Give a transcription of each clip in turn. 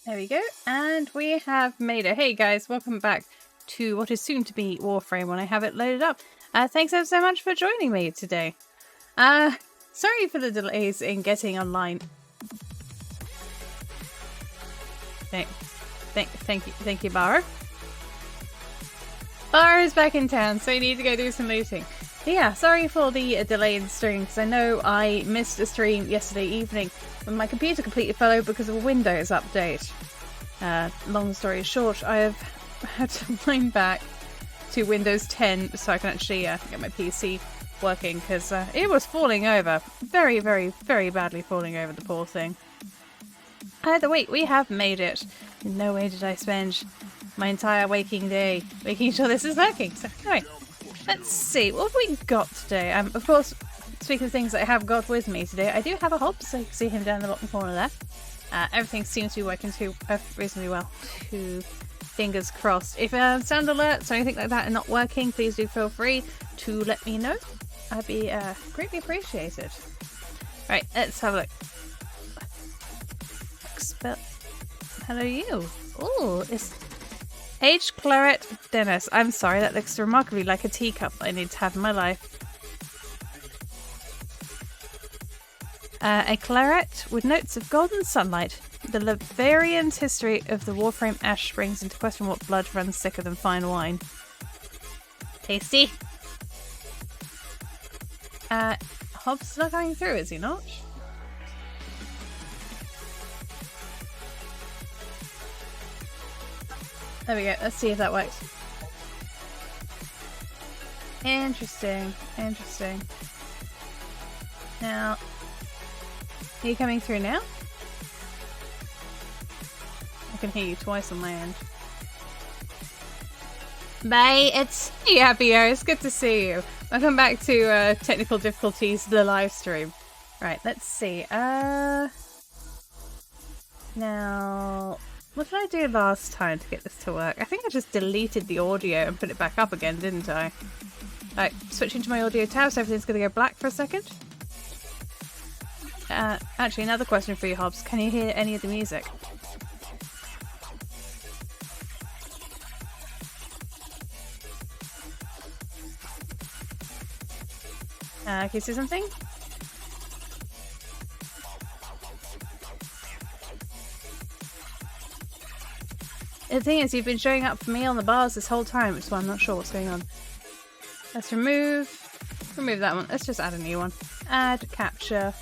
There we go. And we have made it. Hey guys, welcome back to what is soon to be Warframe when I have it loaded up. Thanks ever so much for joining me today. Sorry for the delays in getting online. Thank you, Baro. Baro's back in town, so you need to go do some looting. But yeah, sorry for the delay in stream, because I know I missed a stream yesterday evening when my computer completely fell over because of a Windows update. Long story short, I have had to mine back to Windows 10 so I can actually get my PC working, because it was falling over. Very, very, very badly falling over, the poor thing. Either way, we have made it. In no way did I spend my entire waking day making sure this is working. So anyway, let's see, what have we got today? Of course, speaking of things that I have got with me today, I do have a hob, so you can see him down the bottom corner there. Everything seems to be working reasonably well. Fingers crossed. If sound alerts or anything like that are not working, please do feel free to let me know. I'd be greatly appreciated. Right, let's have a look. Hello, you. Oh, it's aged claret Dennis. I'm sorry, that looks remarkably like a teacup I need to have in my life. A claret with notes of golden sunlight. The Lavarian's history of the Warframe ash brings into question what blood runs thicker than fine wine. Tasty. Hobbs not going through, is he not? There we go, let's see if that works. Interesting, interesting. Now, are you coming through now? I can hear you twice on my end. Bye, it's me, Happy It's good to see you. Welcome back to Technical Difficulties, the live stream. Right, let's see. Now, what did I do last time to get this to work? I think I just deleted the audio and put it back up again, didn't I? Right, switching to my audio tab, so everything's going to go black for a second. Actually, another question for you, Hobbs. Can you hear any of the music? Can you see something? The thing is, you've been showing up for me on the bars this whole time, which is why I'm not sure what's going on. Let's remove that one. Let's just add a new one. Add capture.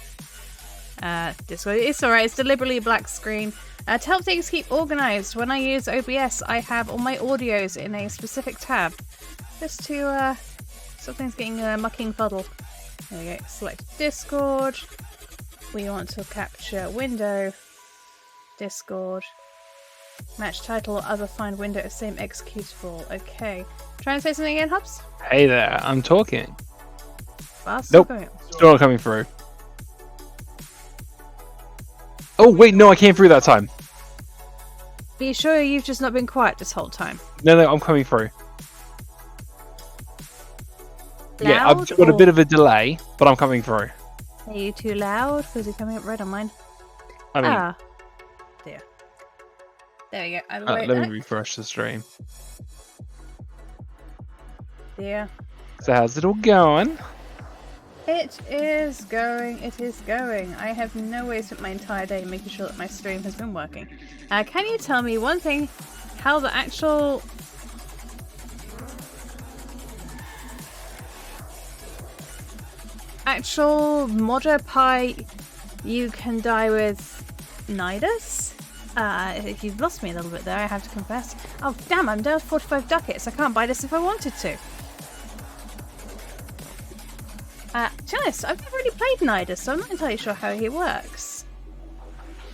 Discord. It's alright, it's deliberately a black screen. To help things keep organised, when I use OBS, I have all my audios in a specific tab. Just to stop things getting mucking fuddle. There we go. Select Discord. We want to capture window. Discord. Match title or other find window of same executable. Okay. Try and say something again, Hobbs? Hey there, I'm talking. Well, nope, still not coming through. Oh wait, no, I came through that time. Are you sure you've just not been quiet this whole time? No, I'm coming through. Loud, yeah, I've got a bit of a delay, but I'm coming through. Are you too loud? Because you're coming up red on mine. I mean, dear. There we go. let me refresh the stream. Yeah. So how's it all going? It is going. It is going. I have no way spent my entire day making sure that my stream has been working. Can you tell me one thing? How the actual modder pie you can die with Nidus? You've lost me a little bit there, I have to confess. Oh damn, I'm down 45 ducats. I can't buy this if I wanted to. To be honest, I've never really played Nidus, so I'm not entirely sure how he works.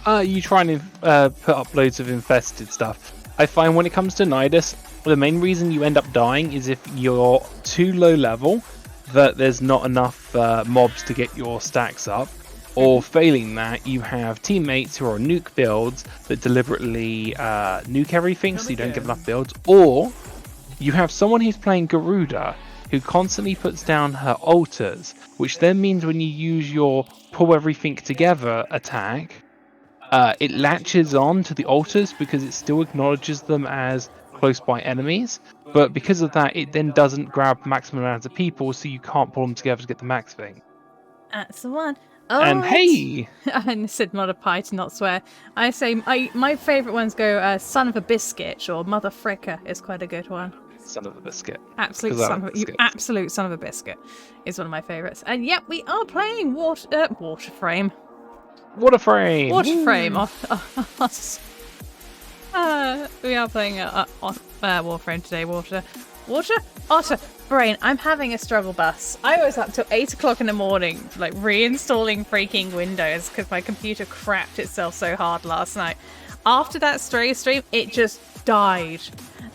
You try and put up loads of infested stuff. I find when it comes to Nidus, the main reason you end up dying is if you're too low level, that there's not enough mobs to get your stacks up, or failing that, you have teammates who are on nuke builds that deliberately nuke everything so you don't get enough builds, or you have someone who's playing Garuda who constantly puts down her altars, which then means when you use your pull everything together attack, it latches on to the altars because it still acknowledges them as close by enemies, but because of that, it then doesn't grab maximum amounts of people, so you can't pull them together to get the max thing. That's the one. Oh, And hey! I said not a pie to not swear. I say my favourite ones go son of a biscuit or mother fricker is quite a good one. Son of a biscuit. Absolute son of a biscuit is one of my favourites. And yep, we are playing Waterframe. Waterframe! We are playing Warframe today. Water, otter, brain. I'm having a struggle bus. I was up till 8 o'clock in the morning, like reinstalling freaking Windows because my computer crapped itself so hard last night. After that stream, it just died.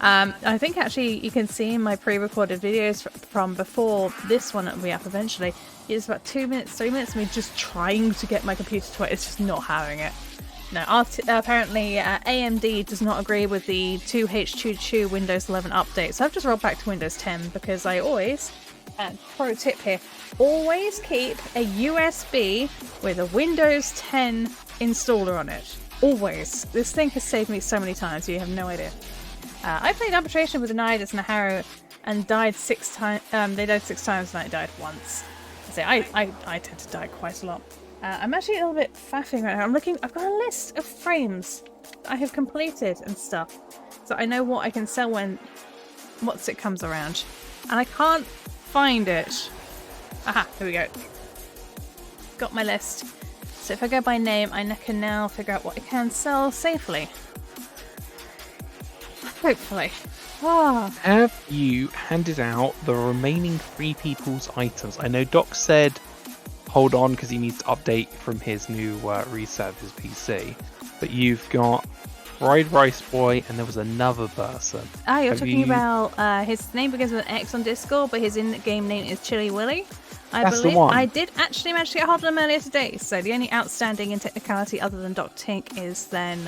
I think actually you can see in my pre-recorded videos from before this one will be up eventually. It's about 2 minutes, 3 minutes of me just trying to get my computer to work. It's just not having it. No, apparently AMD does not agree with the 2H22 Windows 11 update, so I've just rolled back to Windows 10 because I always, pro tip here, always keep a USB with a Windows 10 installer on it. Always. This thing has saved me so many times, you have no idea. I played Arbitration with a Nidus and a Harrow and died 6 times. They died 6 times and I died once. I tend to die quite a lot. I'm actually a little bit faffing right now. I've got a list of frames that I have completed and stuff. So I know what I can sell once it comes around. And I can't find it. Aha, here we go. Got my list. So if I go by name, I can now figure out what I can sell safely. Hopefully. Oh. Have you handed out the remaining 3 people's items? I know Doc said hold on because he needs to update from his new reset of his PC. But you've got Vroid Rice Boy and there was another person. Ah, you're talking about his name begins with an X on Discord, but his in-game name is Chili Willy. That's the one. I did actually manage to get hold of him earlier today, so the only outstanding in technicality other than Doc Tink is then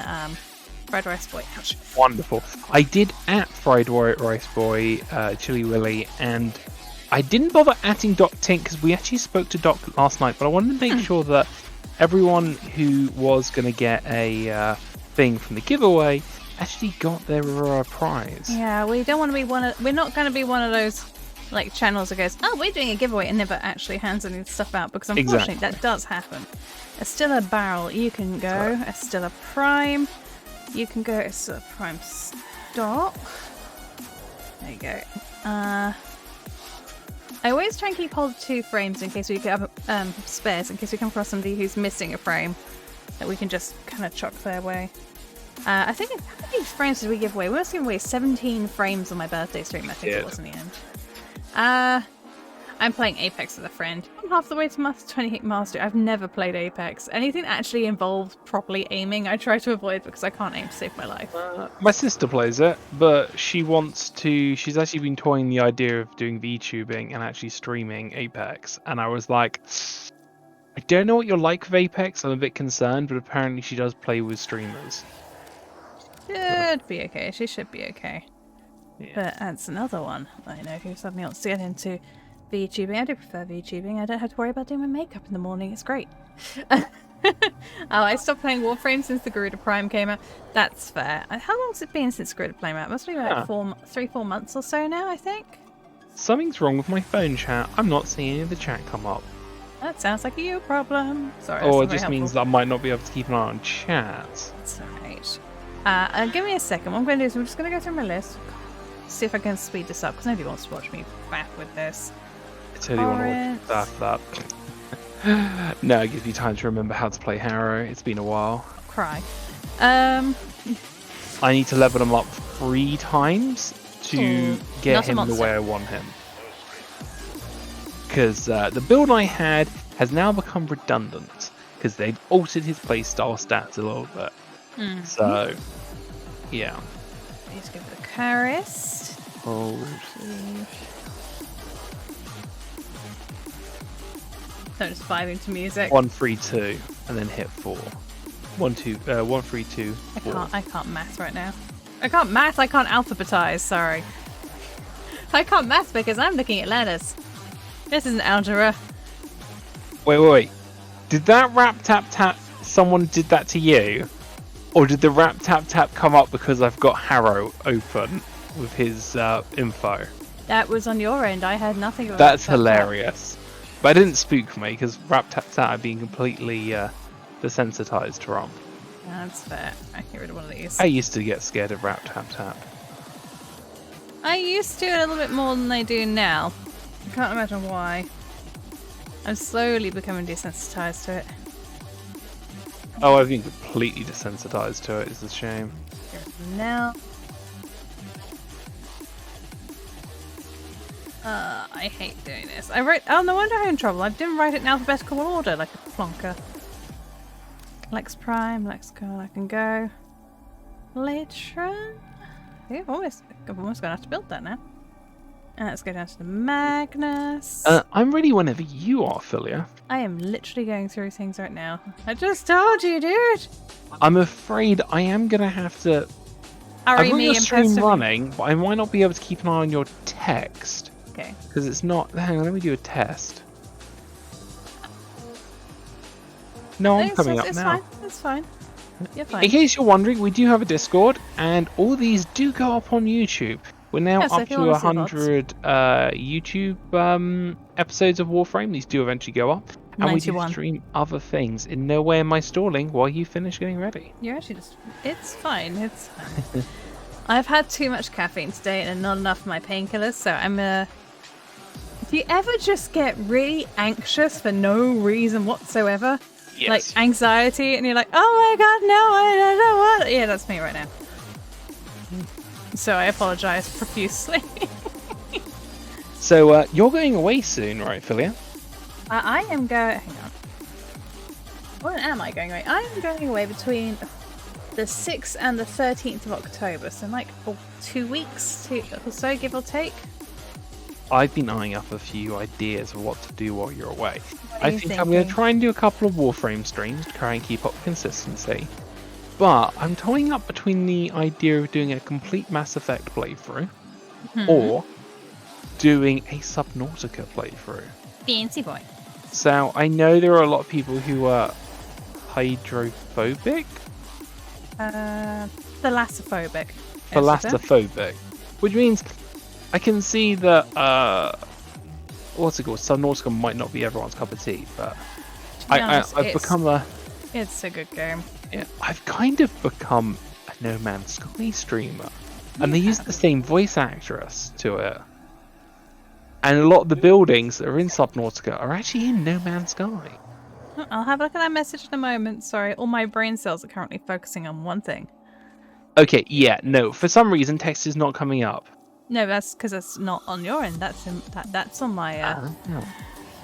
Fried Rice Boy. Ouch. Wonderful. I did at Fried Rice Boy, Chili Willy, and I didn't bother atting Doc Tink because we actually spoke to Doc last night, but I wanted to make sure that everyone who was going to get a thing from the giveaway actually got their prize. Yeah, we don't want to be we're not going to be one of those like channels that goes, oh, we're doing a giveaway and never actually hands any stuff out, because unfortunately that does happen. Estilla Barrel, you can go. Estilla Prime, you can go. Estilla Prime Stock. There you go. I always try and keep hold of 2 frames in case we have spares, in case we come across somebody who's missing a frame that we can just kind of chuck their way. I think, how many frames did we give away? We must give away 17 frames on my birthday stream, I think it was in the end. I'm playing Apex with a friend. I'm half the way to 28 Master. I've never played Apex. Anything that actually involves properly aiming, I try to avoid because I can't aim to save my life. My sister plays it, but she wants to. She's actually been toying the idea of doing VTubing and actually streaming Apex. And I was like, I don't know what you're like with Apex. I'm a bit concerned, but apparently she does play with streamers. Should be okay. She should be okay. Yeah. But that's another one. I know who suddenly wants to get into VTubing. I do prefer VTubing. I don't have to worry about doing my makeup in the morning. It's great. I stopped playing Warframe since the Garuda Prime came out. That's fair. How long has it been since Garuda Prime out? It must be about 3-4 months or so now, I think. Something's wrong with my phone chat. I'm not seeing any of the chat come up. That sounds like a you problem. Sorry. Or it just means that I might not be able to keep an eye on chat. That's alright. Give me a second. What I'm going to do is I'm just going to go through my list. See if I can speed this up, because nobody wants to watch me faff with this. I totally want to watch that. No, it gives you time to remember how to play Harrow. It's been a while. Cry. I need to level him up 3 times to get him the way I want him. Because the build I had has now become redundant, because they've altered his playstyle stats a little bit. Mm-hmm. So, yeah. Let's give it a Caris. Oh. Don't just vibing to music. 1, 3, 2, and then hit 4. 1, 3, 2, 4. I can't math right now. I can't math. I can't alphabetize. Sorry. I can't math because I'm looking at letters. This isn't algebra. Wait. Did that rap tap tap someone did that to you? Or did the rap tap tap come up because I've got Harrow open with his info? That was on your end. I had nothing about That's that. hilarious. But it didn't spook me because rap tap tap had been completely desensitized from. That's fair. I get rid of one of these. I used to get scared of rap tap tap. I used to a little bit more than I do now. I can't imagine why. I'm slowly becoming desensitized to it. Oh, I've been completely desensitized to it. It's a shame. Now. I hate doing this. Oh, no wonder I'm in trouble. I didn't write it in alphabetical order like a plonker. Lex Prime, Lex Girl, I can go. Latron? Yeah, I'm almost going to have to build that now. Let's go down to the Magnus. I'm ready whenever you are, Philia. I am literally going through things right now. I just told you, dude! I'm afraid I am going to have to... I've got your stream running, but I might not be able to keep an eye on your text. Okay. Because it's not... Hang on, let me do a test. No, I'm coming up now. It's fine. You're fine. In case you're wondering, we do have a Discord, and all these do go up on YouTube. We're now up to 100 YouTube episodes of Warframe. These do eventually go up. And 91. we do stream other things. In no way am I stalling while you finish getting ready. You're actually just... It's fine. It's... I've had too much caffeine today and not enough of my painkillers, so I'm Do you ever just get really anxious for no reason whatsoever? Yes. Like anxiety, and you're like, oh my god, no, I don't know what... Yeah, that's me right now. So I apologise profusely. So you're going away soon, right, Philia? I am going... Hang on. When am I going away? I am going away between the 6th and the 13th of October. So like 2 weeks or so, give or take. I've been eyeing up a few ideas of what to do while you're away. I think I'm going to try and do a couple of Warframe streams to try and keep up consistency. But I'm toying up between the idea of doing a complete Mass Effect playthrough or doing a Subnautica playthrough. Fancy boy. So I know there are a lot of people who are hydrophobic. Thalassophobic. Thalassophobic. Which means I can see that what's it called? Subnautica might not be everyone's cup of tea, but I've become a... It's a good game. Yeah, I've kind of become a No Man's Sky streamer. And they use the same voice actress to it. And a lot of the buildings that are in Subnautica are actually in No Man's Sky. I'll have a look at that message in a moment. Sorry, all my brain cells are currently focusing on one thing. Okay, yeah, no. For some reason, text is not coming up. No, that's because it's not on your end. That's on my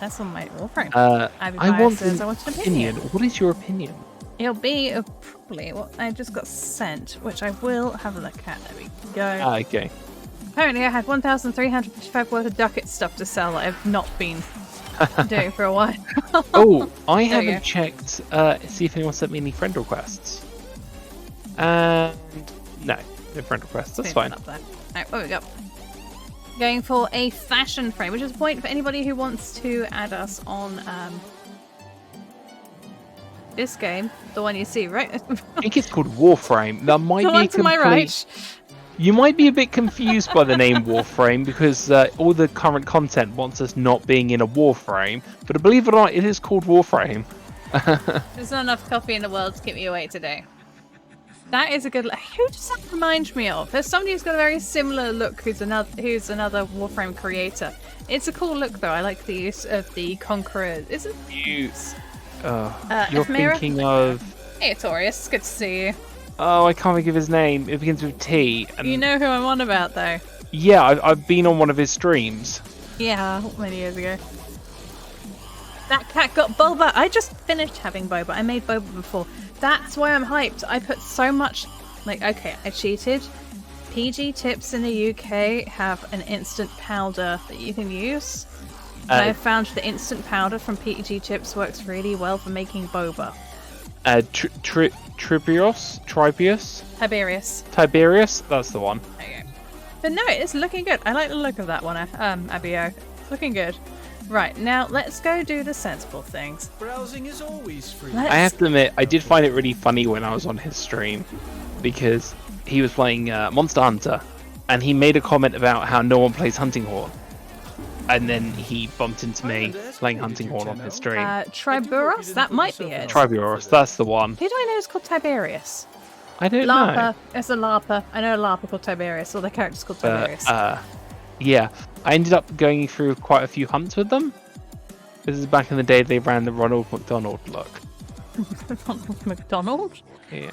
that's on my Warframe. I want an opinion. What is your opinion? It'll be probably what I just got sent, which I will have a look at. There we go. Okay. Apparently I had 1,355 worth of ducat stuff to sell that I've not been doing for a while. Oh, I haven't checked, see if anyone sent me any friend requests. And no friend requests, that's fine. Up there. Alright, where we go. Going for a fashion frame, which is a point for anybody who wants to add us on this game, the one you see, right? I think it's called Warframe. That might the be one to my right. You might be a bit confused by the name Warframe because all the current content wants us not being in a Warframe, but believe it or not, it is called Warframe. There's not enough coffee in the world to keep me awake today. That is a good... Who does that remind me of? There's somebody who's got a very similar look who's another Warframe creator. It's a cool look though. I like the use of the Conqueror. Is it? You're Ephemera? thinking of... Hey, Torius. It's good to see you. Oh, I can't think of his name. It begins with T. And... You know who I'm on about though. Yeah, I've been on one of his streams. Yeah, many years ago. That cat got boba. I just finished having boba. I made boba before. That's why I'm hyped. I put so much... Like, okay, I cheated. PG Tips in the UK have an instant powder that you can use. I found the instant powder from PG Tips works really well for making boba. Tiberius, that's the one. Okay. But no, it's looking good. I like the look of that one, Abio. It's looking good. Right, now let's go do the sensible things. Browsing is always free. I have to admit, I did find it really funny when I was on his stream, because he was playing Monster Hunter, and he made a comment about how no one plays Hunting Horn. And then he bumped into me playing Hunting Horn on his stream. Triburos? That might be it. Triburos, that's the one. Who do I know is called Tiberius? I don't Larpa. know. It's a Larpa. I know a Larpa called Tiberius, or the character's called Tiberius. Yeah, I ended up going through quite a few hunts with them. This is back in the day they ran the Ronald McDonald look. Ronald McDonald? Yeah.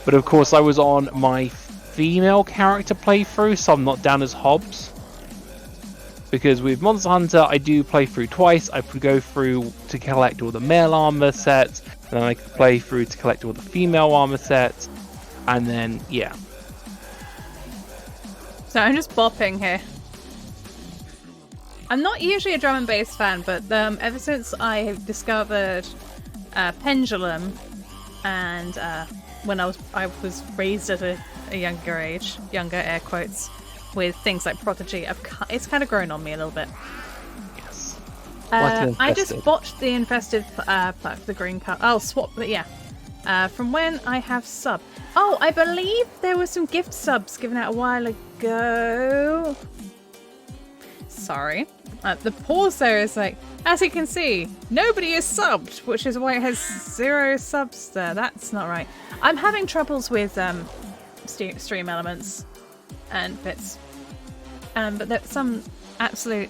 But of course I was on my female character playthrough, so I'm not down as Hobbs. Because with Monster Hunter, I do play through twice. I can go through to collect all the male armor sets, and then I can play through to collect all the female armor sets, and then, yeah. So I'm just bopping here. I'm not usually a drum and bass fan, but ever since I discovered Pendulum, and when I was raised at a younger age, younger air quotes, with things like Prodigy, it's kind of grown on me a little bit. Yes. I just botched the infested the green card. I'll swap, but yeah. From when I have sub. Oh, I believe there were some gift subs given out a while ago. Sorry. The pause there is like, as you can see, nobody is subbed, which is why it has 0 subs there. That's not right. I'm having troubles with stream elements and bits. But there's some absolute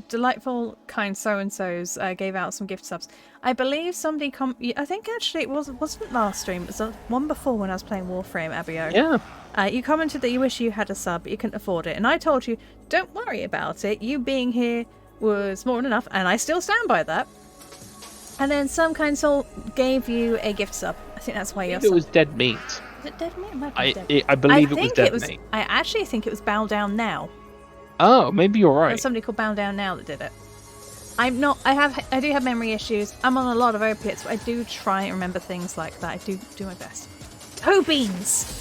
delightful, kind so-and-sos gave out some gift subs. I believe somebody I think actually it wasn't last stream, it was the one before when I was playing Warframe, Abio. Yeah. You commented that you wish you had a sub, but you couldn't afford it. And I told you, don't worry about it. You being here was more than enough, and I still stand by that. And then some kind soul gave you a gift sub. I think that's why you're It was Dead Meat. Is it Dead Meat? It might be Dead. I believe it was Dead Meat. I actually think it was Bow Down Now. Oh, maybe you're right. There's somebody called Bow Down Now that did it. I do have memory issues. I'm on a lot of opiates, but I do try and remember things like that. I do my best. Toe beans!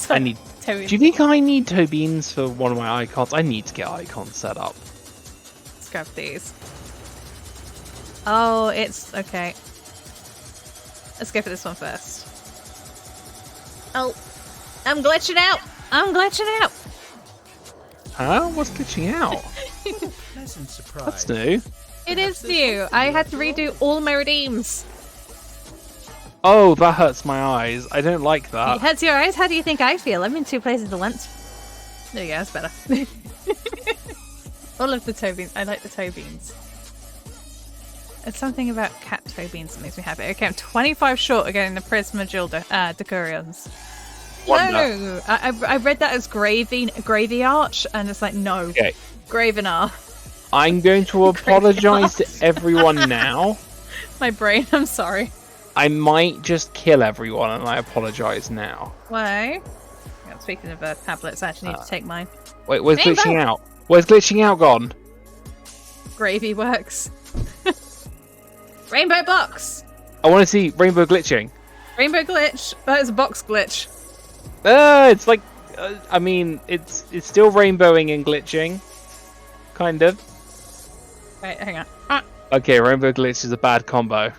I need... toe beans. Do you think I need toe beans for one of my icons? I need to get icons set up. Let's grab these. Oh, it's... okay. Let's go for this one first. Oh, I'm glitching out! I'm glitching out! Huh? What's glitching out? Pleasant surprise. That's new. It is new. I had to redo all my redeems. Oh, that hurts my eyes. I don't like that. It hurts your eyes? How do you think I feel? I'm in 2 places at once. There you go, that's better. All of the toe beans. I like the toe beans. It's something about cat toe beans that makes me happy. Okay, I'm 25 short of getting the Prisma Decurions. No! I read that as gravy arch, and it's like, no. Okay. Gravenar. I'm going to apologise to everyone now. My brain, I'm sorry. I might just kill everyone, and I apologise now. Why? Yeah, speaking of tablets, I actually need to take mine. Wait, where's Rainbow. glitching out? Where's glitching out gone? Gravy works. Rainbow box! I want to see rainbow glitching. Rainbow glitch. That is a box glitch. It's like, I mean, it's still rainbowing and glitching, kind of. Wait, hang on. Okay, rainbow glitch is a bad combo.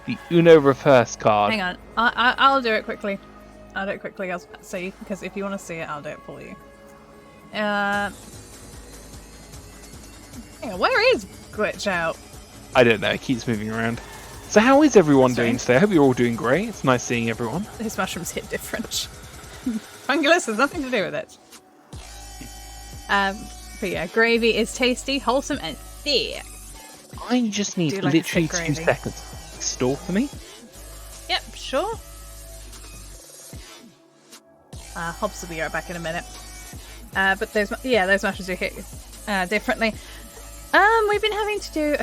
The Uno reverse card. Hang on. I'll do it quickly. I'll do it quickly. I'll see, because if you want to see it, I'll do it for you. Hang on, where is glitch out? I don't know. It keeps moving around. So how is everyone doing today? I hope you're all doing great. It's nice seeing everyone. These mushrooms hit different. Fungulus has nothing to do with it. But yeah, gravy is tasty, wholesome, and thick. I just need like literally thick 2 gravy. seconds. Store for me? Yep, sure. Hobbs will be right back in a minute. But those mushrooms do hit differently. We've been having to do...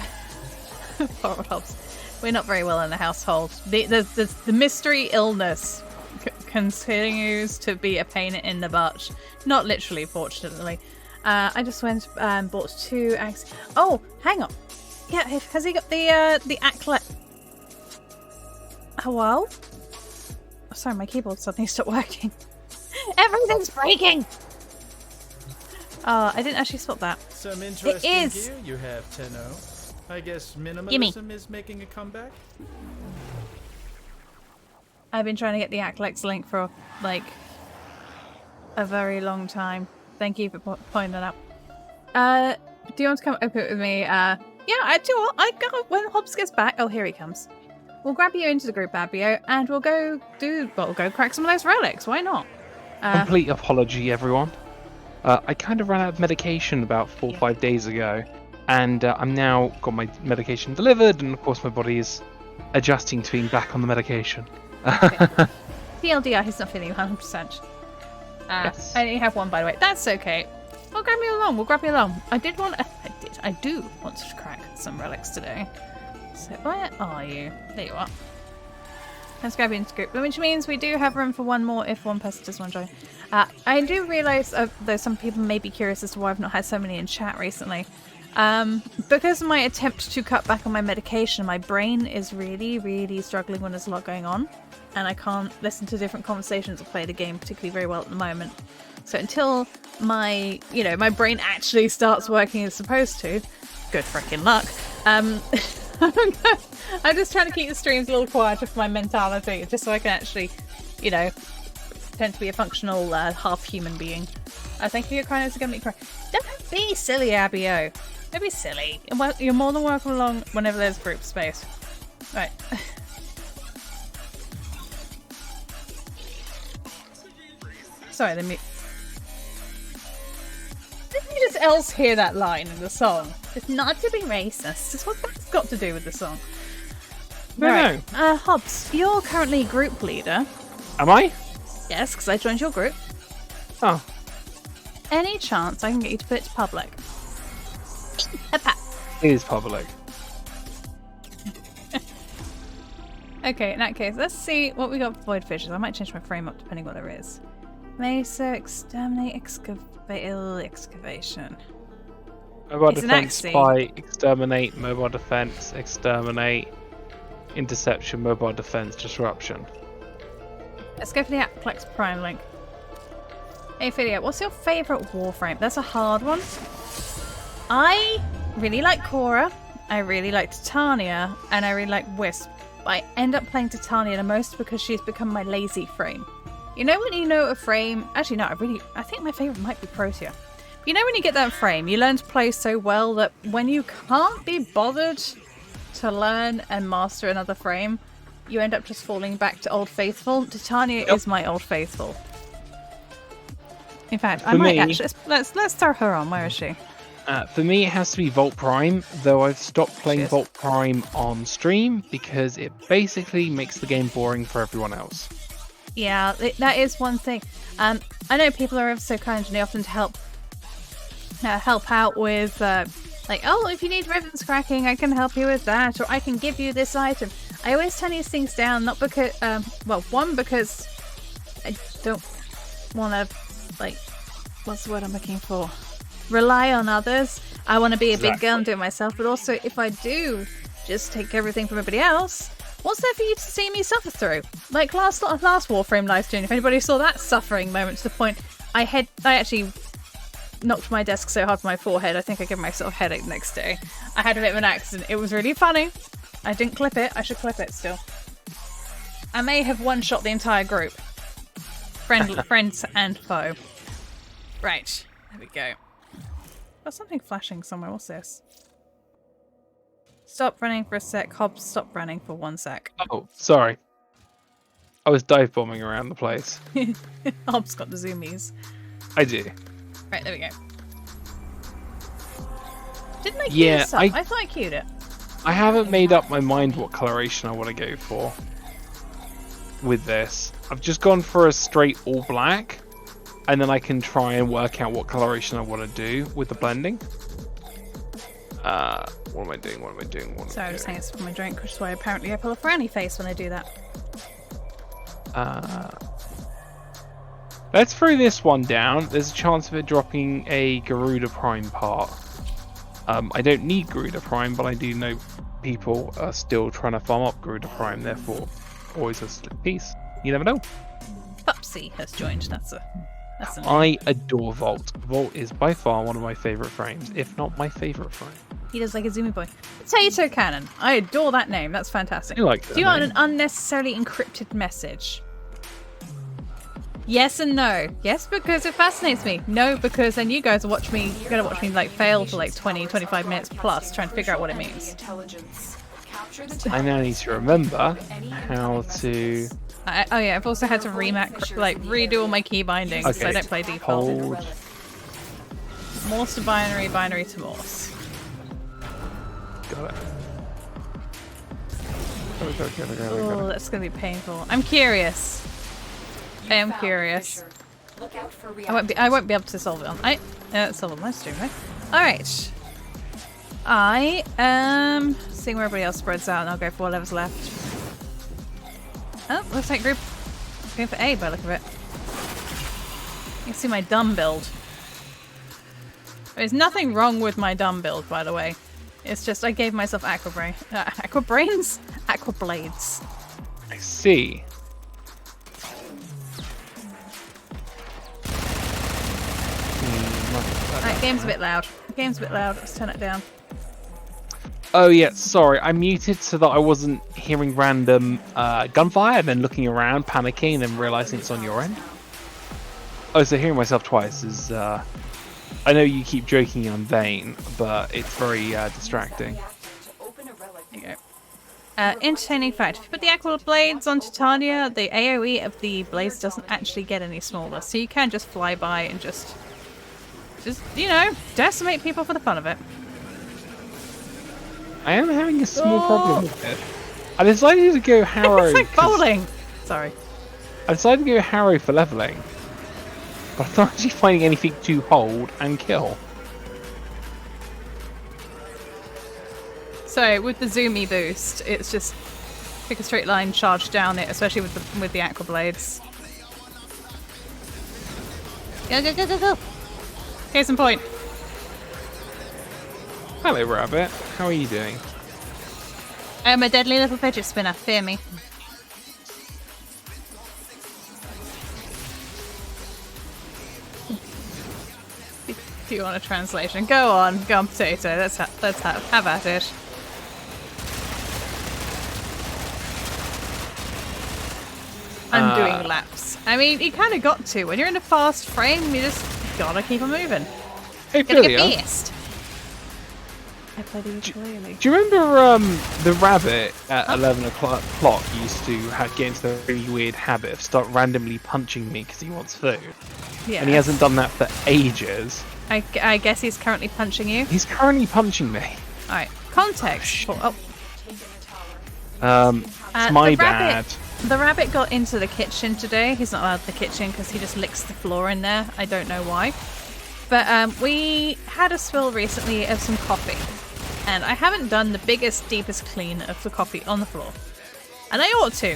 Poor old Hobbs. We're not very well in the household. The mystery illness continues to be a pain in the butt. Not literally, fortunately. I just went and bought 2 eggs. Oh, hang on. Yeah, has he got the Aclet? Hello? Oh, sorry, my keyboard suddenly stopped working. Everything's breaking! I didn't actually spot that. Some interesting is. gear you have, Tenno. I guess Gimme. minimalism is making a comeback? I've been trying to get the Aclex link for, like, a very long time. Thank you for pointing that out. Do you want to come open it with me? Yeah, I do. I go when Hobbs gets back. Oh, here he comes. We'll grab you into the group, Abio, and we'll go we'll go crack some of those relics. Why not? Complete apology, everyone. I kind of ran out of medication about 4 or 5 days ago, and I'm now got my medication delivered, and of course my body is adjusting to being back on the medication. Okay. TLDR, he's not feeling 100%. Yes. I only have one, by the way. That's okay. We'll grab you along. We'll grab you along. I do want to crack some relics today. So where are you? There you are. Let's grab you into group, which means we do have room for one more if one person does want to join. I do realise, though some people may be curious as to why I've not had so many in chat recently. Because of my attempt to cut back on my medication, my brain is really, really struggling when there's a lot going on. And I can't listen to different conversations or play the game particularly very well at the moment. So until my brain actually starts working as supposed to, good freaking luck, I'm just trying to keep the streams a little quieter for my mentality, just so I can actually, pretend to be a functional half-human being. Thank you for your kindness to get me crying. Don't be silly, Abio. Don't be silly. You're more than welcome along whenever there's group space. Right. Sorry, let me... Didn't you just else hear that line in the song? It's not to be racist. It's what that's got to do with the song. No. Hobbs, you're currently group leader. Am I? Yes, because I joined your group. Oh. Any chance I can get you to put it to public? A pat. It is public. Okay, in that case, let's see what we got for void fishes. I might change my frame up depending what there is. Mesa, exterminate, excavation. Mobile It's an defense, axie. spy, exterminate, mobile defense, exterminate, interception, mobile defense, disruption. Let's go for the Aplex Prime link. Hey, Philia, what's your favourite Warframe? That's a hard one. I really like Cora, I really like Titania, and I really like Wisp. But I end up playing Titania the most because she's become my lazy frame. You know when you know a frame... Actually, no, I think my favourite might be Protea. You know when you get that frame, you learn to play so well that when you can't be bothered to learn and master another frame, you end up just falling back to Old Faithful. Titania is my Old Faithful. In fact, I might actually... Let's throw her on. Where is she? For me, it has to be Volt Prime, though I've stopped playing Volt Prime on stream because it basically makes the game boring for everyone else. Yeah, that is one thing. I know people are ever so kind and they often help out with, like, oh, if you need ribbons cracking, I can help you with that, or I can give you this item. I always turn these things down, not because, one, because I don't want to, like, what's the word I'm looking for? Rely on others. I want to be a big girl and do it myself, but also if I do just take everything from everybody else, what's there for you to see me suffer through? Like last Warframe live stream, if anybody saw that suffering moment to the point I actually knocked my desk so hard with my forehead, I think I gave myself a headache the next day. I had a bit of an accident. It was really funny. I didn't clip it. I should clip it still. I may have one-shot the entire group. Friends and foe. Right. There we go. Got something flashing somewhere. What's this? Stop running for a sec. Hobbs, stop running for 1 sec. Oh, sorry. I was dive bombing around the place. Hobbs got the zoomies. I do. Right, there we go. Didn't I cue this up? I thought I queued it. I haven't made up my mind what coloration I want to go for with this. I've just gone for a straight all black, and then I can try and work out what coloration I want to do with the blending. What am I doing? Sorry, I'm just hanging up my drink, which is why apparently I pull a frowny face when I do that. Let's throw this one down. There's a chance of it dropping a Garuda Prime part. I don't need Garuda Prime, but I do know people are still trying to farm up Garuda Prime, therefore always a slip piece. You never know. Pupsy has joined, that's a That's I adore Vault. Vault is by far one of my favourite frames, if not my favourite frame. He does like a zoomy boy. Potato cannon. I adore that name. That's fantastic. I like that Do you want name. an unnecessarily encrypted message? Yes and no. Yes, because it fascinates me. No, because then you guys are gonna watch me like fail for like 20, 25 minutes plus trying to figure out what it means. I now need to remember how to... Oh yeah, I've also had to redo all my key bindings because I don't play default. Hold. Morse to binary, binary to Morse. Got it. Oh, that's gonna be painful. I'm curious. I am curious. I won't be able to solve it on solve it on my stream, right? Alright. I am seeing where everybody else spreads out and I'll go for whatever's left. Oh, looks like group going for A by the look of it. You can see my dumb build. There's nothing wrong with my dumb build, by the way. It's just I gave myself aquabrains? Aquablades. I see. Alright, game's a bit loud. Game's a bit loud. Let's turn it down. Oh yeah, sorry. I muted so that I wasn't hearing random gunfire and then looking around, panicking, and then realizing it's on your end. Oh, so hearing myself twice is... I know you keep joking I'm vain, but it's very distracting. There you go. Entertaining fact. If you put the aqua blades on Titania, the AoE of the blades doesn't actually get any smaller. So you can just fly by and just you know, decimate people for the fun of it. I am having a small problem with it. I decided to go Harrow. It's like bowling! Sorry. I decided to go Harrow for leveling. But I'm not actually finding anything to hold and kill. So with the zoomy boost, it's just pick a straight line, charge down it, especially with the aqua blades. Go go go go go! Case in point. Hello, Rabbit. How are you doing? I'm a deadly little fidget spinner. Fear me. Do you want a translation? Go on, potato. Let's have at it. I'm doing laps. I mean, you kind of got to. When you're in a fast frame, you just gotta keep on moving. Hey, Gotta Philia. get beast. I play the ukulele. Do you remember the rabbit at 11 o'clock used to get into the really weird habit of start randomly punching me because he wants food? Yeah. And he hasn't done that for ages. I guess he's currently punching you. He's currently punching me. Alright, context. Oh. It's my bad. The rabbit got into the kitchen today. He's not allowed in the kitchen because he just licks the floor in there. I don't know why. But we had a spill recently of some coffee. And I haven't done the biggest, deepest clean of the coffee on the floor. And I ought to.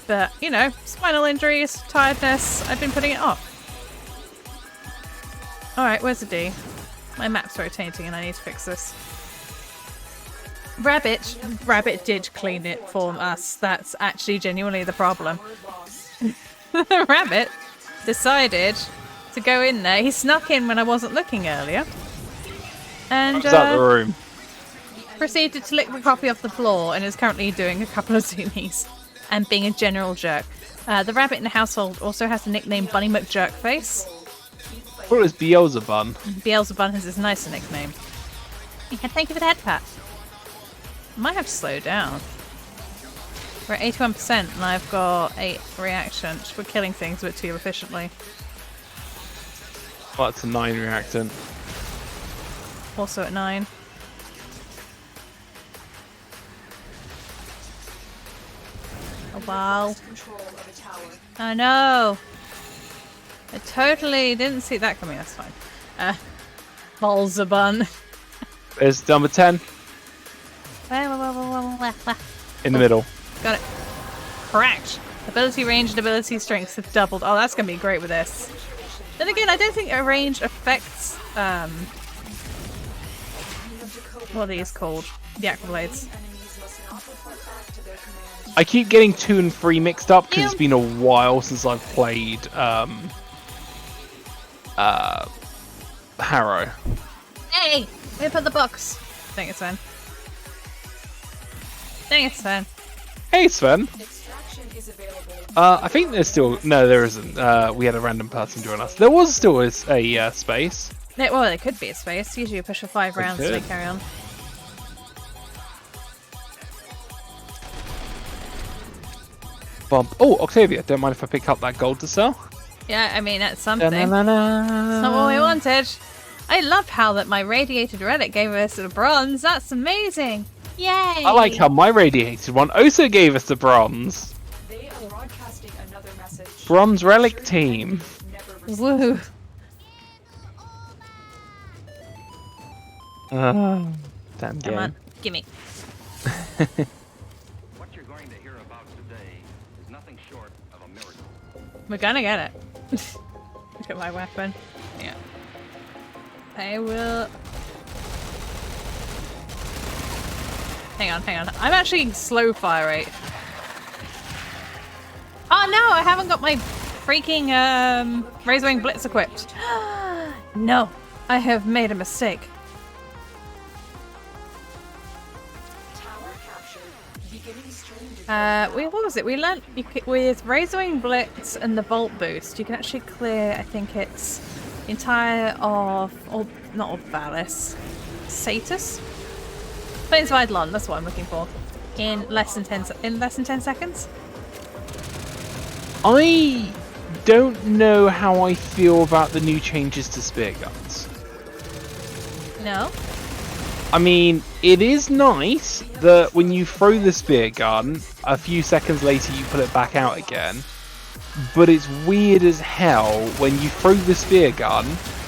But, you know, spinal injuries, tiredness, I've been putting it off. Alright, where's the D? My map's rotating and I need to fix this. Rabbit did clean it for us. That's actually genuinely the problem. The rabbit decided to go in there. He snuck in when I wasn't looking earlier. And I was out the room. proceeded to lick the coffee off the floor and is currently doing a couple of zoomies and being a general jerk. The rabbit in the household also has the nickname Bunny McJerkface. I thought it was Beelzebub. Beelzebub has his nicer nickname. Yeah, thank you for the head pat. Might have to slow down. We're at 81% and I've got 8 reactions. We're killing things a bit too efficiently. Oh, that's a 9 reactant. Also at 9. Oh wow. Oh no! I totally didn't see that coming, that's fine. Beelzebub. There's number 10. In the middle. Got it. Correct. Ability range and ability strength have doubled. Oh, that's going to be great with this. Then again, I don't think a range affects, what are these called? The Aquablades. I keep getting 2 and 3 mixed up because it's been a while since I've played Harrow. Hey! Where put the box? Dang it, Sven. Dang it, Sven. Hey, Sven. I think there's still... No, there isn't. We had a random person join us. There was still a space. Well, there could be a space. Usually you push for 5 rounds to carry on. Bump. Oh, Octavia, don't mind if I pick up that gold to sell? Yeah, I mean, that's something. Da-na-na-na. That's not what we wanted. I love how that my radiated relic gave us a bronze. That's amazing. Yay! I like how my radiated one also gave us the bronze. They are broadcasting another message. Bronze relic team. Woo! Damn Come game. on, gimme. What you're going to hear about today is nothing short of a miracle. We're gonna get it. Look at my weapon. Yeah. I will... Hang on. I'm actually slow fire rate. Oh no, I haven't got my freaking Razorwing Blitz equipped. No, I have made a mistake. What was it? We learnt with Razorwing Blitz and the Bolt Boost, you can actually clear, I think it's the entire of, or not of Valis, Satus? Plains of Eidolon, that's what I'm looking for. In less than 10 seconds? I don't know how I feel about the new changes to spear guns. No? I mean, it is nice that when you throw the spear gun, a few seconds later you put it back out again. But it's weird as hell when you throw the spear gun,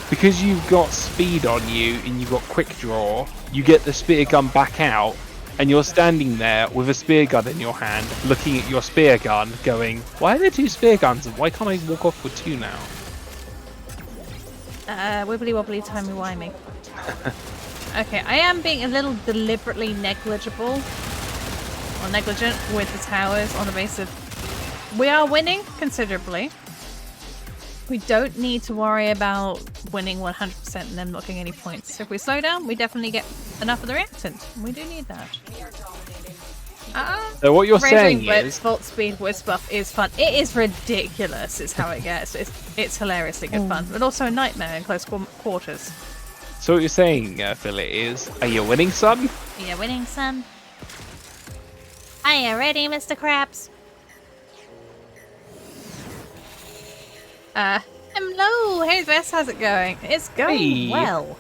because you've got speed on you and you've got quick draw, you get the spear gun back out, and you're standing there with a spear gun in your hand, looking at your spear gun, going, why are there 2 spear guns and why can't I walk off with 2 now? Wibbly wobbly, timey-wimey. Okay, I am being a little deliberately negligible, or negligent, with the towers on the basis of... We are winning considerably. We don't need to worry about winning 100% and them not getting any points. So if we slow down, we definitely get enough of the reactant. We do need that. So what you're Razorwing saying Blitz, is... Volt Speed, Wisp Buff is fun. It is ridiculous is how it gets. It's hilariously good fun, but also a nightmare in close quarters. So what you're saying, Philip, is, are you winning, son? Yeah, winning, son. Are you ready, Mr. Krabs? Hello! Hey, Vess, how's it going? It's going well.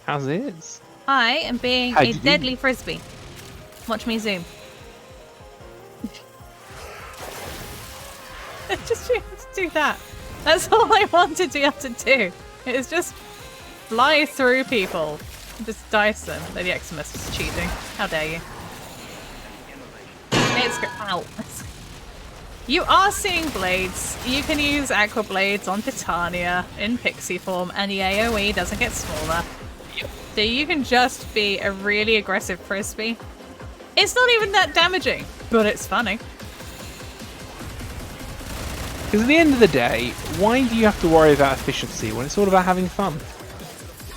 How's it? I am being a deadly frisbee. Watch me zoom. Just do that. That's all I wanted to be able to do. It's just fly through people. Just dice them. Lady Eximus is cheating. How dare you? It's ow. You are seeing blades. You can use aqua blades on Titania in pixie form, and the AoE doesn't get smaller. Yep. So you can just be a really aggressive frisbee. It's not even that damaging, but it's funny. Because at the end of the day, why do you have to worry about efficiency when it's all about having fun?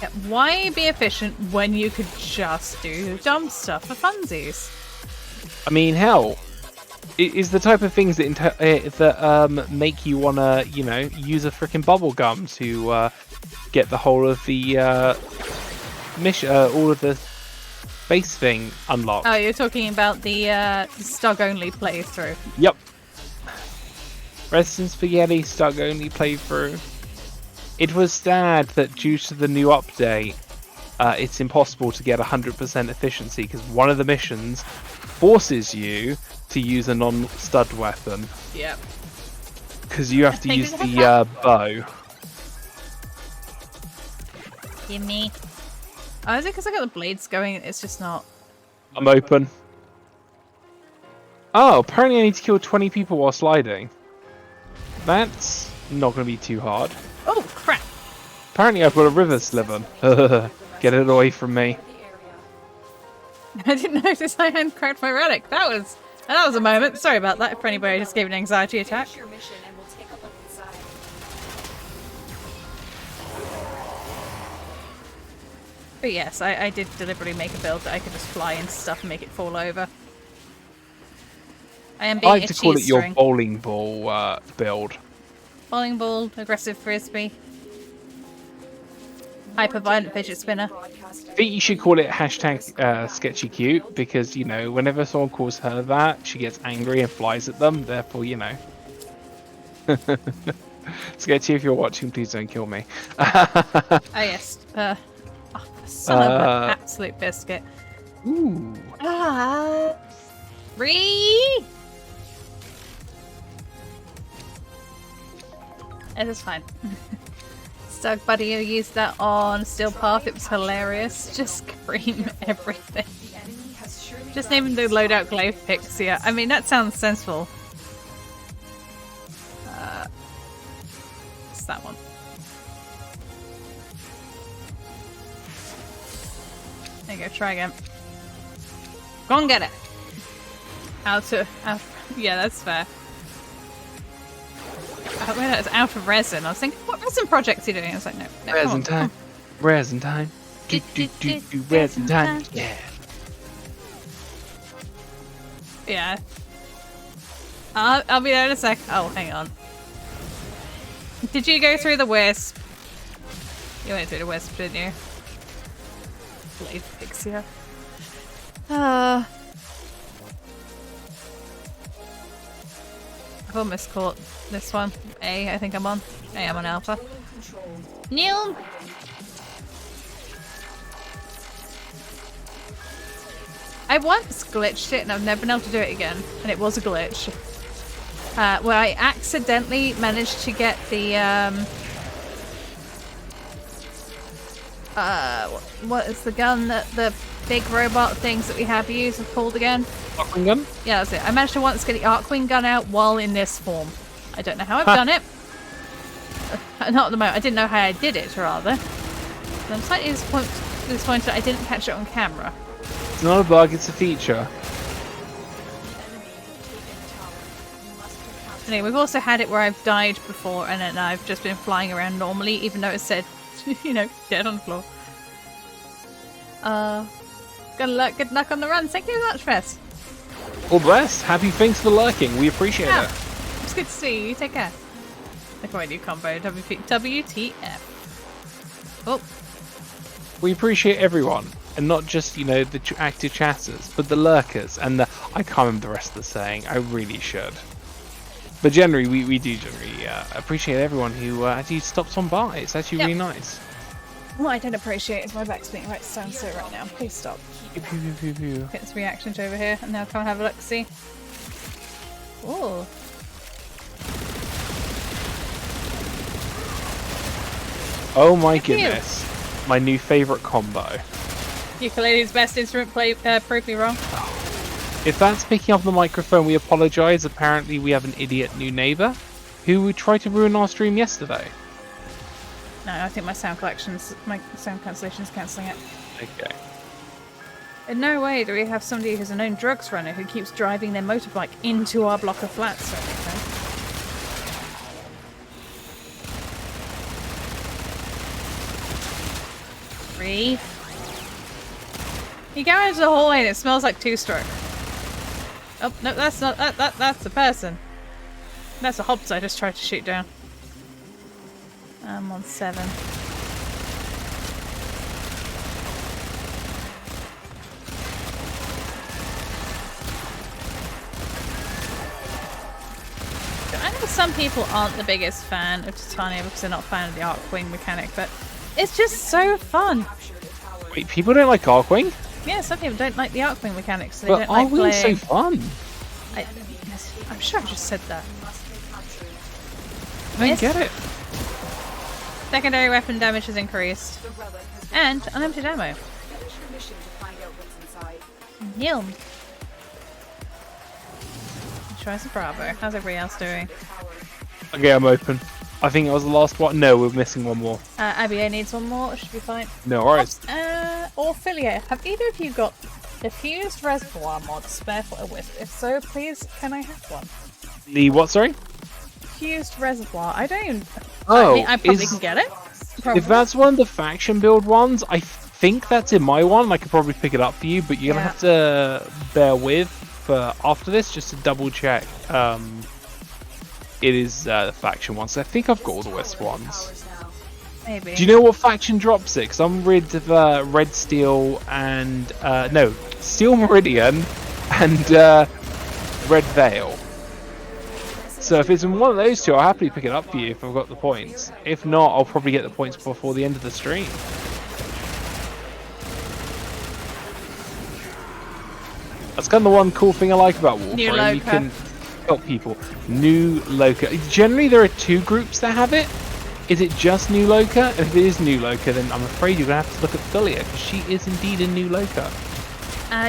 Yeah, why be efficient when you could just do dumb stuff for funsies? I mean, hell, it is the type of things that make you want to, you know, use a freaking bubble gum to get the whole of the mission, all of the base thing unlocked. Oh, you're talking about the Stug only playthrough. Yep. Resident Spaghetti Stug only playthrough. It was sad that due to the new update, it's impossible to get 100% efficiency because one of the missions forces you to use a non-stud weapon. Yep. Because you have to use the bow. Gimme. Oh, is it because I got the blades going? It's just not. I'm open. Oh, apparently I need to kill 20 people while sliding. That's not going to be too hard. Oh, crap. Apparently I've got a river sliver. Get it away from me. I didn't notice I hadn't cracked my relic. That was a moment. Sorry about that for anybody who just gave an anxiety attack. Finish your mission and we'll take a look inside. But yes, I did deliberately make a build that I could just fly into stuff and make it fall over. I am I being like a to call it cheese your string. bowling ball build. Bowling ball, aggressive frisbee, hyper violent fidget spinner. I think you should call it hashtag sketchy cute because, you know, whenever someone calls her that, she gets angry and flies at them. Therefore, you know. Sketchy, if you're watching, please don't kill me. Oh yes. Son of an absolute biscuit. Ooh. Ah. It is fine. Stug Buddy who used that on Steel Path. It was hilarious. Just scream everything. Just name the loadout glaive picks. Yeah, I mean that sounds sensible. It's that one. There you go. Try again. Go and get it. Out. Yeah, that's fair. When it's out of resin, I was thinking, what resin project's he doing? I was like, no, Resin time. Resin time. Do resin time. Yeah. Yeah. I'll be there in a sec. Oh, hang on. Did you go through the wisp? You went through the wisp, didn't you? Blade Fixia. I've almost caught this one. I think I'm on. I'm on alpha. Neil! I once glitched it and I've never been able to do it again. And it was a glitch. Where I accidentally managed to get the, what is the gun that the big robot things that we have used are called again? Arcwing gun? Yeah, that's it. I managed to once get the Arcwing gun out while in this form. I don't know how I've done it. Not at the moment. I didn't know how I did it, rather. And I'm slightly disappointed that I didn't catch it on camera. It's not a bug, it's a feature. Anyway, we've also had it where I've died before and then I've just been flying around normally, even though it said, you know, dead on the floor. Good luck on the run. Thank you very much, Fess. All the best. Happy thanks for lurking. We appreciate it. It's good to see you. Take care. Look at my new combo. WTF. Oh. We appreciate everyone. And not just, you know, the active chatters, but the lurkers and the... I can't remember the rest of the saying. I really should. But generally, we do generally appreciate everyone who actually stops on by. It's actually really nice. What I don't appreciate is my back's being right stand still right now. Please stop. Get this reaction to over here, and now come and have a look. See. Oh. Oh my goodness! My new favourite combo. Ukulele's best instrument proved me wrong. If that's picking up the microphone, we apologise. Apparently, we have an idiot new neighbour who tried to ruin our stream yesterday. No, I think my sound cancellation is cancelling it. Okay. In no way do we have somebody who's a known drugs runner who keeps driving their motorbike into our block of flats or anything. Three. You go into the hallway and it smells like two-stroke. Oh, no, that's not... That's the person. That's the hobs I just tried to shoot down. I'm on 7. I know some people aren't the biggest fan of Titania because they're not a fan of the Arcwing mechanic, but it's just so fun. Wait, people don't like Arcwing? Yeah, some people don't like the Arcwing mechanics, so they But don't like playing. Arcwing's so fun. I'm sure I just said that. I don't get it. Secondary weapon damage has increased. And unlimited ammo. Yum. Try some Bravo. How's everybody else doing? Okay, I'm open. I think it was the last one. No, we're missing one more. Abia needs one more. Should be fine. No worries. Orphilia, have either of you got the Fused Reservoir mod spare for a wisp? If so, please, can I have one? The what, sorry? Fused Reservoir. I don't even... Oh, I probably can get it. Probably. If that's one of the faction build ones, I think that's in my one. I could probably pick it up for you, but you're gonna have to bear with for after this just to double check. It is the faction one, so I think I've got all the West ones. Maybe. Do you know what faction drops it? Because I'm rid of Red Steel and no, Steel Meridian and Red Veil. So if it's in one of those two, I'll happily pick it up for you if I've got the points. If not, I'll probably get the points before the end of the stream. That's kind of the one cool thing I like about Warframe. You can help people. New Loca. Generally, there are two groups that have it. Is it just New Loca? If it is New Loca, then I'm afraid you're going to have to look at Philia, because she is indeed a New Loca.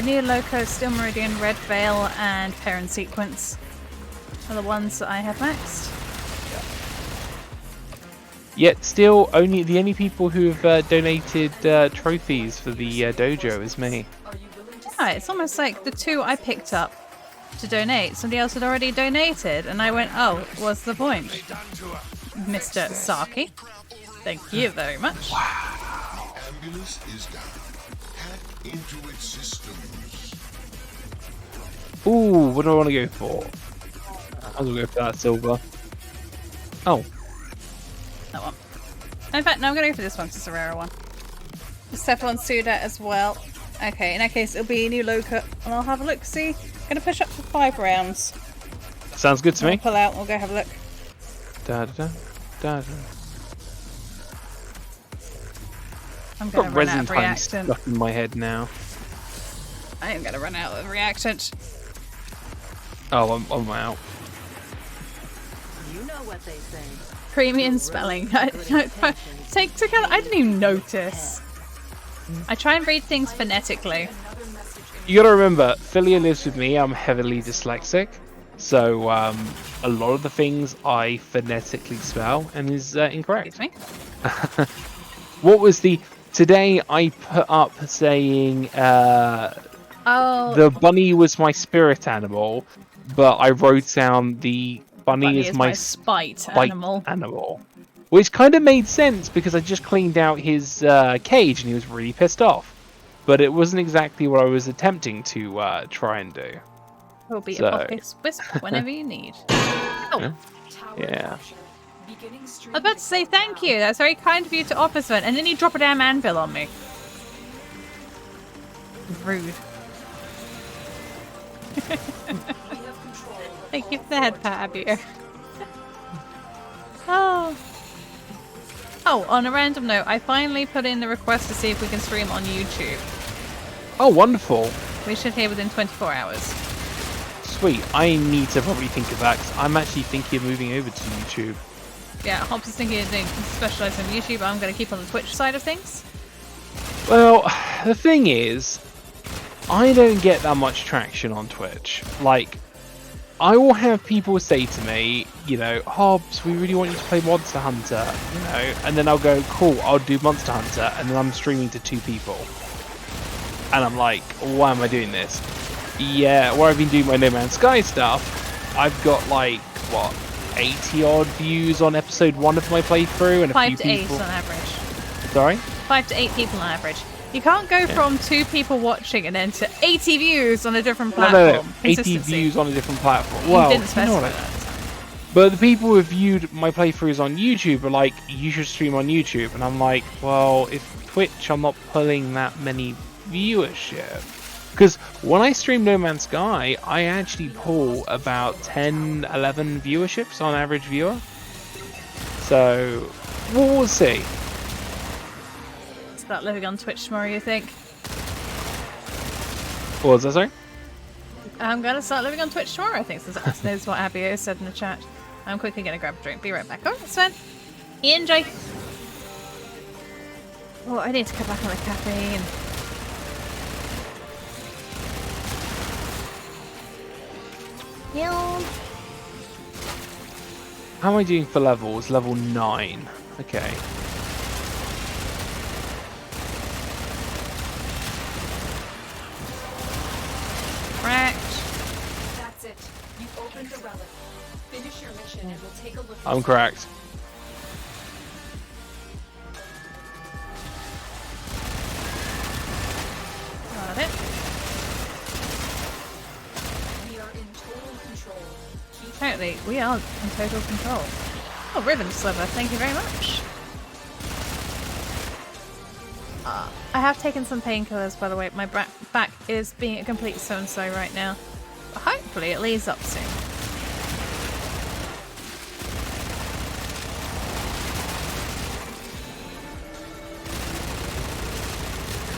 New Loca, Steel Meridian, Red Veil, and Parent Sequence are the ones that I have maxed. Yet still, the only people who have donated trophies for the dojo is me. Yeah, it's almost like the two I picked up to donate, somebody else had already donated, and I went, oh, what's the point? Mr. Saki, thank you very much. Wow. The ambulance is down. Hack into its systems. Ooh, what do I want to go for? I'm going to go for that silver. Oh. That one. In fact, no, I'm going to go for this one because it's a rarer one. Cephalon Suda as well. Okay, in that case, it'll be New Loca, and I'll have a look. See, going to push up to 5 rounds. Sounds good to me. Pull out, we'll go have a look. Da da da da. I'm going to run out of time reactant. stuck in my head now. I am going to run out of reactant. Oh, I'm out. You know what they say. Premium spelling. I didn't even notice. I try and read things phonetically. You gotta remember, Philia lives with me. I'm heavily dyslexic, so a lot of the things I phonetically spell and is incorrect. Excuse me? What was the today? I put up saying the bunny was my spirit animal, but I wrote down the bunny is my spite animal. Which kind of made sense because I just cleaned out his cage and he was really pissed off. But it wasn't exactly what I was attempting to try and do. Will be a office whisper whenever you need. Oh. Yeah. I was about to say thank you. That's very kind of you to office vent, and then you drop a damn anvil on me. Rude. Thank you for the head pat, Abby. Oh. Oh, on a random note, I finally put in the request to see if we can stream on YouTube. Oh, wonderful. We should hear within 24 hours. Sweet. I need to probably think of that, 'cause I'm actually thinking of moving over to YouTube. Yeah, Hobbs is thinking of doing specialised on YouTube. I'm going to keep on the Twitch side of things. Well, the thing is, I don't get that much traction on Twitch. Like, I will have people say to me, you know, Hobbs, we really want you to play Monster Hunter, you know, and then I'll go, cool, I'll do Monster Hunter, and then I'm streaming to 2 people. And I'm like, why am I doing this? Yeah, where I've been doing my No Man's Sky stuff, I've got like, what, 80 odd views on episode 1 of my playthrough, and 5 a to few 8 people. on average. Sorry? 5 to 8 people on average. You can't go from 2 people watching and then to 80 views on a different platform. No. 80 views on a different platform. Well, you didn't specify you know that. But the people who have viewed my playthroughs on YouTube are like, you should stream on YouTube. And I'm like, well, if Twitch, I'm not pulling that many viewership. Because when I stream No Man's Sky, I actually pull about 10, 11 viewerships on average viewer. So, we'll see. Start living on Twitch tomorrow, you think? What was that, sorry? I'm going to start living on Twitch tomorrow, I think. So that is what Abby said in the chat. I'm quickly going to grab a drink. Be right back. Oh, Sven. Enjoy. Oh, I need to cut back on the caffeine. Yeah. How am I doing for levels? Level 9. Okay. Correct. That's it. You opened the relic. Finish your mission and we'll take a look. I'm correct. Apparently, we are in total control. Oh, ribbon sliver, thank you very much. I have taken some painkillers, by the way. My back is being a complete so-and-so right now. But hopefully it leads up soon.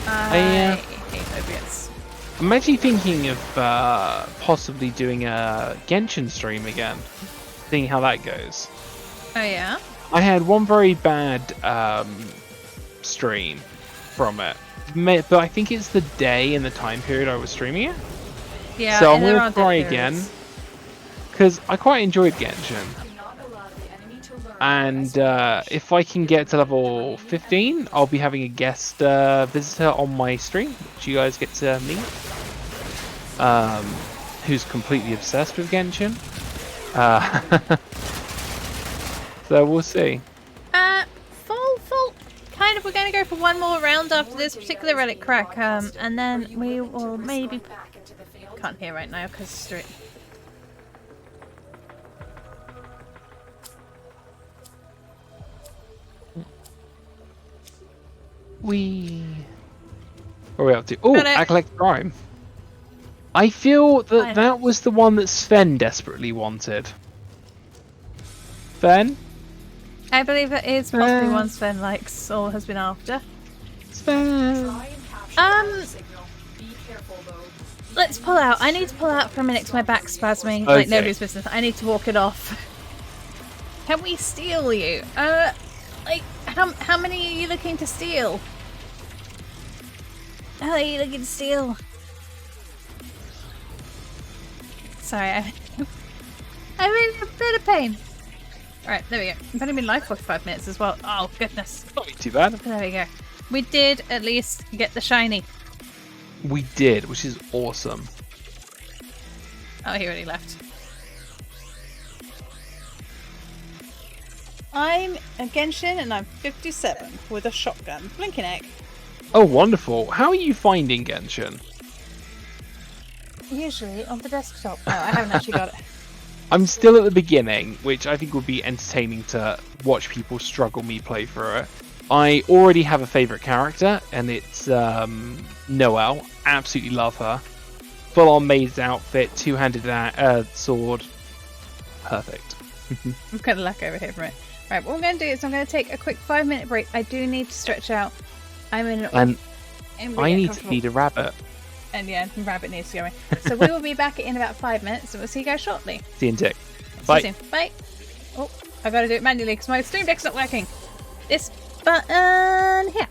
I hate opiates. I'm actually thinking of possibly doing a Genshin stream again, seeing how that goes. Oh yeah? I had one very bad stream from it, but I think it's the day and the time period I was streaming it. Yeah, so I'm and there going are to try dead again, periods. because I quite enjoyed Genshin. And if I can get to level 15, I'll be having a guest visitor on my stream, which you guys get to meet, who's completely obsessed with Genshin. So we'll see. Full. Kind of, we're going to go for one more round after this particular relic crack, and then we will maybe... Can't hear right now because straight. What are we up to? Oh, Acolyte Crime. I feel that that was the one that Sven desperately wanted. Sven? I believe it is possibly one Sven likes or has been after. Sven. Let's pull out. I need to pull out for a minute because my back's spasming like nobody's business. I need to walk it off. Can we steal you? Like, how many are you looking to steal? How are you looking to steal? Sorry, I'm in a bit of pain. Alright, there we go. I've only been live for 5 minutes as well. Oh, goodness. Not too bad. There we go. We did at least get the shiny. We did, which is awesome. Oh, he already left. I'm a Genshin and I'm 57 with a shotgun. Blinking egg. Oh, wonderful. How are you finding Genshin? Usually on the desktop. No, I haven't actually got it. I'm still at the beginning, which I think would be entertaining to watch people struggle me play through it. I already have a favourite character, and it's Noelle. Absolutely love her. Full-on maid's outfit, two-handed sword. Perfect. I'm kind of luck over here for it. Right, what I'm going to do is I'm going to take a quick 5-minute break. I do need to stretch out. I'm in and I need to feed a rabbit. And yeah, the rabbit needs to go in. So we will be back in about 5 minutes, and we'll see you guys shortly. See you in tick. Bye. Bye. See you soon. Bye. Oh, I got to do it manually because my Stream Deck's not working. This button here.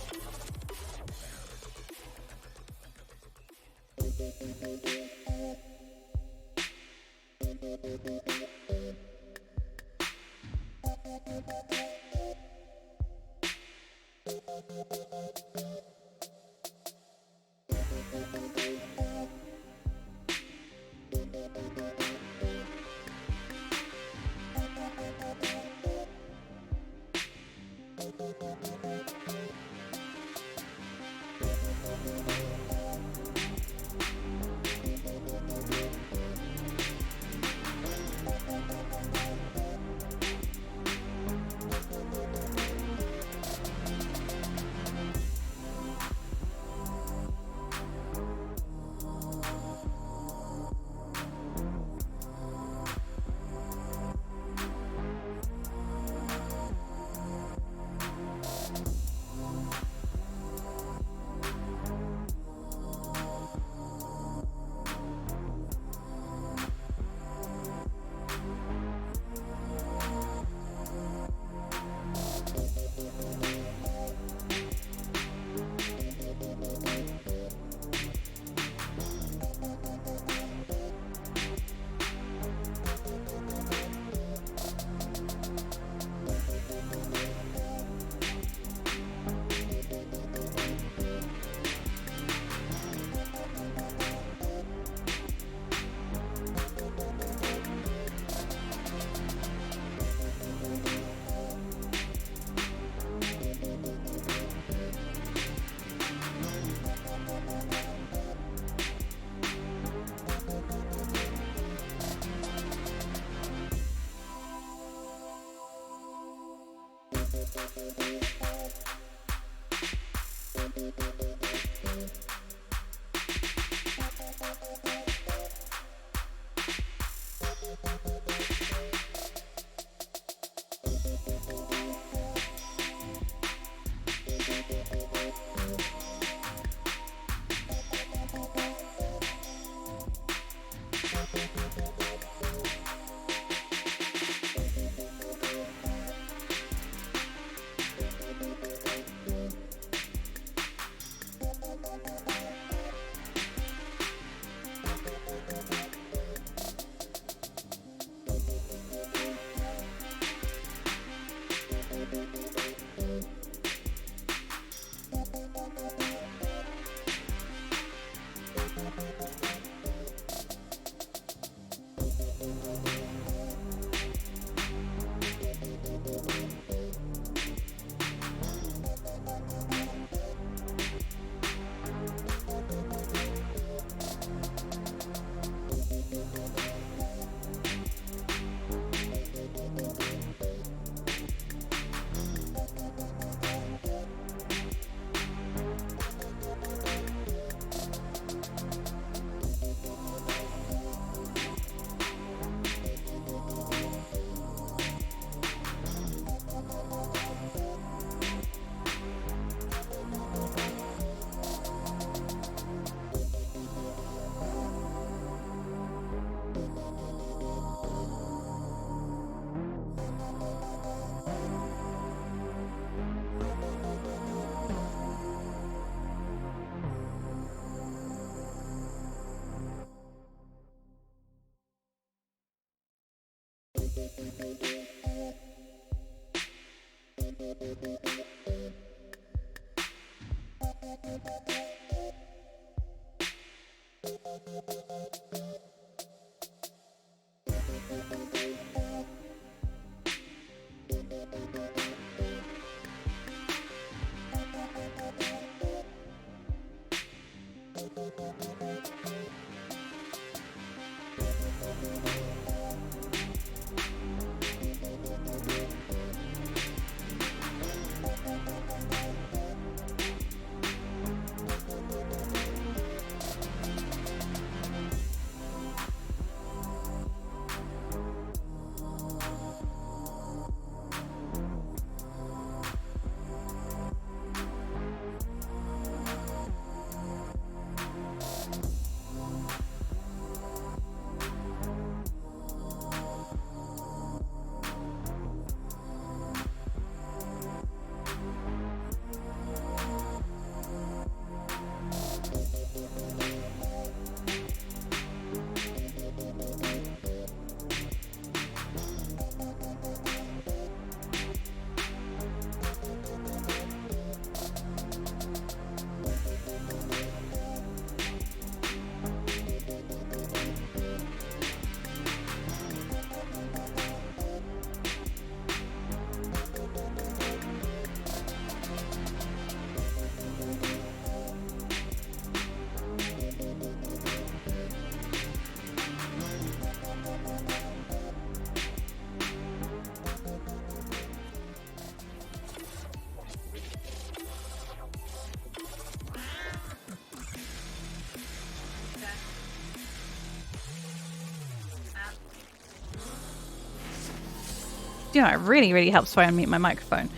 You know, it really, really helps when I mute my microphone.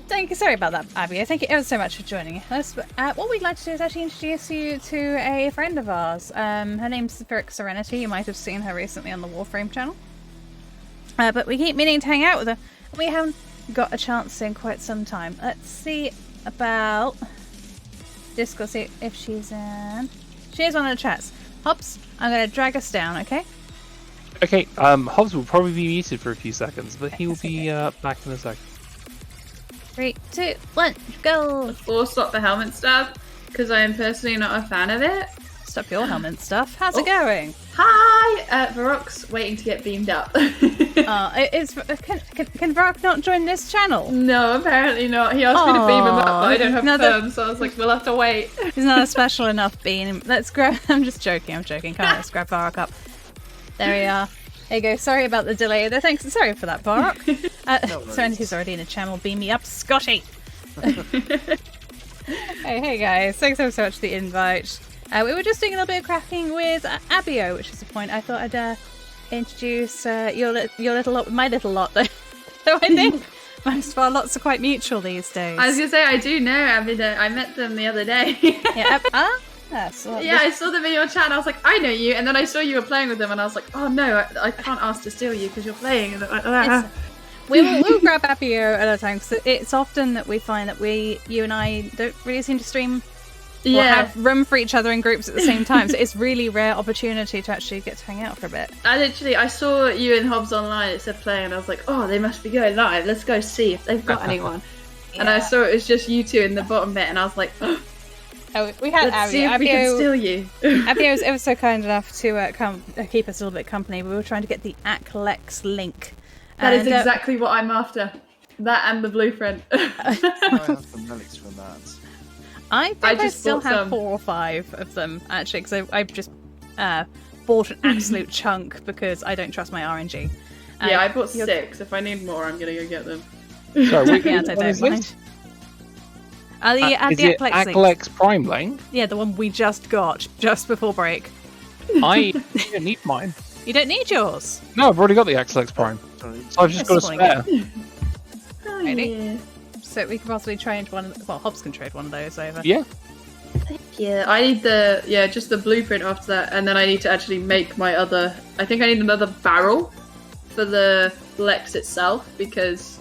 Thank you. Sorry about that, Abby. Thank you ever so much for joining us. What we'd like to do is actually introduce you to a friend of ours. Her name's Spirit Serenity. You might have seen her recently on the Warframe channel. But we keep meaning to hang out with her. We haven't got a chance in quite some time. Let's see about Discord, see if she's in. She is one of the chats. Hobbs, I'm going to drag us down, okay? Okay, Hobbs will probably be muted for a few seconds, but he will be back in a sec. 3, 2, 1, go! Or stop the helmet stuff, because I am personally not a fan of it. Stop your helmet stuff. How's it going? Hi! Varrock's waiting to get beamed up. Can Varrock not join this channel? No, apparently not. He asked me to beam him up, but I don't have perm, so I was like, we'll have to wait. He's not a special enough being. Let's grab. I'm just joking. Come on, let's grab Varrock up. There we are. There you go. Sorry about the delay. Thanks. Sorry for that, Baro. Serenity's already in the channel. Beam me up, Scotty. Hey guys. Thanks so much for the invite. We were just doing a little bit of cracking with Abio, which is the point. I thought I'd introduce your little lot, my little lot, though. So I think most of our lots are quite mutual these days. I was gonna say I do know Abida. I met them the other day. Yeah. I saw them in your chat and I was like, I know you, and then I saw you were playing with them and I was like, oh no, I can't ask to steal you because you're playing. And we'll grab Abio at a time, because it's often that we find that you and I don't really seem to stream or have room for each other in groups at the same time, so it's really rare opportunity to actually get to hang out for a bit. I saw you and Hobbs online, it said playing, and I was like, oh, they must be going live, let's go see if they've got anyone. Yeah. And I saw it was just you two in the bottom bit and I was like, oh, we had let's see if we can steal you. Abio was ever so kind enough to keep us a little bit company. We were trying to get the MacLeod link. That is exactly what I'm after. That and the blueprint. I have some relics from that. I think I still have 4 or 5 of them, actually, because I've just bought an absolute chunk because I don't trust my RNG. Yeah, I bought 6. If I need more, I'm going to go get them. Sorry, yeah, I don't mind. Is it MacLeod Prime Lane? Yeah, the one we just got, just before break. I don't need mine. You don't need yours? No, I've already got the MacLeod Prime. So I've just got a spare. Oh, Ready? yeah. So we can possibly trade one. Well, Hobbs can trade one of those over. Yeah. Yeah, I need just the blueprint after that, and then I need to actually make my other. I think I need another barrel for the Lex itself because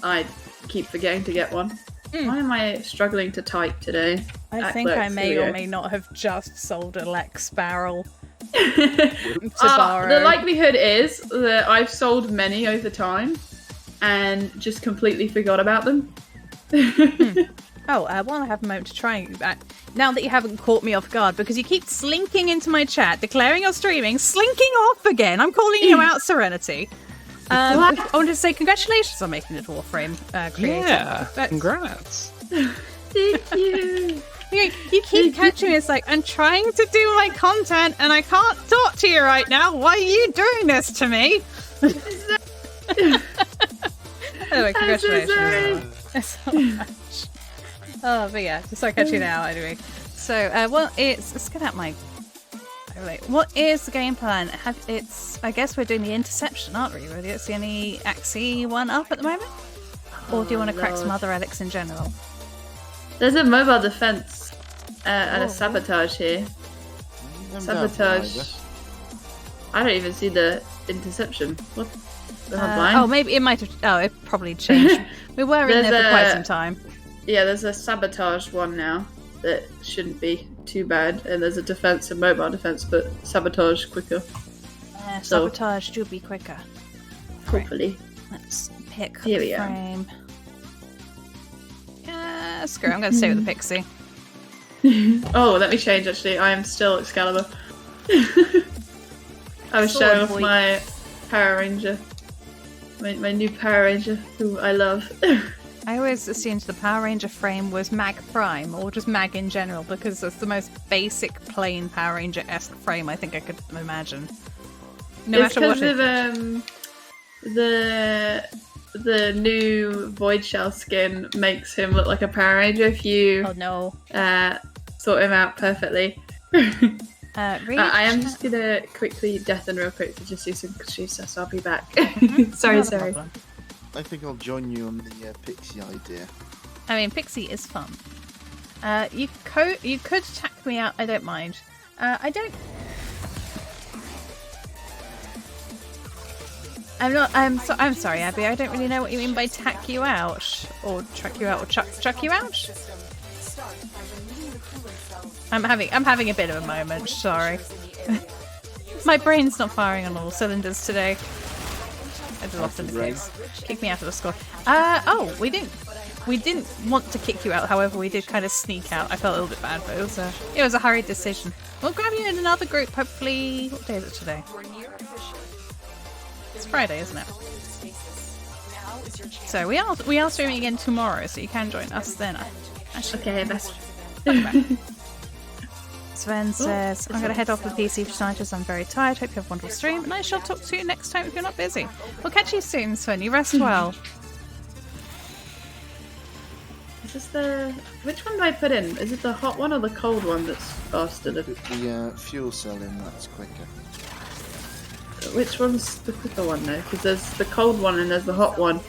I keep forgetting to get one. Why am I struggling to type today? I think I may or may not have just sold a Lex barrel to Baro. The likelihood is that I've sold many over time and just completely forgot about them. While I have a moment to try that, now that you haven't caught me off guard, because you keep slinking into my chat, declaring you're streaming, slinking off again. I'm calling you out, Serenity. I wanted to say congratulations on making the dwarf frame creator. Yeah, congrats. Thank you. You keep catching me. It's like, I'm trying to do my content and I can't talk to you right now. Why are you doing this to me? Anyway, congratulations. So much. Oh, but yeah, just so I catch you now anyway. So, let's get out my... What is the game plan? I guess we're doing the interception, aren't we? Really? It's the only Axie one up at the moment? Or do you want to crack some other relics in general? There's a mobile defense and a sabotage here. Sabotage. I don't even see the interception. What? Maybe it might have... Oh, it probably changed. We were in there for quite some time. Yeah, there's a sabotage one now that shouldn't be too bad, and there's a defense and mobile defense, but sabotage quicker. Sabotage do be quicker. Hopefully. Let's pick Here we frame. Screw it, I'm going to stay with the pixie. Oh, let me change actually. I am still Excalibur. I was showing off my Power Ranger. My new Power Ranger, who I love. I always assumed the Power Ranger frame was Mag Prime, or just Mag in general, because it's the most basic, plain Power Ranger-esque frame I think I could imagine. No matter what it is. The new Void Shell skin makes him look like a Power Ranger if you sort him out perfectly. I am just gonna quickly death and real quick to just do some Kashusa, so I'll be back. Sorry. I think I'll join you on the Pixie idea. I mean, Pixie is fun. You could tack me out. I don't mind. I don't. I'm sorry, Abby. I don't really know what you mean by tack you out, or truck you out, or chuck you out. I'm having a bit of a moment. Sorry. My brain's not firing on all cylinders today. As is often the case. Kick me out of the squad. We didn't want to kick you out. However, we did kind of sneak out. I felt a little bit bad, but it was a hurried decision. We'll grab you in another group. Hopefully, what day is it today? It's Friday, isn't it? So we are streaming again tomorrow, so you can join us then. Actually, okay, best. So Sven says, I'm going to head off the PC for tonight as I'm very tired. Hope you have a wonderful stream, and I shall talk to you next time if you're not busy. We'll catch you soon, Sven. You rest well. Is this the... Which one do I put in? Is it the hot one or the cold one that's faster? Put the fuel cell in, that's quicker. Which one's the quicker one though? Because there's the cold one and there's the hot one.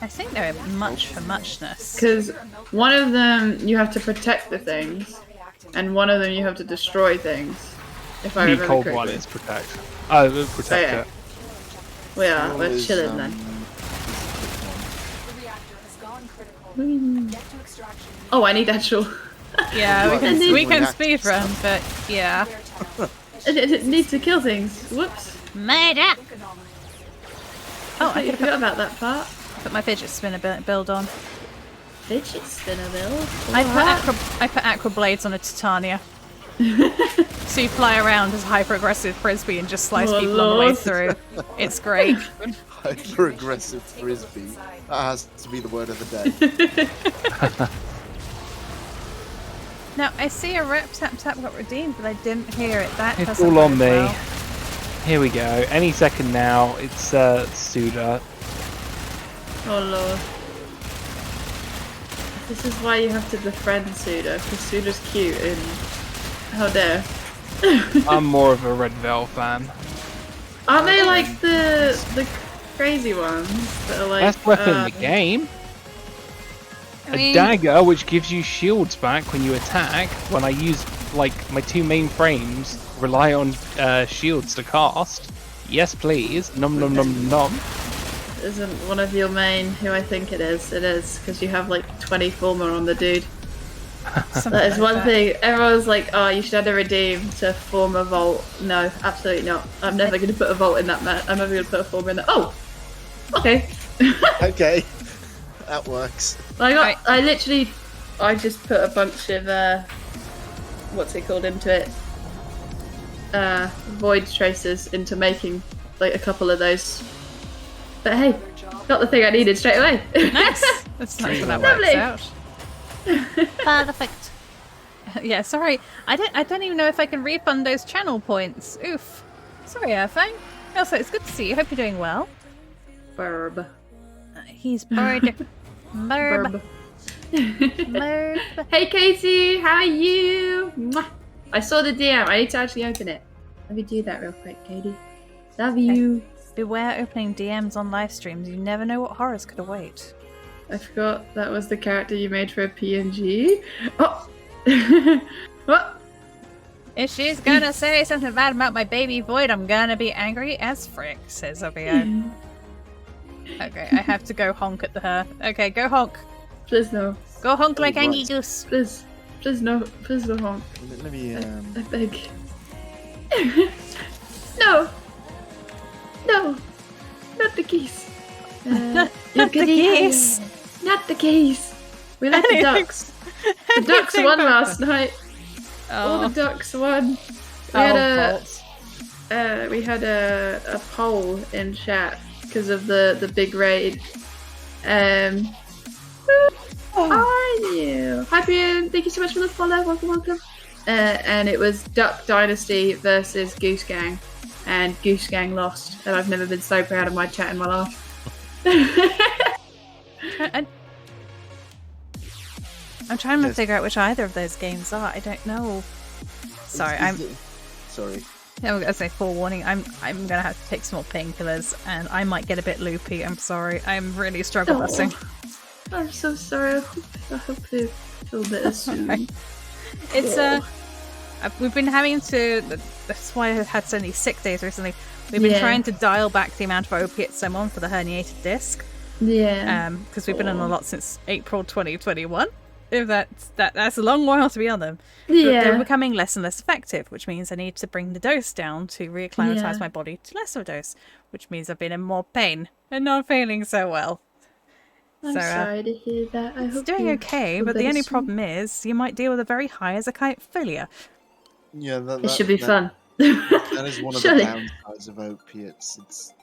I think they're much for muchness. Because one of them you have to protect the things, and one of them you have to destroy things. If I The remember cold correctly. one is protect. Oh, protect Oh, yeah. it. We are. Fuel We're is, chilling then. is the The reactor has gone critical. Get to extraction. Oh, I need actual. Yeah, Well, we can react- speedrun, but yeah. It needs to kill things. Whoops. Murder! Oh, I I could forgot about that part. put my fidget spinner build on. Fidget spinner build. I put aqua blades on a Titania. So you fly around as a hyper-aggressive frisbee and just slice Oh, people on the way Lord. through. It's great. hyper aggressive frisbee. That has to be the word of the day. Now, I see a rep tap got redeemed, but I didn't hear it. That It's doesn't all on bode me. well. Here we go. Any second now. It's Suda. Oh lord. This is why you have to befriend Suda, because Suda's cute and how dare. I'm more of a Red Veil fan. Aren't they like the crazy ones that are like Best weapon in the game. I A mean, dagger, which gives you shields back when you attack. When I use, like, my two main frames rely on shields to cast. Yes, please. Nom nom nom nom. isn't one of your main who I think it is. It is, because you have like 20 former on the dude. That is one thing. Everyone's like, oh, you should have to redeem to form a vault. No, absolutely not. I'm never going to put a vault in that man. I'm never going to put a former in that. Oh! Okay. Okay. That works. I got. Right. I just put a bunch of what's it called into it? Void tracers into making like a couple of those. But hey, got the thing I needed straight away. nice. That's nice when that works out. Perfect. Yeah, sorry. I don't even know if I can refund those channel points. Oof. Sorry, Airfang. Also, it's good to see you. Hope you're doing well. Burb. He's bored. Burb. Burb. Hey Katie, how are you? Mwah. I saw the DM. I need to actually open it. Let me do that real quick, Katie. Love you. Beware opening DMs on live streams. You never know what horrors could await. I forgot that was the character you made for a PNG. Oh! What? If she's gonna say something bad about my baby Void, I'm gonna be angry as frick, says Obio. Okay, I have to go honk at her. Okay, go honk. Please no. Go honk like right. Angie Goose. Please. Please no. Please no honk. Let me, I beg. No! No! Not the keys. Not the geese. Not the keys. We let the ducks. The ducks won last night. All the ducks won. We had a poll in chat because of the big raid. Are you? Hi Brian, thank you so much for the follow. Welcome. And it was Duck Dynasty versus Goose Gang, and Goose Gang lost. And I've never been so proud of my chat in my life. I'm trying to figure out which either of those games are. I don't know. Sorry, Sorry. I'm gonna say forewarning. I'm gonna have to take some more painkillers, and I might get a bit loopy. I'm sorry. I'm really struggle busting. I'm so sorry. I hope you feel better soon. It's we've been having to. That's why I've had so many sick days recently. We've been trying to dial back the amount of opiates I'm on for the herniated disc. Yeah. Because we've been on a lot since April 2021. If that's a long while to be on them. Yeah. They're becoming less and less effective, which means I need to bring the dose down to reacclimatize my body to less of a dose, which means I've been in more pain and not feeling so well. I'm sorry to hear that. I hope It's doing you okay, feel but the better only soon. problem is you might deal with a very high as a kite failure. Yeah, It should be fun. That is one of the Surely. downsides of opiates. It's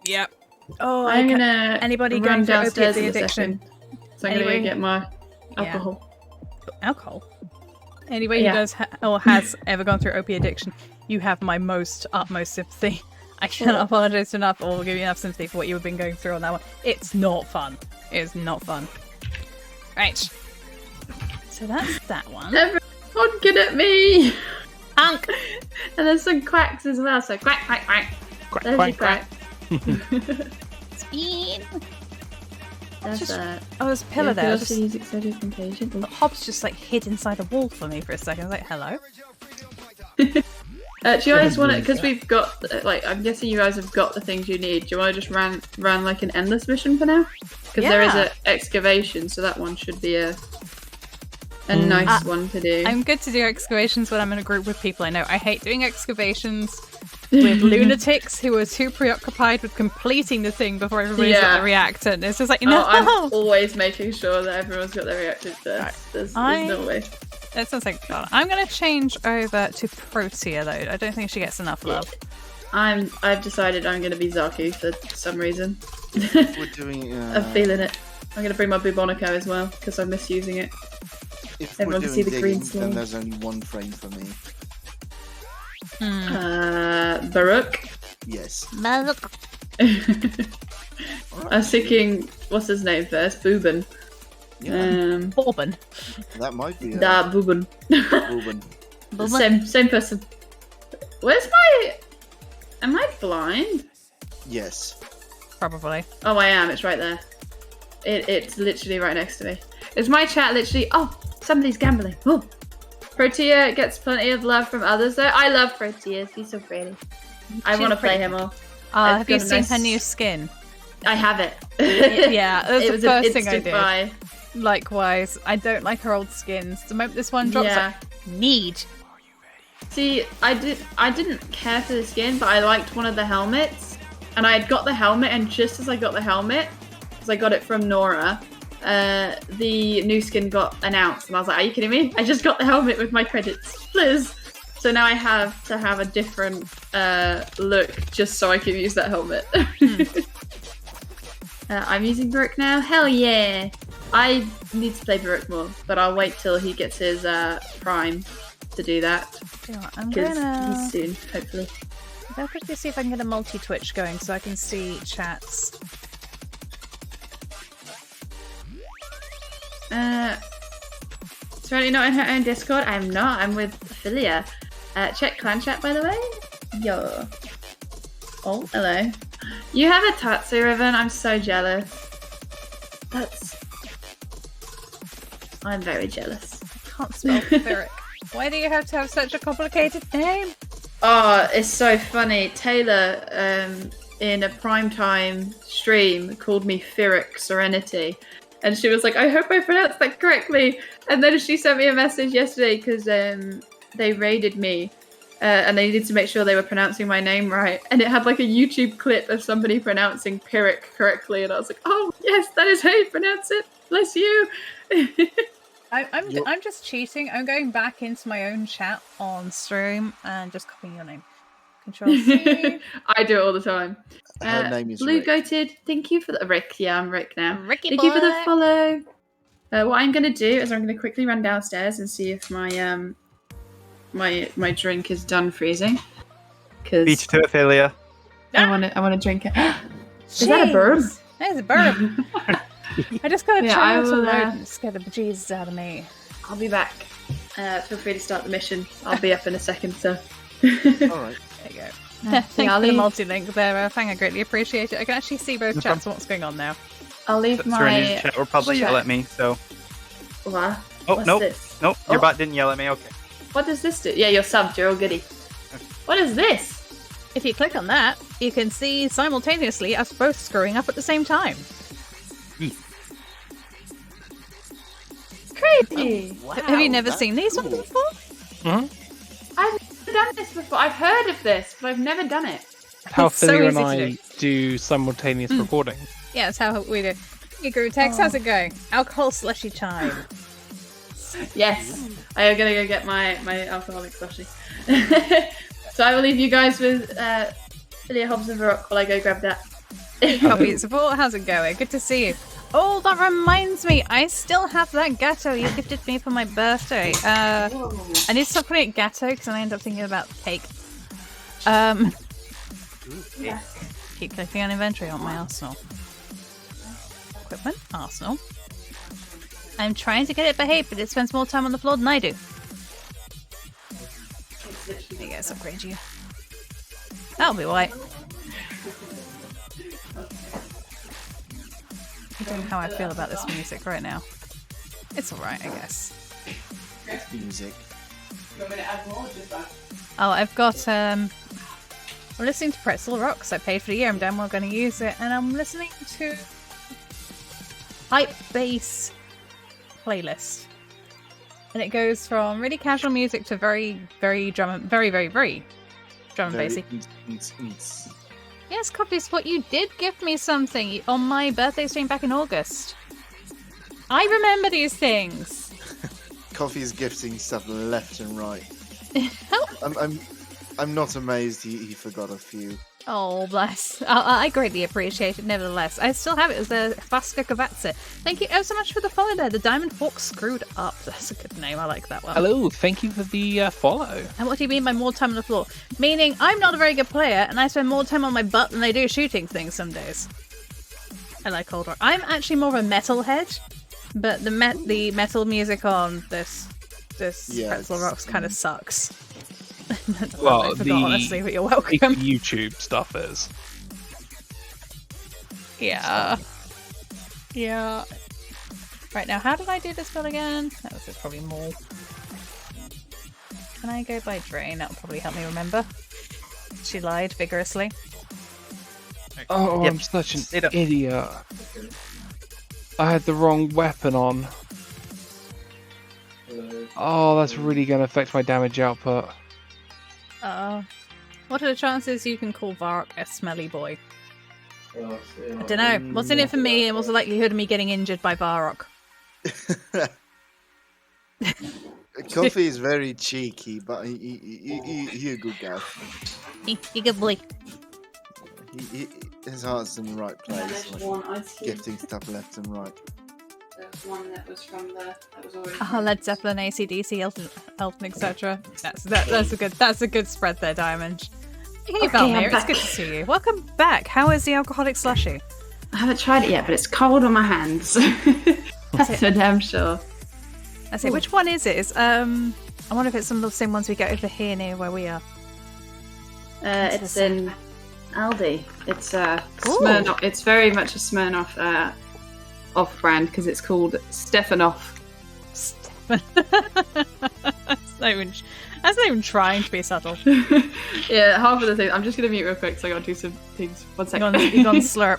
Yep. Oh, I'm gonna anybody run going through downstairs opiate in a addiction? second. So I'm gonna Anyway. go get my alcohol. Alcohol? Anybody Yeah. who does or has ever gone through opiate addiction, you have my utmost sympathy. I cannot apologize enough or give you enough sympathy for what you've been going through on that one. It's not fun. It is not fun. Right. So that's that one. Everyone good at me. Unk! And there's some quacks as well. So quack, quack, quack. Quack, There's quack, your quack. Speed! That's Just- that. Oh, there's a pillar there. Also use extended contagion. The Hobbs just like hid inside a wall for me for a second. I was like, hello? Do you guys want it? Because we've got, like, I'm guessing you guys have got the things you need. Do you want to just run like an endless mission for now? Because there is Yeah. an excavation, so that one should be a nice one to do. I'm good to do excavations when I'm in a group with people I know. I hate doing excavations with lunatics who are too preoccupied with completing the thing before everybody's got Yeah. the reactor. And it's just like, no! I'm always making sure that everyone's got their reactors first. There's no way. That sounds like fun. I'm going to change over to Protea, though. I don't think she gets enough love. I've decided I'm going to be Zaku for some reason. We're doing. I'm feeling it. I'm going to bring my Bubonico as well, because I'm misusing it. If Everyone we're can doing see the green digging, then slime. there's only one frame for me. Baruch. Yes. I was thinking, what's his name first? Boobin. Yeah. Bourbon. That might be. Da Boobin. Ruben. Same person. Where's my? Am I blind? Yes. Probably. Oh, I am. It's right there. It's literally right next to me. Is my chat literally? Oh, somebody's gambling. Oh. Protea gets plenty of love from others though. I love Protea. He's so pretty. I She's want to play pretty. him all. Have you got a seen nice- her new skin? I have it. Yeah, that's It the was first an thing I instant did. buy. Likewise, I don't like her old skins. The moment this one drops, Yeah. need. See, I didn't care for the skin, but I liked one of the helmets, and I had got the helmet, and just as I got the helmet, because I got it from Nora, the new skin got announced, and I was like, "Are you kidding me? I just got the helmet with my credits, please." So now I have to have a different look just so I can use that helmet. I'm using Baruch now. Hell yeah! I need to play Baruch more, but I'll wait till he gets his prime to do that. You know what, I'm Because gonna he's soon, hopefully. I'll quickly see if I can get a multi-twitch going so I can see chats. Certainly not in her own Discord. I'm not. I'm with Philia. Check clan chat, by the way. Yo. Oh, hello. You have a Tatsu ribbon. I'm so jealous. I'm very jealous. Can't spell Ferric. Why do you have to have such a complicated name? Oh, it's so funny. Taylor, in a primetime stream, called me Ferric Serenity. And she was like, I hope I pronounced that correctly. And then she sent me a message yesterday because they raided me. And they needed to make sure they were pronouncing my name right. And it had like a YouTube clip of somebody pronouncing Pyrrhic correctly. And I was like, oh, yes, that is how you pronounce it. Bless you. I'm just cheating. I'm going back into my own chat on stream and just copying your name. Control C. I do it all the time. Her name is Blue Rick. Goated, thank you for the Rick. Yeah, I'm Rick now. Ricky Thank you for the boy. follow. What I'm gonna do is I'm gonna quickly run downstairs and see if my my drink is done freezing. Beat Because you to it, Philia. I wanna drink it. Is that a bird? That is a bird. I just got a Yeah, try I to will, load and scare the bejesus out of me. I'll be back. Feel free to start the mission. I'll be up in a second, so. All right. There you go. Yeah, Thanks I'll for the leave- multi-link there, Fang. I greatly appreciate it. I can actually see both chats and what's going on now. I'll leave Serenity my. chat will probably yell chat. at me, so. What? Oh, What's nope. this? Nope, your Oh. bot didn't yell at me, okay. What does this do? Yeah, you're subbed. You're all goody. What is this? If you click on that, you can see simultaneously us both screwing up at the same time. It's crazy. Have you never that's seen these ones cool. before? I've never done this before. I've heard of this, but I've never done it. How It's so Philia easy and to I do simultaneous recordings. Yeah, that's how we do. Hey, Guru Tex, how's it going? Alcohol slushy time. Yes. I am gonna go get my alcoholic slushy. So I will leave you guys with Philia Hobbs and Rock while I go grab that. Copy support, how's it going? Good to see you. Oh, that reminds me. I still have that gatto you gifted me for my birthday. I need to stop calling it gatto because I end up thinking about cake. Keep clicking on inventory on my arsenal. Equipment, arsenal. I'm trying to get it behaved, but it spends more time on the floor than I do. There you go, upgrade you. That'll be white. I don't know how I feel about this music right now. It's alright, I guess. Music. Oh, I've got, I'm listening to Pretzel Rocks. I paid for the year, I'm damn well going to use it. And I'm listening to Hype Bass playlist. And it goes from really casual music to very, very drum, very drum and bassy. Yes, Kofi Spot, you did gift me something on my birthday stream back in August. I remember these things. Kofi's gifting stuff left and right. I'm not amazed he forgot a few. Oh, bless. I greatly appreciate it, nevertheless. I still have it as a Vaska Kavatsa. Thank you so much for the follow there. The Diamond Hawk Screwed Up. That's a good name. I like that one. Hello, thank you for the follow. And what do you mean by more time on the floor? Meaning, I'm not a very good player, and I spend more time on my butt than I do shooting things some days. I like Cold Rock. I'm actually more of a metalhead, but the metal music on this Pretzel Rocks kind of sucks. Well, I forgot, honestly, but you're welcome. YouTube stuff is. Yeah. Yeah. Right, now how did I do this build again? That was just probably more. Can I go by Drain? That'll probably help me remember. She lied vigorously. Oh, Yep. I'm such an idiot. I had the wrong weapon on. Oh, that's really going to affect my damage output. What are the chances you can call Varrock a smelly boy? I don't know. What's in it for me, and what's the likelihood of me getting injured by Varrock? Kofi is very cheeky, but he's a good guy. You good boy. His heart's in the right place. Like, gifting stuff left and right. The one that was from that was already. Oh, Led Zeppelin, AC/DC, Elton, etc. That's a good spread there, Diamond. Hey, Valmir, it's good to see you. Welcome back. How is the alcoholic slushy? I haven't tried it yet, but it's cold on my hands. That's for damn sure. I say, which one is it? I wonder if it's some of the same ones we get over here near where we are. It's in Aldi. It's Smirnoff. It's very much a Smirnoff off-brand because it's called Stefanoff. That's not even trying to be subtle. Yeah, half of the things. I'm just gonna mute real quick, so I gotta do some things. 1 second. You gone slurp.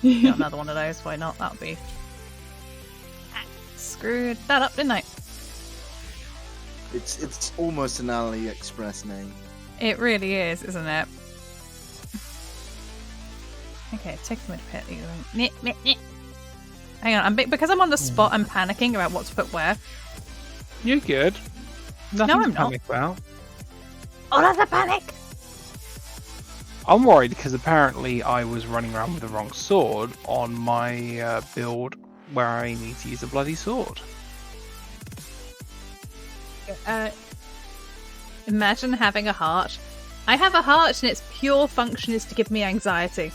Got another one of those. Why not? That'll be screwed that up, didn't I? It's almost an AliExpress name. It really is, isn't it? Okay, take a minute. Hang on, because I'm on the spot, I'm panicking about what to put where. You're good. Nothing I'm to not. panic about. Oh, that's a panic! I'm worried because apparently I was running around with the wrong sword on my build where I need to use a bloody sword. Imagine having a heart. I have a heart and its pure function is to give me anxiety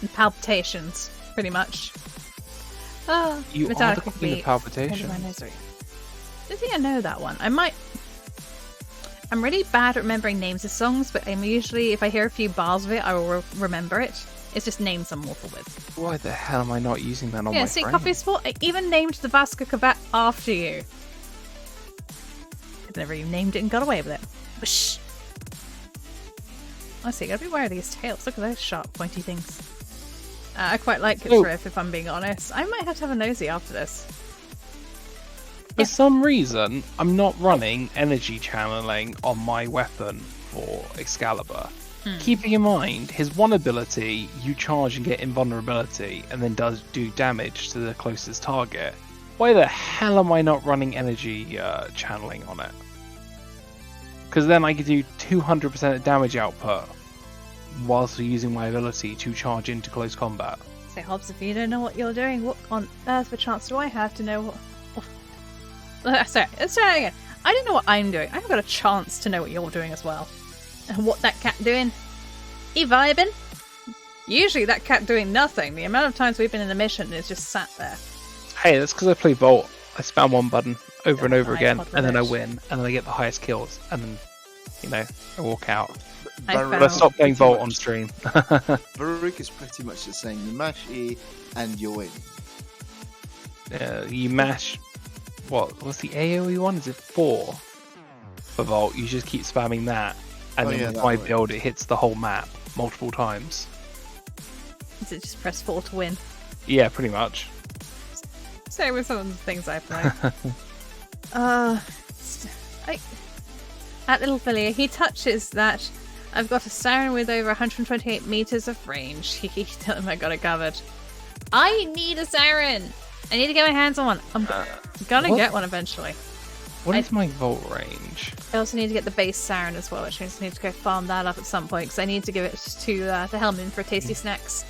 and palpitations, pretty much. Oh, You are the queen of palpitation. I think I know that one. I'm really bad at remembering names of songs, but I'm usually, if I hear a few bars of it, I will remember it. It's just names I'm awful with. Why the hell am I not using that on my see, brain? Coffee Sport, I even named the Vaska Kavat after you. I've never even named it and got away with it. Whoosh. I see, gotta be aware of these tails. Look at those sharp, pointy things. I quite like its riff, if I'm being honest. I might have to have a nosy after this. For some reason, I'm not running energy channeling on my weapon for Excalibur. Keeping in mind, his one ability, you charge and get invulnerability, and then does do damage to the closest target. Why the hell am I not running energy channeling on it? Because then I could do 200% damage output whilst using my ability to charge into close combat. Say, Hobbs, if you don't know what you're doing, what on earth of a chance do I have to know what... Sorry, let's try that again. I don't know what I'm doing. I haven't got a chance to know what you're doing as well. And what that cat doing? He vibing? Usually that cat doing nothing. The amount of times we've been in the mission is just sat there. Hey, that's because I play Vault. I spam one button over and over I again, pod and then I rubbish. win, and then I get the highest kills, and then, you know, I walk out. I Baroque found- But I stopped playing pretty Vault on much- stream. Baroque is pretty much the same. You mash E and you're in. You mash... What's the AoE one? Is it 4? For Vault, you just keep spamming that, and Oh, then yeah, with that my way. build, it hits the whole map multiple times. Is it just press 4 to win? Yeah, pretty much. So with some of the things I play. At Little Philly, he touches that. I've got a siren with over 128 meters of range. Tell him I got it covered. I need a siren. I need to get my hands on one. I'm gonna What? get one eventually. What is my Vault range? I also need to get the base siren as well, which means I need to go farm that up at some point because I need to give it to Helmin for tasty snacks.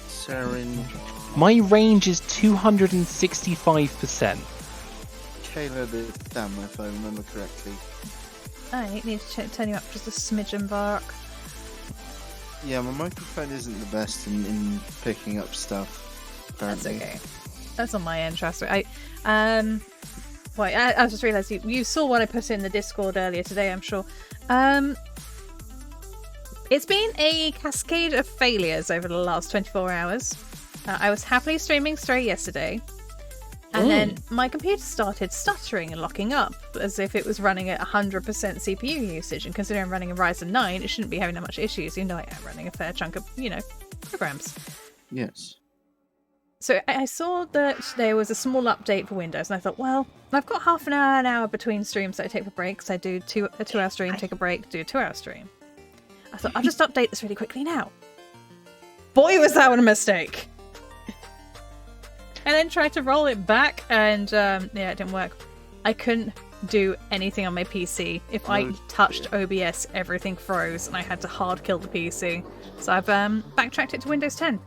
Saren. My range is 265%. Kayla the Dam, if I remember correctly. I need to turn you up just a smidgen, Vark. Yeah, my microphone isn't the best in picking up stuff. That's Apparently. okay. That's on my end, trust me. I just realised you saw what I put in the Discord earlier today, I'm sure. It's been a cascade of failures over the last 24 hours. I was happily streaming straight yesterday, and then my computer started stuttering and locking up, as if it was running at 100% CPU usage, and considering I'm running a Ryzen 9, it shouldn't be having that much issues, even though I am running a fair chunk of, programs. Yes. So I saw that there was a small update for Windows, and I thought, well, I've got half an hour between streams that I take for breaks. I do a 2-hour stream, take a break, do a 2-hour stream. I thought, I'll just update this really quickly now. Boy, was that one a mistake! And then tried to roll it back, and it didn't work. I couldn't do anything on my PC. If I touched OBS, everything froze, and I had to hard kill the PC. So I've backtracked it to Windows 10.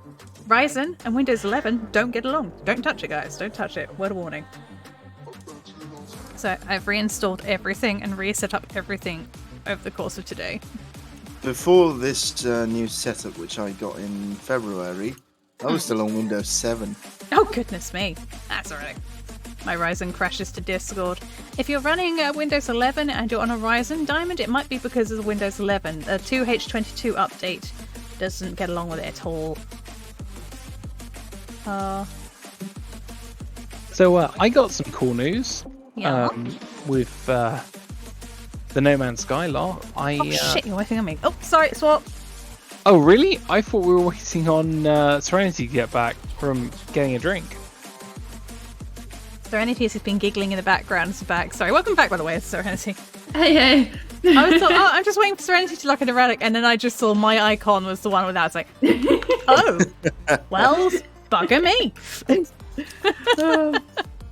Ryzen and Windows 11 don't get along. Don't touch it, guys. Don't touch it. Word of warning. So I've reinstalled everything and reset up everything over the course of today. Before this new setup, which I got in February, I was still on Windows 7. Oh, goodness me. That's alright. My Ryzen crashes to Discord. If you're running Windows 11 and you're on a Ryzen Diamond, it might be because of the Windows 11. The 2H22 update doesn't get along with it at all. So I got some cool news Yeah. with the No Man's Sky lot. Oh shit, you're waiting on me. Oh, sorry, swap. Oh really? I thought we were waiting on Serenity to get back from getting a drink. Serenity has been giggling in the background. It's back. Sorry, welcome back, by the way, Serenity. Hey. I was thought, oh, I'm just waiting for Serenity to lock in a relic, and then I just saw my icon was the one without. It's like, oh, well, bugger me.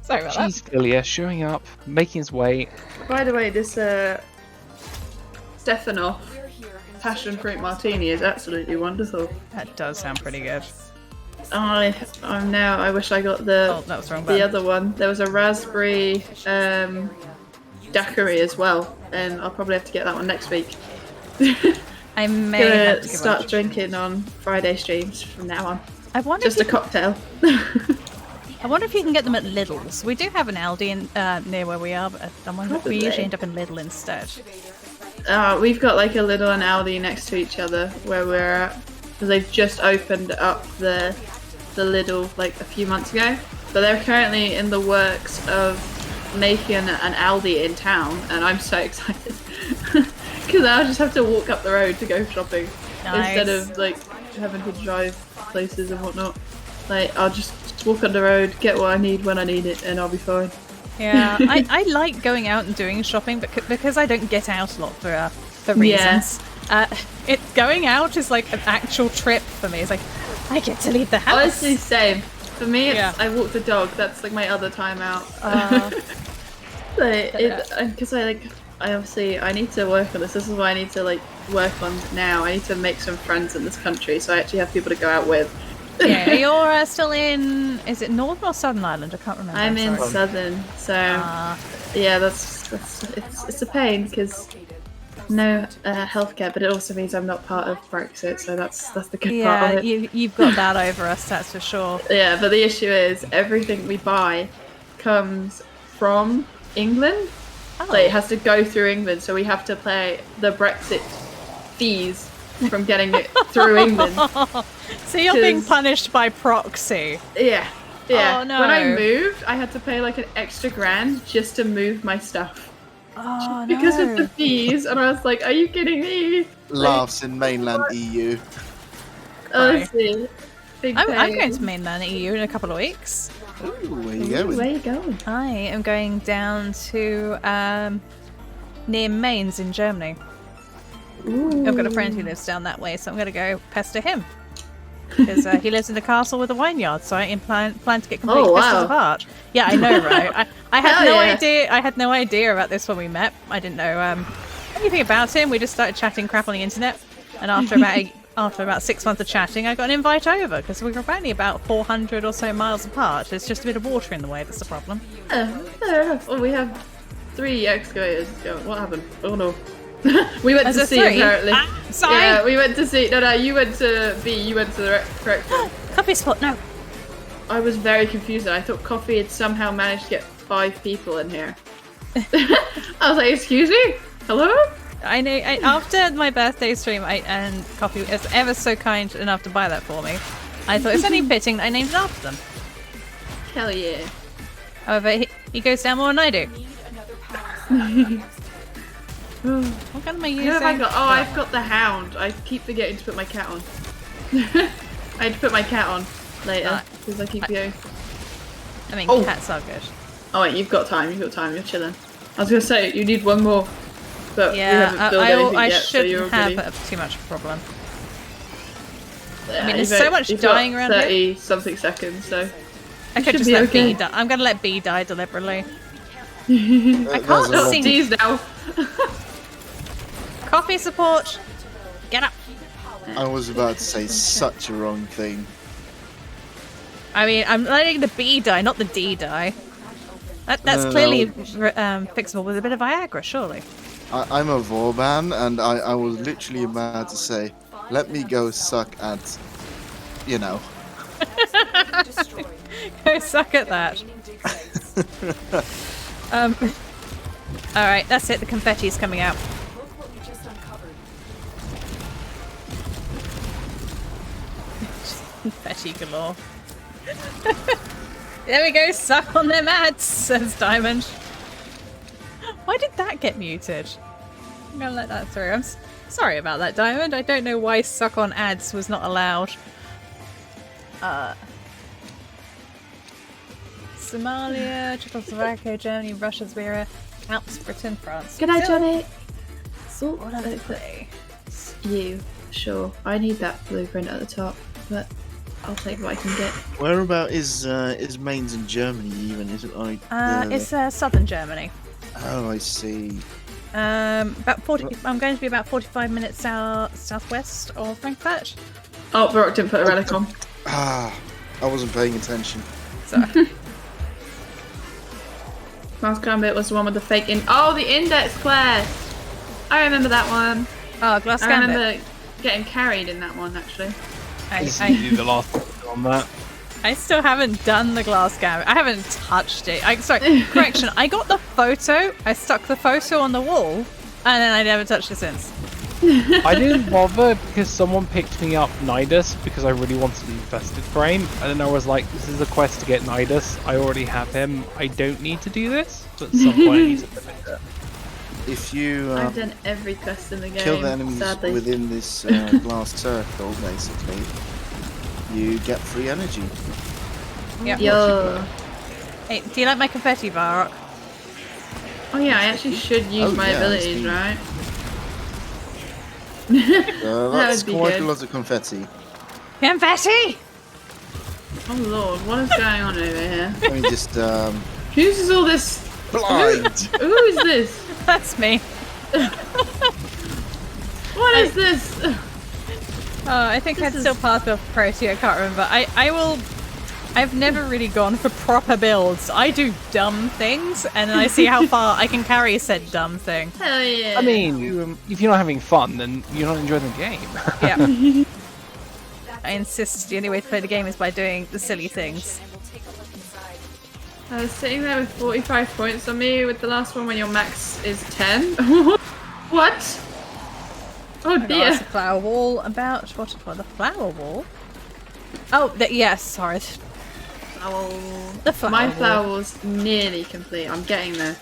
Sorry about that. Jeez, Ilya showing up, making his way. By the way, this Stefanov passion fruit martini is absolutely wonderful. That does sound pretty good. I wish I got Oh, that was wrong the button. other one. There was a raspberry daiquiri as well, and I'll probably have to get that one next week. I may have Gonna to give start up. drinking on Friday streams from now on. I wonder Just a if you, cocktail. I wonder if you can get them at Lidl's. We do have an Aldi in, near where we are, but I wonder if we Probably. usually end up in Lidl instead. We've got like a Lidl and Aldi next to each other where we're at, because they've just opened up the Lidl like a few months ago. But they're currently in the works of making an Aldi in town, and I'm so excited because I'll just have to walk up the road to go shopping instead Nice. of like having to drive places and whatnot. Like I'll just walk on the road, get what I need when I need it, and I'll be fine. Yeah, I like going out and doing shopping, but because I don't get out a lot for reasons. Going out is like an actual trip for me. It's like I get to leave the house. Honestly, same. For me, it's, Yeah. I walk the dog. That's like my other time out. Because I need to work on this. This is why I need to like work on now. I need to make some friends in this country, so I actually have people to go out with. Yeah, you're still in. Is it Northern or Southern Ireland? I can't remember. I'm in sorry. Southern, so yeah, it's a pain because no healthcare, but it also means I'm not part of Brexit, so that's the good part Yeah, of it. you've got that over us, that's for sure. Yeah, but the issue is everything we buy comes from England. Oh. Like, it has to go through England, so we have to pay the Brexit fees from getting it through England. So you're being 'Cause- punished by proxy. Yeah. Yeah. Oh, no. When I moved, I had to pay like an extra grand just to move my stuff. Oh Because no. of the fees, and I was like, are you kidding me? Laughs in mainland EU. Honestly. Big I'm pain. going to mainland EU in a couple of weeks. Ooh, where you Ooh, going? where you going? I am going down to near Mainz in Germany. I've got a friend who lives down that way, so I'm going to go pester him. Because he lives in a castle with a vineyard, so I plan to get completely pissed apart. Yeah, I know, right? I had Hell no yeah. idea. I had no idea about this when we met. I didn't know anything about him. We just started chatting crap on the internet, and after about 6 months of chatting, I got an invite over because we were only about 400 or so miles apart. There's just a bit of water in the way that's the problem. Fair enough. Oh, we have 3 excavators. What happened? Oh no. We went As to a C three? apparently. Sorry. Yeah, we went to C. No, you went to B. You went to the correct one. Coffee spot, no. I was very confused. I thought Kofi had somehow managed to get 5 people in here. I was like, excuse me? Hello? I know. After my birthday stream, and Coffee was ever so kind enough to buy that for me. I thought it's only fitting that I named it after them. Hell yeah. However, he goes down more than I do. What kind am I using? Who have I got? Oh, I've got the hound. I keep forgetting to put my cat on. I had to put my cat on later because I keep going. I mean, Oh. cats are good. Oh wait, you've got time. You're chilling. I was gonna say you need one more, but we Yeah, haven't built anything I yet, so you're shouldn't already. have too much of a problem. Yeah, mean, there's you've so got- much you've dying got around here. 30 something seconds, so I could should just be let okay. B die. I'm gonna let B die deliberately. I can't not see. D's now. Coffee support. Get up. I was about to say such a wrong thing. I mean, I'm letting the B die, not the D die. That's No, clearly fixable with a bit of Viagra, surely. I'm a Vorban, and I was literally about to say, let me go suck at, you know. Go suck at that. Alright, that's it. The confetti's coming out. Confetti galore. There we go, suck on them ads, says Diamond. Why did that get muted? I'm gonna let that through. I'm sorry about that, Diamond. I don't know why suck on ads was not allowed. Somalia, Czechoslovakia, Germany, Russia, Zwiera, Alps, Britain, France. Good night, Still- Johnny. What are they? You, sure. I need that blueprint at the top, but I'll take what I can get. Whereabout is Mainz in Germany even? Is it like It's southern Germany. Oh, I see. About 40. I'm going to be about 45 minutes southwest of Frankfurt. Oh, Baroque didn't put a relic on. Ah, I wasn't paying attention. Sorry. Last gambit was the one with the fake Oh, the index quest! I remember that one. Oh, Glass I Gambit. remember getting carried in that one, actually. This is the last one on that. I still haven't done the Glass Gambit. I haven't touched it. Sorry, correction. I got the photo. I stuck the photo on the wall, and then I never touched it since. I didn't bother because someone picked me up Nidus because I really wanted the infested frame, and then I was like, this is a quest to get Nidus. I already have him. I don't need to do this, but at some point I need to finish it. If you I've done every quest in the game, kill the enemies sadly. within this glass circle, basically, you get free energy. Yep. Yo. Hey, do you like my confetti, Varrock? Oh yeah, I actually should use Oh, my yeah, abilities, it's right? That's would be quite good. a lot of confetti. Confetti! Oh lord, what is going on over here? Let me just Whose is all this? blind. Who is this? That's me. What is this? I think I'd still pass Build for Protea, I can't remember. I've never really gone for proper builds. I do dumb things, and then I see how far I can carry said dumb thing. Hell yeah. I mean, if you're not having fun, then you're not enjoying the game. Yeah. I insist the only way to play the game is by doing the silly things. I was sitting there with 45 points on me with the last one when your max is 10. What? Oh That's dear. the flower wall about what? The flower wall? Oh, yes. Sorry. The flower My wall. flower wall's nearly complete. I'm getting there.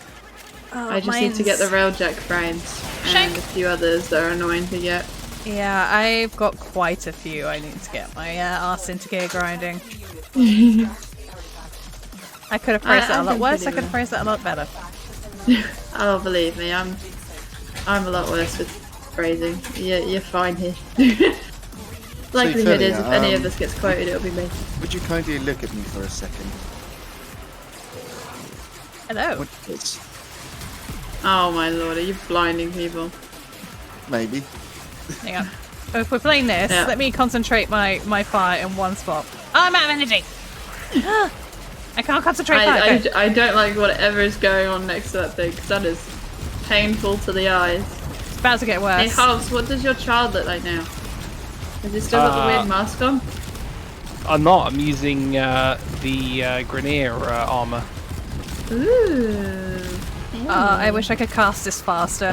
Oh, I just need to get the railjack frames and Shank. a few others that are annoying to get. Yeah, I've got quite a few. I need to get my ass into gear grinding. I could have phrased that a lot worse. I could have phrased that a lot better. Oh, believe me, I'm a lot worse with phrasing. You're fine here. Likelihood is, if any of us gets quoted, it'll be me. Would you kindly look at me for a second? Hello. What is? Oh my lord, are you blinding people? Maybe. Hang on. If we're playing this, Yeah. let me concentrate my fire in one spot. Oh, I'm out of energy! I can't concentrate fire. I don't like whatever is going on next to that thing, because that is painful to the eyes. It's about to get worse. Hey Hobbs, what does your child look like now? Has he still got the weird mask on? I'm not. I'm using the Grineer armor. Ooh. I wish I could cast this faster.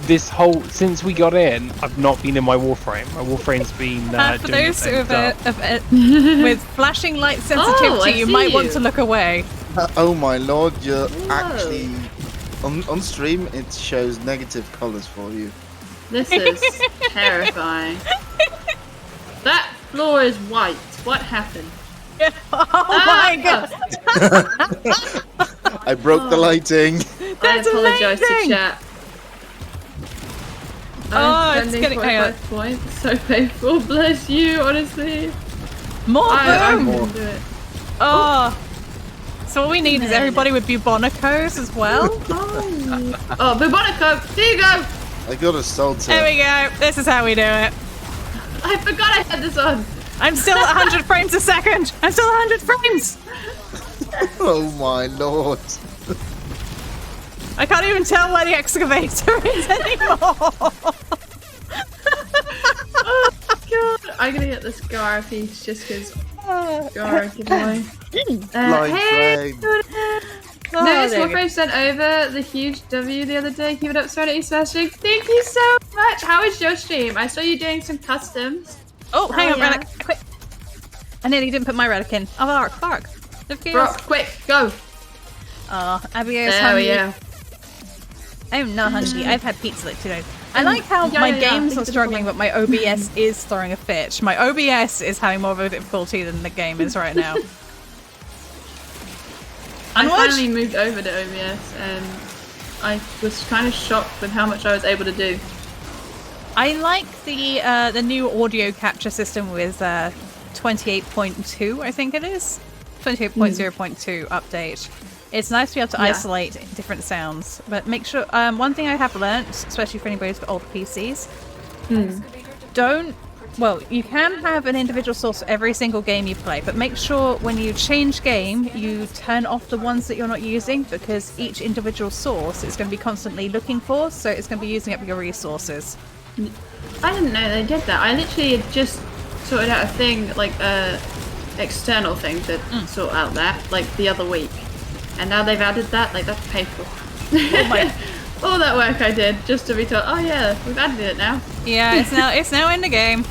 Since we got in, I've not been in my Warframe. My Warframe's been For doing those its who own have stuff. with flashing light sensitivity, I you see might want you. to look away. Oh my lord, you're actually on stream. It shows negative colors for you. This is terrifying. That floor is white. What happened? Oh my god! I broke the lighting. I apologise to amazing. chat. Oh, I'm it's spending getting- hang on. 45 points. So painful. Bless you, honestly. More I boom! can do it. Oh! So what we need is everybody with bubonicos as well. Oh, Bubonico, here you go! I got a salter. There we go. This is how we do it. I forgot I had this on. I'm still at 100 frames a second. I'm still at 100 frames. Oh my lord. I can't even tell where the excavator is anymore. Oh god. I'm gonna get the Scar piece just because Scar giveaway. Blind Hey! frame. Notice there you Warframe sent over the huge W the other day. Keep it up, Serenity Smashing. Thank you so much. How was your stream? I saw you doing some customs. Oh, hang on, yeah. relic. Quick. I nearly didn't put my relic in. Oh, bark. Brock, quick, go. Oh, Abio's There hungry. we go. I'm not hungry. I've had pizza like 2 days. I like how Yeah, my yeah, game's pizza not struggling, but my OBS is throwing a fit. My OBS is having more of a difficulty than the game is right now. I Onward! finally moved over to OBS and I was kind of shocked with how much I was able to do. I like the new audio capture system with 28.2, I think it is. 28.0.2 update. It's nice to be able to isolate different sounds, but make sure. One thing I have learnt, especially for anybody who's got older PCs, don't. Well, you can have an individual source for every single game you play, but make sure when you change game, you turn off the ones that you're not using, because each individual source is going to be constantly looking for, so it's going to be using up your resources. I didn't know they did that. I literally had just sorted out a thing, like external thing to sort out that, like the other week. And now they've added that, like that's painful. Oh my. All that work I did just to be told, oh yeah, we've added it now. Yeah, it's now in the game.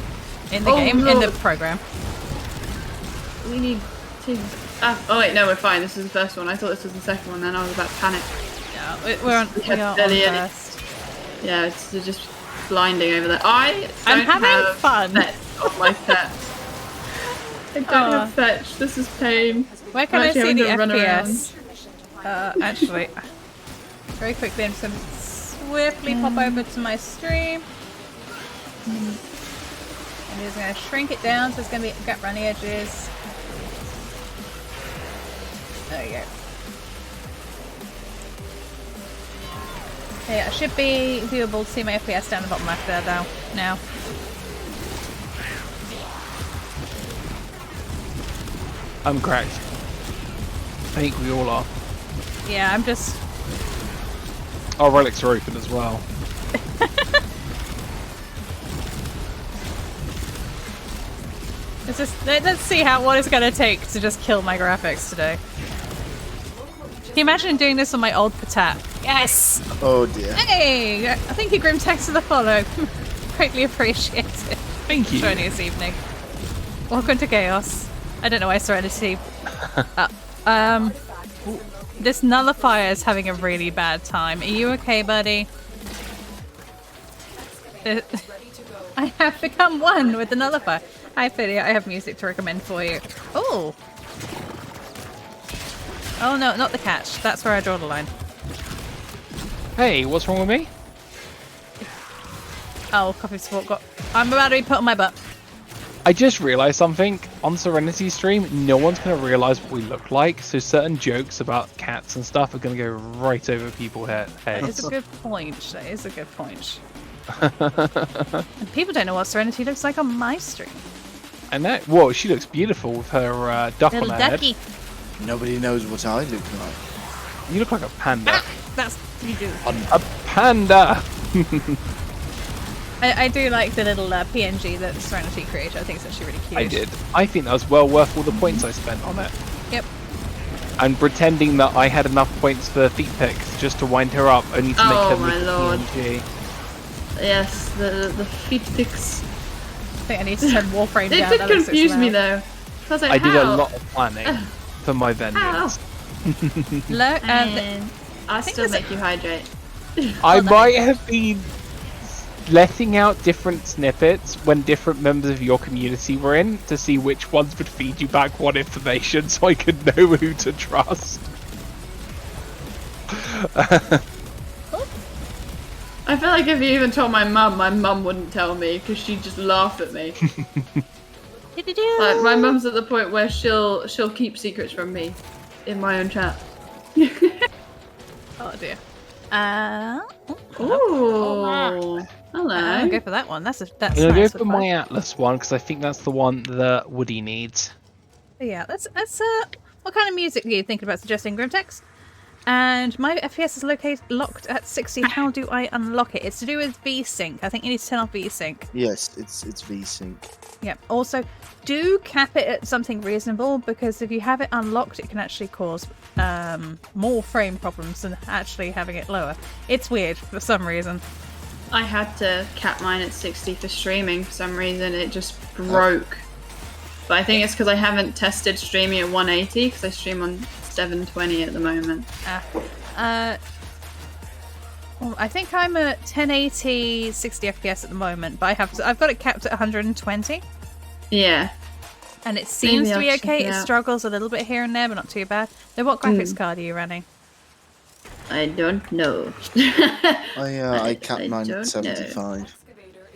In the in the Lord. program. We need to... oh wait, no, we're fine. This is the first one. I thought this was the second one, then I was about to panic. Yeah, we are on first. Yeah, it's just blinding over there. I'm having have fun. Fetch on my pet. I don't have fetch. This is pain. Where can I Actually see the having to run FPS? Actually, very quickly, I'm just going to swiftly pop over to my stream. I'm just going to shrink it down so it's going to be got runny edges. There you go. Okay, yeah, it should be viewable to see my FPS down the bottom left there now. I'm cracked. I think we all are. Yeah, I'm just... Our relics are open as well. Let's see what it's going to take to just kill my graphics today. Can you imagine doing this on my old Patat? Yes! Oh dear. Hey! Thank you, Grimtex, for the follow. Greatly appreciate it. Thank you. Joining this evening. Welcome to Chaos. I don't know why Serenity. This nullifier is having a really bad time. Are you okay, buddy? I have become one with the nullifier. Hi, Philia. I have music to recommend for you. Oh! Oh no, not the catch. That's where I draw the line. Hey, what's wrong with me? Oh, Kofi support got... I'm about to be put on my butt. I just realised something. On Serenity stream, no one's going to realise what we look like, so certain jokes about cats and stuff are going to go right over people's heads. That is a good point. That is a good point. And people don't know what Serenity looks like on my stream. I know. Whoa, she looks beautiful with her duck Little on her ducky. head. Nobody knows what I look like. You look like a panda. That's you do. A panda! I do like the little PNG that Serenity created. I think it's actually really cute. I did. I think that was well worth all the points I spent on it. Yep. And pretending that I had enough points for feet picks just to wind her up, only to make her my look lord. PNG. Yes, the feet pics. I think I need to turn Warframe It down. did That looks so confuse me loud. though. I was like, I did a how? lot of planning for my vengeance. Look, And I'll think still there's make you hydrate. I might have been letting out different snippets when different members of your community were in to see which ones would feed you back what information so I could know who to trust. I feel like if you even told my mum wouldn't tell me because she'd just laugh at me. Like, my mum's at the point where she'll keep secrets from me in my own chat. Oh dear. Ooh. Hello. I'll go for that one. That's I'm nice. gonna go with for my Atlas one because I think that's the one that Woody needs. Yeah, let's what kind of music are you thinking about suggesting, Grimtex? And my FPS is locked at 60. How do I unlock it? It's to do with VSync. I think you need to turn off VSync. Yes, it's VSync. Yep. Also, do cap it at something reasonable because if you have it unlocked, it can actually cause more frame problems than actually having it lower. It's weird for some reason. I had to cap mine at 60 for streaming for some reason. It just broke. But I think it's because I haven't tested streaming at 180 because I stream on 720 at the moment. Well, I think I'm at 1080 60 FPS at the moment, but I've got it capped at 120. Yeah. And it seems to Maybe be I'll check okay. it It out. struggles a little bit here and there, but not too bad. So what graphics card are you running? I don't know. I capped I mine don't know. at 75.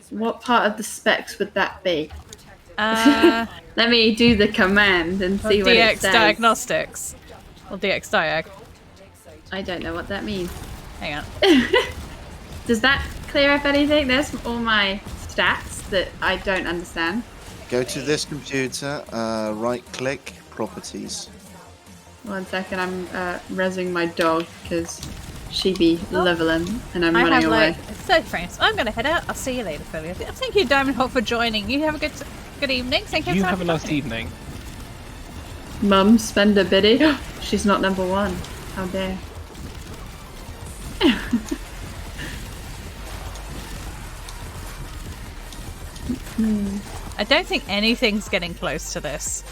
What part of the specs would that be? Uh, Let me do the command and see what it DX says. Diagnostics. Or DX Diag. I don't know what that means. Hang on. Does that clear up anything? There's all my stats that I don't understand. Go to this computer, right click, properties. 1 second, I'm rezzing my dog because she be leveling and I'm I have running away. like 30 frames. I'm going to head out. I'll see you later, Philia. Thank you, Diamond Hawk, for joining. You have a good evening. Thank you. You for have a nice joining. evening. Mum, spend a biddy. She's not number one. How dare. I don't think anything's getting close to this.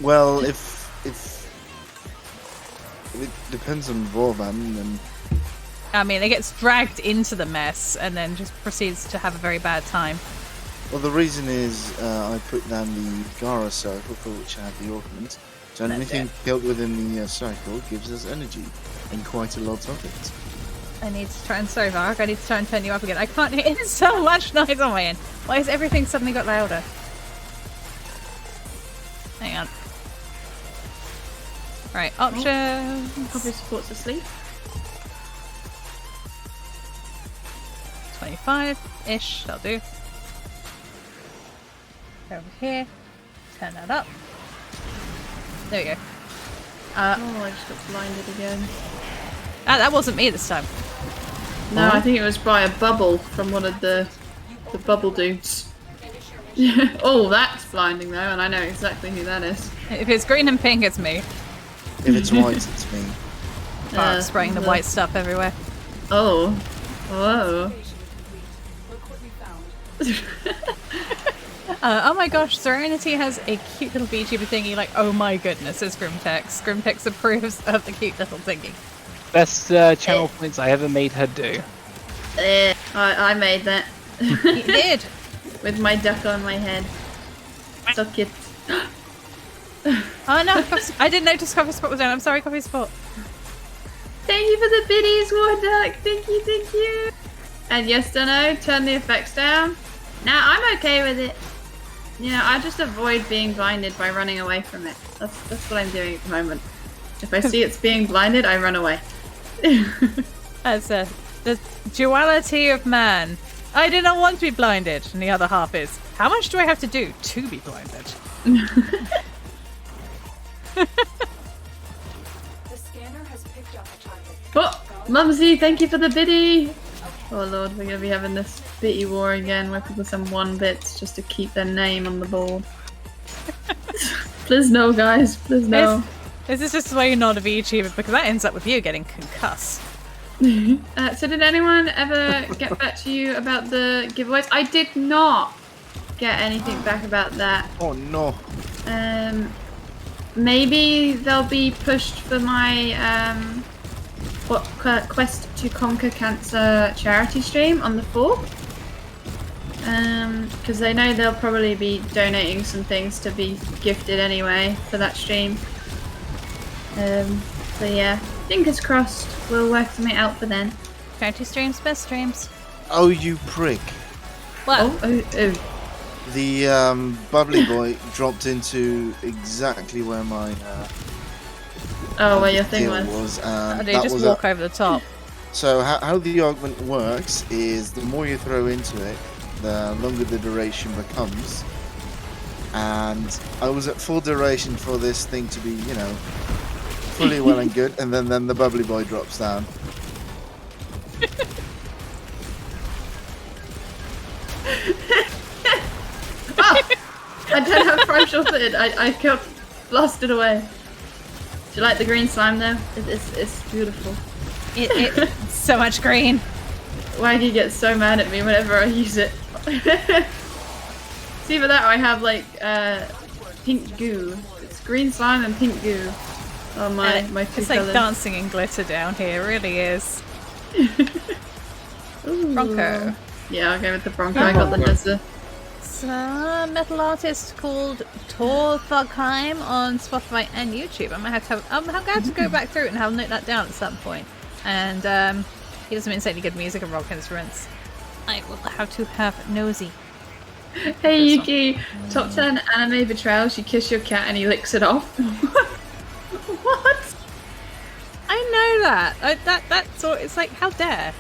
Well, if it depends on Vorvan, and I mean, it gets dragged into the mess and then just proceeds to have a very bad time. well, the reason is I put down the Gara circle for which I have the augment. So anything killed within the circle gives us energy, and quite a lot of it. I need to try and sorry, Varg, I need to try and turn you up again. I can't hear so much noise on my end. Why has everything suddenly got louder? Hang on. Right, options. Probably supports asleep. 25-ish, that'll do. Over here. Turn that up. There we go. Oh, I just got blinded again. That wasn't me this time. No, I think it was by a bubble from one of the bubble dudes. Oh, that's blinding though, and I know exactly who that is. If it's green and pink, it's me. If it's white, it's me. I'm spraying the white stuff everywhere. Oh. Whoa. Look what we found. Oh my gosh, Serenity has a cute little VTuber thingy, like, oh my goodness, it's Grimtex. Grimtex approves of the cute little thingy. Best channel points I ever made her do. I made that. You did! With my duck on my head. Suck it. Oh no, I didn't notice Coffee Spot was down. I'm sorry, Coffee Spot. Thank you for the biddies, Warduck. Thank you, thank you. And yes, Dunno, turn the effects down. Nah, I'm okay with it. You know, I just avoid being blinded by running away from it. That's what I'm doing at the moment. If I see it's being blinded, I run away. That's the duality of man. I do not want to be blinded. And the other half is, how much do I have to do to be blinded? The scanner has picked up a target. Oh, Mumsy, thank you for the biddy. Oh lord, we're gonna be having this bitty war again where people send 1 bits just to keep their name on the board. Please no, guys. Please no. This is just the way you're not a VTuber, because that ends up with you getting concussed. So did anyone ever get back to you about the giveaways? I did not get anything back about that. Oh no. Maybe they'll be pushed for my Quest to Conquer Cancer charity stream on the 4th. Because I know they'll probably be donating some things to be gifted anyway for that stream. So yeah, fingers crossed. We'll work something out for then. Charity streams, best streams. Oh, you prick. Well, The bubbly boy dropped into exactly where my where your thing deal was. and they that just was walk over the top. So how the argument works is the more you throw into it, the longer the duration becomes. And I was at full duration for this thing to be, you know, fully well and good, and then the bubbly boy drops down. I don't have prime footed. I got blasted away. Do you like the green slime though? It's beautiful. It's so much green. Waggy gets so mad at me whenever I use it. See, for that I have like pink goo. It's green slime and pink goo. Oh my two It's like colours. dancing in glitter down here, it really is. Bronco. Yeah, I'll go with the Bronco. I got the Nizza. It's a metal artist called Tor Thugheim on Spotify and YouTube. I'm gonna have to go back through it and have note that down at some point. And he doesn't insanely good music and rock instruments. I will have to have nosy. Hey Yuki, top 10 anime betrayals. You kiss your cat and he licks it off. What? I know that. That's all. It's like, how dare?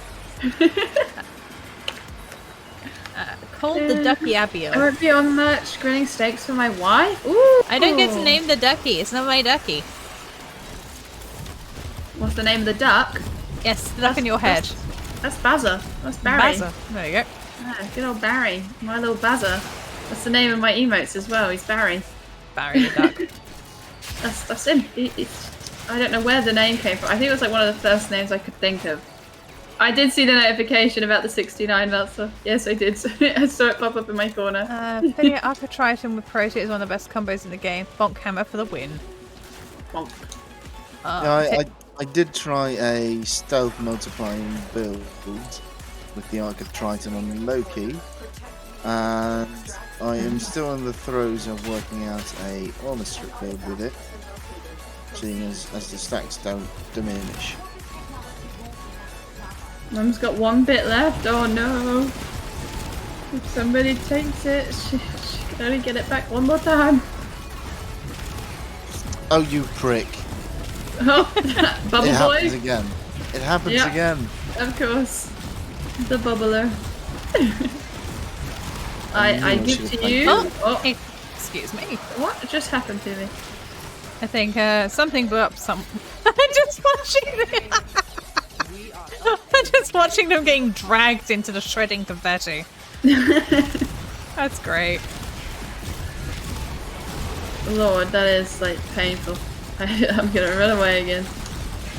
Called the Ducky I Abiel. won't be on merch grilling steaks for my wife. Ooh. I don't get to name the ducky. It's not my ducky. What's the name of the duck? Yes, the duck in your head. That's Bazza. That's Barry. Bazza. There you go. Ah, good old Barry. My little Bazza. That's the name of my emotes as well. He's Barry. Barry the duck. That's him. I don't know where the name came from. I think it was like one of the first names I could think of. I did see the notification about the 69 Meltzer. Yes, I did. I saw it pop up in my corner. Video Arca Triton with Proto is one of the best combos in the game. Bonk Hammer for the win. Bonk. I did try a stealth multiplying build with the Arc of Triton on Loki, and I am still in the throes of working out a armor strip build with it, seeing as the stacks don't diminish. Mum's got 1 bit left. Oh no. If somebody takes it, she can only get it back 1 more time. Oh, you prick. Oh, Bubble It Boy. happens again. It happens Yeah. again. Of course. The bubbler. I give to you. Oh, excuse me. What just happened to me? I think something blew up some. I'm just watching I'm just watching them getting dragged into the shredding confetti. That's great. Lord, that is like painful. I'm gonna run away again.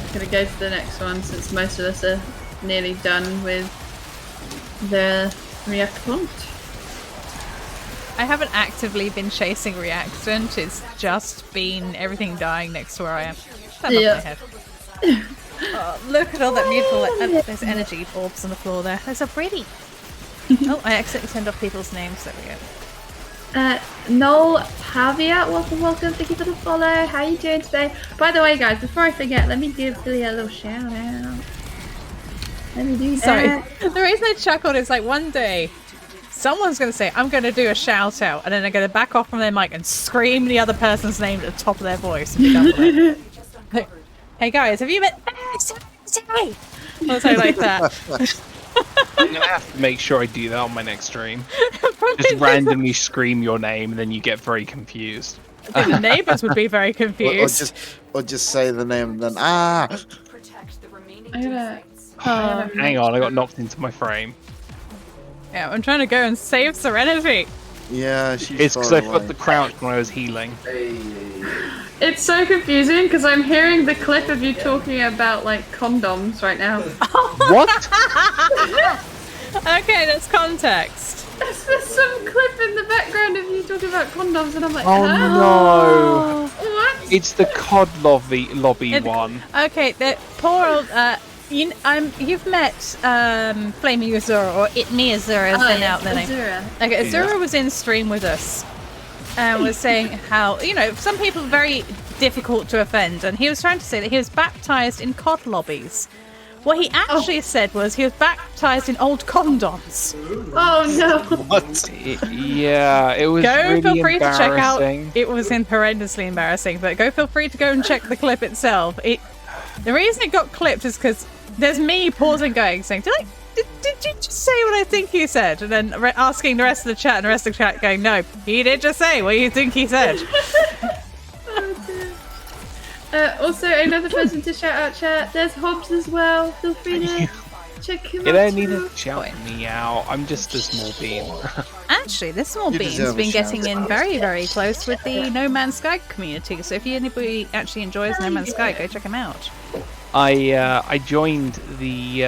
I'm gonna go to the next one since most of us are nearly done with the reactor plant. I haven't actively been chasing reactant, it's just been everything dying next to where I am. That knocked my head. Oh, look at all that beautiful there's energy orbs on the floor there. They're so pretty. Oh, I accidentally turned off people's names. There we go. Noel Pavia, welcome. Thank you for the follow. How are you doing today? By the way, guys, before I forget, let me give Billy a little shout out. Let me do that. Sorry. The reason I chuckled is like one day someone's going to say, I'm going to do a shout out, and then they're going to back off from their mic and scream the other person's name at the top of their voice and be done with it. Hey guys, have you met or something like that? I'm gonna have to make sure I do that on my next stream. Just randomly scream your name, and then you get very confused. I think the neighbours would be very confused. Or just say the name and then Protect the remaining I'm gonna- defense. Hang on, I got knocked into my frame. Yeah, I'm trying to go and save Serenity. Yeah, she's It's because far I forgot away. the crouch when I was healing. It's so confusing because I'm hearing the clip of you talking about like condoms right now. What? Okay, that's context. There's some clip in the background of you talking about condoms, and I'm like, Oh huh? no! What? It's the COD lobby It- one. Okay, the poor old you've met Flaming Azura, or Me Azura as they're now their name. Azura. Okay, Azura was in stream with us and was saying how, some people are very difficult to offend, and he was trying to say that he was baptized in COD lobbies. What he actually said was he was baptized in old condoms. Oh no! What? Yeah, it was Go really feel free to check out. embarrassing. It was horrendously embarrassing, but go feel free to go and check the clip itself. The reason it got clipped is because there's me pausing, saying, did you just say what I think you said? And then asking the rest of the chat, and the rest of the chat going, no, he did just say what you think he said. Also, another person to shout out chat. There's Hobbs as well. Feel free to check him You out. don't need too. to shout me out. I'm just a small bean. Actually, this small You bean's deserve a been shout getting in very, very close with the No Man's Sky community. So if anybody actually enjoys No Man's Sky, go check him out. I joined the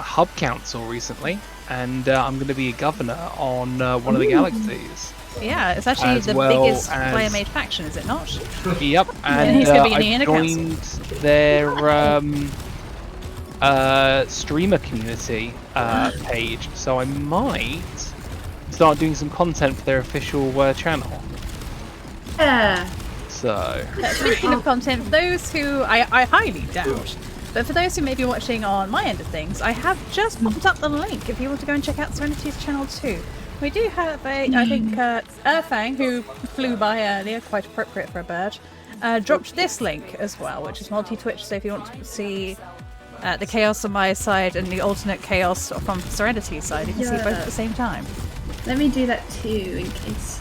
Hub Council recently, and I'm going to be a governor on one of the galaxies. Yeah, it's actually As the well biggest as- player-made faction, is it not? Yep, and he's gonna be in I the council. joined their streamer community page, so I might start doing some content for their official channel. Yeah. So Speaking of content, for those who I highly doubt, but for those who may be watching on my end of things, I have just popped up the link if you want to go and check out Serenity's channel too. We do have I think, Erfang, who flew by earlier, quite appropriate for a bird, dropped this link as well, which is multi-Twitch, so if you want to see the chaos on my side and the alternate chaos from Serenity's side, you can see both at the same time. Let me do that too, in case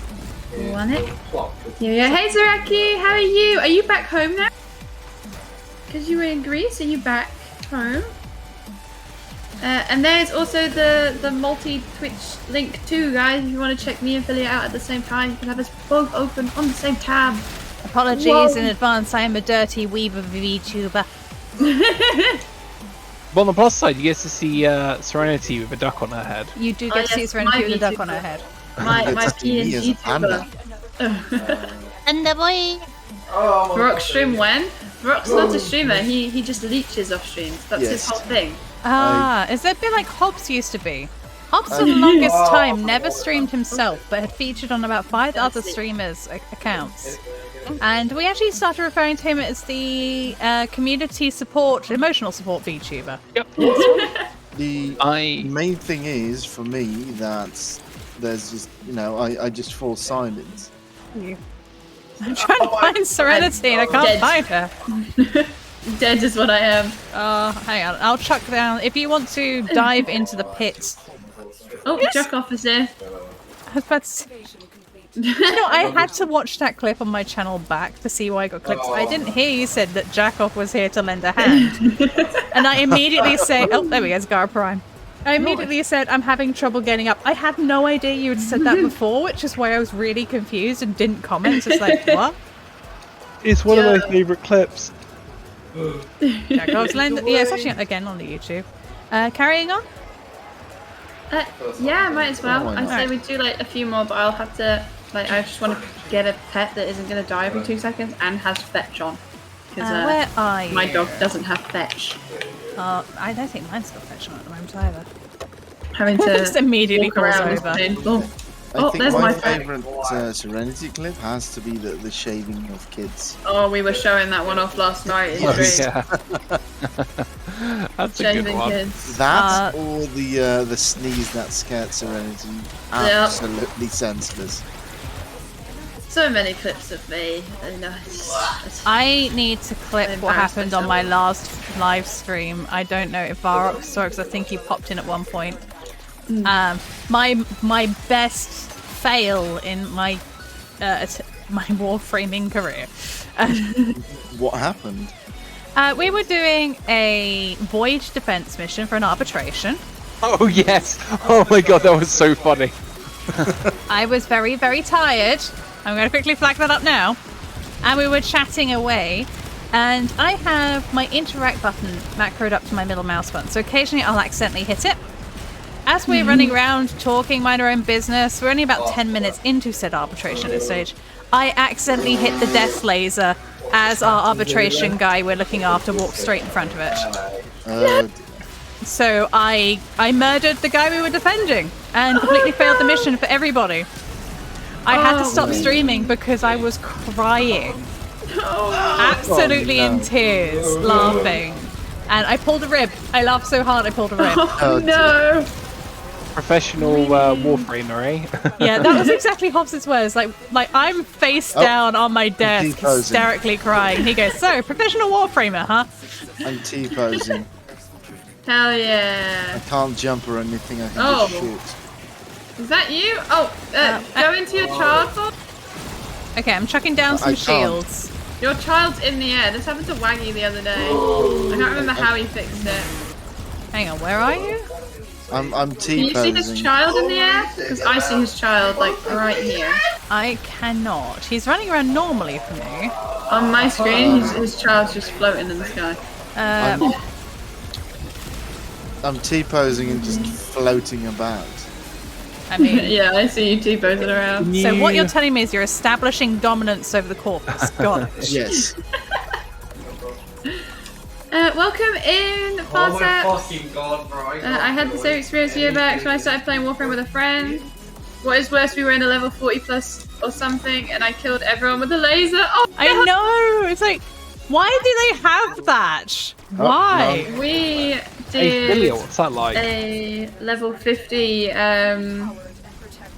you want it. Here we go. Hey Zaraki, how are you? Are you back home now? Because you were in Greece, are you back home? And there's also the multi-Twitch link too, guys. If you want to check me and Philly out at the same time, you can have us both open on the same tab. Apologies Whoa. in advance, I am a dirty weaver VTuber. But on the plus side, you get to see Serenity with a duck on her head. You do Oh, get to see yes, Serenity my with a duck on VTuber. her head. My It's penis me as a panda. YouTuber. And the boy! Brock stream when? Brock's not a streamer, he just leeches off streams. That's his Yes. whole thing. Ah, is it a bit like Hobbs used to be? Hobbs for the longest time never streamed himself, but had featured on about 5 other streamers' accounts. And we actually started referring to him as the community support, emotional support VTuber. Yep. The main thing is for me that there's just I just fall silent. I'm trying to find Serenity and I can't Dead. find her. Dead is what I am. Hang on, I'll chuck down. If you want to dive into the pit. Oh, Jack off is here. I was about to say, I had to watch that clip on my channel back to see why I got clips. I didn't hear you said that Jackoff was here to lend a hand. And I immediately say, oh, there we go, Scar Prime. I immediately said, I'm having trouble getting up. I had no idea you had said that before, which is why I was really confused and didn't comment. Just like, what? It's one of my favourite clips. Jackoff's lend. Yeah, it's actually again on the YouTube. Carrying on? Yeah, might as well. why I'd not? say we do like a few more, but I'll have to. Like, I just want to get a pet that isn't going to die every 2 seconds and has fetch on. Because Where are you? my dog doesn't have fetch. I don't think mine's got fetch on at the moment either. Having to Just immediately walk falls around is over. painful. I Oh, think there's my my pet. favourite Serenity clip has to be the shaving of kids. Oh, we were showing that one off last night in stream. Yeah. That's a good Shaving one. kids. That or the sneeze that scared Serenity absolutely senseless. So many clips of me. I know, it's I need to clip what embarrassed happened on my myself. last live stream. I don't know if Baro saw it because I think he popped in at one point. My best fail in my my warframing career. What happened? We were doing a void defense mission for an arbitration. Oh yes! Oh my god, that was so funny. I was very, very tired. I'm going to quickly flag that up now. And we were chatting away. And I have my interact button macroed up to my middle mouse button. So occasionally I'll accidentally hit it. As we're running around talking, mind our own business, we're only about 10 minutes into said arbitration at this stage. I accidentally hit the death laser as our arbitration guy we're looking after walked straight in front of it. So I murdered the guy we were defending and completely failed the mission for everybody. I had to stop streaming because I was crying. Absolutely in tears, laughing. And I pulled a rib. I laughed so hard I pulled a rib. Oh no! Professional warframer, eh? Yeah, that was exactly Hobbs' words. Like I'm face down on my desk, T-posing. hysterically crying. He goes, so, professional warframer, huh? I'm T-posing. Hell yeah! I can't jump or anything, I can Oh. just shoot. Is that you? Oh, go into your child form. Okay, I'm chucking down some I can't. shields. Your child's in the air. This happened to Waggy the other day. I can't remember how he fixed it. Hang on, where are you? I'm Can you see his T-posing. child in the air? Because I see his child, like, right here. I cannot. He's running around normally for me. On my screen, his child's just floating in the sky. I'm T-posing and just floating about. I mean, Yeah, I see you T-posing around. so what you're telling me is you're establishing dominance over the corpus. Got it. Yes. Welcome in, Farset. fucking god, bro. I had the same experience a year back when I started playing Warframe with a friend. What is worse, we were in a level 40 plus or something, and I killed everyone with a laser. Oh, I know. It's like, why do they have that? Why? we Hey, Billy, did what's that like? a level 50,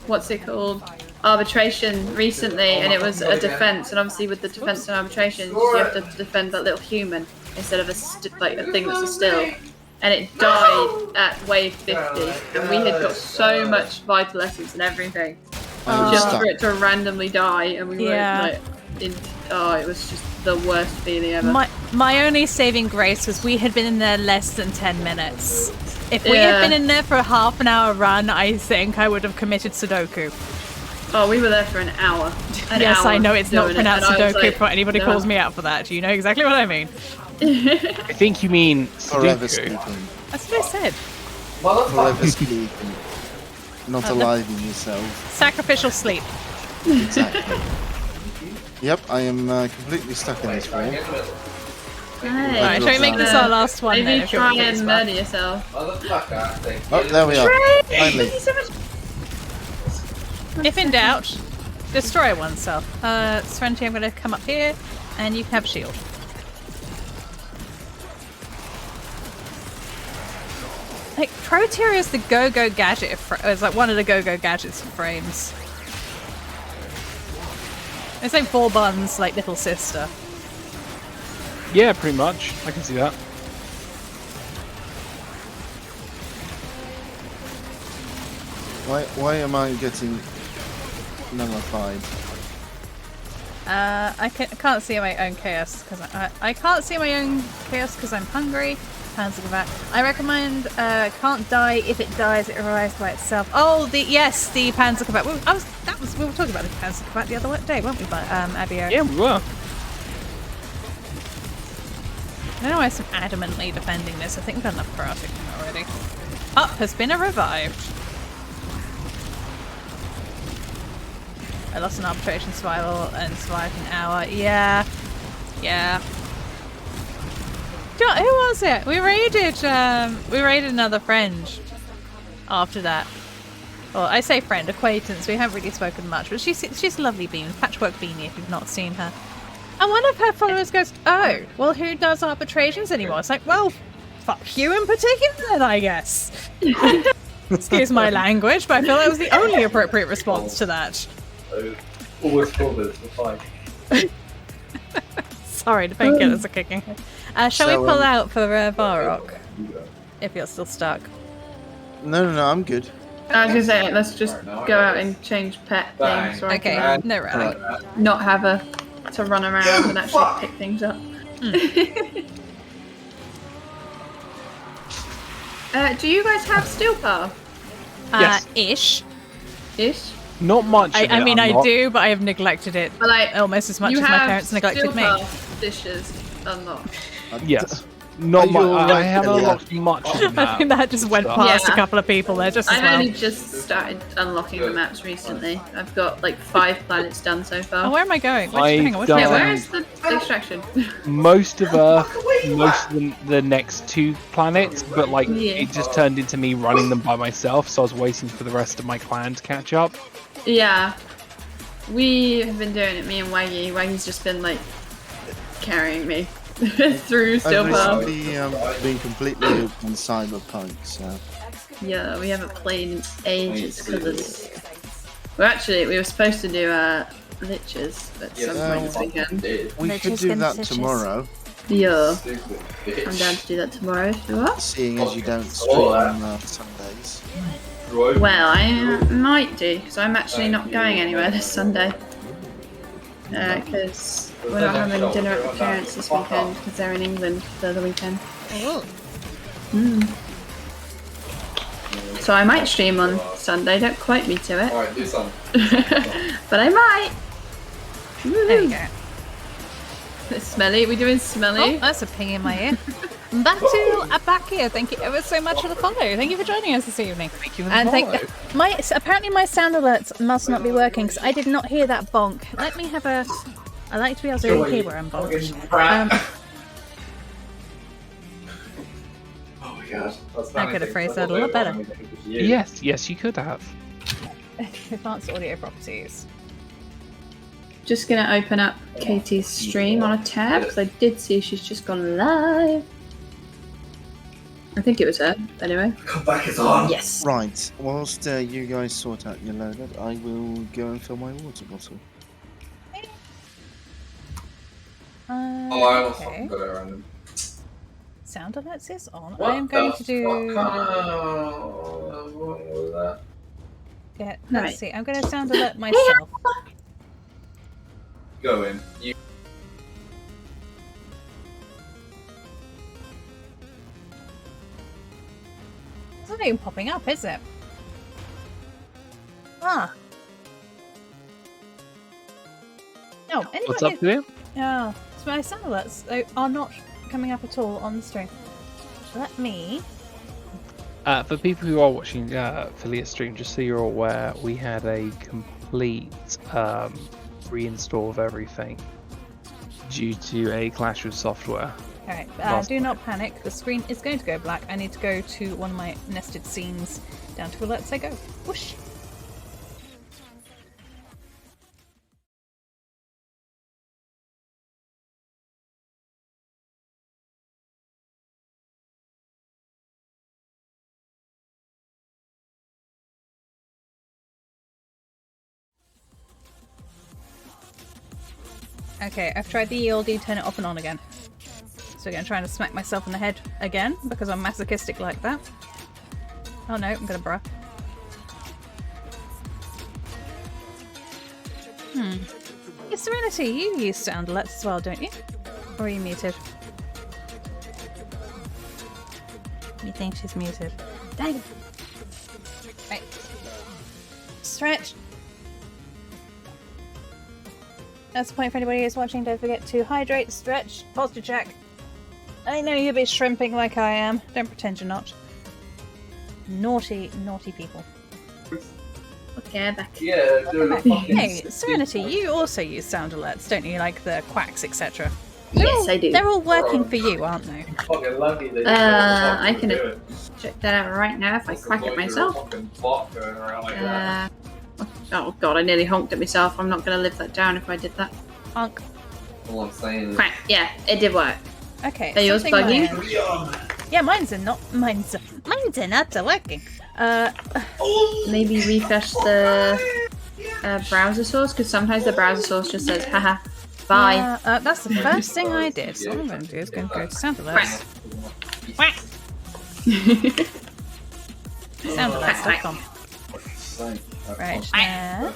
what's it called? Arbitration recently, and it was a defense. And obviously, with the defense and arbitration, you have to defend that little human instead of a thing that's a still. And it died at wave 50, and we had got so much vital essence and everything, just for it to randomly die, and we Yeah. were like, it was just the worst feeling ever. My only saving grace was we had been in there less than 10 minutes. If we had Yeah. been in there for a half an hour run, I think I would have committed Sudoku. Oh, we were there for an hour. Yes, I know it's not doing it, pronounced and I was Sudoku like, before anybody no. calls me out for that. You know exactly what I mean. I think you mean Forever Sudoku. sleeping. That's what I said. Forever sleeping. Not alive in yourself. Sacrificial sleep. Exactly. Yep, I am completely stuck in this form. Hey. Alright, shall we make this our last one then? Maybe if you're try okay, and Spark? murder yourself. Oh, there we are. Finally. Thank you so much. If in doubt, destroy oneself. Serenity, I'm going to come up here, and you can have a shield. Like, Proteria is the go-go gadget. It's like one of the go-go gadgets for frames. It's like Four Buns, like little sister. Yeah, pretty much. I can see that. Why am I getting nullified. I can't see my own chaos because I can't see my own chaos because I'm hungry. Panzergewehr. I recommend can't die. If it dies, it revives by itself. Oh, the Panzergewehr. We were talking about the Panzergewehr the other day, weren't we? But Abio. Yeah, we were. I don't know why I'm so adamantly defending this. I think we've got enough karate already. Up has been revived. I lost an arbitration survival and survived an hour. Yeah. Who was it? We raided another friend after that. Well, I say friend, acquaintance. We haven't really spoken much, but she's a lovely bean, patchwork beanie if you've not seen her. And one of her followers goes, "Oh, well, who does arbitrations anymore?" It's like, well, fuck you in particular then, I guess. Excuse my language, but I feel that was the only appropriate response to that. Always covered, fine. Sorry, the painkillers are kicking. Shall we pull out for Varrock? If you're still stuck. No, I'm good. I was gonna say, let's just go out and change pet things. So Okay, I can, no rally. not have her to run around and actually pick things up. Do you guys have steel power? Yes. Ish. Not much. I mean, I do, but I have neglected it But like, almost as much you as my have parents neglected me. steel power dishes unlocked. Yes. Not much. I haven't yeah. unlocked much of I think that just went past a couple of people there just as I've well. only just started unlocking the maps recently. I've got like 5 planets done so far. Oh, where am I going? Hang on, which I've way Yeah, am I where is the extraction? most of Earth, most of the next 2 planets, but like Yeah. it just turned into me running them by myself, so I was waiting for the rest of my clan to catch up. Yeah. We have been doing it, me and Waggy. Waggy's just been like carrying me through steel I've power. recently been completely hooked on Cyberpunk, so... Yeah, we haven't played in ages because we were supposed to do Liches at some point this weekend. We could do that tomorrow, Yeah. I'm down to do that tomorrow if you are. seeing as you don't stream on Sundays. Well, I might do, because I'm actually not going anywhere this Sunday. Because we're not having dinner at the parents this weekend, because they're in England for the weekend. So I might stream on Sunday, don't quote me to it. Alright, do some. But I might! There you go. Smelly, we doing smelly? Oh, that's a ping in my ear. Back to Abakio, thank you ever so much for the follow. Thank you for joining us this evening. Thank you. And apparently my sound alerts must not be working because I did not hear that bonk. Let me have a. I like to be able to hear where I'm bonked. Oh my god. I could have phrased that a lot better. Yes, you could have. Advanced audio properties. Just gonna open up Katie's stream on a tab, because I did see she's just gone live. I think it was her, anyway. Come back, it's on. Yes. Right, whilst you guys sort out your loadout, I will go and fill my water bottle. Oh, I almost Okay. got it random. Sound alerts is on. What I am going the to do. What was that? Yeah, let's Right. see. I'm going to sound alert myself. Go in. You. It's not even popping up, is it? Ah. No, anybody. What's up there? Yeah, so my sound alerts are not coming up at all on the stream. Let me. For people who are watching affiliate stream, just so you're aware, we had a complete reinstall of everything due to a clash with software. Alright, Last do not panic. The screen is going to go black. I need to go to one of my nested scenes. Down to alerts I go. Whoosh! Okay, I've tried the ELD, turn it off and on again. So again, trying to smack myself in the head again, because I'm masochistic like that. Oh no, I'm gonna bruh. Hey, Serenity, you use sound alerts as well, don't you? Or are you muted? You think she's muted? Dang. Right. Stretch. That's the point for anybody who's watching. Don't forget to hydrate, stretch, posture check. I know you'll be shrimping like I am. Don't pretend you're not. Naughty, naughty people. Okay, back. Yeah, doing a fucking. Hey, Serenity, you also use sound alerts, don't you? Like the quacks, etc. Yes, I do. They're all working for you, aren't they? Fucking lucky that I can check that out right now if I quack it myself. Oh god, I nearly honked at myself. I'm not going to live that down if I did that. Honk. All I'm saying is. Quack. Yeah, it did work. Okay. Are yours something buggy? Yeah, mine's not working. Maybe refresh the browser source, because sometimes the browser source just says, haha, bye. That's the first thing I did. So what I'm going to do is go to sound alerts. Quack. Soundalerts.com. Right, now.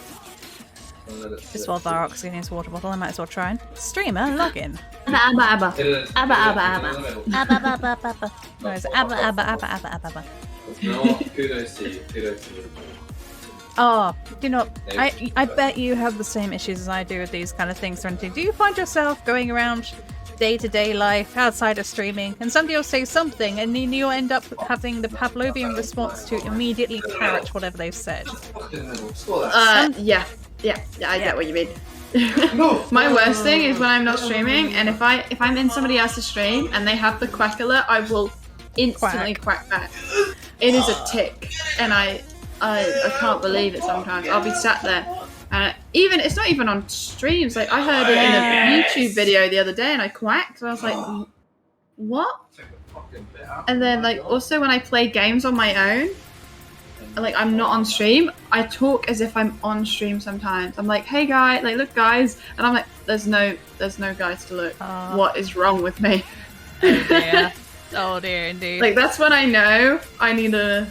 Just while Varrock's getting his water bottle, I might as well try and streamer login. Abba, abba. Abba, abba, abba. Abba, abba, abba, abba. No, it's abba, abba, abba, abba, abba, abba. No, kudos to you. Kudos to you. Oh, do not. I bet you have the same issues as I do with these kind of things. Do you find yourself going around day-to-day life outside of streaming, and somebody will say something, and then you'll end up having the Pavlovian response to immediately parrot whatever they've said? Yeah, I get what you mean. My worst thing is when I'm not streaming, and if I'm in somebody else's stream and they have the quack alert, I will instantly quack back. It is a tick, and I can't believe it sometimes. I'll be sat there, and it's not even on streams. Like, I heard it in a YouTube video the other day, and I quacked, and I was like, what? And then, like, also when I play games on my own, like, I'm not on stream, I talk as if I'm on stream sometimes. I'm like, hey guys, like, look guys, and I'm like, there's no guys to look. What is wrong with me? Oh dear. Oh dear, indeed. Like, that's when I know I need a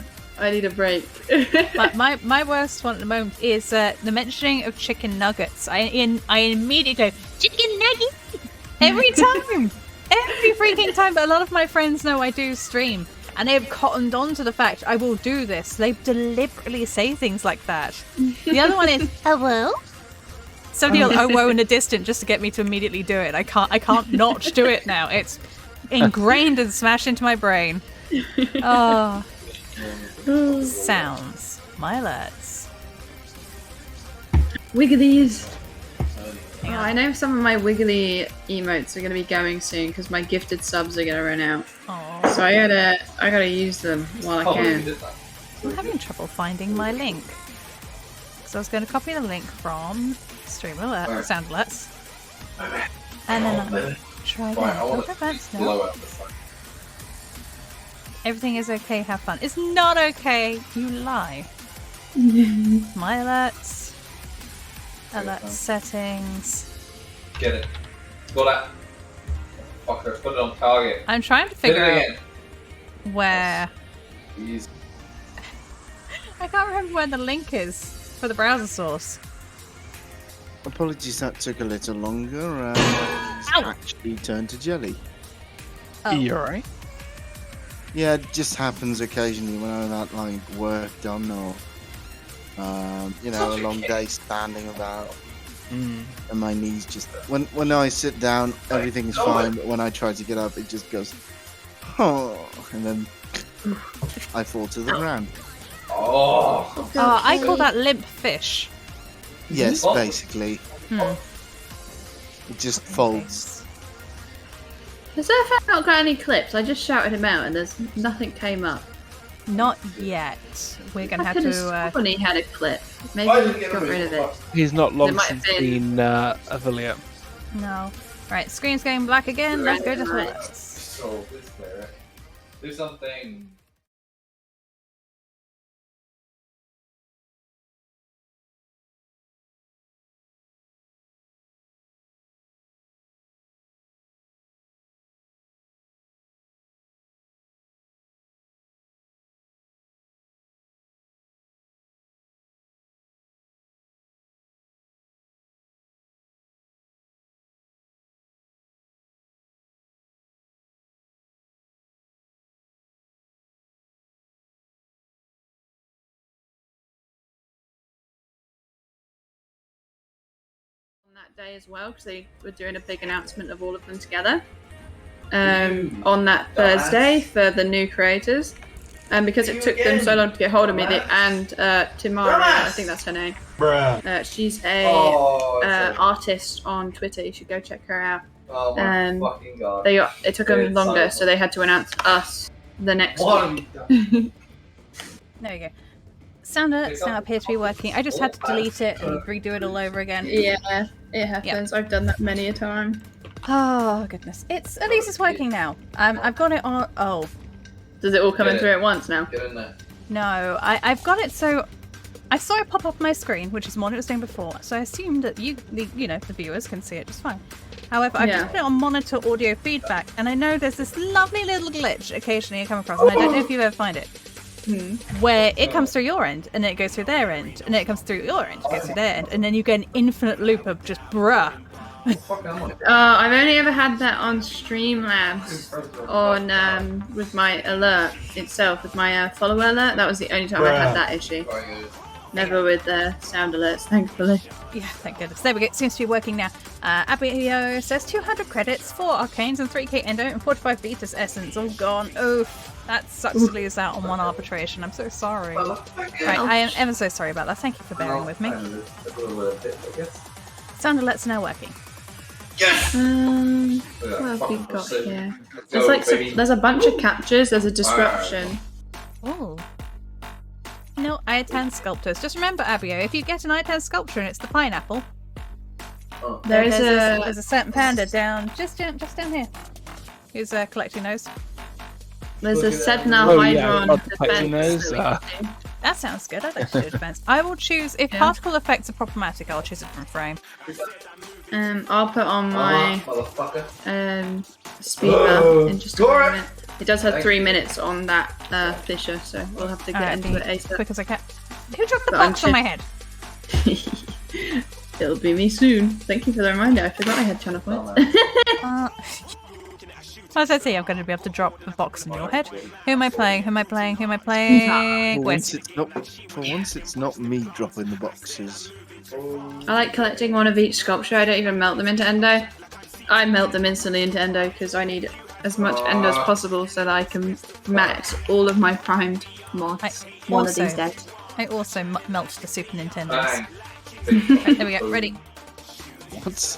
break. my worst one at the moment is the mentioning of chicken nuggets. I immediately go, chicken nuggets! Every time! Every freaking time, but a lot of my friends know I do stream. And they've cottoned on to the fact I will do this. They deliberately say things like that. The other one is, oh well? Somebody will oh whoa in the distance just to get me to immediately do it. I can't not do it now. It's ingrained and smashed into my brain. Oh. Sounds. My alerts. Wigglies. I know some of my wiggly emotes are going to be going soon because my gifted subs are going to run out. Aww. So I gotta use them while I can. I'm having trouble finding my link. So I was going to copy the link from Stream Alert, Sound Alerts. And then I'm going to try again. No. Everything is okay, have fun. It's not okay, you lie. My alerts. Alert settings. Get it. Got it. Fucker, put it on target. I'm trying to figure out where. Jeez. I can't remember where the link is for the browser source. Apologies, that took a little longer. Actually turned to jelly. Oh. You alright? Yeah, it just happens occasionally when I'm at like work done or a long day standing about. And my knees just when I sit down everything is fine, but when I try to get up it just goes and then I fall to the ground. I call that limp fish. Yes, basically. It just folds. Has that not got any clips? I just shouted him out and there's nothing came up. Not yet. We're gonna have to. Sworn he had a clip. Maybe he got rid of it. He's not long since been affiliate. No. Right, screen's going black again. Let's go to Lightless. So, do something. day as well because they were doing a big announcement of all of them together on that Thursday for the new creators. And because it took them so long to get hold of me, and Timara, I think that's her name. She's a artist on Twitter. You should go check her out. Oh my fucking god. It took them longer, so they had to announce us the next week. There we go. Sound alerts now appear to be working. I just had to delete it and redo it all over again. Yeah, it happens. I've done that many a time. Oh goodness, at least it's working now. I've got it on. Oh, does it all come in through at once now? Get in there. no, I've got it so. I saw it pop up on my screen, which is what it was doing before. So I assumed that the viewers can see it just fine. However, I've just put it on monitor audio feedback, and I know there's this lovely little glitch occasionally I come across, and I don't know if you ever find it, where it comes through your end, and then it goes through their end, and then it comes through your end, it goes through their end, and then you get an infinite loop of just bruh. I've only ever had that on Streamlabs, on with my alert itself, with my follower alert. That was the only time I had that issue. Never with sound alerts, thankfully. Yeah, thank goodness. There we go. It seems to be working now. Abio says 200 credits, 4 arcanes and 3k endo and 45 Vetus essence. All gone. Oh, that sucks to lose out on one arbitration. I'm so sorry. Right, I am ever so sorry about that. Thank you for bearing with me. Sound alerts are now working. Yes! What have we got here? There's a bunch of captures. There's a disruption. Oh. No, Iatan sculptors. Just remember, Abio, if you get an Iatan sculpture and it's the pineapple, there's a certain panda just down here who's collecting those. There's a Sedna Hydron defense. That sounds good. I'd like to do defense. I will choose, if particle effects are problematic, I'll choose it from frame. I'll put on my speeder in just a moment. It does have 3 minutes on that Fisher, so we'll have to get into it ASAP. Quick as I can. Who dropped the box on my head? It'll be me soon. Thank you for the reminder. I forgot I had channel points. As I say, I'm going to be able to drop the box on your head. Who am I playing? Who am I playing? Who am I playing? For once, it's not me dropping the boxes. I like collecting one of each sculpture. I don't even melt them into endo. I melt them instantly into endo because I need as much endo as possible so that I can max all of my primed mods one of these days. I also melt the Super Nintendos. Right, there we go. Ready.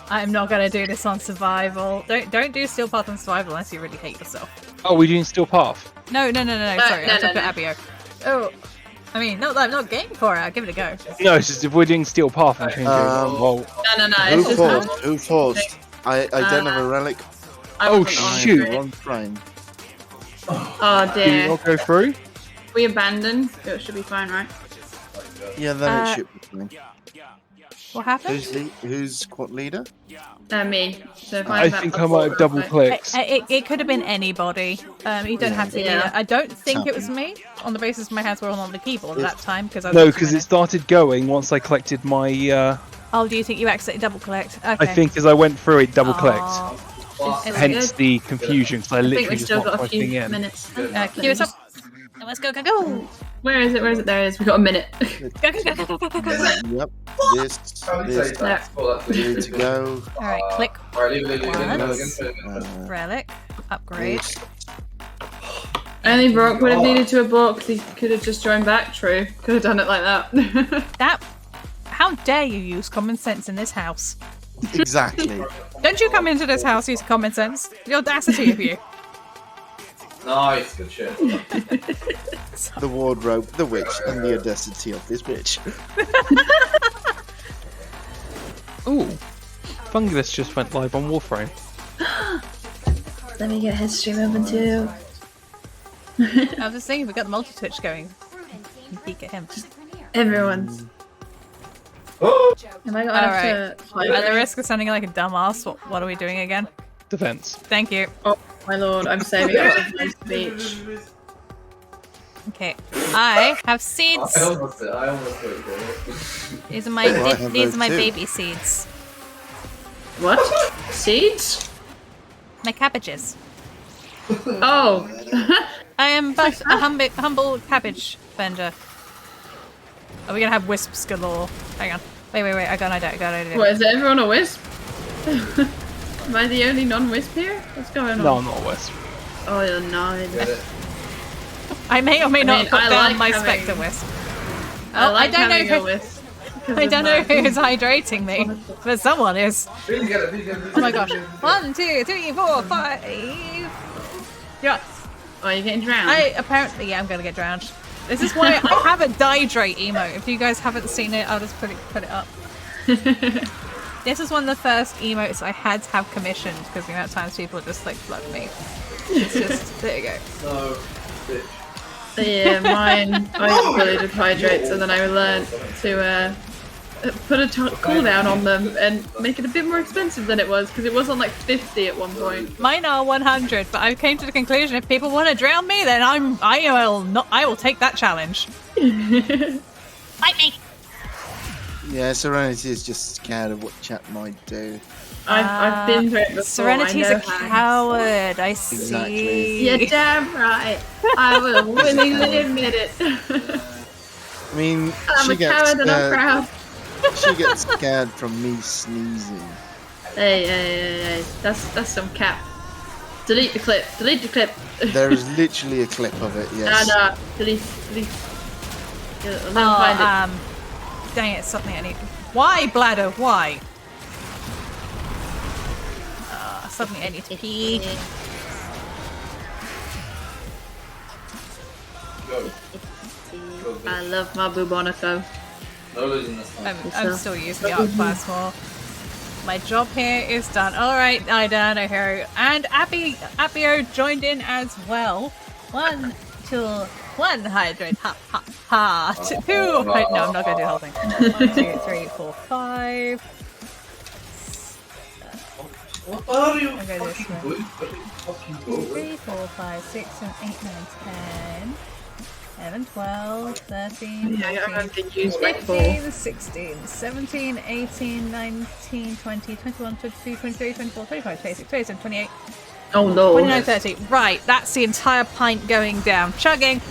I'm not gonna do this on survival. Don't do Steel Path on survival unless you really hate yourself. Oh, we're doing Steel Path? No. Sorry, I'm talking about Abio. Oh, I mean, not that I'm not game for it. I'll give it a go. No, it's just if we're doing Steel Path, I'm changing it. No. It's just Who forced? I don't have a relic. Oh shoot! Wrong frame. Oh dear. Did you not go through? We abandoned. It should be fine, right? Yeah, then it should be fine. What happened? Who's squad leader? Me. So if I think I might have double clicked. It could have been anybody. You don't have to be there. I don't think it was me, on the basis my hands were on the keyboard at that time. Because it started going once I collected my... Oh, do you think you accidentally double clicked? Okay. I think as I went through it, double clicked. Hence good. the confusion, because I literally just got locked a my few thing in. minutes. Cue us up. Let's go. Where is it? There it is. We've got a minute. Yep. This. Ready to go. Alright, click. Once. Relic. Upgrade. Only Brock would have needed to abort because he could have just joined back. True. Could have done it like that. How dare you use common sense in this house? Exactly. Don't you come into this house using common sense? The audacity of you. Nice, good shit. The wardrobe, the witch, and the audacity of this bitch. Ooh, Fungus just went live on Warframe. Let me get his stream open too. I was just thinking, we got the multi-twitch going. You can peek at him. Everyone's. Have I got enough to... At the risk of sounding like a dumbass, what are we doing again? Defense. Thank you. Oh my lord, I'm saving it for my speech. Okay, I have seeds. I almost did. These are my baby seeds. What? Seeds? My cabbages. Oh. I am but a humble cabbage vendor. Are we gonna have wisps galore? Hang on. Wait. I got an idea. What, is everyone a wisp? Am I the only non-wisp here? What's going on? No, I'm not a wisp. Oh, you're not. I may or may not put down like my having- Spectre Wisp. I Oh, like I don't know having a who. wisp. I don't know who's hydrating me, but someone is. Oh my gosh. 1, 2, 3, 4, 5. Yeah. Oh, you're getting drowned? Yeah, I'm gonna get drowned. This is why I have a Dihydrate emote. If you guys haven't seen it, I'll just put it up. This is one of the first emotes I had to have commissioned because the amount of times people just like flood me. It's just there you go. No, bitch. Yeah, mine. I uploaded hydrates and then I learned to put a cooldown on them and make it a bit more expensive than it was because it was on like 50 at one point. Mine are 100, but I came to the conclusion if people want to drown me, then I will take that challenge. Fight me. Yeah, Serenity is just scared of what chat might do. I've been through it before. Serenity's I know a coward. I see. Exactly. You're damn right. I will willingly admit it. I mean, I'm she a gets coward and I'm scared. proud. She gets scared from me sneezing. Hey. That's some cap. Delete the clip. Delete the clip. There is literally a clip of it. Yes. Nah. Delete. Yeah, I'll never find it. Dang it, it's something I need. Why, bladder? Why? Something I need to pee. Go. I love my Bubonico. No losing this one. I'm still using the art class more. My job here is done. Alright, Idano Hero. And Appio joined in as well. 1, 2, 1 hydrate. Ha. 2. No, I'm not going to do the whole thing. 1, 2, 3, 4, 5. What are you Okay, this fucking way. doing? What are you fucking 2, doing? 3, 4, 5, 6, 7, 8, 9, 10. 11, 12, 13, Yeah, I 14, have to use my 15, 16, 17, 18, 19, 20, 21, 22, 23, 24, 25, 26, 27, 28, Oh no. 29, 30. Right, that's the entire pint going down. Chugging!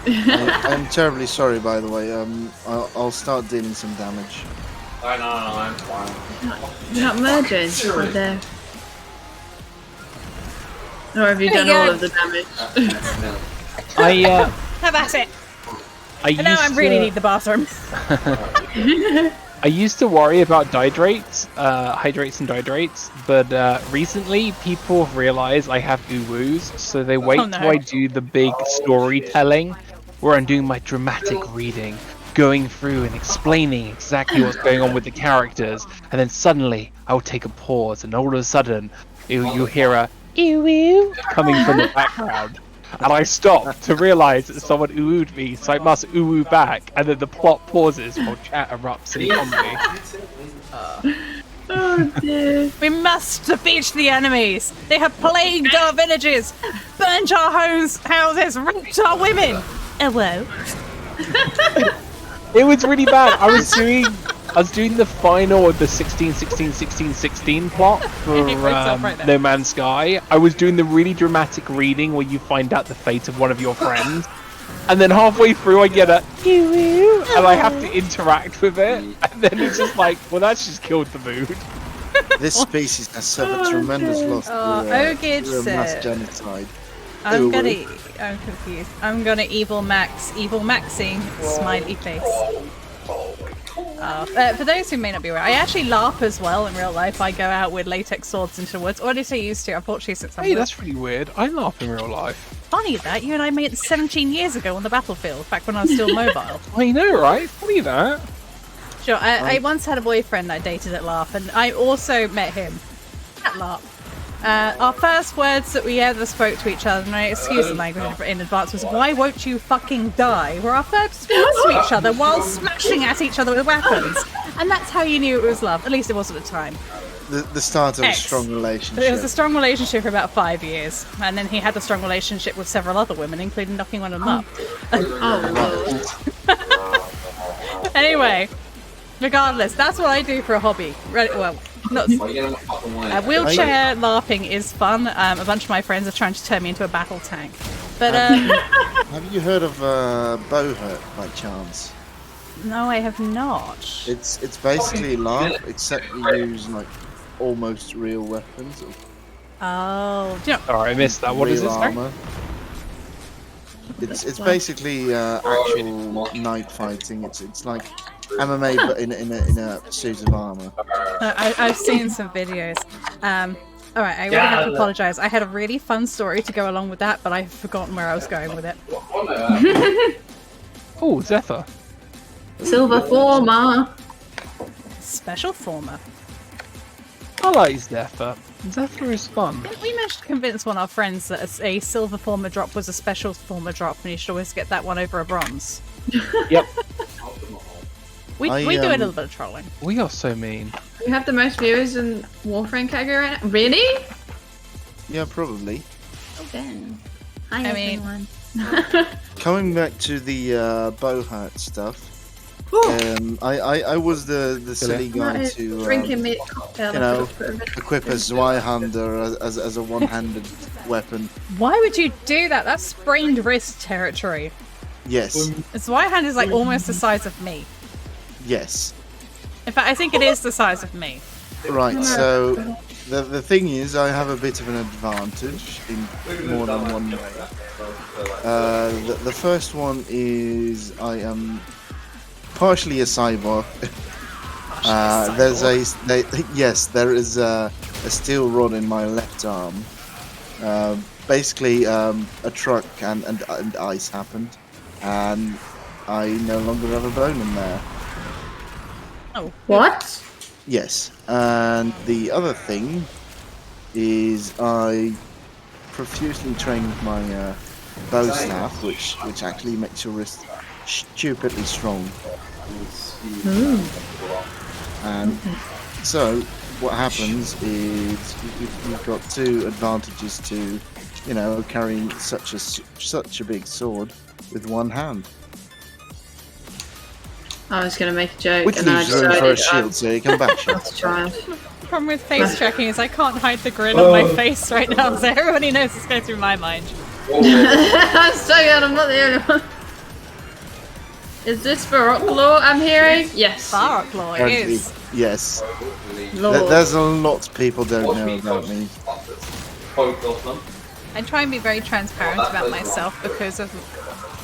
I'm terribly sorry, by the way. I'll start dealing some damage. I know, I'm fine. You're not merging. Oh, there. Or have you There done you all go. of the damage? That's it! I And now I used really to- need the bathroom. I used to worry about hydrates and dihydrates, but recently people have realized I have uwus, so they wait Oh, no. till I do the big storytelling, where I'm doing my dramatic reading, going through and explaining exactly what's going on with the characters, and then suddenly I'll take a pause, and all of a sudden you'll hear a uwu coming from the background. And I stop to realise that someone oohed me, so I must ooh back, and then the plot pauses while chat erupts in comedy. Oh dear. We must defeat the enemies! They have plagued our villages, burnt our houses, raped our women! Hello? It was really bad. I was doing the final of the 16 plot for Right now. No Man's Sky. I was doing the really dramatic reading where you find out the fate of one of your friends, and then halfway through I get a and I have to interact with it, and then it's just like, well, that's just killed the mood. This species has suffered tremendous loss Ogid through a mass said- genocide. I'm Ooh. confused. I'm gonna evil maxing, smiley face. For those who may not be aware, I actually laugh as well in real life. I go out with latex swords into the woods, or at least I used to. Unfortunately, since I'm Hey, that's really weird. I laugh in real life. funny that you and I met 17 years ago on the battlefield, back when I was still mobile. I know, right? Funny that. Sure, I once had a boyfriend I dated at LARP, and I also met him at LARP. Our first words that we ever spoke to each other, and I excuse the language in advance, was "Why won't you fucking die?" Were our first words to each other while smashing at each other with weapons, and that's how you knew it was love. At least it was at the time. The start of a X. strong relationship. It was a strong relationship for about 5 years, and then he had a strong relationship with several other women, including knocking one of them up. Anyway, regardless, that's what I do for a hobby. Well, not. Wheelchair LARPing is fun. A bunch of my friends are trying to turn me into a battle tank, but Have you heard of Bowhurt by chance? no, I have not. It's basically LARP, except you use like almost real weapons. Oh, do you know, Sorry, I missed that. What is real this? Sorry? armor. It's basically actual knight fighting. It's like MMA but in a suit of armor. I've seen some videos. All right, I really have to apologise. I had a really fun story to go along with that, but I've forgotten where I was going with it. Oh, Zephyr. Silver former. Special former. I like Zephyr. Zephyr is fun. We managed to convince one of our friends that a silver former drop was a special former drop, and you should always get that one over a bronze. Yep. We do a little bit of trolling. We are so mean. You have the most viewers in Warframe category right now? Really? Yeah, probably. Oh, Ben. Hi, I mean- everyone. Coming back to the bow hat stuff. I was the silly guy to Drinking me a cocktail. you know, equip a Zweihander as a one-handed weapon. Why would you do that? That's sprained wrist territory. Yes, Zweihander is like almost the size of me. yes. In fact, I think it is the size of me. Right, so the thing is, I have a bit of an advantage in more than one way. The first one is I am partially a cyborg. There is a steel rod in my left arm. Basically, a truck and ice happened, and I no longer have a bone in there. Oh. What? Yes, and the other thing is I profusely train with my bow staff, which actually makes your wrist stupidly strong. And so what happens is you've got two advantages to, you know, carrying such a big sword with one hand. I was going to make a joke, Which and then I leaves room for a decided shield, so you can bash it. let's try it. The problem with face tracking is I can't hide the grin on my face right now, so everybody knows what's going through my mind. I'm so glad I'm not the only one. Is this Barrock Law I'm hearing? Yes. Barrock Law Apparently, is. yes. Law. There's a lot people don't know about me. I try and be very transparent about myself because of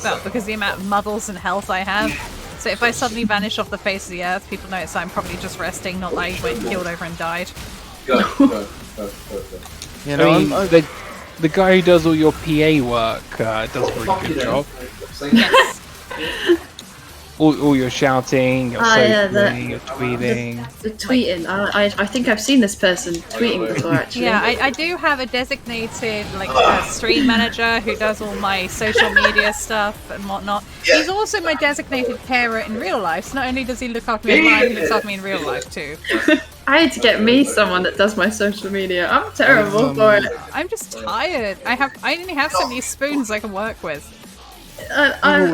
the amount of muddles and health I have. So if I suddenly vanish off the face of the earth, people know I'm probably just resting, not like I went killed over and died. You know, I mean, the guy who does all your PA work does a really good job. Yes. All your shouting, your socialing, your tweeting. The tweeting. I think I've seen this person tweeting before, actually. Yeah, I do have a designated stream manager who does all my social media stuff and whatnot. He's also my designated carer in real life. So not only does he look after me online, he looks after me in real life too. I need to get me someone that does my social media. I'm terrible for it. I'm just tired. I only have so many spoons I can work with. I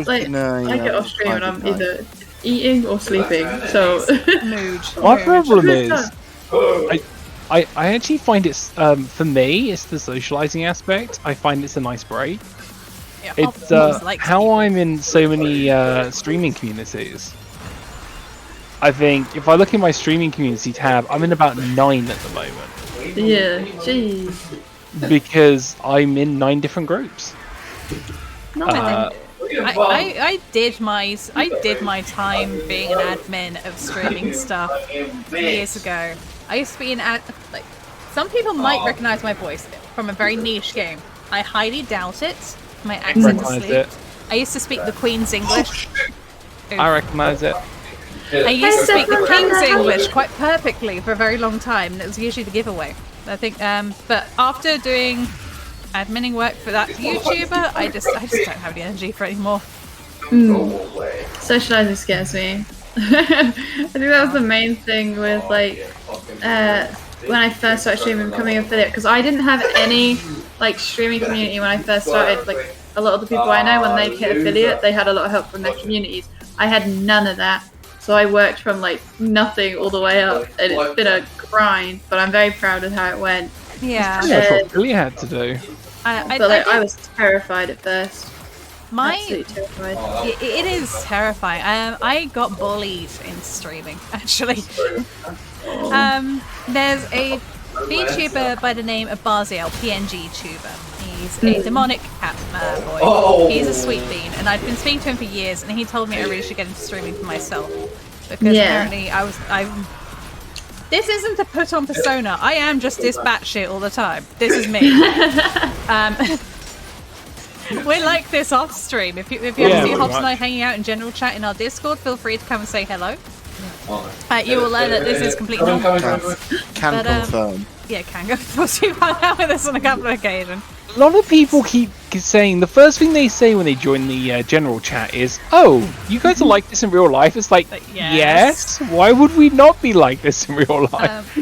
get off stream and I'm either eating or sleeping, so... Mood. My problem is, I actually find it's, for me, it's the socializing aspect. I find it's a nice break. Yeah, It's how I'm in so many streaming communities. I think if I look in my streaming community tab, I'm in about 9 at the moment. Yeah, jeez. Because I'm in 9 different groups. I did my time being an admin of streaming stuff years ago. I used to be some people might recognize my voice from a very niche game. I highly doubt it. My accent is asleep. I used to speak the Queen's English. I recognize it. I used to speak the King's English quite perfectly for a very long time, and it was usually the giveaway. I think, but after doing adminning work for that YouTuber, I just don't have the energy for it anymore. Socializing scares me. I think that was the main thing with when I first started streaming, becoming an affiliate, because I didn't have any streaming community when I first started. Like a lot of the people I know, when they hit affiliate, they had a lot of help from their communities. I had none of that, so I worked from nothing all the way up, and it's been a grind. But I'm very proud of how it went. Yeah, that's what Billy had to do. I was terrified at first. Absolutely terrified. It is terrifying. I got bullied in streaming, actually. There's a VTuber by the name of Barziel, PNG tuber. He's a demonic cat boy. He's a sweet bean, and I've been speaking to him for years, and he told me I really should get into streaming for myself because apparently this isn't to put on persona. I am just this batshit all the time. This is me. We're like this off stream. If you ever see Hobbs and I hanging out in general chat in our Discord, feel free to come and say hello. You will learn that this is completely normal. Can confirm. Yeah, can go. Of course, you've hung out with us on a couple of occasions. A lot of people keep saying the first thing they say when they join the general chat is, "Oh, you guys are like this in real life." It's like, yes. Why would we not be like this in real life?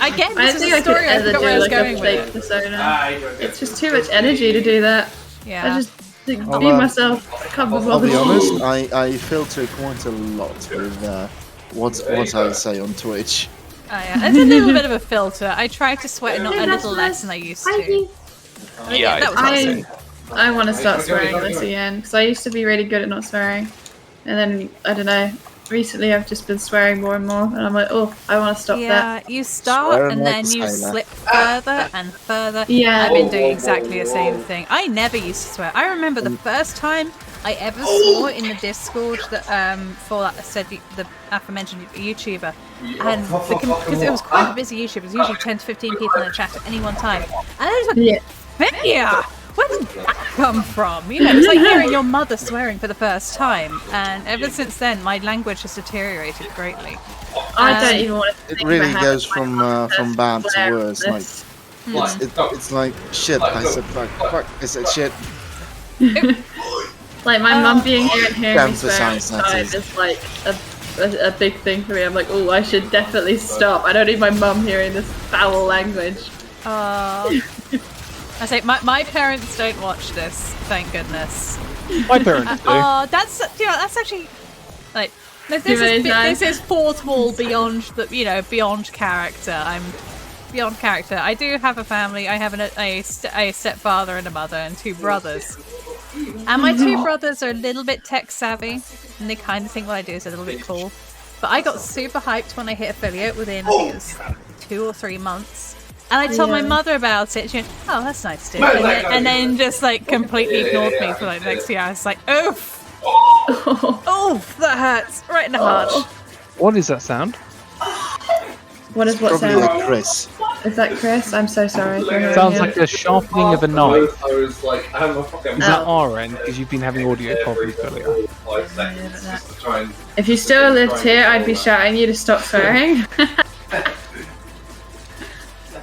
Again, this is a story. I forgot where I was going with it. Persona. It's just too much energy to do that. Yeah. I just be myself. I can't be I'll bothered. be honest. I filter quite a lot with what I say on Twitch. It's a little bit of a filter. I try to sweat a little less than I used to. Yeah, that was I want to start swearing less again because I used to be really good at not swearing, and then I don't know. Recently, I've just been swearing more and more, and I'm like, oh, I want to stop that. Yeah, you start Swearing and like then you a sailor. slip further and further. Yeah. I've been doing exactly the same thing. I never used to swear. I remember the first time I ever swore in the Discord that for that said the aforementioned YouTuber, and because it was quite a busy YouTuber, it was usually 10 to 15 people in the chat at any one time, and I was like, yeah. Where did that come from? You know, it's like hearing your mother swearing for the first time, and ever since then, my language has deteriorated greatly. I don't even want to. It really goes from bad to worse. Like it's like shit. I said fuck. I said shit. Like my mum being here and hearing me swear Emphasize that outside is like a big thing for me. I'm like, oh, I should definitely stop. I don't need my mum hearing this foul language. I say my parents don't watch this, thank goodness. My parents do. That's actually like this is fourth wall beyond beyond character. I'm beyond character. I do have a family. I have a stepfather and a mother and 2 brothers. And my 2 brothers are a little bit tech savvy, and they kind of think what I do is a little bit cool. But I got super hyped when I hit affiliate within I think it was 2 or 3 months. And I told my mother about it. She went, "Oh, that's nice, dude." And then just like completely ignored me for like the next few hours. Like, oof, oof, that hurts right in the heart. What is that sound? What is what Probably sound? like Chris. Is that Chris? I'm so sorry. For hearing Sounds you. like the sharpening of a knife. I was like, I'm a fucking. Is that our end? Because you've been having audio problems earlier. 5 seconds just to try and. If you still lived here, I'd be shouting you to stop swearing.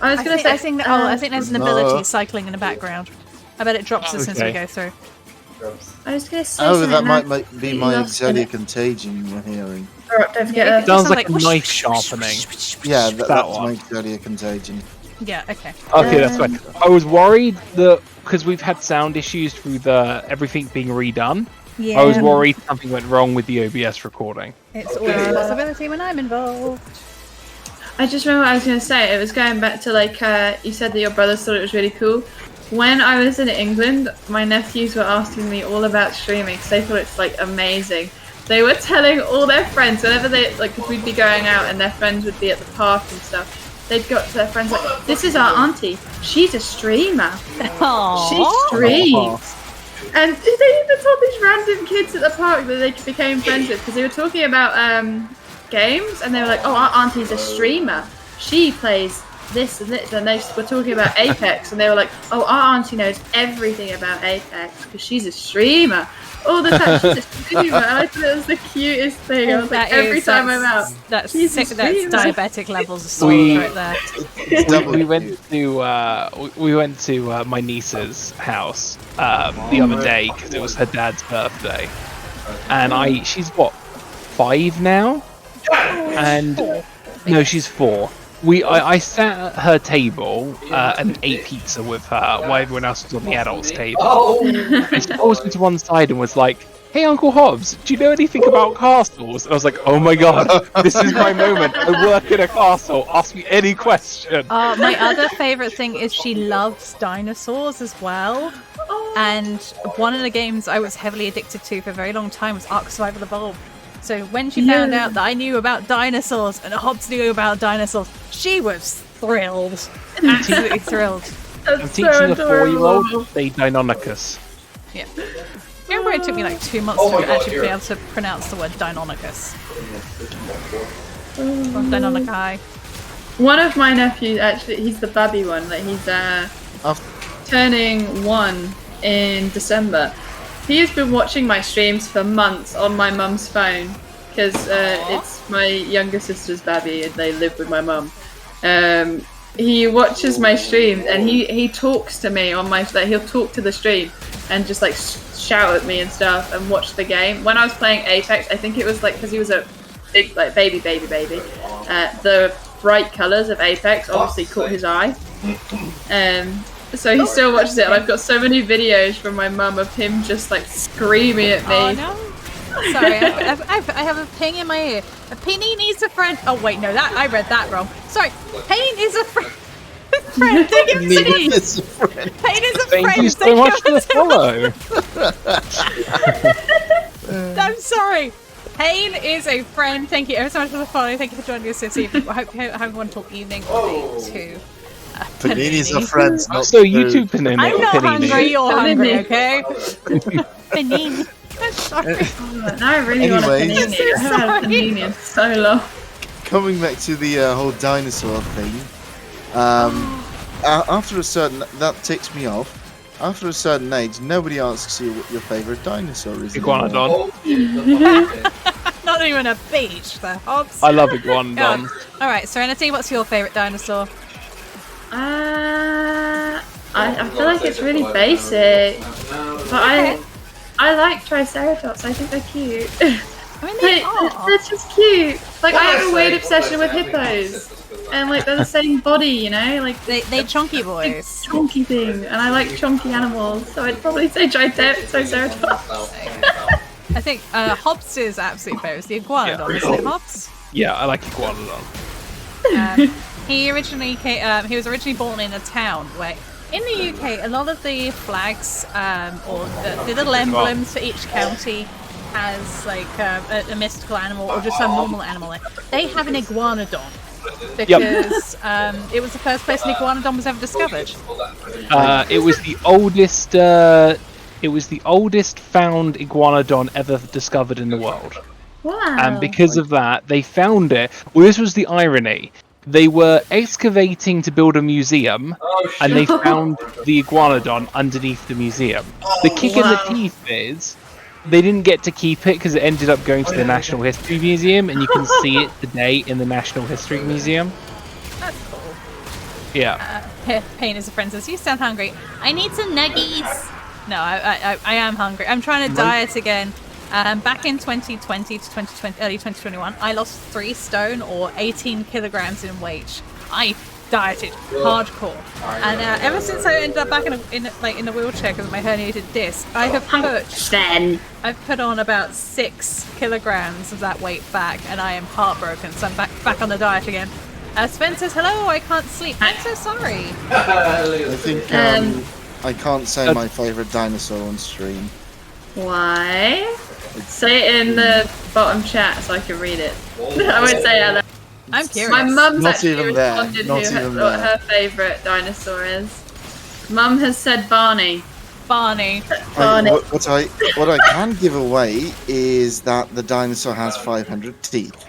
I was gonna say. I think there's an ability cycling in the background. I bet it drops as soon as we go through. I was gonna say. Oh, that something might be my Exodia Contagion you're hearing. Don't forget Sounds like a knife sharpening. Yeah, That that's one. my Exodia Contagion. Yeah. Okay. Okay, that's fine. I was worried that because we've had sound issues through the everything being redone. Yeah. I was worried something went wrong with the OBS recording. It's always a possibility when I'm involved. I just remember what I was going to say. It was going back to like you said that your brothers thought it was really cool. When I was in England, my nephews were asking me all about streaming because they thought it's like amazing. They were telling all their friends whenever they like, cause we'd be going out and their friends would be at the park and stuff. They'd go up to their friends like, "This is our auntie. She's a streamer. She streams." And they even told these random kids at the park that they became friends with because they were talking about games, and they were like, "Oh, our auntie's a streamer. She plays this and this," and they were talking about Apex, and they were like, "Oh, our auntie knows everything about Apex because she's a streamer all the time. She's a streamer." And I thought it was the cutest thing. I was like, every time I'm out, that's she's a sick. That's streamer. diabetic levels of salt right there. We went to my niece's house the other day because it was her dad's birthday, and she's what, 5 now, and no, she's 4. I sat at her table and ate pizza with her while everyone else was on the adults' table. And she pulls me to one side and was like, "Hey, Uncle Hobbs, do you know anything about castles?" And I was like, "Oh my god, this is my moment. I work in a castle. Ask me any question." My other favourite thing is she loves dinosaurs as well. And one of the games I was heavily addicted to for a very long time was Ark Survival Evolved. So when she found out that I knew about dinosaurs and Hobbs knew about dinosaurs, she was thrilled. Absolutely thrilled. I'm teaching a 4-year-old they Deinonychus. Yeah. Remember it took me like 2 months to actually be able to pronounce the word Deinonychus. Or Deinonychi. One of my nephews, actually, he's the babby one. Like he's turning 1 in December. He's been watching my streams for months on my mum's phone because it's my younger sister's babby and they live with my mum. He watches my streams and he talks to me on my. Like, he'll talk to the stream and just like shout at me and stuff and watch the game. When I was playing Apex, I think it was like because he was a big like baby. The bright colours of Apex obviously caught his eye. So he still watches it, and I've got so many videos from my mum of him just like screaming at me. Oh no! Sorry, I have a ping in my ear. A penny needs a friend. Oh wait, no, that I read that wrong. Sorry, pain is a friend. Friend, thank you, Pain is a friend. Thank you so much for the follow. I'm sorry. Pain is a friend. Thank you ever so much for the follow. Thank you for joining us this evening. I hope you have a wonderful evening too. Panini's are friends, not so you two Panini. I'm not Panini. hungry, you're hungry, okay? Panini. Sorry. Now I really want a panini. So I haven't had a panini in so long. Coming back to the whole dinosaur thing, after a certain that ticks me off. After a certain age, nobody asks you what your favourite dinosaur is. Iguanodon. Not even a beach, the Hobbs. I love Iguanodon. Alright, Serenity, what's your favourite dinosaur? I feel like it's really basic, but I like Triceratops. I think they're cute. I mean, they're just cute. Like I have a weird obsession with hippos, and like they're the same body, you know, like they chunky boys, chunky thing, and I like chunky animals, so I'd probably say Triceratops. I think Hobbs is absolutely favorite. The Iguanodon, isn't it, Hobbs? Yeah, I like Iguanodon. He was originally born in a town where, in the UK, a lot of the flags or the little emblems for each county has like a mystical animal or just some normal animal. They have an iguanodon because it was the first place an iguanodon was ever discovered. It was the oldest. It was the oldest found iguanodon ever discovered in the world. Wow! And because of that, they found it. Well, this was the irony. They were excavating to build a museum, and they found the iguanodon underneath the museum. The kick in the teeth is they didn't get to keep it because it ended up going to the National History Museum, and you can see it today in the National History Museum. That's cool. Yeah. Pain is a friend says, you sound hungry. I need some nuggies. No, I am hungry. I'm trying to diet again. Back in 2020 to early 2021, I lost 3 stone or 18 kilograms in weight. I dieted hardcore, and ever since I ended up back in a wheelchair because of my herniated disc, I've put on about 6 kilograms of that weight back, and I am heartbroken. So I'm back on the diet again. Sven says, "Hello, I can't sleep. I'm so sorry." I think I can't say my favourite dinosaur on stream. Why? Say it in the bottom chat so I can read it. I won't say it out loud. I'm curious. My mum's Not actually even there. responded Not to even what there. her favourite dinosaur is. Mum has said Barney. Barney. What I can give away is that the dinosaur has 500 teeth.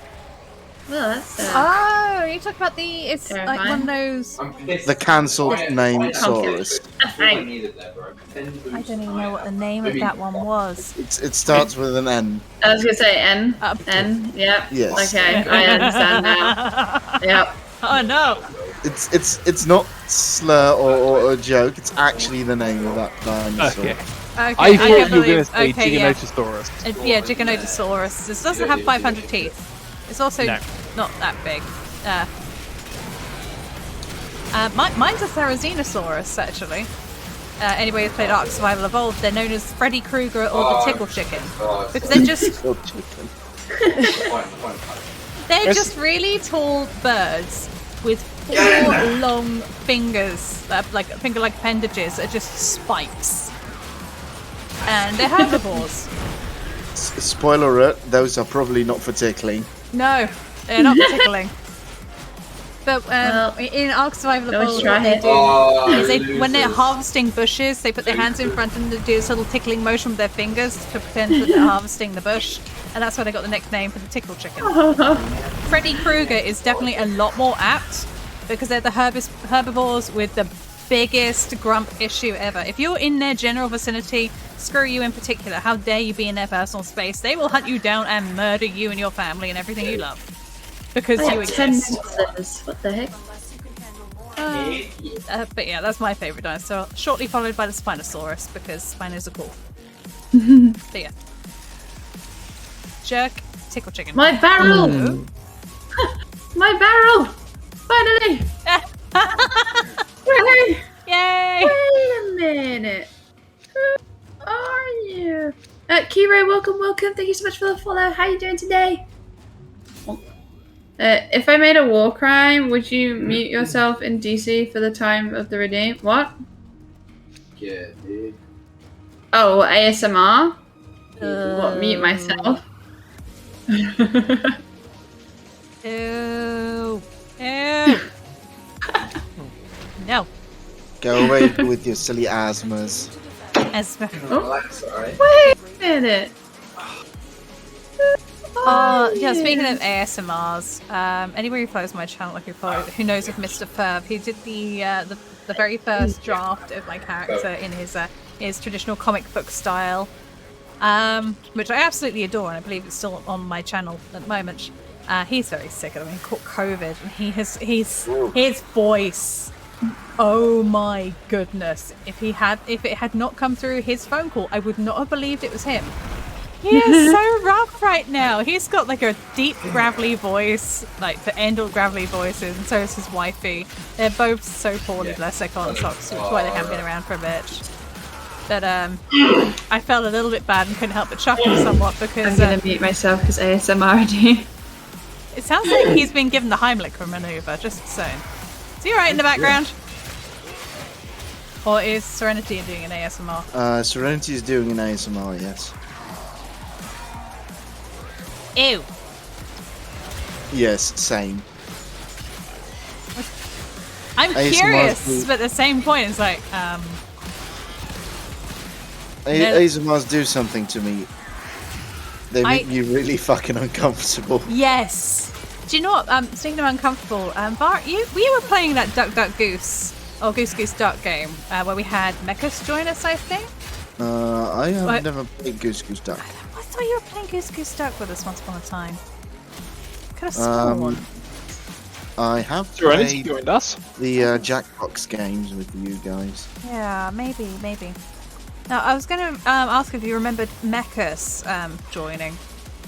Well, that's Oh, you talk about it's like one of those. The cancelled name Saurus. I don't even know what the name of that one was. It starts with an N. I was gonna say N. N. Yep. Yes. Okay, I understand now. Yep. Oh no. It's not slur or a joke. It's actually the name of that dinosaur. Okay. Okay, I thought you were believe- going to say okay, yeah. Giganotosaurus. Yeah, Giganotosaurus. This doesn't have 500 teeth. It's also not that big. Mine's a Therizinosaurus, actually. Anybody who's played Ark Survival Evolved, they're known as Freddy Krueger or the Tickle Chicken. Because they're just... they're just really tall birds with 4 long fingers, like finger-like appendages, that are just spikes. And they're herbivores. Spoiler alert, those are probably not for tickling. No, they're not tickling. But in Ark Survival Evolved, what they do is when they're harvesting bushes, they put their hands in front and they do this little tickling motion with their fingers to pretend that they're harvesting the bush. And that's why they got the nickname for the tickle chicken. Freddy Krueger is definitely a lot more apt because they're the herbivores with the biggest grump issue ever. If you're in their general vicinity, screw you in particular, how dare you be in their personal space, they will hunt you down and murder you and your family and everything you love. Because you exist. What the heck? But yeah, that's my favourite dinosaur. Shortly followed by the Spinosaurus, because spinos are cool. But yeah. Jerk, tickle chicken. My barrel! My barrel! Finally! Yay! Yay! Wait a minute. Who are you? Kiro, welcome. Thank you so much for the follow. How are you doing today? If I made a war crime, would you mute yourself in DC for the time of the redeem? What? Yeah, dude. Oh, ASMR? What, mute myself? Ew. Ew. No. Go away with your silly asthmas. Asthma. Relax, alright? Wait a minute. Yeah, speaking of ASMRs, anybody who follows my channel, who knows of MisterFerv, he did the very first draft of my character in his traditional comic book style, which I absolutely adore, and I believe it's still on my channel at the moment. He's very sick of it. He caught COVID, and his voice. Oh my goodness! If it had not come through his phone call, I would not have believed it was him. He is so rough right now. He's got like a deep gravelly voice, like the end all gravelly voices, and so is his wifey. They're both so poorly, bless their cotton socks, which is why they haven't been around for a bit. But I felt a little bit bad and couldn't help but chuckle somewhat because I'm gonna mute myself because ASMR do. It sounds like he's been given the Heimlich maneuver, just saying. Is he alright in the background? Or is Serenity doing an ASMR? Serenity is doing an ASMR, yes. Ew. Yes, same. I'm curious, but at the same point, it's like, ASMRs do something to me. They make me really fucking uncomfortable. Yes. Do you know what? Speaking of uncomfortable, Bar, we were playing that Duck Duck Goose or Goose Goose Duck game where we had Mechas join us, I think. I have never played Goose Goose Duck. I thought you were playing Goose Goose Duck with us once upon a time. Could have sworn. I have played the Jackbox games with you guys. Yeah, maybe. Now, I was going to ask if you remembered Mechas joining.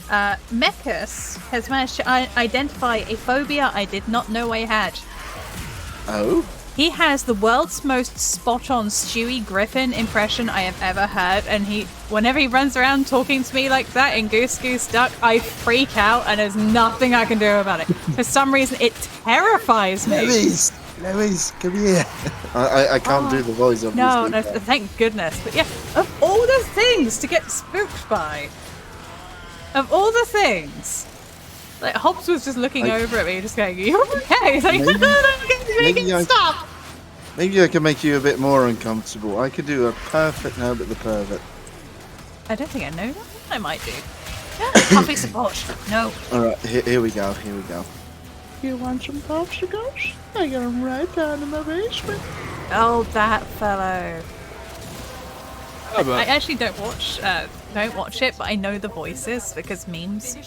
Mechas has managed to identify a phobia I did not know I had. Oh? He has the world's most spot-on Stewie Griffin impression I have ever heard, and whenever he runs around talking to me like that in Goose Goose Duck, I freak out, and there's nothing I can do about it. For some reason, it terrifies me. Louise, come here. I can't do the voice, obviously. No, thank goodness. But yeah, of all the things to get spooked by, of all the things, like Hobbs was just looking over at me, just going, "You okay?" He's like, "Stop." Maybe I can make you a bit more uncomfortable. I could do a perfect Herbert the Pervert. I don't think I know that. I might do. Coffee support. No. Alright, here we go. You want some popsicles? I got them right down in my basement. Oh, that fellow. I actually don't watch it, but I know the voices because memes.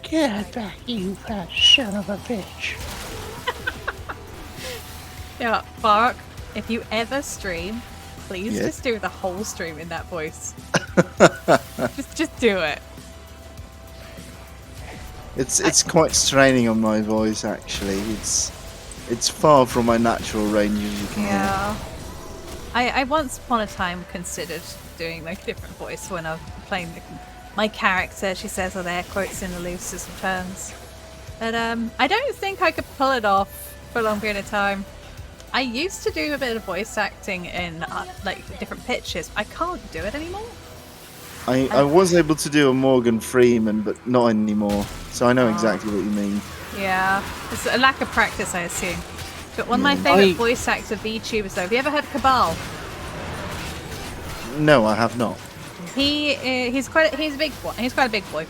Get back, you fat son of a bitch. Yeah, Barak, if you ever stream, please Yes? just do the whole stream in that voice. just do it. It's quite straining on my voice, actually. It's far from my natural range, as you can hear. I once upon a time considered doing like a different voice when I'm playing my character. She says with air quotes in the loosest of terms. But I don't think I could pull it off for a long period of time. I used to do a bit of voice acting in like different pitches. I can't do it anymore. I was able to do a Morgan Freeman, but not anymore. So I know exactly what you mean. Yeah, it's a lack of practice, I assume. But one of my favourite voice actor VTubers, though. Have you ever heard of Cabal? No, I have not. He's a big boy. He's quite a big boy.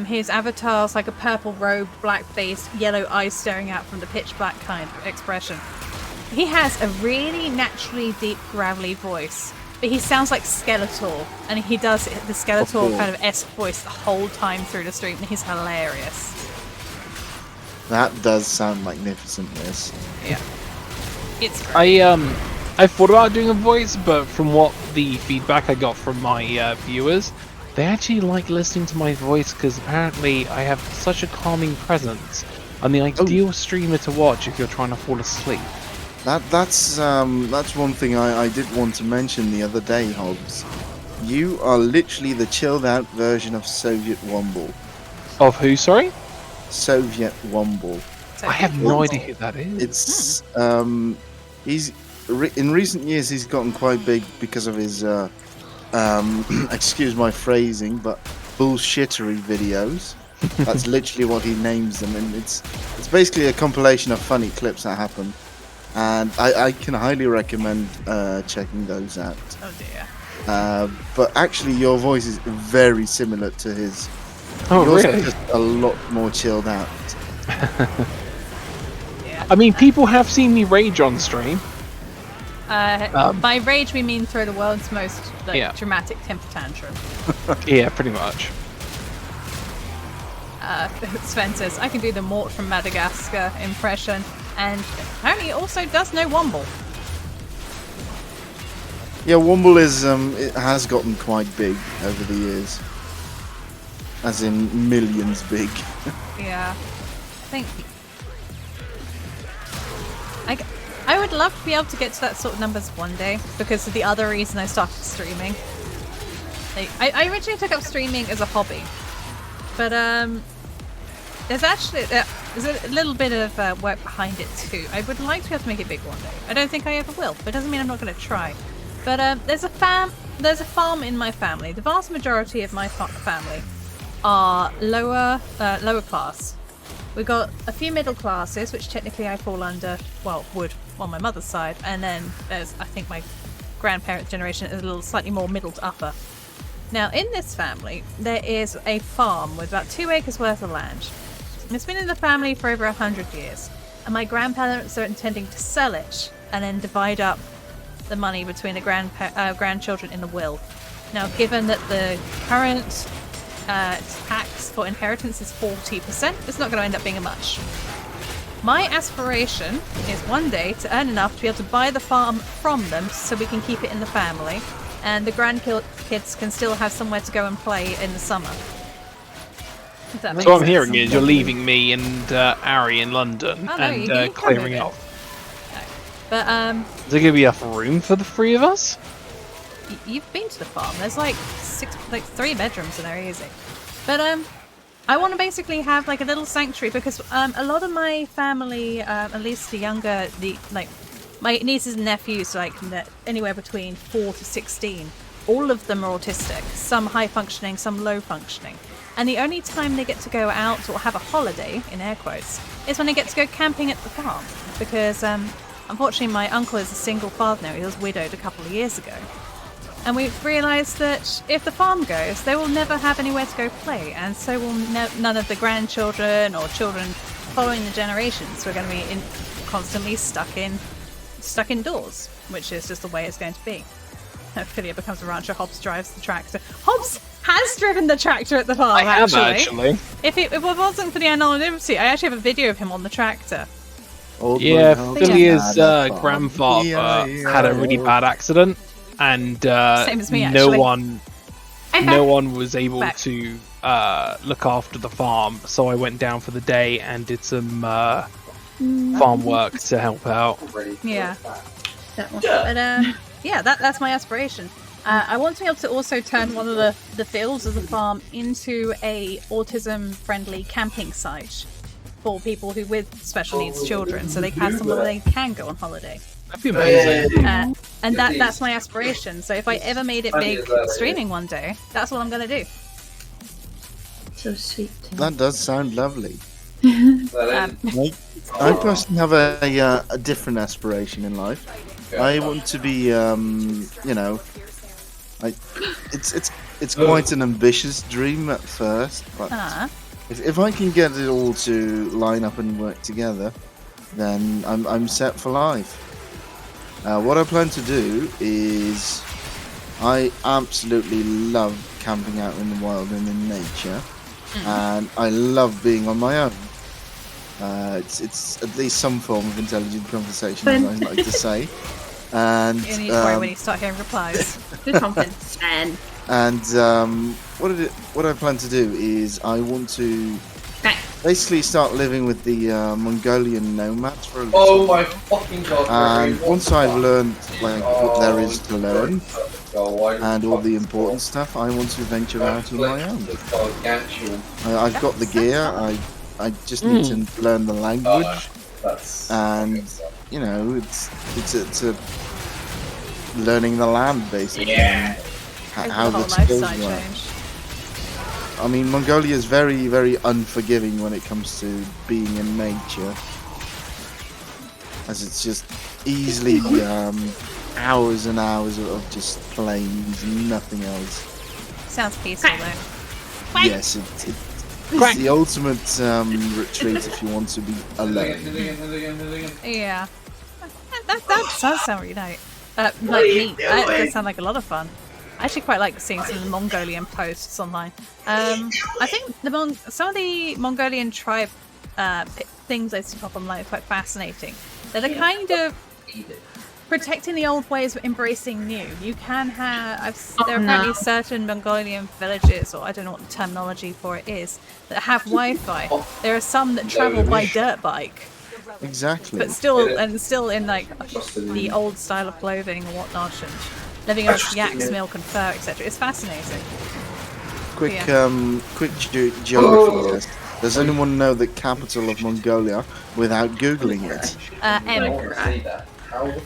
His avatar's like a purple robe, black face, yellow eyes staring out from the pitch black kind of expression. He has a really naturally deep, gravelly voice, but he sounds like Skeletor, and he does the Skeletor kind of esque voice the whole time through the stream, and he's hilarious. That does sound magnificent, this. Yeah. It's great. I thought about doing a voice, but from what the feedback I got from my viewers, they actually like listening to my voice because apparently I have such a calming presence. I'm the ideal streamer to watch if you're trying to fall asleep. That's one thing I did want to mention the other day, Hobbs. You are literally the chilled out version of Soviet Womble. Of who, sorry? Soviet Womble. I have no idea who that is. It's in recent years he's gotten quite big because of his excuse my phrasing, but bullshittery videos. That's literally what he names them, and it's basically a compilation of funny clips that happen, and I can highly recommend checking those out. Oh dear. But actually your voice is very similar to his. Oh, yours really? is just a lot more chilled out. Yeah. I mean, people have seen me rage on stream. By rage we mean throw the world's most dramatic temper tantrum. Yeah, pretty much. Sven says, I can do the Mort from Madagascar impression, and apparently it also does know Womble. Yeah, Womble is it has gotten quite big over the years. As in millions big. Yeah. I would love to be able to get to that sort of numbers one day, because of the other reason I started streaming. I originally took up streaming as a hobby, but there's a little bit of work behind it too. I would like to be able to make it big one day. I don't think I ever will, but it doesn't mean I'm not going to try. But there's a farm in my family. The vast majority of my family are lower class. We've got a few middle classes, which technically I fall under, well, would on my mother's side, and then there's, I think, my grandparents' generation is a little slightly more middle to upper. Now, in this family, there is a farm with about 2 acres worth of land. And it's been in the family for over 100 years, and my grandparents are intending to sell it and then divide up the money between the grandchildren in the will. Now, given that the current tax for inheritance is 40%, it's not going to end up being much. My aspiration is one day to earn enough to be able to buy the farm from them so we can keep it in the family, and the grandkids can still have somewhere to go and play in the summer. So what I'm hearing is you're leaving me and Ari in London and clearing off. No. But is there going to be enough room for the three of us? You've been to the farm. There's like 3 bedrooms in there, easy. But I want to basically have like a little sanctuary, because a lot of my family, at least the younger, my nieces and nephews, like anywhere between 4 to 16, all of them are autistic. Some high functioning, some low functioning. And the only time they get to go out or have a holiday, in air quotes, is when they get to go camping at the farm. Because unfortunately my uncle is a single father now. He was widowed a couple of years ago. And we've realised that if the farm goes, they will never have anywhere to go play, and so will none of the grandchildren or children following the generations. We're going to be constantly stuck indoors, which is just the way it's going to be. Hopefully it becomes a rancher. Hobbs drives the tractor. Hobbs has driven the tractor at the farm, I have actually. If it wasn't for the anonymity, I actually have a video of him on the tractor. Yeah, Philia's grandfather had a really bad accident. And same as me, no one was able to look after the farm, so I went down for the day and did some farm work to help out. Yeah. But yeah, that's my aspiration. I want to be able to also turn one of the fields of the farm into a autism-friendly camping site for people with special needs children, so they have somewhere they can go on holiday. That'd be amazing. And that's my aspiration. So if I ever made it big streaming one day, that's what I'm gonna do. So sweet. That does sound lovely. Um, I personally have a different aspiration in life. I want to be, you know, it's quite an ambitious dream at first, but if I can get it all to line up and work together, then I'm set for life. What I plan to do is, I absolutely love camping out in the wild and in nature, and I love being on my own. It's at least some form of intelligent conversation, as I like to say. And you need to worry when you start hearing replies. Good confidence, man. And what I plan to do is I want to basically start living with the Mongolian nomads for a little Oh my fucking god. And once I've learned like what there is to learn and all the important stuff, I want to venture out on my own. I've got the gear. I just need to learn the language, and you know, it's a learning the land basically. Yeah. How the skills work. I mean, Mongolia is very, very unforgiving when it comes to being in nature, as it's just easily hours and hours of just plains and nothing else. Sounds peaceful though. Yes, it's the ultimate retreat if you want to be alone. Yeah. That does sound really nice. Like neat. That does sound like a lot of fun. I actually quite like seeing some of the Mongolian posts online. I think some of the Mongolian tribe things I see pop online are quite fascinating. They're the kind of protecting the old ways but embracing new. You can have there are apparently certain Mongolian villages, or I don't know what the terminology for it is, that have Wi-Fi. There are some that travel by dirt bike. Exactly. But still in like the old style of clothing and whatnot, and living off yak's milk and fur, etc. It's fascinating. Quick geography test. Does anyone know the capital of Mongolia without googling it?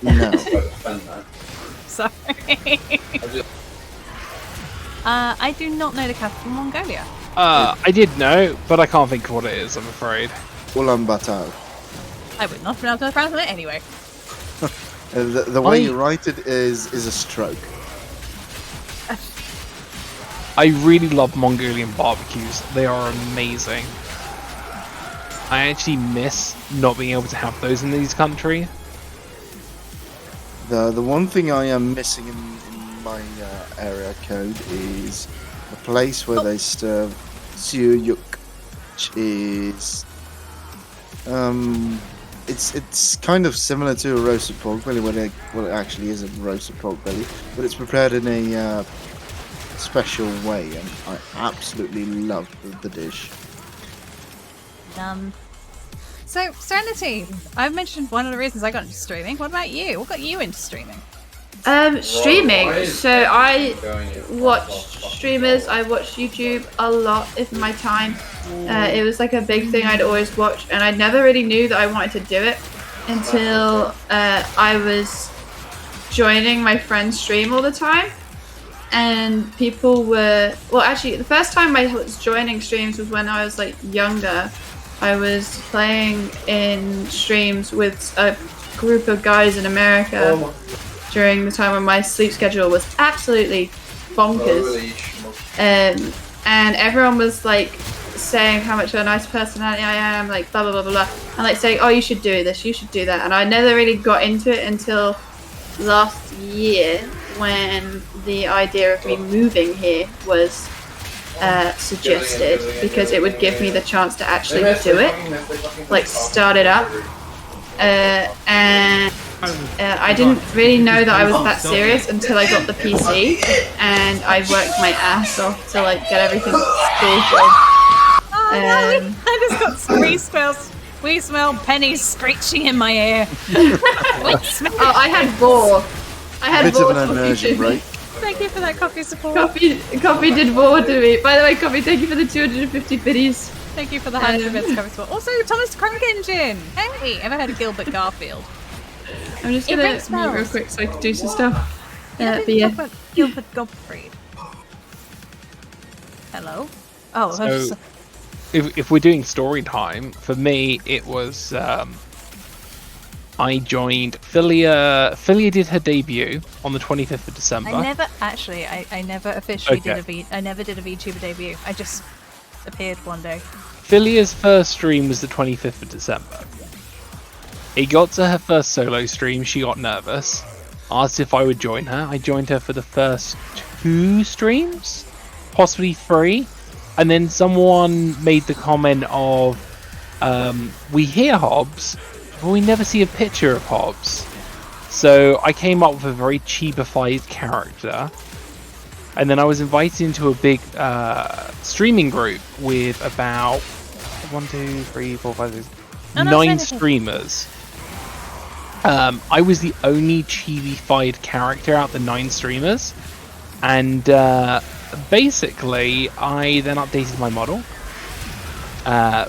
No. Sorry. I do not know the capital of Mongolia. I did know, but I can't think of what it is, I'm afraid. Ulaanbaatar. I would not pronounce it anyway. The way you write it is a stroke. I really love Mongolian barbecues. They are amazing. I actually miss not being able to have those in these countries. The one thing I am missing in my area code is a place where they serve syuyuk, which is it's kind of similar to a roasted pork belly. Well, it actually is a roasted pork belly, but it's prepared in a special way, and I absolutely love the dish. So, Serenity, I've mentioned one of the reasons I got into streaming. What about you? What got you into streaming? Streaming. So I watch streamers. I watch YouTube a lot in my time. It was like a big thing I'd always watch, and I never really knew that I wanted to do it until I was joining my friend's stream all the time. And people were, well, actually, the first time I was joining streams was when I was like younger. I was playing in streams with a group of guys in America during the time when my sleep schedule was absolutely bonkers. And everyone was like saying how much of a nice personality I am, like blah blah blah blah, and like saying, oh, you should do this, you should do that. And I never really got into it until last year, when the idea of me moving here was suggested, because it would give me the chance to actually do it, like start it up. And I didn't really know that I was that serious until I got the PC, and I worked my ass off to like get everything sorted. I just got we smell pennies screeching in my ear. Oh, I had Vor. I had Bit of an immersion break. Thank you for that coffee support. Coffee did Vor to me. By the way, Coffee, thank you for the 250 biddies. Thank you for the 100 bits coffee support. Also, Thomas the Crank Engine. Hey, ever heard of Gilbert Garfield? I'm just It gonna rings mute real bells. quick so I can do some stuff. But Yeah, yeah. Gilbert Gottfried. Hello. Oh, So, if we're doing story time, for me it was I joined Philia. Philia did her debut on the 25th of December. I never actually. I never officially Okay. I never did a VTuber debut. I just appeared one day. Philia's first stream was the 25th of December. It got to her first solo stream, she got nervous, asked if I would join her. I joined her for the first 2 streams, possibly 3, and then someone made the comment of, we hear Hobbs, but we never see a picture of Hobbs. So I came up with a very cheapified character, and then I was invited into a big streaming group with about 9 streamers. I was the only chibi-fied character out the 9 streamers, and basically I then updated my model.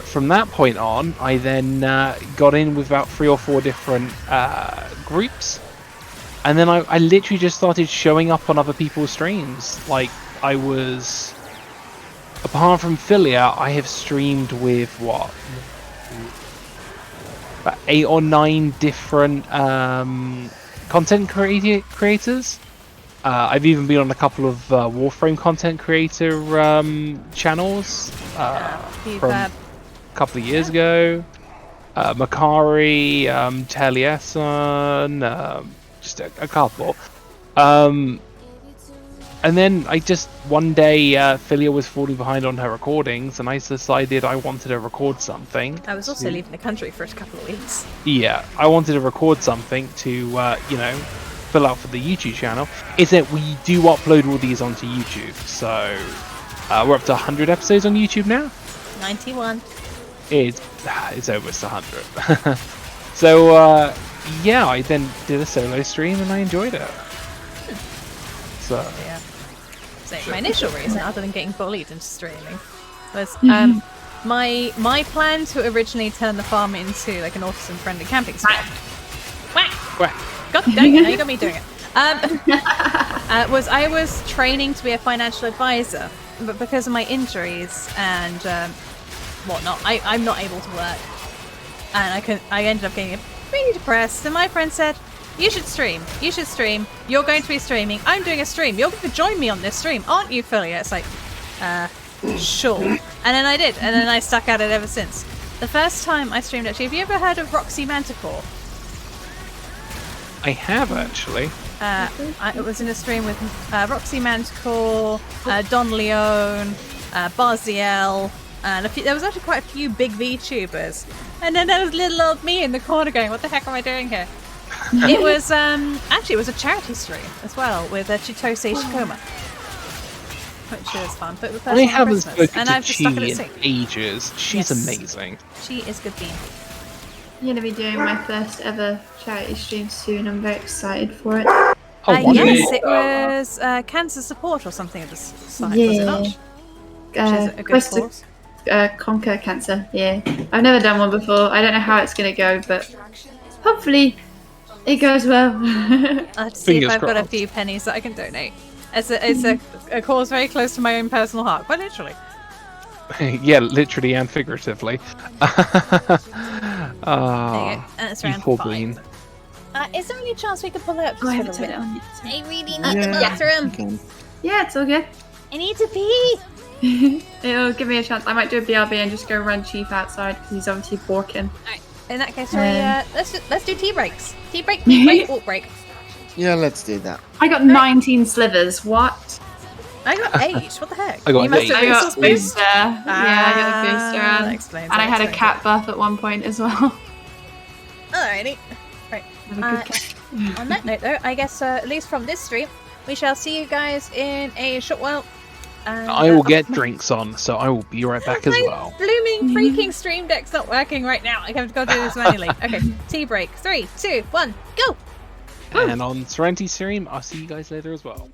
From that point on, I then got in with about 3 or 4 different groups, and then I literally just started showing up on other people's streams. Like, I was, apart from Philia, I have streamed with what, about 8 or 9 different content creators. I've even been on a couple of Warframe content creator channels from a couple of years ago. Makari, Taliesin, just a couple. And then I just, one day, Philia was falling behind on her recordings, and I decided I wanted to record something. I was also leaving the country for a couple of weeks. Yeah, I wanted to record something to, you know, fill out for the YouTube channel. Is that we do upload all these onto YouTube, so we're up to 100 episodes on YouTube now. 91. It's almost 100. So yeah, I then did a solo stream and I enjoyed it. So yeah. So my initial reason, other than getting bullied into streaming, was my plan to originally turn the farm into like an autism-friendly camping spot. Whack! Whack! God dang it! Now you got me doing it. Was I was training to be a financial advisor, but because of my injuries and whatnot, I'm not able to work, and I ended up getting pretty depressed. And my friend said, "You should stream. You should stream. You're going to be streaming. I'm doing a stream. You're going to join me on this stream, aren't you, Philia?" It's like, sure. And then I did, and then I stuck at it ever since. The first time I streamed, actually, have you ever heard of Roxy Manticore? I have actually. It was in a stream with Roxy Manticore, Don Leone, Barziel, and there was actually quite a few big VTubers. And then there was little old me in the corner going, "What the heck am I doing here?" It was actually it was a charity stream as well with Chitose Shikoma, which was fun. But with I haven't Christmas, spoken and to I've just stuck at Chi it in sick. ages. She's Yes. amazing. She is good bean. I'm gonna be doing my first ever charity stream soon. I'm very excited for it. Yes, it was cancer support or something of the site, was it not? Which is a good Quest to cause. conquer cancer. Yeah, I've never done one before. I don't know how it's gonna go, but hopefully it goes well. I'll have to see Fingers if I've got a crossed. few pennies that I can donate. It's a cause very close to my own personal heart, quite literally. Yeah, literally and figuratively. There you go. And it's you round poor 5. bean. Is there any chance we could pull it up Oh, I just for haven't a turned it bit? on yet. I really need the bathroom. Yeah, it's all good. I need to pee. It'll give me a chance. I might do a BRB and just go run Chief outside because he's obviously borking. Alright. In that case, let's do tea breaks. Tea break, walk break. Yeah, let's do that. I got 19 slivers. What? I got 8. What the heck? I got you must 8. have I got resource boost. booster. Yeah, I got a booster. That explains. And I had a explains cat buff at one point as well. Alrighty. Right. On that note, though, I guess at least from this stream, we shall see you guys in a short while. I will get drinks on, so I will be right back as well. Blooming freaking stream deck's not working right now. I have to go do this manually. Okay, tea break. 3, 2, 1, go! And on Serenity stream, I'll see you guys later as well.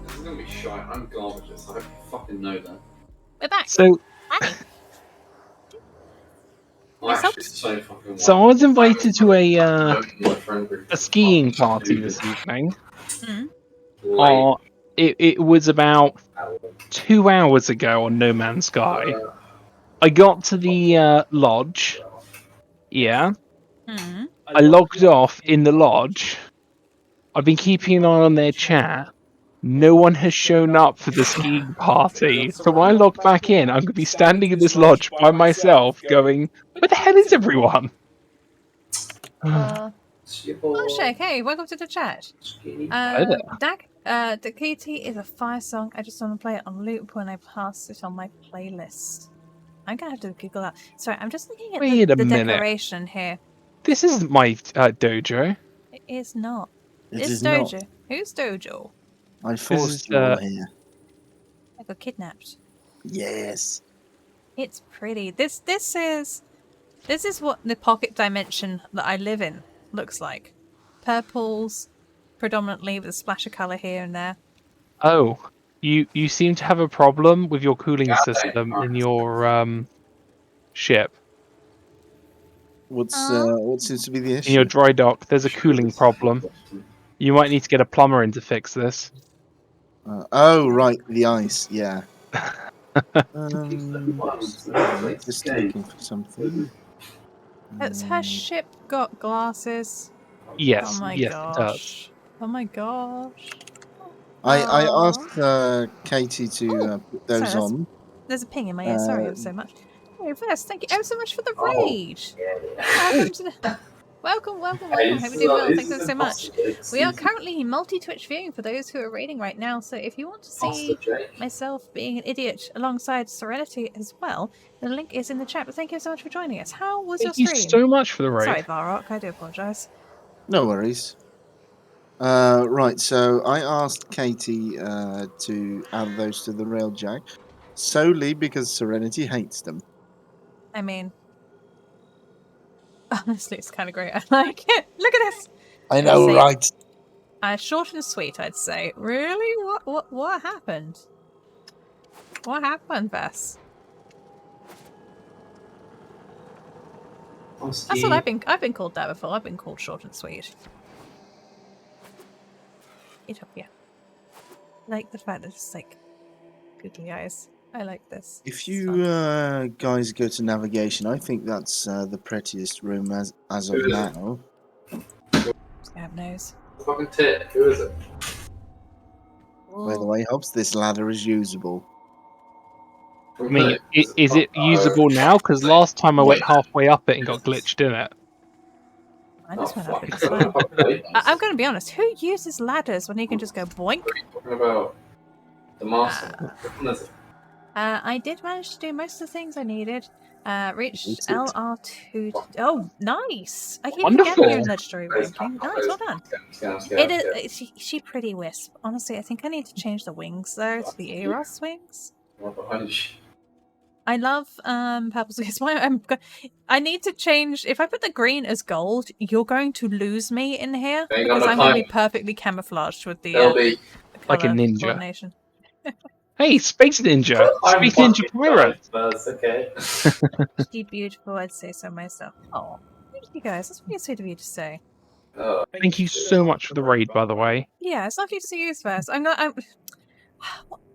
This is gonna be shite. I'm garbage at this. I hope you fucking know that. We're back. So, I'm actually so fucking so I was invited to my friend group. a skiing party this evening. Late. It was about 2 hours ago on No Man's Sky. I got to the lodge. Yeah. I logged off in the lodge. I've been keeping an eye on their chat. No one has shown up for the skiing party. So when I log back in, I'm going to be standing in this lodge by myself going, where the hell is everyone? Oh, Shake, hey, welcome to the chat. Dakiti is a fire song. I just want to play it on loop when I pass it on my playlist. I'm going to have to Google that. Sorry, I'm just looking at the decoration here. This isn't my dojo. It is not. It It's is dojo. not. Who's dojo? I forced you all here. I got kidnapped. Yes. It's pretty. This is what the pocket dimension that I live in looks like. Purples, predominantly, with a splash of colour here and there. Oh, you seem to have a problem with your cooling system in your ship. What seems to be the issue? In your dry dock, there's a cooling problem. You might need to get a plumber in to fix this. Oh, right, the ice, yeah. Just looking for something. Has her ship got glasses? Yes, Oh my yes, gosh. it does. Oh my gosh. I asked Katie to put those on. There's a ping in my ear. Sorry ever so much. Hey, first, thank you ever so much for the raid. What happened to the... Welcome. Hey, Hope you're this doing well. is Thank you so much. impossible. It's We are easy. currently multi-Twitch viewing for those who are raiding right now, so if you want to see Master Jake. myself being an idiot alongside Serenity as well, the link is in the chat, but thank you so much for joining us. How was Thank your you stream? so much for the raid. Sorry, Varrock, I do apologise. No worries. Right, so I asked Katie to add those to the Railjack solely because Serenity hates them. I mean, honestly, it's kind of great. I like it. Look at this. I know, Say- right? Short and sweet, I'd say. Really? What happened? What happened, Bess? That's what I've been called that before. I've been called short and sweet. Utopia. I like the fact that it's like googly eyes. I like this. If It's you fun. guys go to navigation, I think that's the prettiest room as of now. Scab knows. Fucking tit. Who is it? By the way, Hobbs, this ladder is usable. I mean, is it usable now? Because last time I went halfway up it and got glitched in it. I just went up it as well. I'm going to be honest. Who uses ladders when you can just go boink? Talking about the master. I did manage to do most of the things I needed. Reached LR2. Oh, nice! I keep Wonderful. forgetting you're in legendary ranking. Nice, well done. It is. She pretty wisp. Honestly, I think I need to change the wings though to the Eros wings. I love purple wings. I need to change. If I put the green as gold, you're going to lose me in here because I'm going to be perfectly camouflaged with the like a colour ninja. coordination. Hey, Space Ninja! Space Ninja Pirate! That's okay. She's beautiful, I'd say so myself. Oh, thank you guys. That's really sweet of you to say. Thank you so much for the raid, by the way. Yeah, it's lovely to see you, Svers.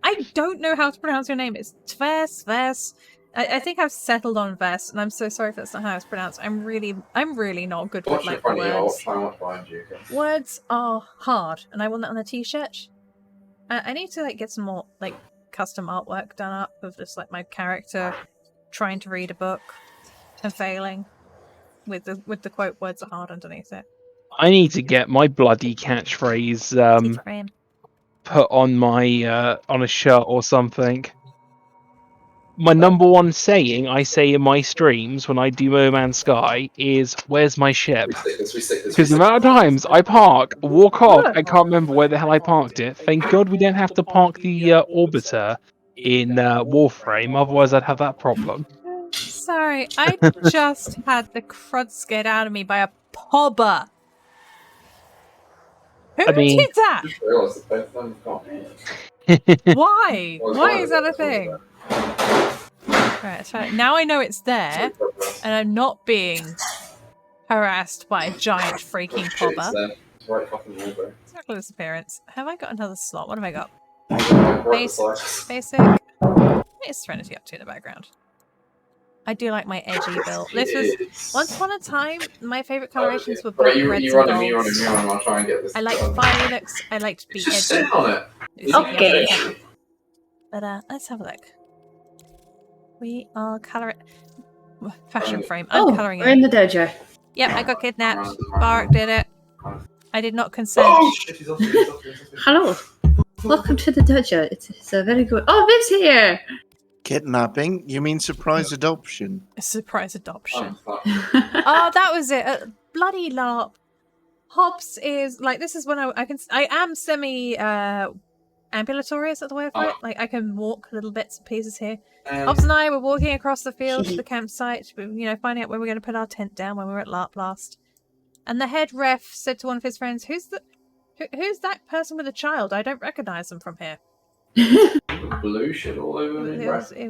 I don't know how to pronounce your name. It's Svers. I think I've settled on Vest, and I'm so sorry if that's not how it's pronounced. I'm really not good with like words. Words are hard, and I want that on a t-shirt. I need to like get some more like custom artwork done up of just like my character trying to read a book and failing with the quote "words are hard" underneath it. I need to get my bloody catchphrase put on my on a shirt or something. My number one saying I say in my streams when I do No Man's Sky is, "Where's my ship?" Because the amount of times I park, walk off, I can't remember where the hell I parked it. Thank God we don't have to park the orbiter in Warframe, otherwise I'd have that problem. Sorry, I just had the crud scared out of me by a pobber. Who did that? Why? Why is that a thing? Right, so now I know it's there, and I'm not being harassed by a giant freaking pobber. Miraculous appearance. Have I got another slot? What have I got? Basic. What is Serenity up to in the background? I do like my edgy build. This was once upon a time my favourite colorations were black, reds, and golds. I liked fire looks. I liked to be edgy. Okay. But let's have a look. We are colouring fashion frame. I'm colouring we're in the dojo. Yep, I got kidnapped. Barak did it. I did not consent. Hello. Welcome to the dojo. It's a very good. Oh, Viv's here. Kidnapping? You mean surprise adoption? A surprise adoption. Oh, that was it. Bloody LARP. Hobbs is like, this is when I am semi ambulatory, is that the word for it? Like I can walk little bits and pieces here. Hobbs and I were walking across the field to the campsite, finding out where we're going to put our tent down when we were at LARP last. And the head ref said to one of his friends, "Who's that person with a child? I don't recognise them from here." Blue shit all over me.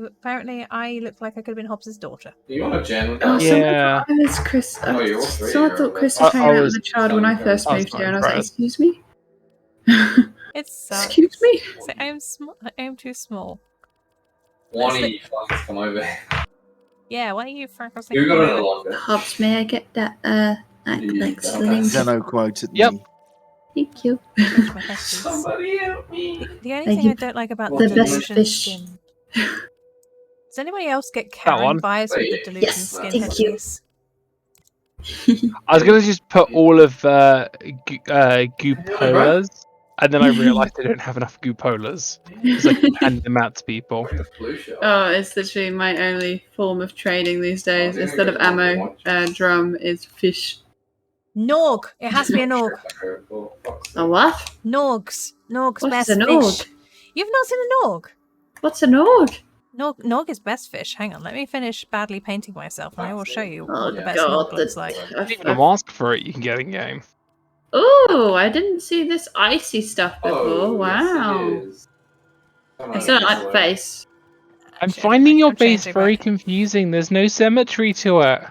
Apparently, I looked like I could have been Hobbs' daughter. Are you on a gen? Yeah. I was Chris. you're all three. So I thought Chris was hanging out with a child when I first moved here, and I was like, "Excuse me." It's Excuse me. So I am small. I am too small. One of you fuckers come over. Yeah, why are you freckles? You got it longer. Hobbs, may I get that like sling? Zeno quoted Yep. me. Thank you. Somebody help me. The only thing I don't like about the delusion skin. Does anybody else get Karen vibes with the delusion skin thank you. headpiece? I was gonna just put all of Goopolas, and then I realised I don't have enough Goopolas, so I keep handing them out to people. Oh, it's literally my only form of trading these days. Instead of ammo, drum is fish. Nog. It has to be a Nog. A what? Nogs. Nog's What's best a Nog? fish. You've not seen a Nog? What's a Nog? Nog is best fish. Hang on, let me finish badly painting myself, and I will show you Oh, what the best God, Nog looks like. Even a mask for it you can get in game. Oh, I didn't see this icy stuff before. Wow. I still don't like the face. I'm finding your base very confusing. There's no symmetry to it.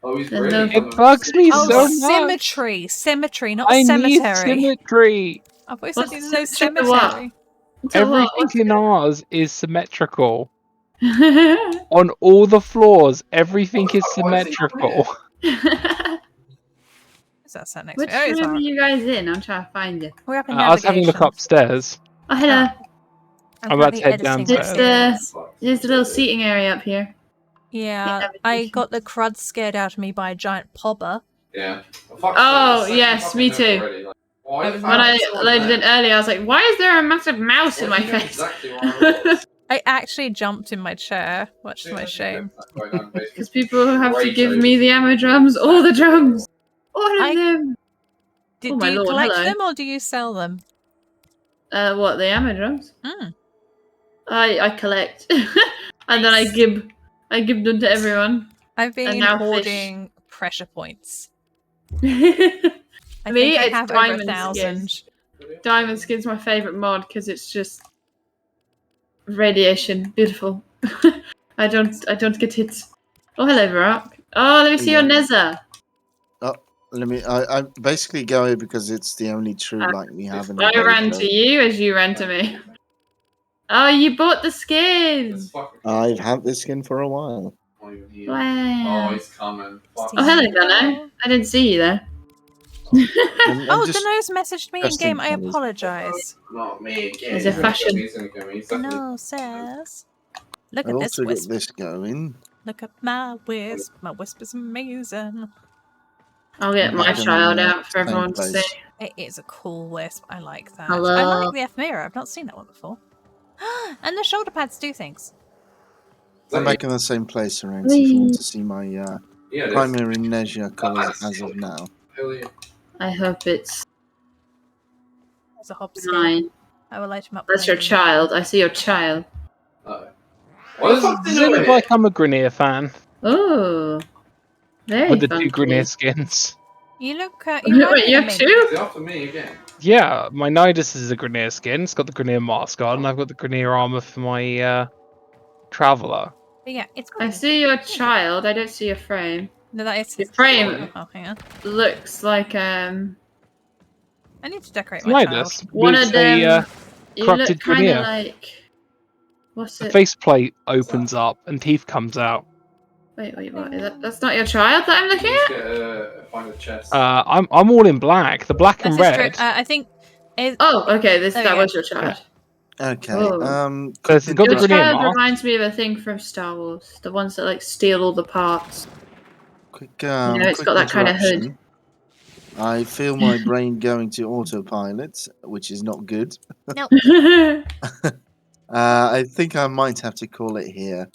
It bugs me so much. Symmetry, not I cemetery. need symmetry. I thought you said there's no symmetry to what? cemetery. Everything in ours is symmetrical. On all the floors, everything is symmetrical. Is that set next Which to me? Oh, it's room are not. you guys in? I'm trying to find you. We're up in I was having a look navigation. upstairs. Oh, hello. I'm about to head editing downstairs. There's a little seating area up here. Yeah, I got the crud scared out of me by a giant pobber. Yeah. Oh, yes, me too. When I loaded in earlier, I was like, why is there a massive mouse in my face? I actually jumped in my chair, much to my shame. Because people have to give me the ammo drums, all the drums. All of them. Do Oh my you lord, collect hello. them or do you sell them? What, the ammo drums? Hmm. I collect. And then I give them to everyone. I've been And now hoarding pressure points. I Me, think I it's have over diamond 1,000. skins. Diamond skin's my favourite mod because it's just radiation, beautiful. I don't get hit. Oh, hello, Varrock. Oh, let me see your Nether. Oh, I basically go here because it's the only true light we have in the I ran world. to you as you ran to me. Oh, you bought the skin. I've had this skin for a while. Wow. Oh, he's coming. Oh, hello, Dano. I didn't see you there. Oh, Dano's messaged me in testing game. I colours. apologise. Not me again. Is it fashion? Dano says, "Look I've at this also got wisp. this going. Look at my wisp. My wisp is amazing. I'll get I'm my back in child the out for same everyone to place. see. It is a cool wisp. I like that. Hello. I like the F mirror. I've not seen that one before. And the shoulder pads do things. I'm back in the same place, Raineyj, if you want to see my primary Neja colours as of now. I hope it's There's a hobskin. mine. I will light him up. That's your child. I see your child. Does it look like I'm a Grineer fan? Oh, very With the funky. two Grineer skins. You look. Wait, you have two? After me again. Yeah, my Nidus is a Grineer skin. It's got the Grineer mask on, and I've got the Grineer armor for my Traveller. But yeah, it's. I see your child. I don't see your frame. No, that is Your frame Oh, hang on. looks like I need to decorate my child. Nidus. one with of them. a You corrupted look kind Grineer. of like. What's The it? faceplate opens up and teeth comes out. Wait, what? Is that's not your child that I'm looking at? Find a chest. I'm all in black. The black and That's red. true. I think. Oh, okay. There That we was go. your child. Okay. Oh. So it's got the Your Grineer child mask. reminds me of a thing from Star Wars. The ones that like steal all the parts. Quick, it's quick got that kind of hood. interruption. I feel my brain going to autopilot, which is not good. Nope. I think I might have to call it here.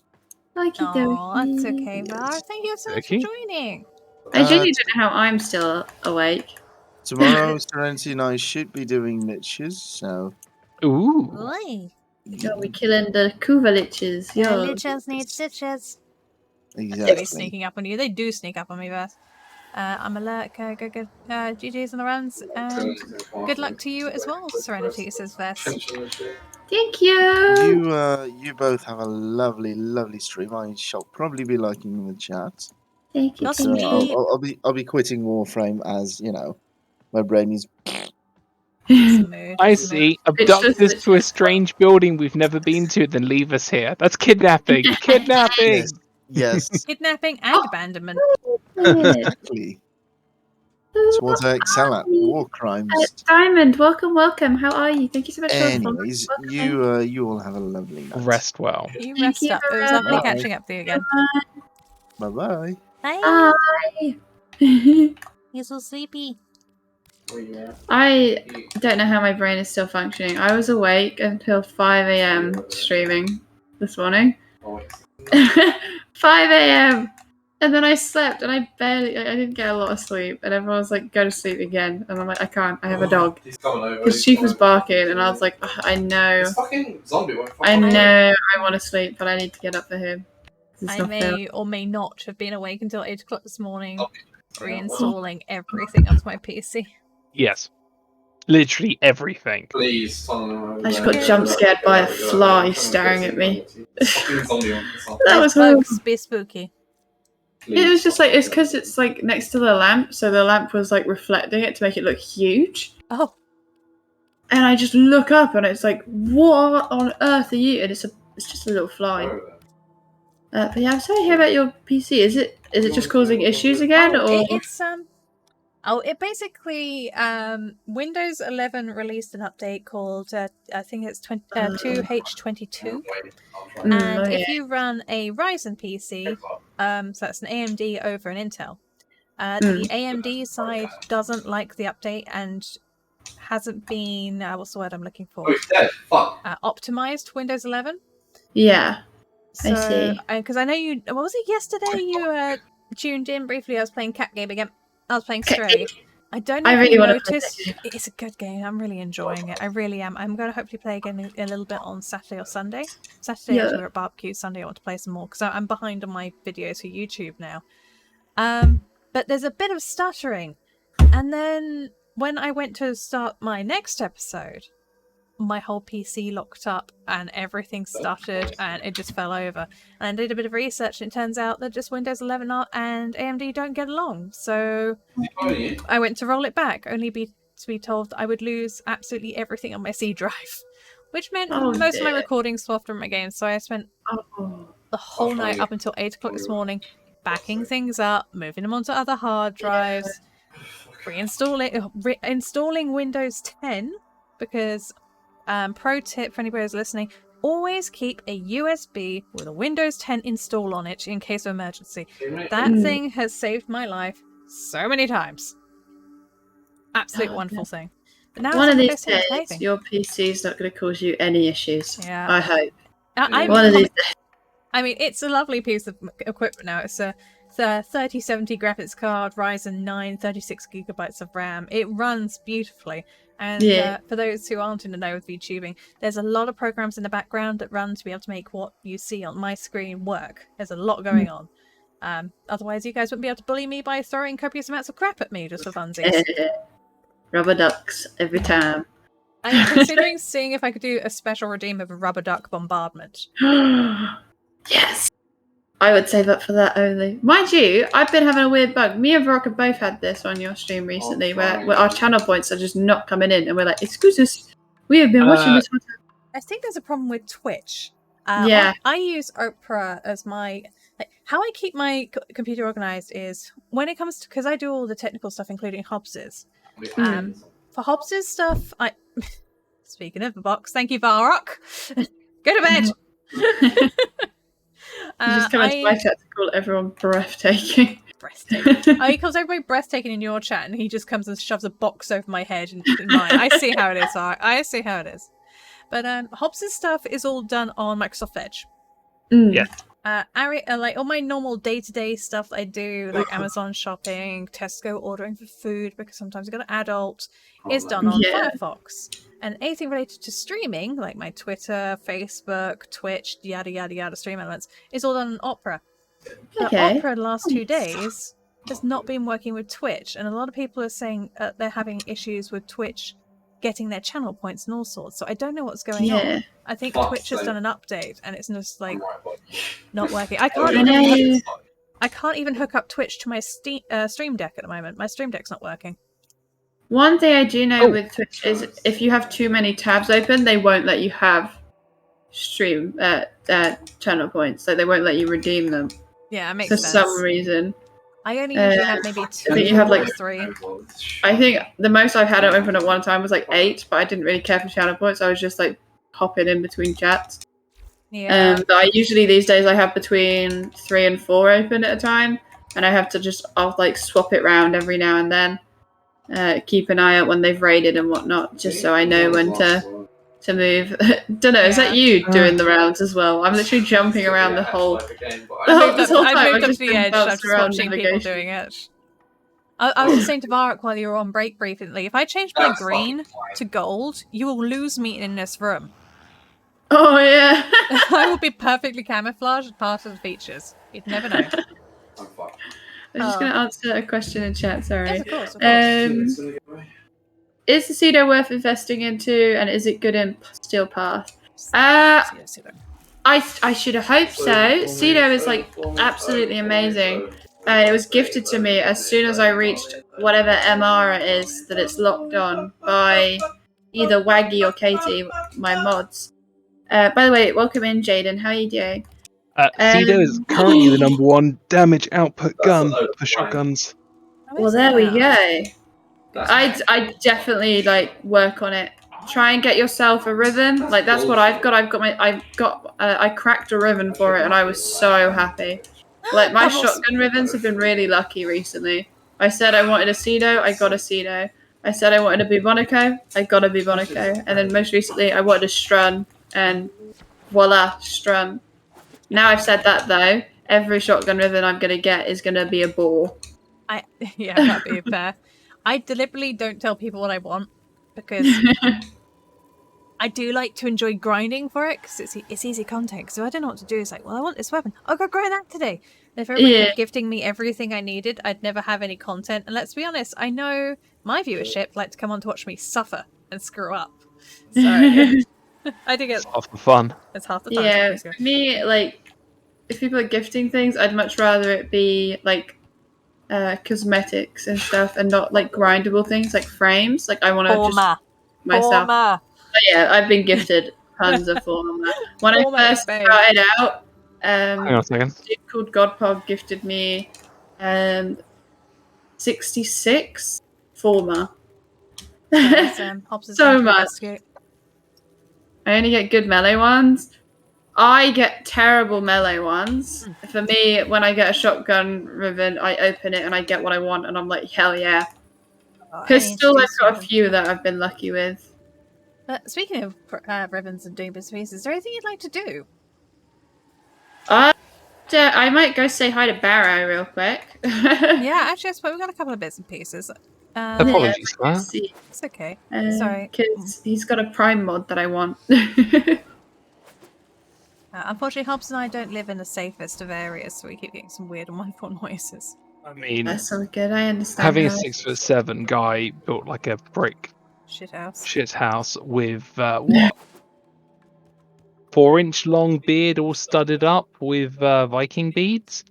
Oh, that's okay, Var. Thank you so much for Okay. joining. I genuinely don't know how I'm still awake. Tomorrow, Serenity and I should be doing niches, so Ooh. Oi. You'll be killing the Kuvaliches. Yeah, Yo. lichens need stitches. They'll be exactly. sneaking up on you. They do sneak up on me, Vers. I'm alert. Go. GG's on the runs. And good luck to you as well, Serenity, says Vers. Thank you. You both have a lovely, lovely stream. I shall probably be liking the chat. Thank you. Not So me. I'll be quitting Warframe as my brain is. I see. Abduct us to a strange building we've never been to, then leave us here. That's kidnapping. Kidnapping. Yes. Kidnapping and abandonment. Exactly. It's what I excel at. War crimes. Diamond, welcome. How are you? Thank you so much for the follow. Anyways, Welcome. you all have a lovely night. Rest well. You Thank rest you, up. It was lovely Bye. catching up with you again. Bye bye. Bye. Bye. He's so sleepy. I don't know how my brain is still functioning. I was awake until 5 a.m. streaming this morning. 5 a.m. And then I slept and I didn't get a lot of sleep. And everyone was like, go to sleep again. And I'm like, I can't, I have a dog. Because Chief was barking and I was like, I know. I know I want to sleep, but I need to get up for him. I may or may not have been awake until 8 o'clock this morning, reinstalling everything onto my PC. Yes. Literally everything. Please. I just got jump scared by a fly staring at me. That was bugs horrible. be spooky. It was just like, it's because it's like next to the lamp, so the lamp was like reflecting it to make it look huge. Oh. And I just look up and it's like, what on earth are you? And it's just a little fly. But yeah, I'm sorry to hear about your PC. Is it just causing issues again, or? It basically Windows 11 released an update called I think it's 2H22, and if you run a Ryzen PC, so that's an AMD over an Intel, the AMD side doesn't like the update and hasn't been what's the word I'm looking for? Optimized Windows 11. Yeah, so, I see. Because I know you. What was it yesterday? You tuned in briefly. I was playing Cat Game again. I was playing Stray. I don't know if you noticed. It's a good game. I'm really enjoying it. I really am. I'm going to hopefully play again a little bit on Saturday or Sunday. Saturday actually we're at barbecue. Sunday I want to play some more because I'm behind on my videos for YouTube now. But there's a bit of stuttering, and then when I went to start my next episode, my whole PC locked up and everything stuttered and it just fell over. And I did a bit of research and it turns out that just Windows 11 and AMD don't get along. So I went to roll it back, only to be told that I would lose absolutely everything on my C drive. Which meant most of my recordings swapped from my games. So I spent the whole night up until 8 o'clock this morning backing things up, moving them onto other hard drives, installing Windows 10 because... pro tip for anybody who's listening, always keep a USB with a Windows 10 install on it in case of emergency. That thing has saved my life so many times. Absolute wonderful thing. But now one of these days, your PC is not going to cause you any issues. Yeah. I hope. One of these days. I mean, it's a lovely piece of equipment now. It's a 3070 graphics card, Ryzen 9, 36 gigabytes of RAM. It runs beautifully. And for those who aren't in the know with VTubing, there's a lot of programs in the background that run to be able to make what you see on my screen work. There's a lot going on. Otherwise, you guys wouldn't be able to bully me by throwing copious amounts of crap at me just for funsies. Rubber ducks every time. I'm considering seeing if I could do a special redeem of a rubber duck bombardment. Yes! I would save up for that only. Mind you, I've been having a weird bug. Me and Veronica both had this on your stream recently, where our channel points are just not coming in, and we're like, excuse us, we have been watching this whole time. I think there's a problem with Twitch. I use Opera as my... how I keep my computer organized is, when it comes to... because I do all the technical stuff, including Hobbs's. For Hobbs's stuff, speaking of the box, thank you, Varrock. Go to bed! You just come into my chat to call everyone breathtaking. Breathtaking. He calls everybody breathtaking in your chat, and he just comes and shoves a box over my head and mine. I see how it is. I see how it is. But Hobbs's stuff is all done on Microsoft Edge. Yeah. Like all my normal day-to-day stuff that I do, like Amazon shopping, Tesco ordering for food, because sometimes I've got an adult, is done on Firefox. And anything related to streaming, like my Twitter, Facebook, Twitch, yada yada yada stream elements, is all done on Opera. But Opera the last 2 days has not been working with Twitch, and a lot of people are saying they're having issues with Twitch getting their channel points and all sorts. So I don't know what's going on. I think Twitch has done an update, and it's just like not working. I can't even hook up Twitch to my Stream Deck at the moment. My Stream Deck's not working. One thing I do know with Twitch is if you have too many tabs open, they won't let you have stream channel points. So they won't let you redeem them. Yeah, it makes sense. For some reason. I only usually have maybe 2 I think you have like 3. I think the most I've had it open at one time was like 8, but I didn't really care for channel points. I was just like hopping in between chats. Yeah. But I usually these days I have between 3 and 4 open at a time. and I have to I'll like swap it round every now and then. Keep an eye out when they've raided and whatnot, just so I know when to move. Don't know. Is that you doing the rounds as well? I'm literally jumping around the whole. I've moved up to the edge. I'm just watching people doing it. I was just saying to Varrock while you were on break briefly, if I change my green to gold, you will lose me in this room. Oh yeah. I will be perfectly camouflaged as part of the features. You'd never know. I'm just going to answer a question in chat, sorry. Yes, of course, of course. Is the pseudo worth investing into, and is it good in Steel Path? I should hope so. Pseudo is like absolutely amazing. It was gifted to me as soon as I reached whatever MR it is that it's locked on by either Waggy or Katie, my mods. By the way, welcome in, Jaden. How are you doing? Cedo is currently the #1 damage output gun for shotguns. Well, there we go. I definitely like work on it. Try and get yourself a ribbon. Like that's what I've got. I cracked a ribbon for it, and I was so happy. Like my shotgun ribbons have been really lucky recently. I said I wanted a Cedo, I got a Cedo. I said I wanted a Bubonico, I got a Bubonico. And then most recently I wanted a Strun, and voila, Strun. Now I've said that though, every shotgun ribbon I'm gonna get is gonna be a ball. Yeah, that'd be fair. I deliberately don't tell people what I want because I do like to enjoy grinding for it because it's easy content. So I don't know what to do. It's like, well, I want this weapon. I'll go grind that today. And if everybody kept gifting me everything I needed, I'd never have any content. And let's be honest, I know my viewership like to come on to watch me suffer and screw up. So I do get it's half the fun. It's half the fun. Yeah, for me, like if people are gifting things, I'd much rather it be like cosmetics and stuff, and not like grindable things like frames. Like I want to just myself. But yeah, I've been gifted tons of former. When I first started out, hang on a second. a dude called Godpog gifted me 66 former. So much. I only get good melee ones. I get terrible melee ones. For me, when I get a shotgun ribbon, I open it and I get what I want, and I'm like, hell yeah. Pistol, I've got a few that I've been lucky with. Speaking of ribbons and doing bits and pieces, is there anything you'd like to do? I might go say hi to Baro real quick. Yeah, actually, I suppose we've got a couple of bits and pieces. Apologies for that. It's okay. Sorry. Because he's got a prime mod that I want. Unfortunately, Hobbs and I don't live in the safest of areas, so we keep getting some weird and wonderful noises. I mean, that's all good. I understand. Having a 6'7" guy built like a brick shit house with what 4-inch long beard all studded up with Viking beads.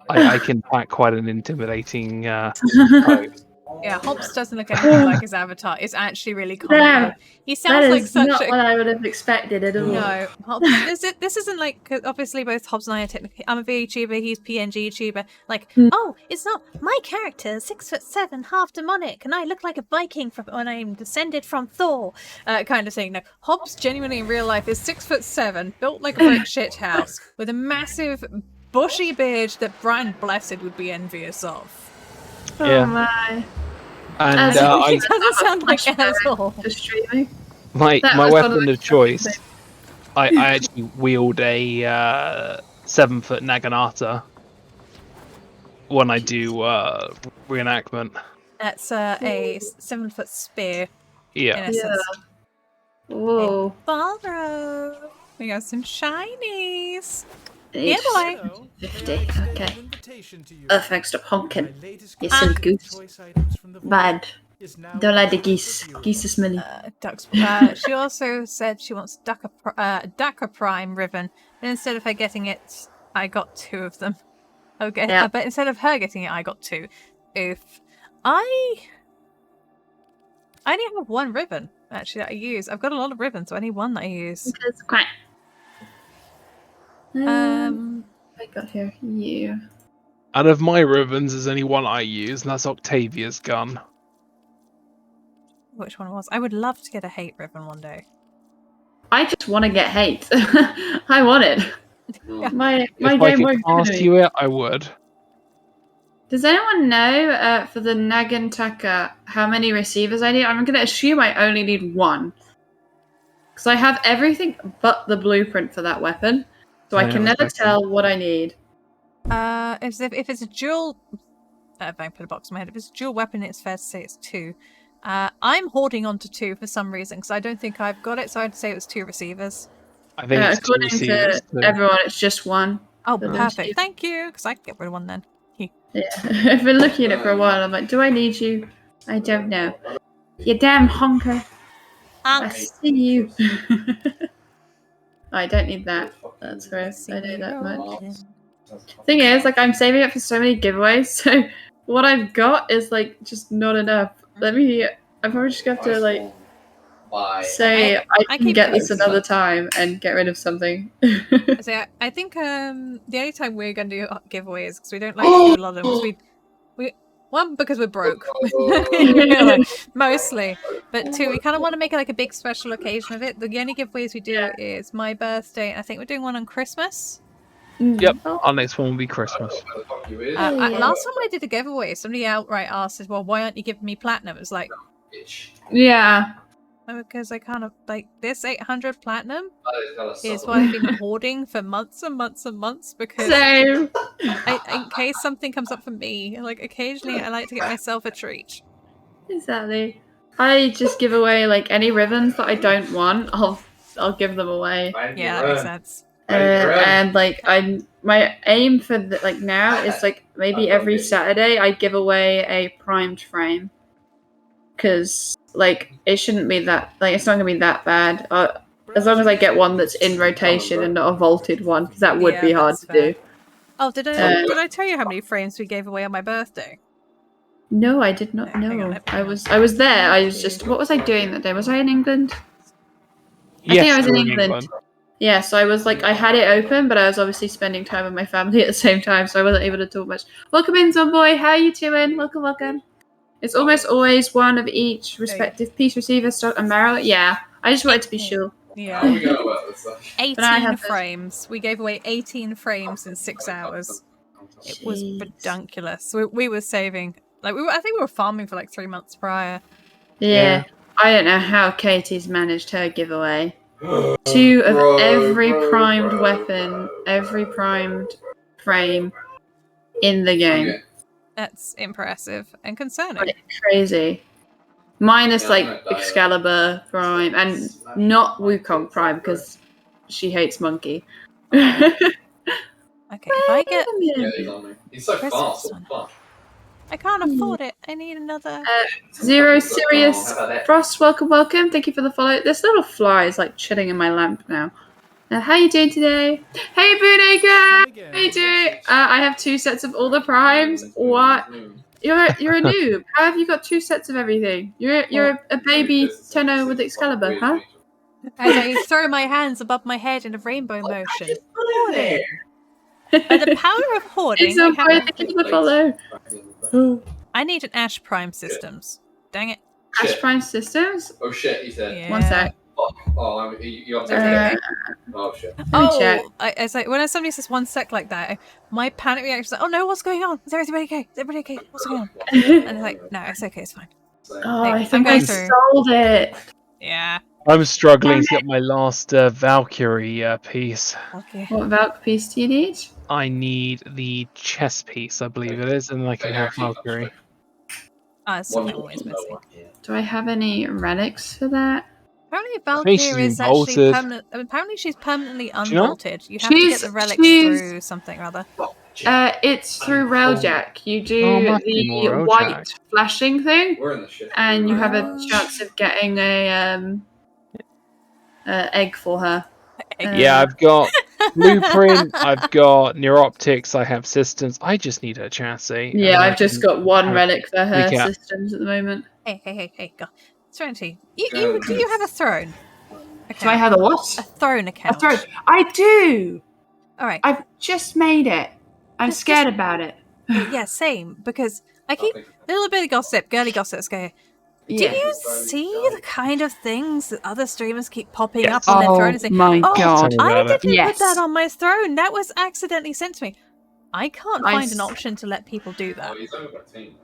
I can pack quite an intimidating pose. Yeah, Hobbs doesn't look anything like his avatar. It's actually really comical. He sounds like such not what I would have expected at all. No, Hobbs, this isn't like, obviously both Hobbs and I are technically, I'm a VTuber, he's PNG YouTuber. Like, oh, it's not my character, 6'7", half demonic, and I look like a Viking from when I'm descended from Thor, kind of thing. No, Hobbs genuinely in real life is 6'7", built like a brick shithouse, with a massive bushy beard that Brian Blessed would be envious of. Oh my. And he doesn't sound like it at all. My weapon of choice, I actually wield a 7-foot Naginata when I do reenactment. That's a 7-foot spear. Yeah. In essence. Whoa. Baro. We got some shinies. Yeah, boy. 50. Okay. Oh, thanks to honking. You're so good. Bad. Don't like the geese. Geese are smelly. Ducks. She also said she wants Dakar Prime ribbon, but instead of her getting it, I got 2 of them. Okay, but instead of her getting it, I got 2. Oof. I only have 1 ribbon actually that I use. I've got a lot of ribbons, so I need 1 that I use. That's quite. I got here. You. Out of my ribbons, there's only 1 I use, and that's Octavia's gun. Which one it was? I would love to get a hate ribbon one day. I just want to get hate. I want it. Yeah. My if game I could won't ask you it, I would. Does anyone know for the Nagantaka how many receivers I need? I'm going to assume I only need one. Because I have everything but the blueprint for that weapon. So I can never tell what I need. If it's a dual... if I put a box in my head. If it's a dual weapon, it's fair to say it's 2. I'm hoarding onto 2 for some reason, because I don't think I've got it, so I'd say it was 2 receivers. I think it's 2 according receivers. to everyone, it's just 1. Oh, perfect. Thank you, because I can get rid of 1 then. Yeah, I've been looking at it for a while. I'm like, do I need you? I don't know. You damn honker. I see you. I don't need that. That's right. I know that much. Thing is, like, I'm saving up for so many giveaways, so what I've got is, like, just not enough. I probably just have to, like, say I can get this another time and get rid of something. So I think the only time we're going to do giveaways, because we don't like to do a lot of them, because one, because we're broke, mostly, but 2, we kind of want to make it like a big special occasion of it. The only giveaways we do is my birthday, and I think we're doing one on Christmas. Yep, our next one will be Christmas. Last time I did a giveaway, somebody outright asked, well, why aren't you giving me platinum? It was like... Yeah. Because I kind of, like, this 800 platinum is what I've been hoarding for months and months and months, because Same. in case something comes up for me, like, occasionally I like to get myself a treat. Exactly. I just give away, like, any ribbons that I don't want, I'll give them away. Yeah, that makes sense. And, like, my aim for, now is, like, maybe every Saturday I give away a primed frame. Because, like, it shouldn't be that, like, it's not going to be that bad. As long as I get one that's in rotation and not a vaulted one, because that would be hard to do. Oh, did I tell you how many frames we gave away on my birthday? No, I did not know. I was there. I was just, what was I doing that day? Was I in England? I think I was in England. Yeah, so I was like, I had it open, but I was obviously spending time with my family at the same time, so I wasn't able to talk much. Welcome in, Zomboy. How are you doing? Welcome, welcome. It's almost always one of each respective piece receiver, stock, and barrel. Yeah, I just wanted to be sure. Yeah. 18 frames. We gave away 18 frames in 6 hours. It was ridiculous. We were saving, like, I think we were farming for like 3 months prior. Yeah. I don't know how Katie's managed her giveaway. 2 of every primed weapon, every primed frame in the game. That's impressive and concerning. Like, crazy. Minus, like, Excalibur Prime, and not Wukong Prime, because she hates Monkey. Okay, if I get... He's so fast. I can't afford it. I need another... Zero Sirius Frost, welcome, welcome. Thank you for the follow. This little fly is, like, chilling in my lamp now. How you doing today? Hey, Boonacre! How you doing? I have 2 sets of all the primes. What? You're a noob. How have you got 2 sets of everything? You're a baby Tenno with Excalibur, huh? As I throw my hands above my head in a rainbow motion. Hoarding. By the power of hoarding, I need an Ash Prime Systems. Dang it. Ash Prime Systems? Oh shit, he said. Yeah. 1 sec. Oh, you have to oh shit. When somebody says 1 sec like that, my panic reaction is like, oh no, what's going on? Is everybody okay? Is everybody okay? What's going on? And they're like, no, it's okay, it's fine. Oh, I think I sold it. Yeah. I'm struggling to get my last Valkyrie piece. Okay. What Valk piece do you need? I need the chest piece, I believe it is, and then I can have Valkyrie. It's always missing. Do I have any relics for that? Apparently Valkyrie is actually permanent. Apparently she's permanently unvaulted. You have to get the relics through something or other. It's through Railjack. You do the white flashing thing, and you have a chance of getting a egg for her. Yeah, I've got blueprint, I've got neuroptics, I have systems. I just need her chassis. Yeah, I've just got 1 relic for her systems at the moment. Hey, go. Serenity, do you have a throne? Do I have a what? A throne account. A throne. I do. All right. I've just made it. I'm scared about it. Yeah, same. Because I keep little bit of gossip, girly gossip. Scare. Yeah. Do you see the kind of things that other streamers keep popping up on their throne and saying, my God. I didn't put that on my throne. That was accidentally sent to me. I can't find an option to let people do that.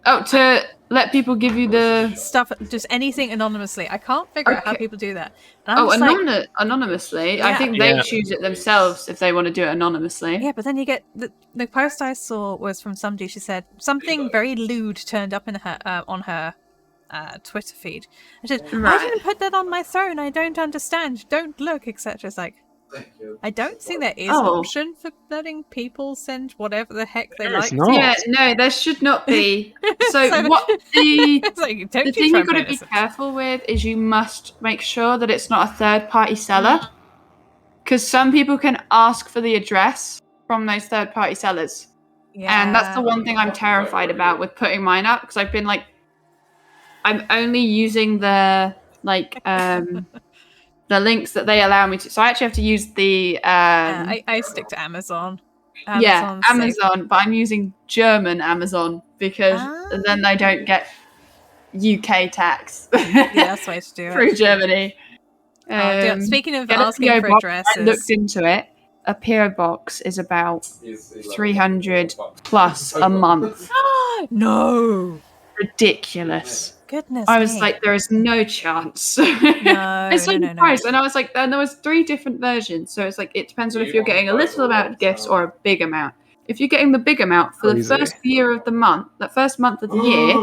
Oh, to let people give you the stuff, just anything anonymously. I can't figure out how people do that. And I'm oh, just like, anonymously. Yeah. I think they choose it themselves if they want to do it anonymously. yeah, but then you get the post I saw was from somebody. She said something very lewd turned up in her on her Twitter feed. I said, I didn't put that on my throne. I don't understand. Don't look, etc. It's like, I don't think there is an option for letting people send whatever the heck they like. Yeah, no, there should not be. So what the the thing you've got to be careful with is you must make sure that it's not a third-party seller, because some people can ask for the address from those third-party sellers, and that's the one thing I'm terrified about with putting mine up, because I've been like, I'm only using the the links that they allow me to. So I actually have to use the I stick to Amazon. Amazon, but I'm using German Amazon because then I don't get UK tax. Yeah, that's the way to do it. Through Germany. Speaking of asking for addresses, I looked into it. A PO box is about 300 plus a month. No. Ridiculous. Goodness I was me. like, there is no chance. No, I saw the no. price, and I was like, and there was 3 different versions. So it's like, it depends on if you're getting a little amount of gifts or a big amount. If you're getting the big amount for the first year of the month, that first month of the year,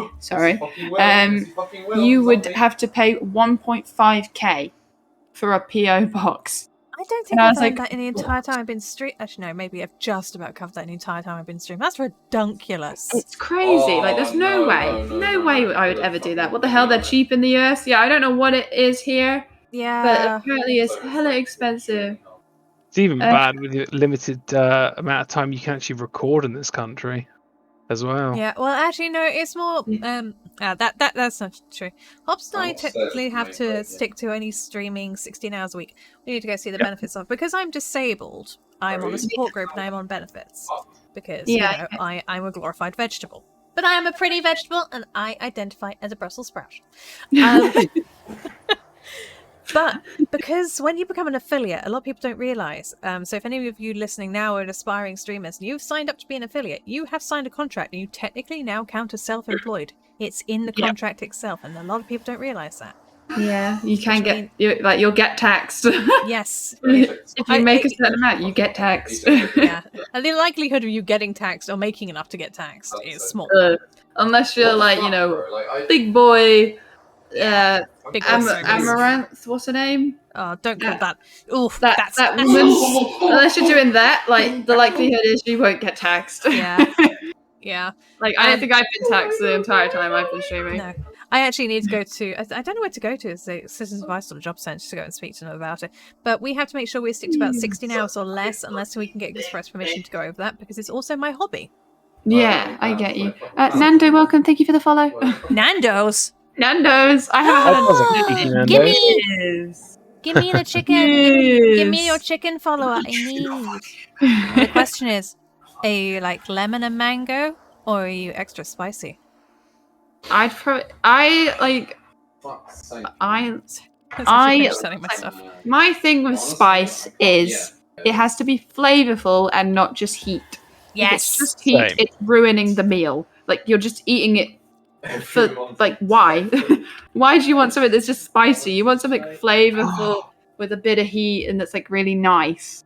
you would have to pay 1.5k for a PO box. I don't think I've done that in the entire time I've been streaming. Actually, no, maybe I've just about covered that in the entire time I've been streaming. That's redunculous. It's crazy. Like, there's no way I would ever do that. What the hell? They're cheap in the US? Yeah, I don't know what it is here. Yeah. But apparently it's hella expensive. It's even bad with the limited amount of time you can actually record in this country as well. Yeah, well, actually, no, it's more. That's not true. Hobbs and I technically have to stick to only streaming 16 hours a week. We need to go see the benefits of, because I'm disabled. I'm on a support group and I'm on benefits because I'm a glorified vegetable. But I am a pretty vegetable and I identify as a Brussels sprout. But because when you become an affiliate, a lot of people don't realise. So if any of you listening now are aspiring streamers and you've signed up to be an affiliate, you have signed a contract and you technically now count as self-employed. It's in the contract itself, and a lot of people don't realise that. Yeah, you can you'll get taxed. Yes. If you make a certain amount, you get taxed. Yeah. And the likelihood of you getting taxed or making enough to get taxed is small. Unless you're like, big boy. Big Amaranth, what's her name? Oh, don't call that. Oof, that woman. Unless you're doing that, like, the likelihood is you won't get taxed. Yeah. Yeah. Like, I don't think I've been taxed the entire time I've been streaming. No. I actually need to go to... I don't know where to go to. It's the Citizens Advice on the Job Centre to go and speak to them about it. But we have to make sure we stick to about 16 hours or less, unless we can get express permission to go over that, because it's also my hobby. Yeah, I get you. Nando, welcome. Thank you for the follow. Nando's? I haven't had a give me the chicken. Give me your chicken follower. I need. The question is, are you like lemon and mango, or are you extra spicy? I selling my stuff. My thing with spice is it has to be flavorful and not just heat. Yes. If it's just heat, it's ruining the meal. Like, you're just eating it for, like, why? Why do you want something that's just spicy? You want something flavorful with a bit of heat and that's, like, really nice.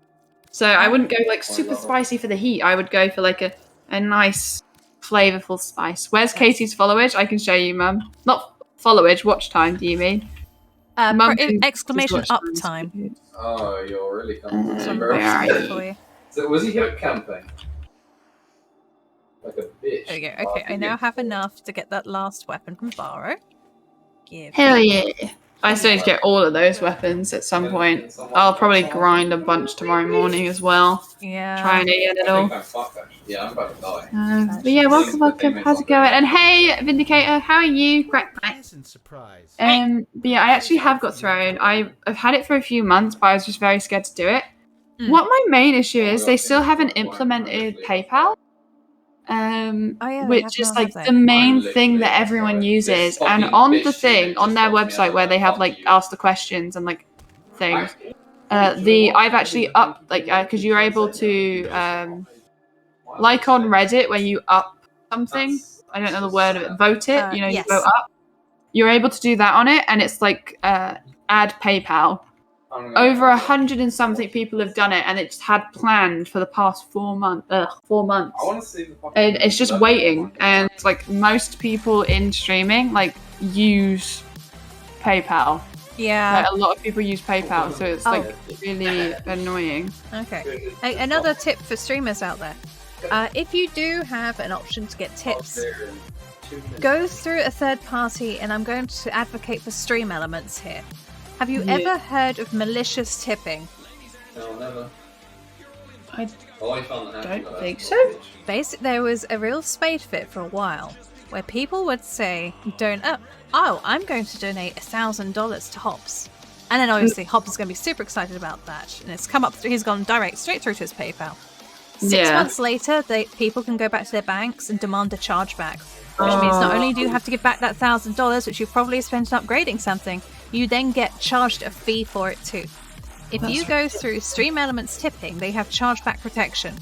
So I wouldn't go, like, super spicy for the heat. I would go for, like, a nice flavorful spice. Where's Katie's followage? I can show you, Mum. Not followage, watch time, do you mean? Exclamation up time. Oh, you're really coming. Where are you? So was he here camping? Like a bitch. There we go. Okay, I now have enough to get that last weapon from Baro. Hell yeah. I still need to get all of those weapons at some point. I'll probably grind a bunch tomorrow morning as well. Yeah. Trying to get it all. Yeah, I'm about to die. But yeah, welcome. How's it going? And hey, Vindicator, how are you? Great. Surprise. But yeah, I actually have got Throne. I've had it for a few months, but I was just very scared to do it. What my main issue is, they still haven't implemented PayPal. Which is like the main thing that everyone uses, and on the thing on their website where they have like ask the questions and like things, I've actually upped, like, because you're able to like on Reddit where you up something. I don't know the word of it. Vote it. You yes. vote up. You're able to do that on it, and it's like add PayPal. Over 100 and something people have done it, and it's had planned for the past 4 months. 4 months. I want to see the And it's just waiting, and like most people in streaming like use PayPal. Yeah. Like, a lot of people use PayPal, so it's like really annoying. Okay. Another tip for streamers out there. If you do have an option to get tips, go through a third party, and I'm going to advocate for Stream Elements here. Have you ever heard of malicious tipping? No, never. I don't think so. Basically, there was a real spade fit for a while where people would say, I'm going to donate $1,000 to Hobbs. And then obviously Hobbs is going to be super excited about that. And it's come up, he's gone straight through to his PayPal. 6 months later, people can go back to their banks and demand a chargeback. Which means not only do you have to give back that $1,000, which you probably spent on upgrading something, you then get charged a fee for it too. If you go through Stream Elements tipping, they have chargeback protection.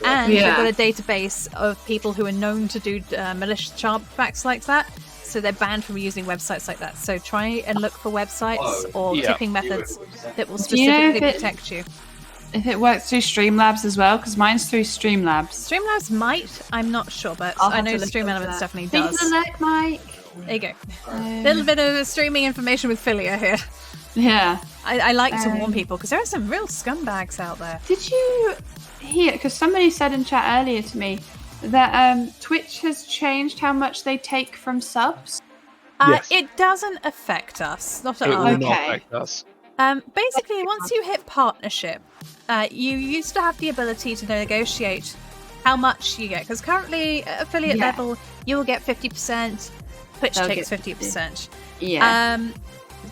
And they've got a database of people who are known to do malicious chargebacks like that. So they're banned from using websites like that. So try and look for websites or tipping methods that will specifically protect you. If it works through Streamlabs as well, because mine's through Streamlabs. Streamlabs might, I'm not sure, but I know Stream Elements definitely does. Mike. There you go. A little bit of streaming information with Philia here. Yeah. I like to warn people, because there are some real scumbags out there. Did you hear, because somebody said in chat earlier to me, that Twitch has changed how much they take from subs? Yes. It doesn't affect us, not at It all. will not affect us. Basically, once you hit partnership, you used to have the ability to negotiate how much you get. Because currently, at affiliate level, you will get 50%. Twitch takes 50%. Yeah.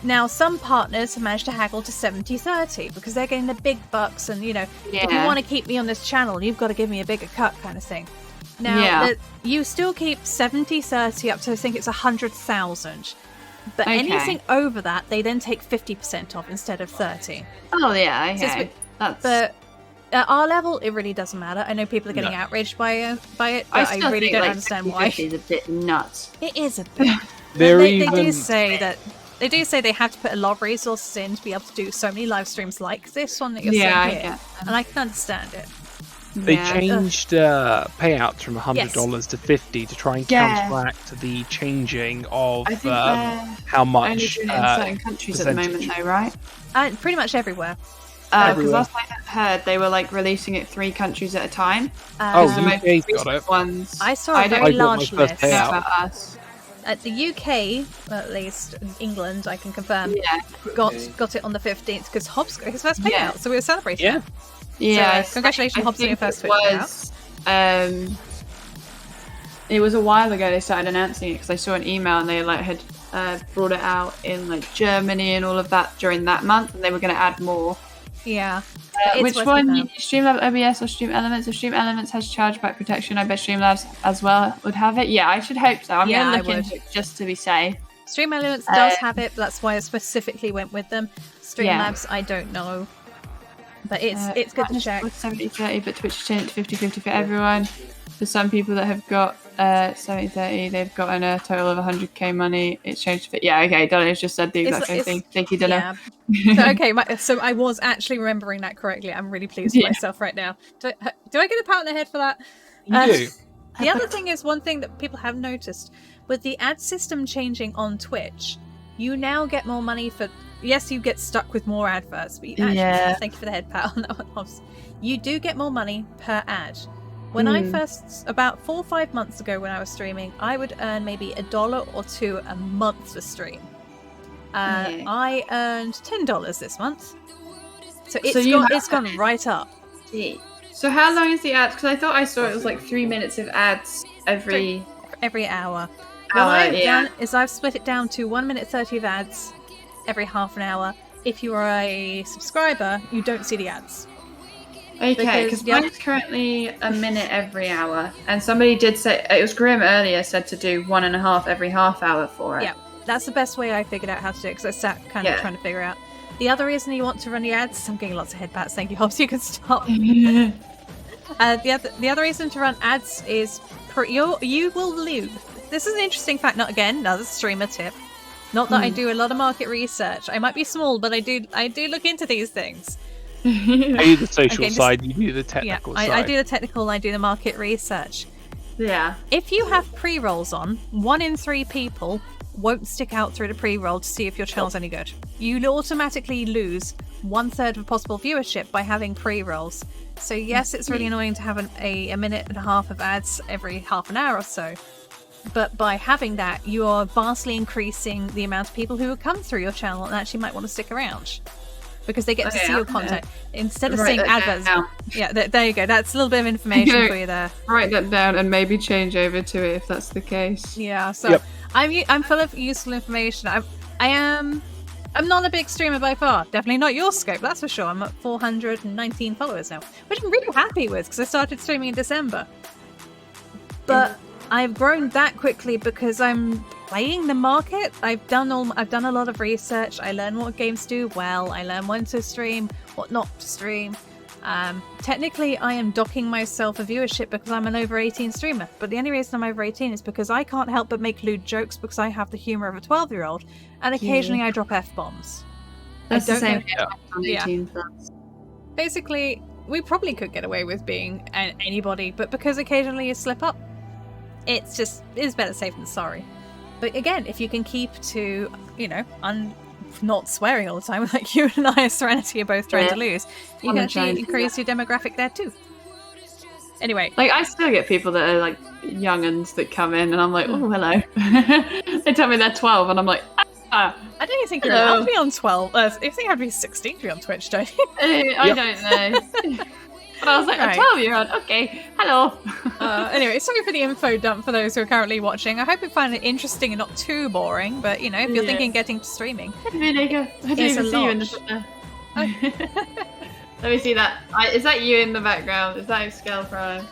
Now, some partners have managed to haggle to 70-30 because they're getting the big bucks, and if you want to keep me on this channel, you've got to give me a bigger cut, kind of thing. Now, you still keep 70-30 up to, I think it's 100,000. But anything over that, they then take 50% off instead of 30. Oh yeah, okay. But at our level, it really doesn't matter. I know people are getting outraged by it, but I really don't understand why. It's a bit nuts. It is a bit. They do say they have to put a lot of resources in to be able to do so many live streams like this one that you're seeing here, and I can understand it. They changed payouts from $100 to $50 to try and counteract the changing of how much. Only doing it in certain countries at the moment, though, right? Pretty much everywhere. Because last I heard, they were like releasing it 3 countries at a time. UK's got it. Ones. I saw a very large list. At the UK, at least England, I can confirm, got it on the 15th because Hobbs got his first payout, so we were celebrating. Yeah, so, congratulations, Hobbs, on your first payout. It was a while ago they started announcing it because I saw an email and they had brought it out in Germany and all of that during that month, and they were going to add more. Yeah. Which one? Streamlabs OBS or Stream Elements? If Stream Elements has chargeback protection, I bet Streamlabs as well would have it. Yeah, I should hope so. I'm going to look into it just to be safe. Stream Elements does have it, but that's why I specifically went with them. Streamlabs, I don't know. But it's good to check. 70-30, but Twitch changed to 50-50 for everyone. For some people that have got 70-30, they've gotten a total of 100k money. It's changed to Donna's just said the exact same thing. Thank you, Donna. Yeah. So I was actually remembering that correctly. I'm really pleased with myself right now. Do I get a pat on the head for that? You do. The other thing is, one thing that people have noticed, with the ad system changing on Twitch, you now get more money for... Yes, you get stuck with more adverts, but thank you for the head pat on that one. You do get more money per ad. When I first, about 4 or 5 months ago when I was streaming, I would earn maybe $1 or $2 a month to stream. I earned $10 this month. So it's gone right up. So how long is the ads? Because I thought I saw it was 3 minutes of ads every hour. What I've done is I've split it down to 1 minute 30 of ads every half an hour. If you are a subscriber, you don't see the ads. Okay, because mine is currently a minute every hour, and somebody did say, it was Grim earlier, said to do 1.5 every half hour for it. Yeah, that's the best way I figured out how to do it, because I sat kind of trying to figure out. The other reason you want to run the ads, I'm getting lots of head pats, thank you, Hobbs, you can stop. The other reason to run ads is you will lose. This is an interesting fact. Not again, another streamer tip. Not that I do a lot of market research. I might be small, but I do look into these things. I do the social side, you do the technical side. I do the technical, I do the market research. Yeah. If you have pre-rolls on, 1 in 3 people won't stick out through the pre-roll to see if your channel's any good. You automatically lose 1/3 of possible viewership by having pre-rolls. So yes, it's really annoying to have a minute and a half of ads every half an hour or so. But by having that, you are vastly increasing the amount of people who will come through your channel and actually might want to stick around. Because they get to see your content instead of seeing adverts. Yeah, there you go. That's a little bit of information for you there. Write that down and maybe change over to it if that's the case. Yeah. So I'm full of useful information. I'm not a big streamer by far. Definitely not your scope. That's for sure. I'm at 419 followers now, which I'm really happy with because I started streaming in December. But I've grown that quickly because I'm playing the market. I've done a lot of research. I learn what games do well. I learn when to stream, what not to stream. Technically, I am docking myself a viewership because I'm an over 18 streamer. But the only reason I'm over 18 is because I can't help but make lewd jokes because I have the humor of a 12-year-old, and occasionally I drop f-bombs. That's the same on 18 plus. Basically, we probably could get away with being anybody, but because occasionally you slip up, it's better safe than sorry. But again, if you can keep to, not swearing all the time, like you and I, Serenity, are both trying to lose, you can actually increase your demographic there too. Anyway. Like, I still get people that are, like, young'uns that come in, and I'm like, oh, hello. They tell me they're 12, and I'm like, ah. I don't even think you're allowed to be on 12. I think you have to be 16 to be on Twitch, don't you? I don't know. But I was like, a 12-year-old, okay, hello. Anyway, sorry for the info dump for those who are currently watching. I hope you find it interesting and not too boring, but, if you're thinking getting to streaming. There you go. I didn't even see you in the front Let me see that. Is that you in the background? Is that Scale Prime?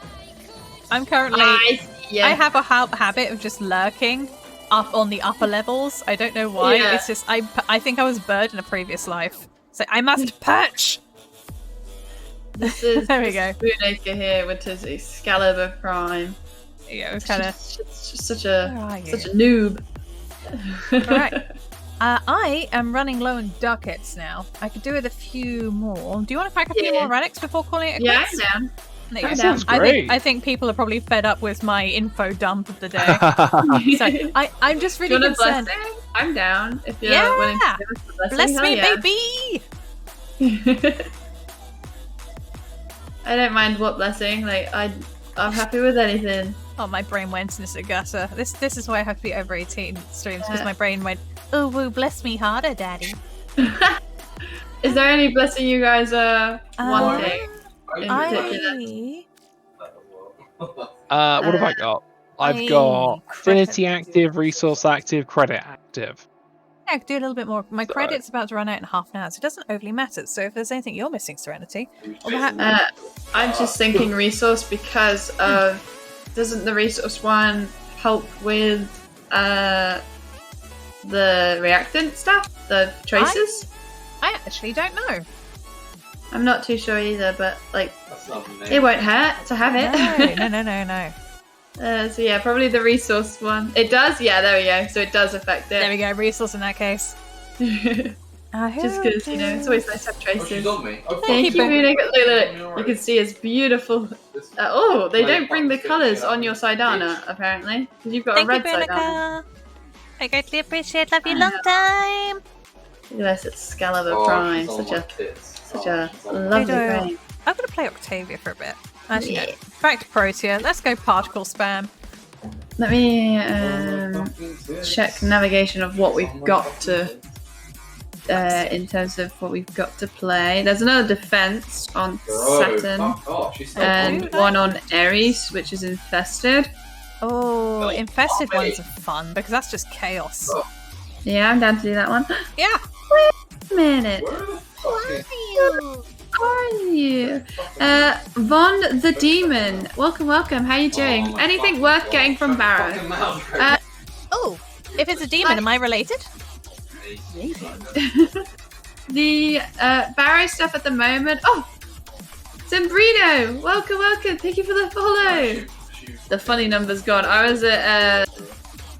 I'm currently... I have a habit of just lurking up on the upper levels. I don't know why. Yeah. It's just, I think I was a bird in a previous life. So I must perch! This is there we go. Spoonacre here with his Excalibur Prime. Yeah, it was kind of such a noob. Alright. I am running low on ducats now. I could do with a few more. Do you want to pack a few more relics before calling it a quits? Yeah, I'm down. That sounds great. I think people are probably fed up with my info dump of the day. So I'm just really concerned. I'm down. If you're willing to give us a blessing. Bless me, baby! I don't mind what blessing. Like I'm happy with anything. Oh, my brain went into a gutter. This is why I have to be over 18 streams because my brain went, oh, woo, bless me harder, daddy. Is there any blessing you guys are wanting in particular? What have I got? I've got affinity active, resource active, credit active. Yeah, I could do a little bit more. My credit's about to run out in half an hour, so it doesn't overly matter. So if there's anything you're missing, Serenity, I'm just thinking resource because doesn't the resource one help with the reactant stuff, the traces? I actually don't know. I'm not too sure either, but like it won't hurt to have it. No. So yeah, probably the resource one. It does? Yeah, there we go. So it does affect it. There we go, resource in that case. Just because, it's always nice to have traces. Oh, Thank you, look. You can see it's beautiful. They don't bring the colours on your Sidana, apparently. Because you've got a red Sidana. I greatly appreciate, love you long time. Look at this, it's Excalibur Prime. Such a lovely frame. I'm going to play Octavia for a bit. Actually, no. Back to Protea. Let's go particle spam. Let me check navigation of what we've got to, in terms of what we've got to play. There's another defense on Saturn and one on Ares, which is infested. Oh, infested ones are fun because that's just chaos. Yeah, I'm down to do that one. Yeah. Wait a minute. How are you? Von the Demon. Welcome. How you doing? Anything worth getting from Baro? If it's a demon, am I related? The Baro stuff at the moment. Zembrino, welcome, welcome. Thank you for the follow. The funny number's gone. I was at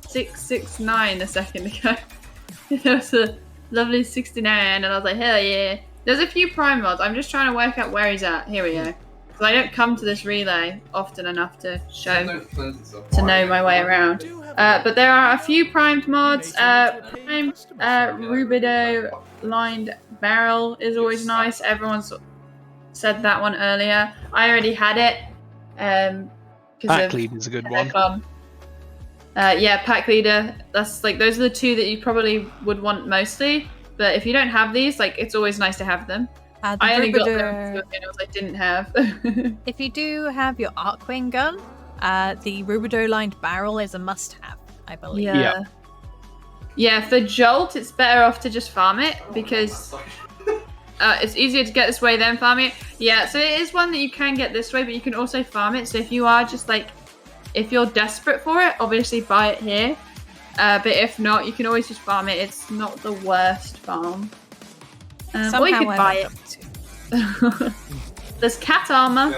669 a second ago. There was a lovely 69, and I was like, hell yeah. There's a few prime mods. I'm just trying to work out where he's at. Here we go. Because I don't come to this relay often enough to know my way around. But there are a few primed mods. Rubido lined barrel is always nice. Everyone's said that one earlier. I already had it. Pack lead is a good one. Yeah, pack leader. That's like those are the two that you probably would want mostly. But if you don't have these, like it's always nice to have them. I only got them because I didn't have. If you do have your Arcwing gun, the Rubido lined barrel is a must-have, I believe. Yeah, for Jolt, it's better off to just farm it because it's easier to get this way than farm it. Yeah, so it is one that you can get this way, but you can also farm it. So if you are just like, if you're desperate for it, obviously buy it here. But if not, you can always just farm it. It's not the worst farm. Or you could buy it. There's cat armor.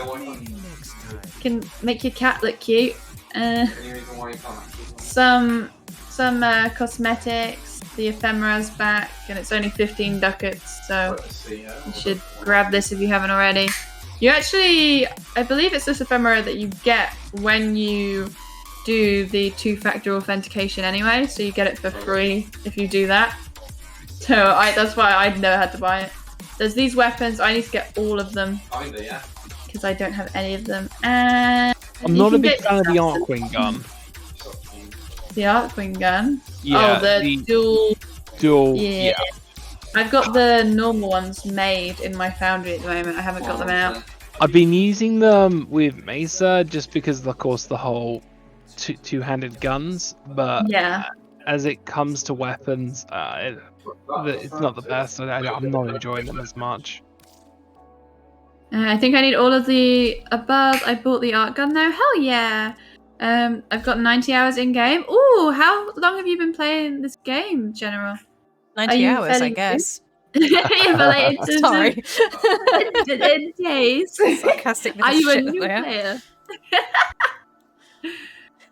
Can make your cat look cute. Some cosmetics. The ephemera's back, and it's only 15 ducats, so you should grab this if you haven't already. You actually, I believe it's this ephemera that you get when you do the 2-factor authentication anyway, so you get it for free if you do that. So that's why I'd never had to buy it. There's these weapons. I need to get all of them because I don't have any of them. And I'm not a big fan of the Arcwing gun. The Arcwing gun? Yeah, oh, the dual. Yeah. I've got the normal ones made in my foundry at the moment. I haven't got them out. I've been using them with Mesa just because, of course, the whole two-handed guns. But as it comes to weapons, it's not the best. I'm not enjoying them as much. I think I need all of the above. I bought the art gun though. Hell yeah! I've got 90 hours in game. Ooh, how long have you been playing this game, General? 90 hours, I guess. Sorry. In days. Sarcastic. Are you a new player?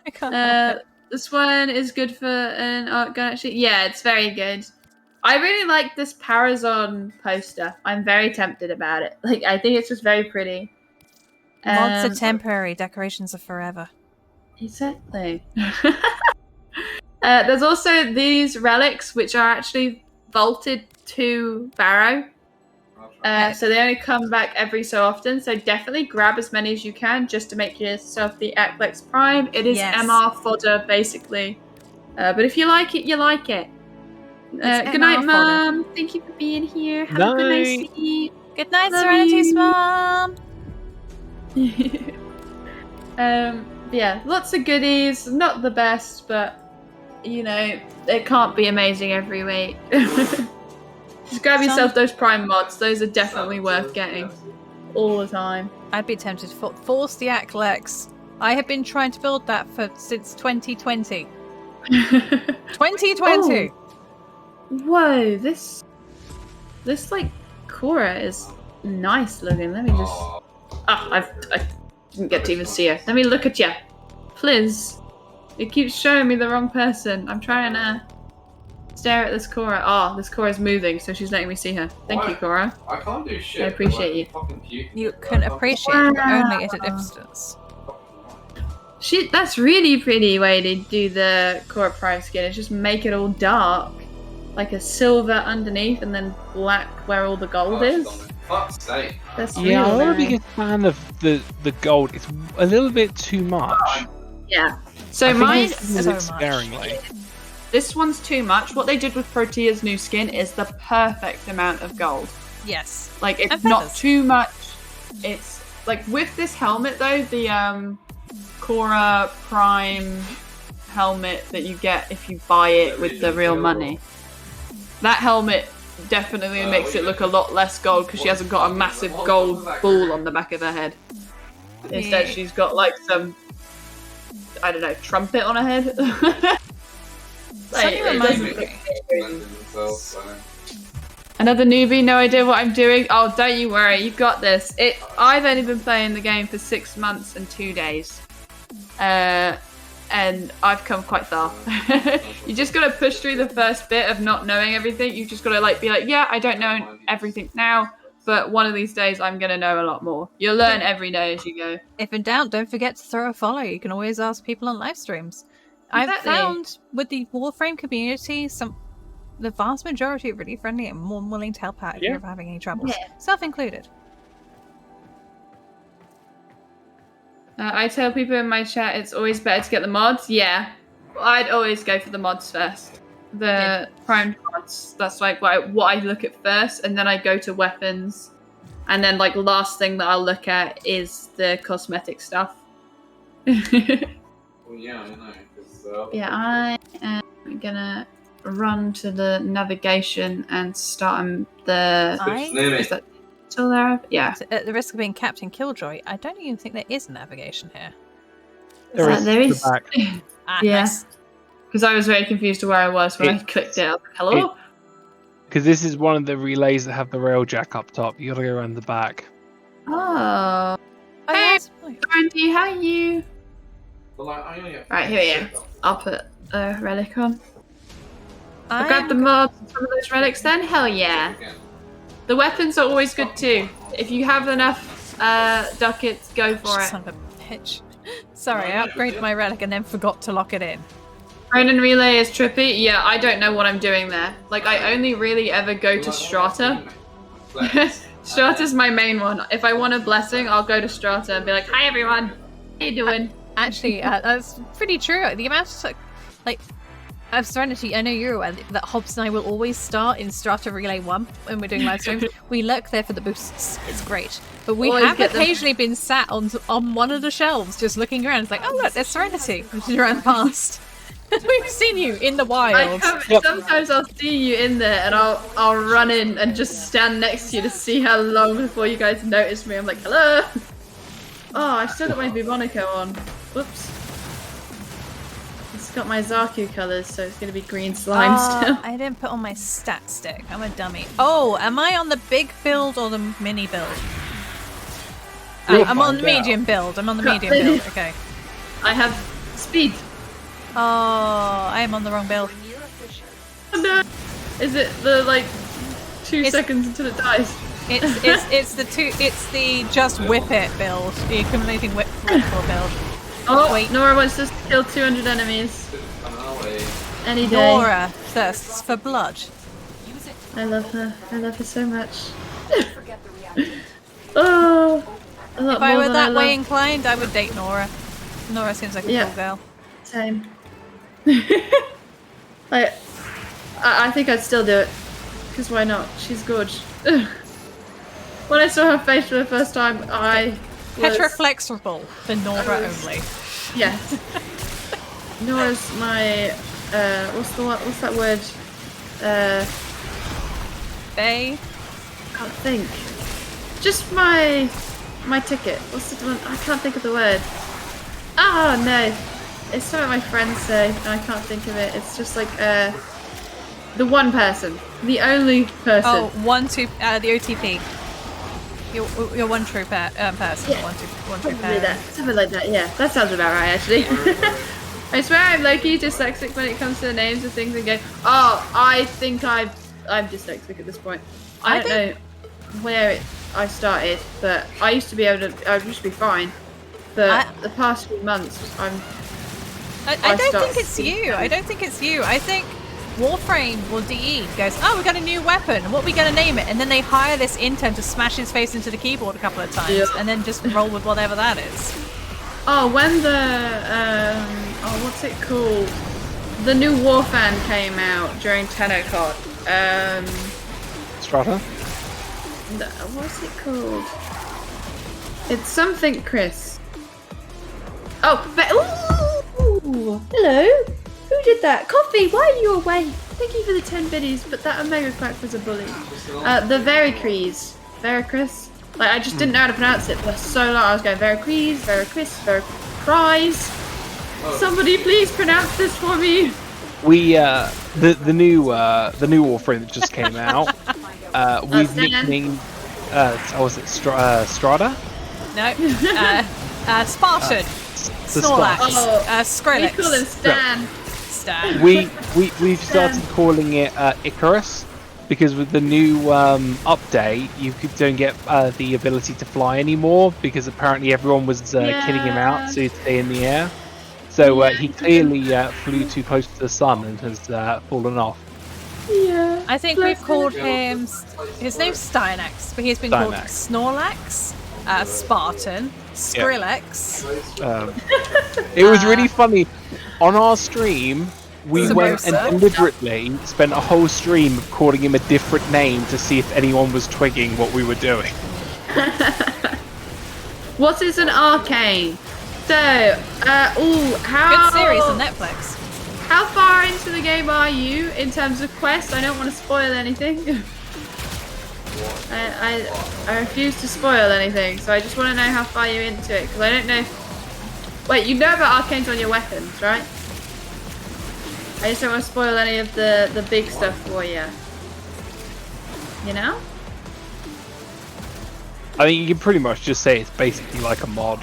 I can't help it. This one is good for an art gun, actually. Yeah, it's very good. I really like this Parazon poster. I'm very tempted about it. Like, I think it's just very pretty. Mods are temporary, decorations are forever. Exactly. There's also these relics, which are actually vaulted to Baro. So they only come back every so often. So definitely grab as many as you can just to make yourself the Aclex Prime. It is MR fodder, basically. But if you like it, you like it. Good night, Mum. Thank you for being here. Have a good night, sleep. Good night, Serenity's Mum. Yeah, lots of goodies. Not the best, but you know, it can't be amazing every week. Just grab yourself those Prime mods. Those are definitely worth getting all the time. I'd be tempted to force the Aclex. I have been trying to build that since 2020. 2020. Oh. Whoa, this like Cora is nice looking. Let me just. I didn't get to even see her. Let me look at you, please. It keeps showing me the wrong person. I'm trying to stare at this Cora. Oh, this Cora's moving, so she's letting me see her. Thank you, Cora. I can't do shit. I appreciate you. You can appreciate it only at a distance. That's really pretty way to do the Cora Prime skin. It's just make it all dark. Like a silver underneath and then black where all the gold is. Fuck's sake. That's I'm not a big fan of the gold. It's a little bit too much. Yeah. So mine sparingly. This one's too much. What they did with Protea's new skin is the perfect amount of gold. Yes. Like it's not too much. It's like with this helmet though, the Cora Prime helmet that you get if you buy it with the real money. That helmet definitely makes it look a lot less gold because she hasn't got a massive gold ball on the back of her head. Instead, she's got like some, I don't know, trumpet on her head. Another newbie, no idea what I'm doing. Oh, don't you worry, you've got this. I've only been playing the game for 6 months and 2 days. And I've come quite far. You just gotta push through the first bit of not knowing everything. You just gotta be like, yeah, I don't know everything now, but one of these days I'm gonna know a lot more. You'll learn every day as you go. If in doubt, don't forget to throw a follow. You can always ask people on live streams. I've found with the Warframe community, the vast majority are really friendly and more than willing to help out if you're ever having any troubles. Self included. I tell people in my chat it's always better to get the mods. Yeah, I'd always go for the mods first. The primed mods. That's like what I look at first, and then I go to weapons, and then like last thing that I'll look at is the cosmetic stuff. Well, yeah, I know. Yeah, I am gonna run to the navigation and start the. Is that still there? Yeah. So at the risk of being Captain Killjoy, I don't even think there is navigation here. There is. Yeah. Because I was very confused to where I was when I clicked it. I was like, hello? Because this is one of the relays that have the rail jack up top. You gotta go around the back. Oh. Hey, Andy, how are you? Right, here we go. I'll put a relic on. I'll grab the mods and some of those relics then? Hell yeah. The weapons are always good too. If you have enough ducats, go for it. Son of a bitch. Sorry, I upgraded my relic and then forgot to lock it in. Ronin Relay is trippy. Yeah, I don't know what I'm doing there. Like, I only really ever go to Strata. Strata's my main one. If I want a blessing, I'll go to Strata and be like, hi everyone, how you doing? Actually, that's pretty true. The amount of, like, I've Serenity, I know you're aware that Hobbs and I will always start in Strata Relay 1 when we're doing live streams. We lurk there for the boosts. It's great. But we have occasionally been sat on one of the shelves just looking around. It's like, oh look, there's Serenity. We just ran past. We've seen you in the wild. Sometimes I'll see you in there and I'll run in and just stand next to you to see how long before you guys notice me. I'm like, hello! Oh, I've still got my Bubonico on. Whoops. It's got my Zaku colours, so it's going to be green slime still. I didn't put on my stat stick. I'm a dummy. Oh, am I on the big build or the mini build? I'm on the medium build. I'm on the medium build. Okay. I have speed. Oh, I am on the wrong build. Oh no! Is it the 2 seconds until it dies? It's the just whip it build. The accumulating whip build. Oh wait, Nora wants us to kill 200 enemies. Any day. Nora thirsts for blood. I love her. I love her so much. Oh, if I were that way inclined, I would date Nora. Nora seems like a cool girl. Same. I think I'd still do it. Because why not? She's good. When I saw her face for the first time, I was... Petroflexible for Nora only. Yes. Nora's my... what's that word? Bay? Can't think. Just my ticket. What's the one? I can't think of the word. Oh no. It's something my friends say, and I can't think of it. It's just like, the one person. The only person. Oh, the OTP. Your one true person. Yeah. One true Something like that, yeah. That sounds about right, actually. I swear I'm low-key dyslexic when it comes to the names of things and go, oh, I think I'm dyslexic at this point. I don't know where I started, but I used to be fine. But the past few months, I don't think it's you. I don't think it's you. I think Warframe or DE goes, oh, we got a new weapon. What are we going to name it? And then they hire this intern to smash his face into the keyboard a couple of times and then just roll with whatever that is. Oh, when the, what's it called? The new Warfan came out during TennoCon. Strata? What's it called? It's something Chris. Oh, ooh, hello. Who did that? Kofi, why are you away? Thank you for the 10 biddies, but that Omega Quack was a bully. The Veracris. Veracris? Like, I just didn't know how to pronounce it for so long. I was going Veracris, Veracris. Somebody please pronounce this for me. We the new Warframe that just came out. we've Stan. nicknamed. Was it Strata? No. Spartan. The Snorlax. Oh, Skrillex. we call him Stan. Stan. We've started calling it Icarus because with the new update, you don't get the ability to fly anymore because apparently everyone was kidding him out, so he'd stay in the air. So he clearly flew too close to the sun and has fallen off. Yeah. I think we've called him. His name's Stynax, but he's been called Snorlax, Spartan, Skrillex. It was really funny. On our stream, we went and deliberately spent a whole stream of calling him a different name to see if anyone was twigging what we were doing. What is an arcane? So, Good series on Netflix. How far into the game are you in terms of quests? I don't want to spoil anything. I refuse to spoil anything, so I just want to know how far you're into it, because I don't know. Wait, you know about arcanes on your weapons, right? I just don't want to spoil any of the big stuff for you. You know? I think you can pretty much just say it's basically like a mod.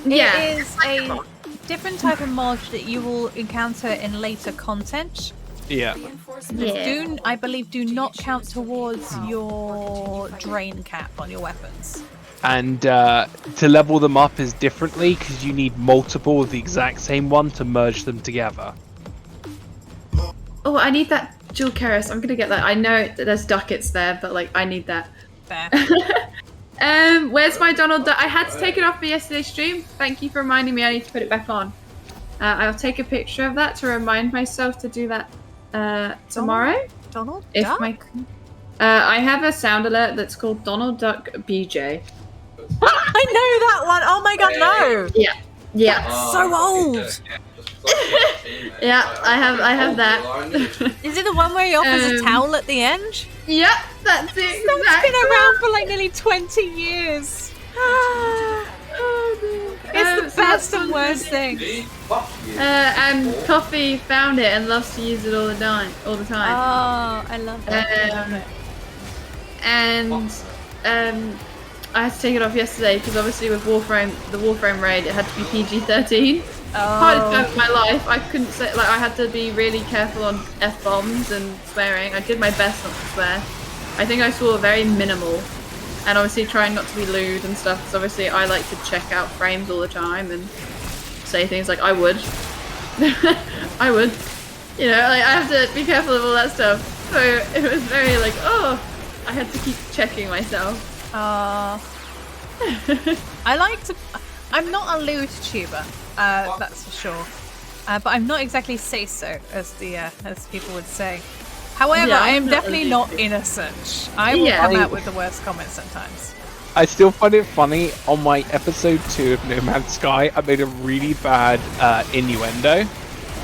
Yeah. It is a different type of mod that you will encounter in later content. Yeah. I believe do not count towards your drain cap on your weapons. And to level them up is differently because you need multiple of the exact same one to merge them together. Oh, I need that jewel keras. I'm gonna get that. I know that there's ducats there, but like I need that. Fair. Where's my Donald Duck? I had to take it off for yesterday's stream. Thank you for reminding me. I need to put it back on. I'll take a picture of that to remind myself to do that tomorrow. Donald Duck? I have a sound alert that's called Donald Duck BJ. I know that one. Oh my god, no. Yeah. So old. Yeah, I have that. Is it the one where he offers a towel at the end? Yep, that's it. It's been around for like nearly 20 years. It's the best and worst thing. And Kofi found it and loves to use it all the time. Oh, I love that. And I had to take it off yesterday because obviously with the Warframe raid, it had to be PG-13. Hardest time of my life. I couldn't say, like, I had to be really careful on F-bombs and swearing. I did my best not to swear. I think I swore very minimal. And obviously trying not to be lewd and stuff, because obviously I like to check out frames all the time and say things like, I would. I would. You know, like, I have to be careful of all that stuff. So it was very like, oh, I had to keep checking myself. I'm not a lewd tuber, that's for sure. But I'm not exactly say-so, as people would say. However, I am definitely not innocent. I will come out with the worst comments sometimes. I still find it funny, on my episode 2 of No Man's Sky, I made a really bad innuendo.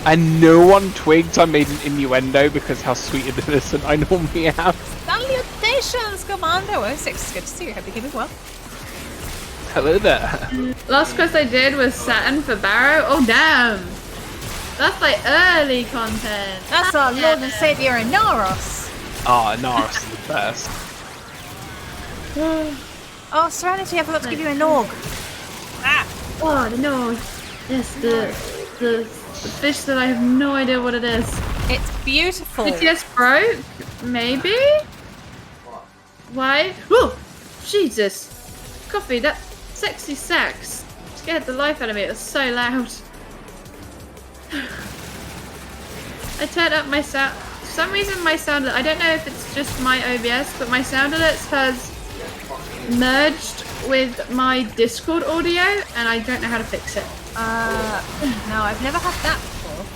And no one twigged I made an innuendo because how sweet and innocent I normally am. Salutations, Commando 06. It's good to see you. Hope you're keeping well. Hello there. Last quest I did was Saturn for Baro. Oh, damn. That's like early content. That's our Lord and Savior Inaros. Naros is the best. Oh, Serenity, I forgot to give you a Nog. Oh, the Nog. Yes, the fish that I have no idea what it is. It's beautiful. BTS Bro? Maybe? Why? Oh, Jesus. Kofi, that sexy sax scared the life out of me. It was so loud. I turned up my sound. For some reason, my sound. I don't know if it's just my OBS, but my sound alerts has merged with my Discord audio, and I don't know how to fix it. No, I've never had that before.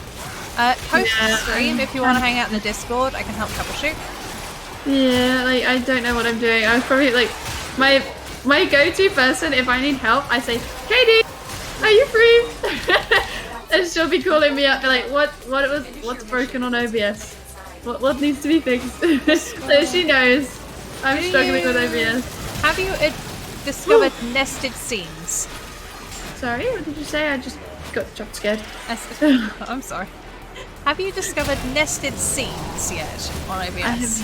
Post the stream if you want to hang out in the Discord. I can help troubleshoot. Yeah, like I don't know what I'm doing. I was probably like my go-to person if I need help. I say, Katie, are you free? And she'll be calling me up, be like, what's broken on OBS? What needs to be fixed? So she knows I'm struggling with OBS. Have you discovered nested scenes? Sorry, what did you say? I just got jump scared. I'm sorry. Have you discovered nested scenes yet on OBS?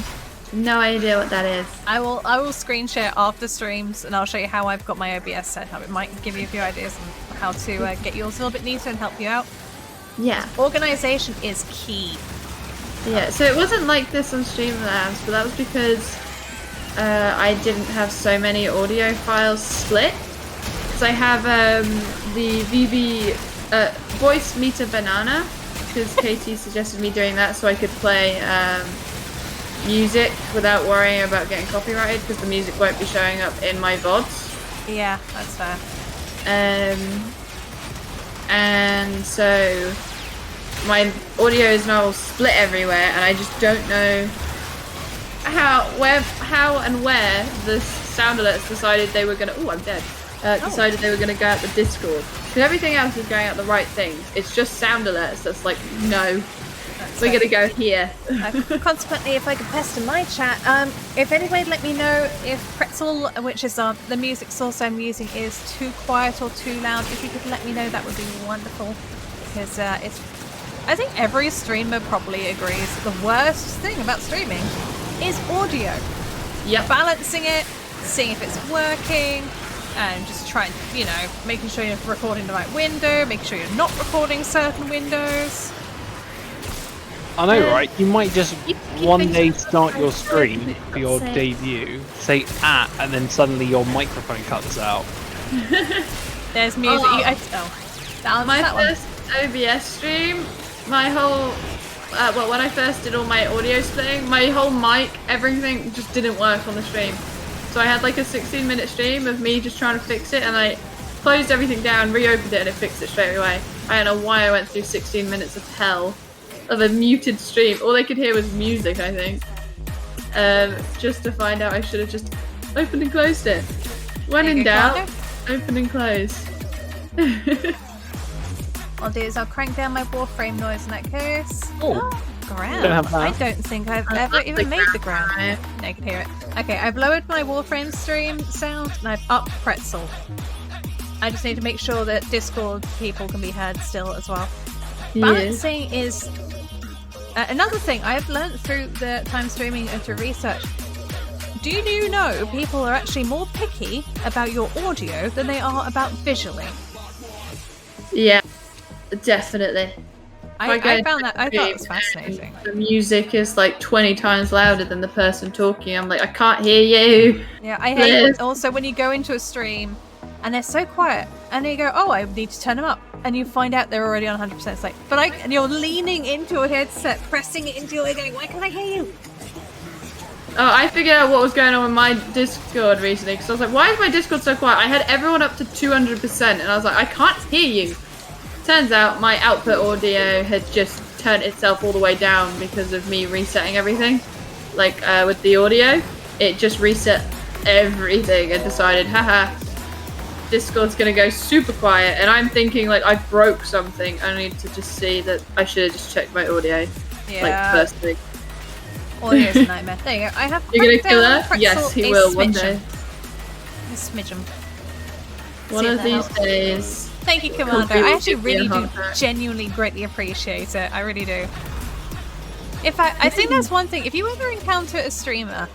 No idea what that is. I will screen share after streams, and I'll show you how I've got my OBS set up. It might give you a few ideas on how to get yours a little bit neater and help you out. Yeah. Organization is key. Yeah, so it wasn't like this on Streamlabs, but that was because I didn't have so many audio files split. Because I have the VB voice meter banana, because Katie suggested me doing that so I could play music without worrying about getting copyrighted, because the music won't be showing up in my VODs. Yeah, that's fair. And so my audio is now split everywhere, and I just don't know how and where the sound alerts decided they were gonna. Oh, I'm dead. Decided they were gonna go out the Discord. Because everything else is going out the right things. It's just sound alerts that's like, no, we're gonna go here. Consequently, if I could pester my chat, if anybody'd let me know if Pretzel, which is the music source I'm using, is too quiet or too loud, if you could let me know, that would be wonderful. Because I think every streamer probably agrees the worst thing about streaming is audio. Yep. Balancing it, seeing if it's working, and just trying, making sure you're recording the right window, making sure you're not recording certain windows. I know, right? You might just one day start your stream for your debut, say and then suddenly your microphone cuts out. There's music. My first OBS stream, my whole, when I first did all my audio splitting, my whole mic, everything just didn't work on the stream. So I had like a 16-minute stream of me just trying to fix it, and I closed everything down, reopened it, and it fixed it straight away. I don't know why I went through 16 minutes of hell of a muted stream. All they could hear was music, I think. Just to find out I should have just opened and closed it. When in doubt, open and close. I'll do is I'll crank down my Warframe noise in that case. Oh, ground. Don't have that. I don't think I've ever even made the ground. No, you can hear it. Okay, I've lowered my Warframe stream sound and I've upped Pretzel. I just need to make sure that Discord people can be heard still as well. Yeah. Balancing is another thing I've learned through the time streaming and through research. Do you know people are actually more picky about your audio than they are about visually? Yeah, definitely. I found that. I thought it was fascinating. The music is like 20 times louder than the person talking. I'm like, I can't hear you. Yeah, I hate it also when you go into a stream and they're so quiet and you go, oh, I need to turn them up. And you find out they're already on 100%. It's like, and you're leaning into your headset, pressing it into your ear, going, why can't I hear you? Oh, I figured out what was going on with my Discord recently, because I was like, why is my Discord so quiet? I had everyone up to 200%, and I was like, I can't hear you. Turns out my output audio had just turned itself all the way down because of me resetting everything. Like, with the audio, it just reset everything and decided, haha, Discord's gonna go super quiet, and I'm thinking, like, I broke something. I need to just see that I should have just checked my audio. Yeah. Like, first thing. Audio's a nightmare. There you go. I have You're gonna kill her? Pretzel Yes, he will one day. A smidgen. One of these days. Thank you, Commander. I actually really do genuinely greatly appreciate it. I really do. I think that's one thing. If you ever encounter a streamer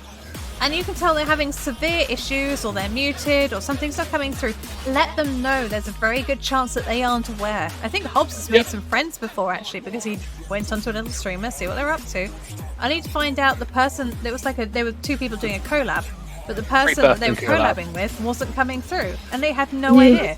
and you can tell they're having severe issues or they're muted or something's not coming through, let them know. There's a very good chance that they aren't aware. I think Hobbs has made some friends before, actually, because he went onto a little streamer, see what they're up to. I need to find out the person. There was there were two people doing a collab, but the person that they were collabing with wasn't coming through, and they had no idea.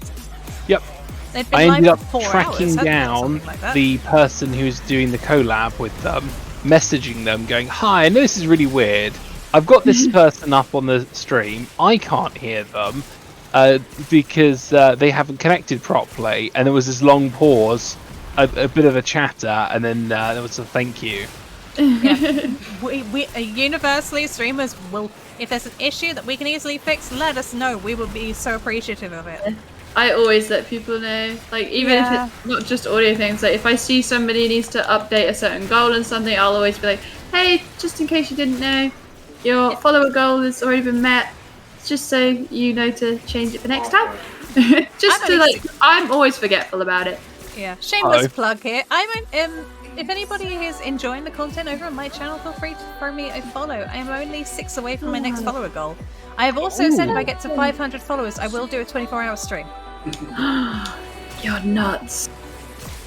Yep. They'd been I ended up for 4 tracking hours, down like the person who's doing the collab with them, messaging them, going, "Hi, I know this is really weird. I've got this person up on the stream. I can't hear them because they haven't connected properly." And there was this long pause, a bit of a chatter, and then there was a thank you. Yeah. we universally, streamers will, if there's an issue that we can easily fix, let us know. We will be so appreciative of it. I always let people know, like, even if it's not just audio things, like if I see somebody needs to update a certain goal and something, I'll always be like, hey, just in case you didn't know, your follower goal has already been met, just so you know to change it for next time. Just to, like, I'm always forgetful about it. Yeah, shameless plug here. I'm if anybody is enjoying the content over on my channel, feel free to throw me a follow. I am only 6 away from my next follower goal. I have also said if I get to 500 followers, I will do a 24-hour stream. You're nuts.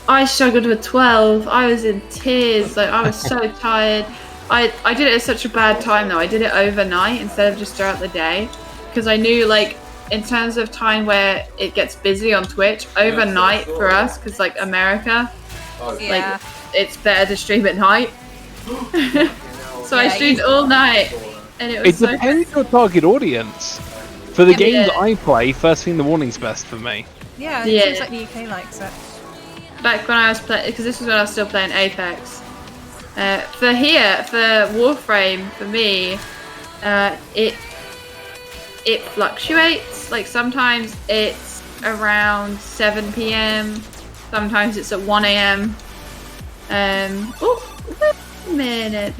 I struggled with 12. I was in tears. Like, I was so tired. I did it at such a bad time though. I did it overnight instead of just throughout the day, because I knew, like, in terms of time where it gets busy on Twitch, overnight for us, because like America, like it's better to stream at night. So I streamed all night, and it was It depends on your target audience. For the games I play, first thing in the morning's best for me. Yeah, it seems like the UK likes it. Back when I was playing, because this was when I was still playing Apex. For here, for Warframe, for me, it fluctuates. Like sometimes it's around 7 PM, sometimes it's at 1 AM. Oh, wait a minute.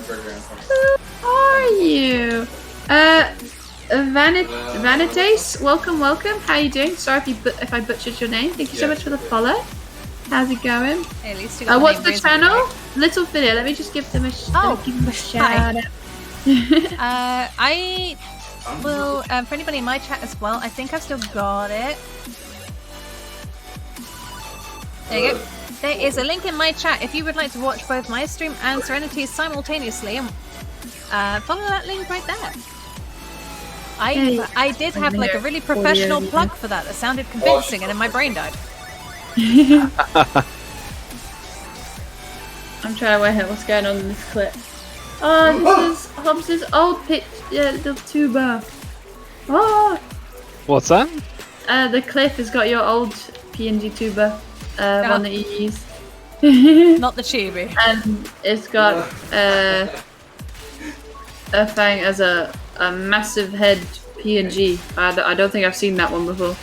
Who are you? Vanitas, welcome. How you doing? Sorry if I butchered your name. Thank you so much for the follow. How's it going? Hey, at least you got what's the channel? Little Video. Let me just give them a shout out. I will, for anybody in my chat as well, I think I've still got it. There you go. There is a link in my chat if you would like to watch both my stream and Serenity's simultaneously. Follow that link right there. I did have like a really professional plug for that sounded convincing, and then my brain died. I'm trying to work out what's going on in this clip. Oh, this is Hobbs's old little tuber. Oh! What's that? The clip has got your old PNG tuber, one that you use. Not the chibi. And it's got a thing as a massive head PNG. I don't think I've seen that one before.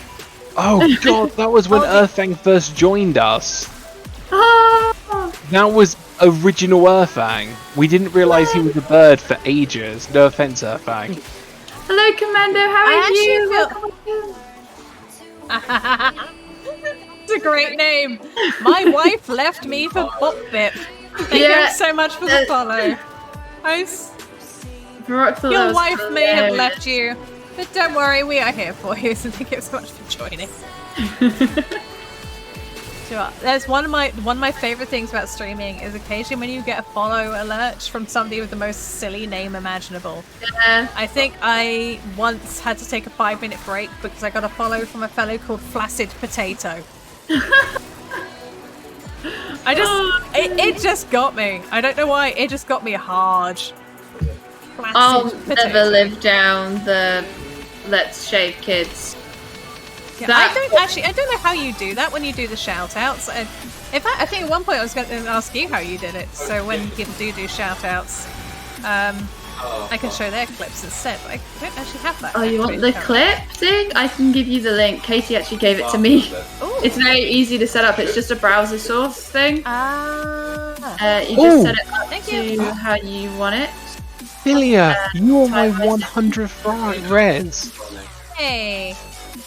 Oh god, that was when Earthfang first joined us. Oh! That was original Earthfang. We didn't realise he was a bird for ages. No offense, Earthfang. Hello, Commando. How are you? It's a great name. My wife left me for Bopbip. Thank you so much for the follow. Your wife may have left you, but don't worry, we are here for you. So thank you so much for joining. There's one of my favorite things about streaming is occasionally when you get a follow alert from somebody with the most silly name imaginable. Yeah. I think I once had to take a 5-minute break because I got a follow from a fellow called Flaccid Potato. It just got me. I don't know why, it just got me hard. I'll never live down the Let's Shave Kids. Yeah, I don't know how you do that when you do the shout outs. In fact, I think at one point I was going to ask you how you did it. So when people do shout outs, I can show their clips instead. But I don't actually have that. Oh, you want the clip thing? I can give you the link. Katie actually gave it to me. Ooh. It's very easy to set up. It's just a browser source thing. You just set it up to how you want it. Philia, you are my 100th res. Hey.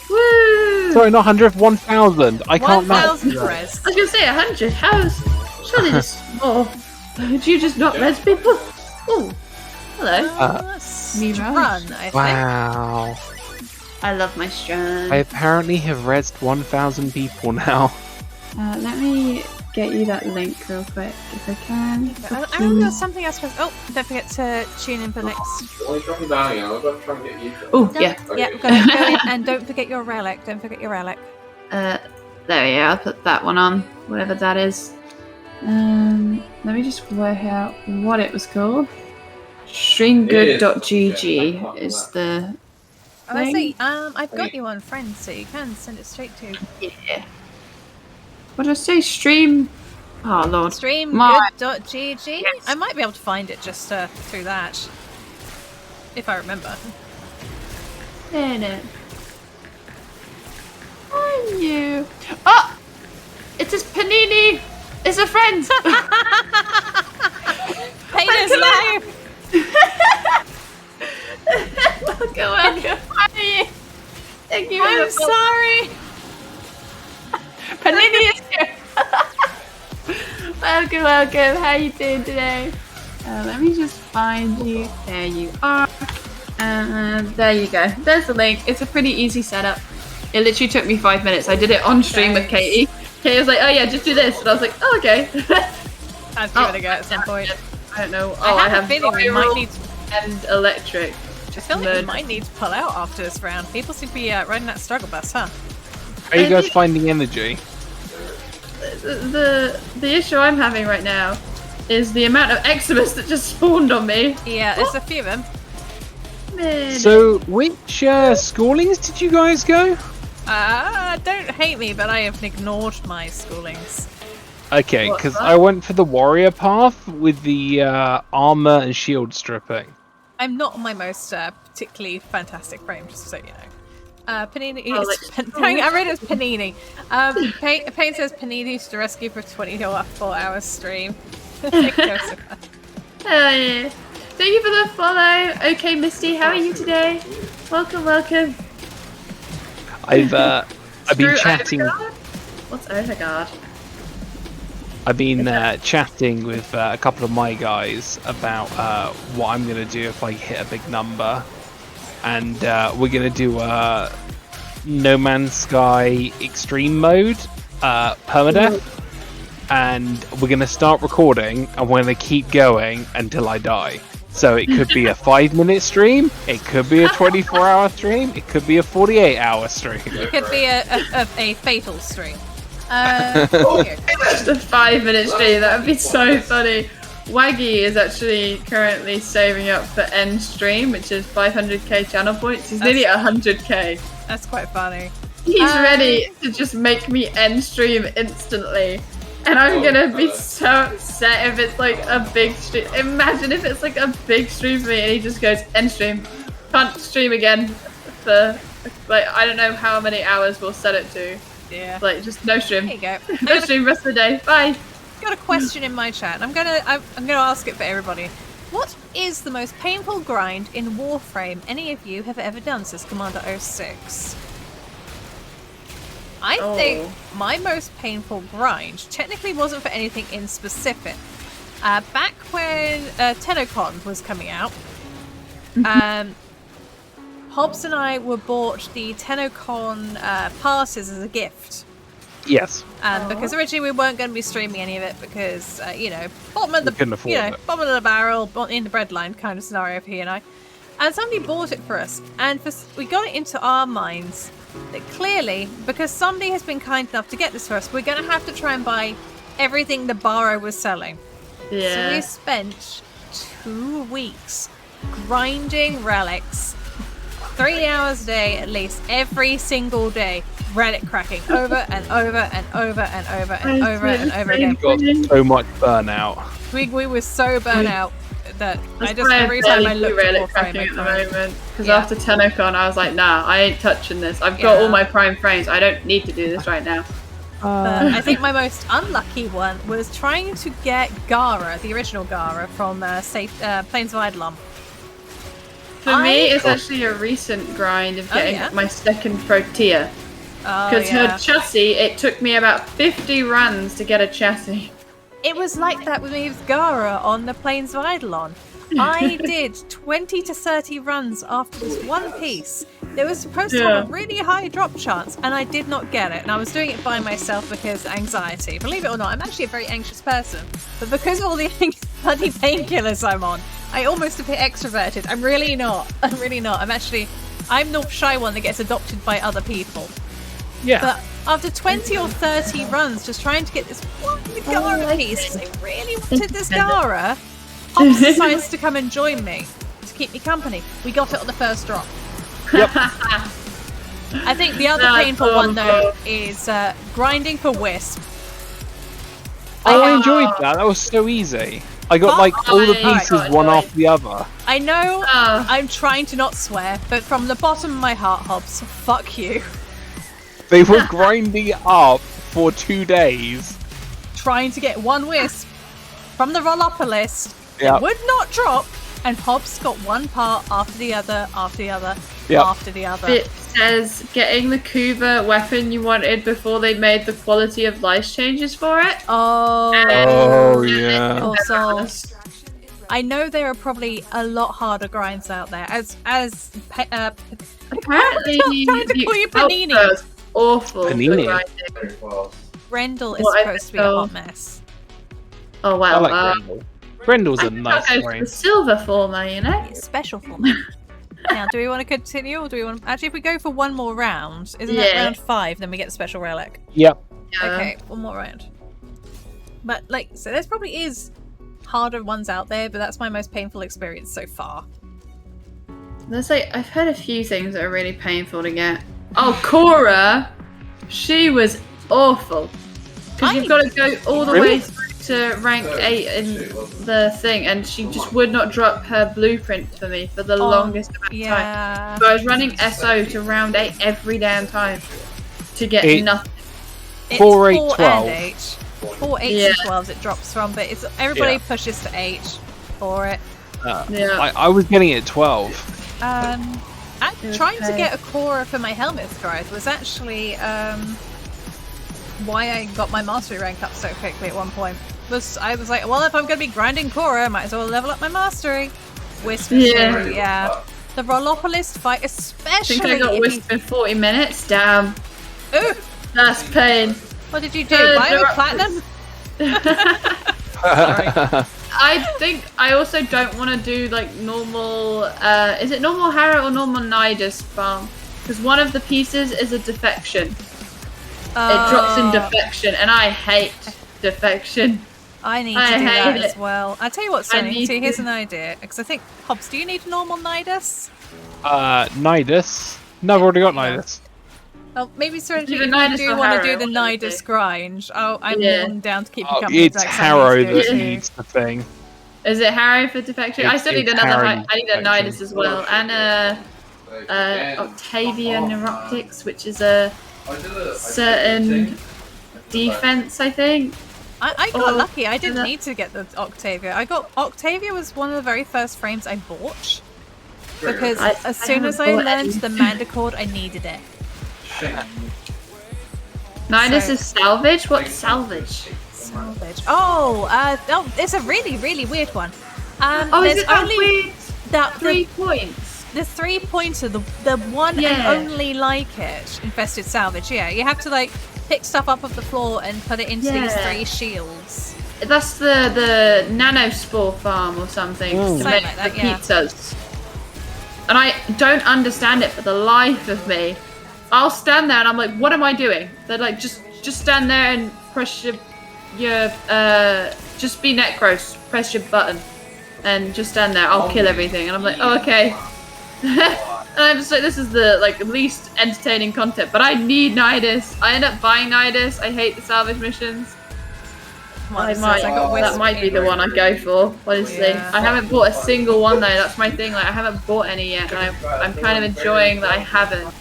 Woo! Sorry, not 100th, 1,000. I can't match. 1,000 res. I was going to say 100. Surely this is more. Do you just not res people? Oh, hello. Strun, I think. Wow. I love my Strun. I apparently have resed 1,000 people now. Let me get you that link real quick if I can. I remember there was something else. Oh, don't forget to tune in for the next. Oh, yeah. Yeah, go in and don't forget your relic. Don't forget your relic. There we go. I'll put that one on, whatever that is. Let me just work out what it was called. Streamgood.gg is the. I say, I've got you on friends, so you can send it straight to. Yeah. What did I say? Stream. Oh lord. Streamgood.gg. Yes. I might be able to find it just through that, if I remember. There. Are you? Oh, it's his Panini. It's a friend. Peter's alive. Welcome. How are you? Thank you. I'm sorry. Panini is here. welcome. How you doing today? Let me just find you. There you are. And there you go. There's the link. It's a pretty easy setup. It literally took me 5 minutes. I did it on stream with Katie. Katie was like, "Oh yeah, just do this," and I was like, "Oh, okay." I'll give it a go at some point. I don't know. I have a feeling we might need and electric. I feel like we might need to pull out after this round. People seem to be riding that struggle bus, huh? Are you guys finding energy? The issue I'm having right now is the amount of Exodus that just spawned on me. Yeah, there's a few of them. So, which schoolings did you guys go? Don't hate me, but I have ignored my schoolings. Okay, because I went for the warrior path with the armor and shield stripping. I'm not on my most particularly fantastic frame, just so you know. Panini. I read it as Panini. Payne says Panini's to rescue for 24-hour stream. Hell yeah. Thank you for the follow. Okay, Misty, how are you today? Welcome, welcome. I've been chatting. What's Overguard? I've been chatting with a couple of my guys about what I'm gonna do if I hit a big number, and we're gonna do No Man's Sky Extreme Mode, permadeath, and we're gonna start recording, and we're gonna keep going until I die. So it could be a 5-minute stream, it could be a 24-hour stream, it could be a 48-hour stream. It could be a fatal stream. Just a 5-minute stream, that would be so funny. Waggy is actually currently saving up for end stream, which is 500k channel points. He's nearly 100k. That's quite funny. He's ready to just make me end stream instantly. And I'm gonna be so upset if it's like a big stream. Imagine if it's like a big stream for me and he just goes, end stream. Can't stream again for like, I don't know how many hours we'll set it to. Yeah. Like, just no stream. There you go. No stream rest of the day. Bye. Got a question in my chat. I'm gonna ask it for everybody. What is the most painful grind in Warframe any of you have ever done? Says Commander 06. I think my most painful grind technically wasn't for anything in specific. Back when TennoCon was coming out, Hobbs and I were bought the TennoCon passes as a gift. Yes. Because originally we weren't going to be streaming any of it because, bottom of the bottom of the barrel, in the breadline kind of scenario for he and I. And somebody bought it for us, and we got it into our minds that clearly, because somebody has been kind enough to get this for us, we're going to have to try and buy everything the Baro was selling. Yeah. So we spent 2 weeks grinding relics, 3 hours a day at least, every single day, relic cracking over and over and over and over and over and over again. Got so much burnout. We were so burnt out that every time I looked at Warframe, at the moment, because after TennoCon I was like, nah, I ain't touching this. I've got all my prime frames. I don't need to do this right now. I think my most unlucky one was trying to get Gara, the original Gara, from Plains of Eidolon. For me, it's actually a recent grind of getting my second Protea. Because her chassis, it took me about 50 runs to get a chassis. It was like that with me with Gara on the Plains of Eidolon. I did 20 to 30 runs after this one piece. There was supposed to have a really high drop chance, and I did not get it. And I was doing it by myself because anxiety. Believe it or not, I'm actually a very anxious person. But because of all the bloody painkillers I'm on, I almost appear extroverted. I'm really not. I'm really not. I'm the shy one that gets adopted by other people. Yeah. But after 20 or 30 runs just trying to get this one Gara piece, I really wanted this Gara, Hobbs decides to come and join me to keep me company. We got it on the first drop. Yep. I think the other painful one though is grinding for Wisp. I enjoyed that. That was so easy. I got all the pieces one after the other. I know I'm trying to not swear, but from the bottom of my heart, Hobbs, fuck you. They were grinding it up for 2 days. Trying to get one Wisp from the Rollopolis. Yep. It would not drop, and Hobbs got one part after the other, after the other, Yep. after the other. Bits says getting the Kuba weapon you wanted before they made the quality of life changes for it. Oh yeah. Poor souls. I know there are probably a lot harder grinds out there. Apparently, trying to call you Panini. was awful. Panini. Grendel is What supposed to be a hot mess. Oh I well. like Grendel. Grendel's a nice The grain. silver former, you know. Special for me. Now, do we want to continue, or do we want to... Actually, if we go for one more round, isn't that round 5, then we get the special relic? Yep. Okay, one more round. But, like, so there probably is harder ones out there, but that's my most painful experience so far. There's like, I've heard a few things that are really painful to get. Oh, Cora! She was awful. Because you've got to go all the way through to rank 8 in the thing, and she just would not drop her blueprint for me for the longest amount of time. So I was running SO to round 8 every damn time to get nothing. It's 4, 8, 4 12. and 8. 4, 8 and 12 it drops from, but it's everybody pushes to 8 for it. I was getting it at 12. Trying to get a Cora for my helmet thread was actually why I got my mastery rank up so quickly at one point. I was like, well, if I'm going to be grinding Cora, I might as well level up my mastery. Wisp, yeah. The Rollopolist fight, especially. I think I got Wisp in 40 minutes. Damn. Ooh, that's pain. What did you do? Buy a platinum? Sorry. I think I also don't want to do like normal. Is it normal Harrow or normal Nidus farm? Because one of the pieces is a defection. It drops in defection, and I hate defection. I need to do that as well. I'll tell you what, Sonny, here's an idea. Because I think, Hobbs, do you need a normal Nidus? Nidus? No, I've already got Nidus. Oh, maybe Serenity, if you do want to do the Nidus grind, I'm more than down to keep you company. It's Harrow that needs the thing. Is it Harrow for defection? I still need another. I need a Nidus as well, and Octavia Neuroptics, which is a certain defense, I think. I got lucky. I didn't need to get the Octavia. Octavia was one of the very first frames I bought because as soon as I learned the Mandicord, I needed it. Nidus is salvage? What's salvage? Salvage. Oh, it's a really, really weird one. Is it only weird? That 3 points. The 3-pointer, the one and only like it, infested salvage. Yeah, you have to like pick stuff up off the floor and put it into these 3 shields. That's the nanospore farm or something. To make like that, the pizzas. And I don't understand it for the life of me. I'll stand there and I'm like, what am I doing? They're like, just stand there and press your just be Necros, press your button, and just stand there. I'll kill everything. And I'm like, oh, okay. And I'm just like, this is the least entertaining content. But I need Nidus. I end up buying Nidus. I hate the salvage missions. That might be the one I go for, honestly. Yeah. I haven't bought a single one though. That's my thing. Like I haven't bought any yet, and I'm kind of enjoying that I haven't.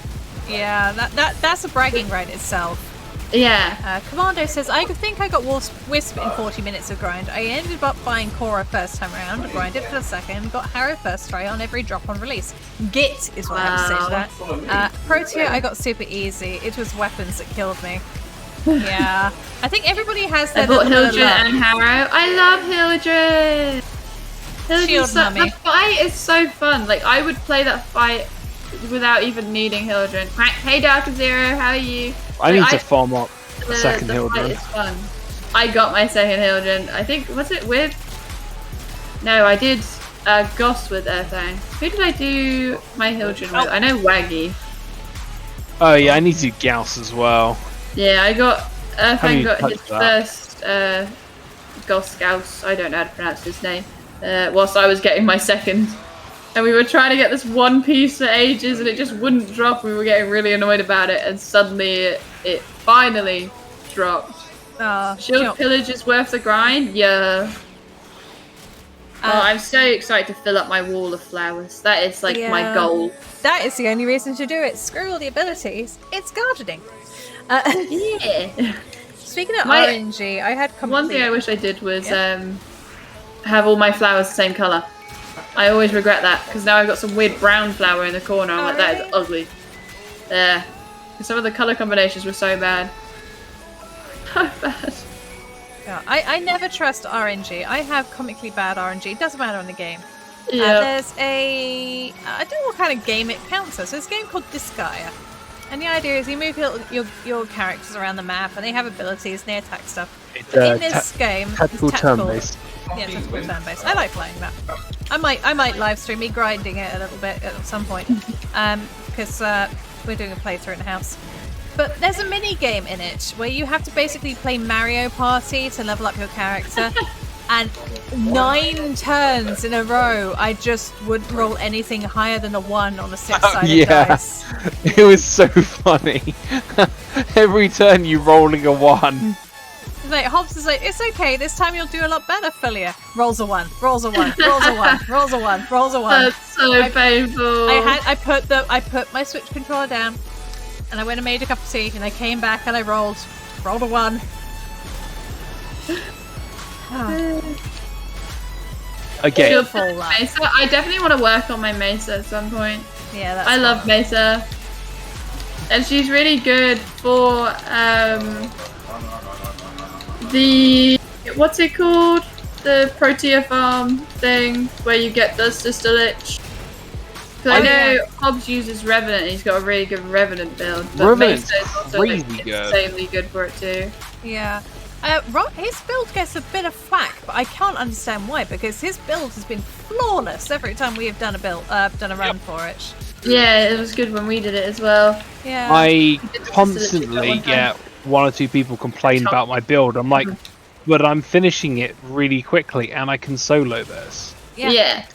Yeah, that's a bragging right itself. Yeah. Commando says, I think I got Wisp in 40 minutes of grind. I ended up buying Cora first time around, grinded for the second, got Harrow first try on every drop on release. Git is what I have to say to that. Protea, I got super easy. It was weapons that killed me. Yeah. I think everybody has their... I bought Hildred and Harrow. I love Hildred! The fight is so fun. Like, I would play that fight without even needing Hildred. Hey, Dr. Zero, how are you? I need to farm up a second Hildred. It's fun. I got my second Hildred. I think, was it with? No, I did Goss with Earthang. Who did I do my Hildred with? I know Waggy. Oh yeah, I need to do Gauss as well. Yeah, I got Earthang got his first Gauss. I don't know how to pronounce his name. Whilst I was getting my second. And we were trying to get this one piece for ages and it just wouldn't drop. We were getting really annoyed about it and suddenly it finally dropped. Shield Pillage is worth the grind? Yeah. I'm so excited to fill up my wall of flowers. That is like my goal. That is the only reason to do it. Screw all the abilities. It's gardening. Yeah. Speaking of RNG, I had one thing I wish I did was have all my flowers the same colour. I always regret that because now I've got some weird brown flower in the corner. I'm like, that is ugly. Yeah. Some of the color combinations were so bad. So bad. Yeah, I never trust RNG. I have comically bad RNG. It doesn't matter in the game. Yeah. There's a... I don't know what kind of game it counts as. There's a game called Disgaea. And the idea is you move your characters around the map and they have abilities and they attack stuff. It's In this game, tactical it's turn-based. Yeah, tactical turn-based. I like playing that. I might live stream me grinding it a little bit at some point. Because we're doing a playthrough in the house. But there's a mini game in it where you have to basically play Mario Party to level up your character. And 9 turns in a row, I just wouldn't roll anything higher than a 1 on a 6-sided dice. It was so funny. Every turn you rolling a 1. Like Hobbs is like, it's okay. This time you'll do a lot better, Philia. Rolls a 1, rolls a 1, rolls a 1, rolls a 1, rolls a 1. That's so painful. I put my Switch controller down, and I went and made a cup of tea, and I came back and I rolled a 1. Okay. Mesa. I definitely want to work on my Mesa at some point. Yeah, that's I love Mesa, and she's really good for the what's it called? The Protea farm thing where you get the Sister Lich. I know Hobbs uses Revenant and he's got a really good Revenant build, but Mesa is also insanely good for it too. Yeah. His build gets a bit of flack, but I can't understand why, because his build has been flawless every time we have done a run for it. Yeah, it was good when we did it as well. Yeah. I constantly get 1 or 2 people complain about my build. I'm like, but I'm finishing it really quickly and I can solo this. Yeah.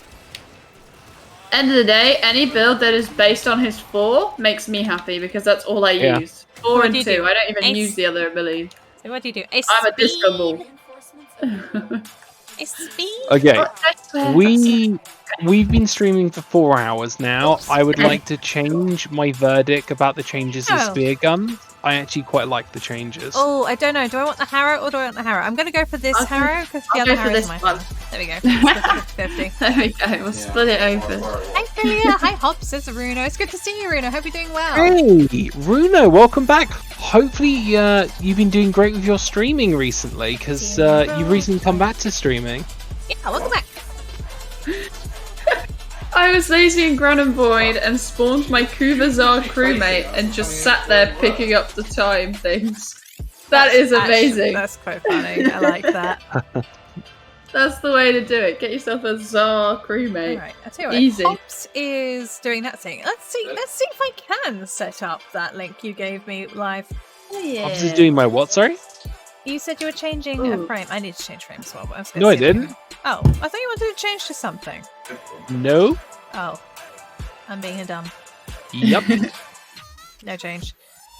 End of the day, any build that is based on his 4 makes me happy because that's all I use. 4 and 2. I don't even use the other ability. So what do you do? I'm a disco ball. Okay, we've been streaming for 4 hours now. I would like to change my verdict about the changes to spear guns. I actually quite like the changes. Oh, I don't know. Do I want the Harrow or do I want the Harrow? I'm going to go for this Harrow because the other Harrow is my one. There we go. 50-50. There we go. We'll split it open. Hi, Philia. Hi, Hobbs. It's Runo. It's good to see you, Runo. Hope you're doing well. Hey, Runo, welcome back. Hopefully, you've been doing great with your streaming recently because you've recently come back to streaming. Yeah, welcome back. I was lazy in Void and spawned my Kuvazar crewmate and just sat there picking up the time things. That is amazing. That's quite funny. I like that. That's the way to do it. Get yourself a Tsar crewmate. Alright, I'll tell you what. Easy. Hobbs is doing that thing. Let's see if I can set up that link you gave me live. Oh, yeah. Hobbs is doing my what, sorry? You said you were changing a frame. I need to change frame as well. But No, I didn't. Oh, I thought you wanted to change to something. No. Oh, I'm being a dumb. Yep. No change.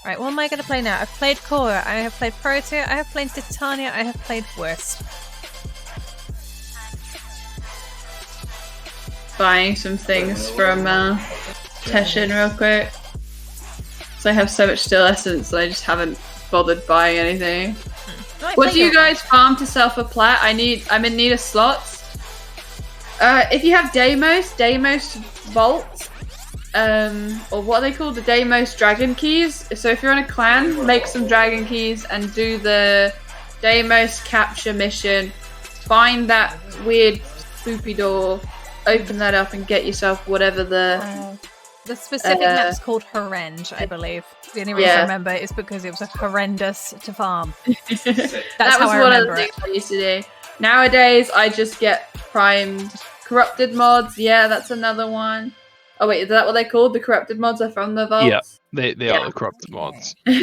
Right, what am I going to play now? I've played Korra, I have played Protea, I have played Titania, I have played Worst. Buying some things from Teshin real quick. So I have so much Still Essence that I just haven't bothered buying anything. What do you guys farm to sell for plat? I'm in need of slots. If you have Deimos vaults, or what are they called? The Deimos dragon keys. So if you're in a clan, make some dragon keys and do the Deimos capture mission. Find that weird spoopy door, open that up and get yourself whatever the specific map's called Horrend, I believe. The only reason I remember is because it was horrendous to farm. That was one of the things I used to do. Nowadays, I just get prime corrupted mods. Yeah, that's another one. Oh wait, is that what they're called? The corrupted mods are from the vaults? Yeah, they are the corrupted mods. Other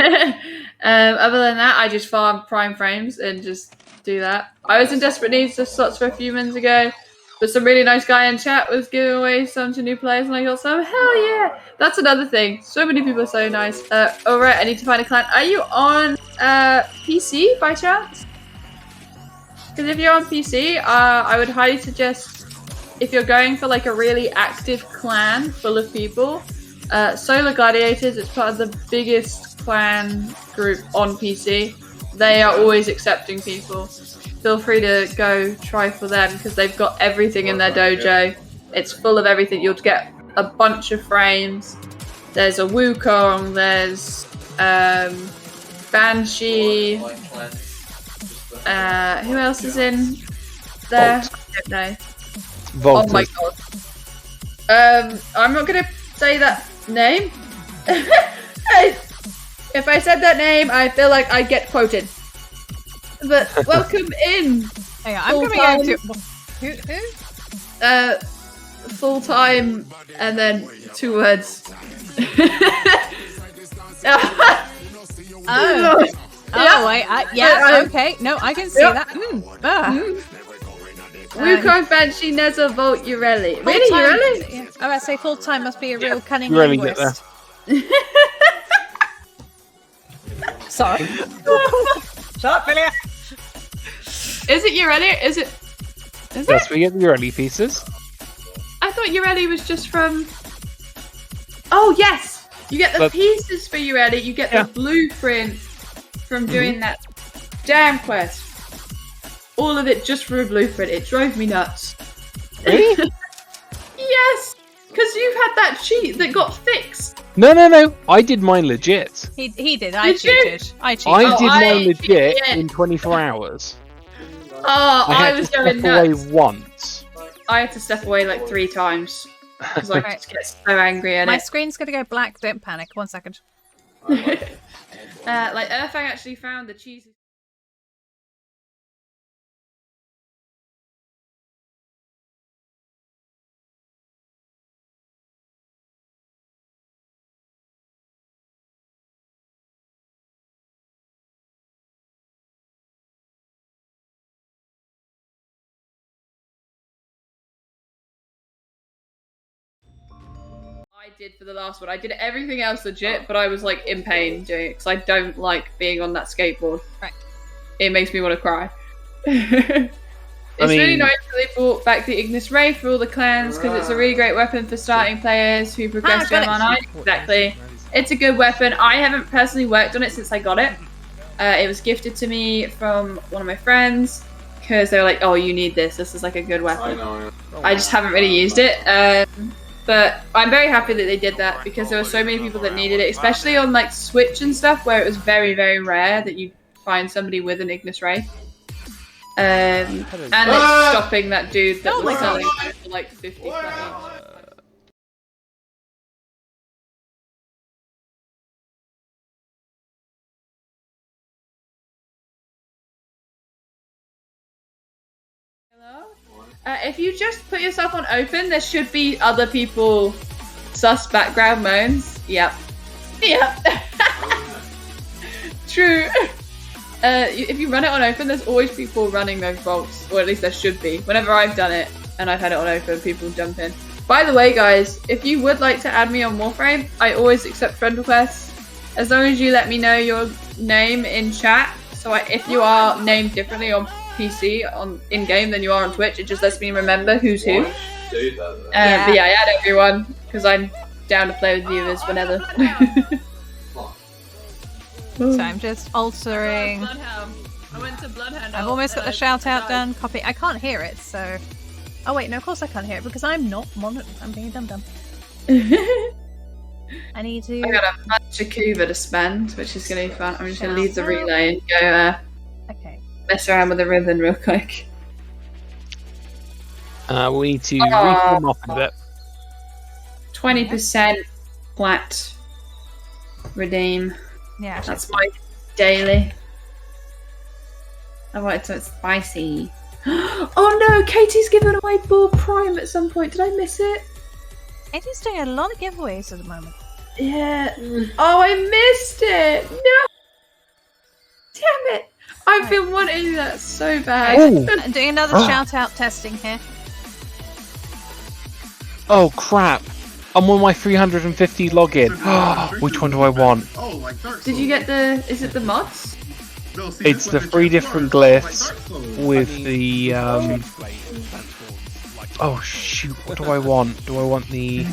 than that, I just farm prime frames and just do that. I was in desperate need of slots for a few minutes ago, but some really nice guy in chat was giving away some to new players and I got some. Hell yeah! That's another thing. So many people are so nice. Alright, I need to find a clan. Are you on PC by chance? Because if you're on PC, I would highly suggest, if you're going for like a really active clan full of people, Solar Gladiators is part of the biggest clan group on PC. They are always accepting people. Feel free to go try for them because they've got everything in their dojo. It's full of everything. You'll get a bunch of frames. There's a Wukong. There's Banshee. Who else is in there? Vault. I don't know. Vault. Oh my god. I'm not gonna say that name. If I said that name, I feel like I'd get quoted. But welcome in. Hang on, I'm coming out to... Who? Full time, and then 2 words. Oh, Yeah. yeah, okay. No, I can see Yep. that. Wukong, Banshee, Nezza, Volt, Ureli. Really, Full-time- Ureli? Yeah. Oh, I say full time must be a real cunning Ureli get linguist. Sorry. Shut up, Philia! Is it Ureli? Is it? Is Yes, it? we get the early pieces. I thought Ureli was just from. Oh yes, you get the But- pieces for Ureli. You get Yeah. the blueprint from doing that damn quest. All of it just for a blueprint. It drove me nuts. Really? Yes, because you've had that cheat that got fixed. No. I did mine legit. He did. I Did you? cheated. I cheated. I Oh, did I mine legit cheated. in 24 hours. Oh, I I had was to going step away nuts. once. I had to step away like 3 times because I Right. just get so angry at My it. screen's gonna go black. Don't panic. 1 second. Like Earthang actually found the cheese. I did for the last one. I did everything else legit, but I was like in pain doing it because I don't like being on that skateboard. Right. It makes me want to cry. It's really mean- nice that they brought back the Ignis Ray for all the clans because it's a really great weapon for starting players who progress to got it. M19. Exactly. It's a good weapon. I haven't personally worked on it since I got it. It was gifted to me from one of my friends because they were like, "Oh, you need this. This is like a good weapon." I just haven't really used it. But I'm very happy that they did that because there were so many people that needed it, especially on like Switch and stuff where it was very, very rare that you find somebody with an Ignis Ray. And it's stopping that dude that was selling it for like 50 platinum. Hello? If you just put yourself on open, there should be other people sus background moans. Yep. Yep. True. If you run it on open, there's always people running those bolts, or at least there should be. Whenever I've done it and I've had it on open, people jump in. By the way, guys, if you would like to add me on Warframe, I always accept friend requests, as long as you let me know your name in chat. So if you are named differently on PC on in game than you are on Twitch, it just lets me remember who's who. But yeah, I add everyone because I'm down to play with viewers whenever. So I'm just altering. Bloodhound. I went to Bloodhound. I've almost got the shout out done. Copy. I can't hear it, so. Oh wait, no, of course I can't hear it because I'm not I'm being dumb. I need to. I got a bunch of Kuba to spend, which is going to be fun. I'm just going to leave the relay and go Okay. mess around with the ribbon real quick. We need to reform off a bit. 20% flat redeem. Yeah, That's my daily. I wanted something spicy. Oh no, Katie's giving away Bull Prime at some point. Did I miss it? Katie's doing a lot of giveaways at the moment. Yeah. Oh, I missed it. No. Damn it. I've been wanting that so bad. I'm doing another shout out testing here. Oh crap! I'm on my 350 login. Which one do I want? Did you get the? Is it the mods? It's the 3 different glyphs with the Oh shoot! What do I want? Do I want the?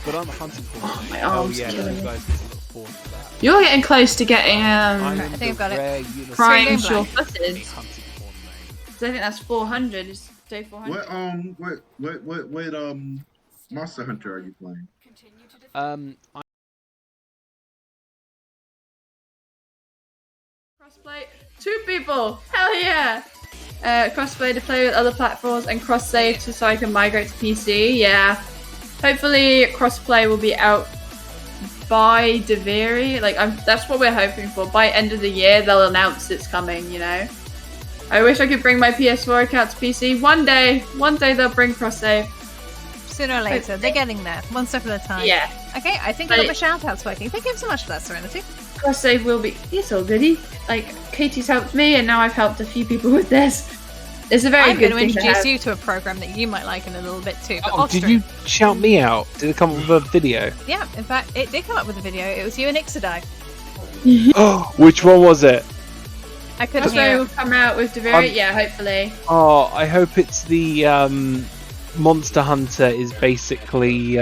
But I'm hunting for My arm's yeah, killing you me. guys need to look forward to that. You're getting close to getting I think I've got it. prime Swing sure black. footed. So I think that's 400. Is day 400? What Monster Hunter are you playing? I'm Crossplay, 2 people, hell yeah! Crossplay to play with other platforms and cross save so I can migrate to PC. Yeah, hopefully crossplay will be out by Deviri. Like that's what we're hoping for. By end of the year, they'll announce it's coming. You know, I wish I could bring my PS4 account to PC one day. One day they'll bring cross save. Sooner or later, they're getting there, one step at a time. Yeah. Okay, I think I got my shout-outs working. Thank you so much for that, Serenity. Cross save will be. It's all goody. Like Katie's helped me, and now I've helped a few people with this. It's a very I'm good going to thing introduce to you to a program that you might like in a little bit too. But Oh, did you shout me out? Did it come up with a video? Yeah, in fact, it did come up with a video. It was you and Ixodai. Oh, which one was it? I couldn't Crossplay hear. will come out with Deviri. Yeah, hopefully. Oh, I hope it's the Monster Hunter is basically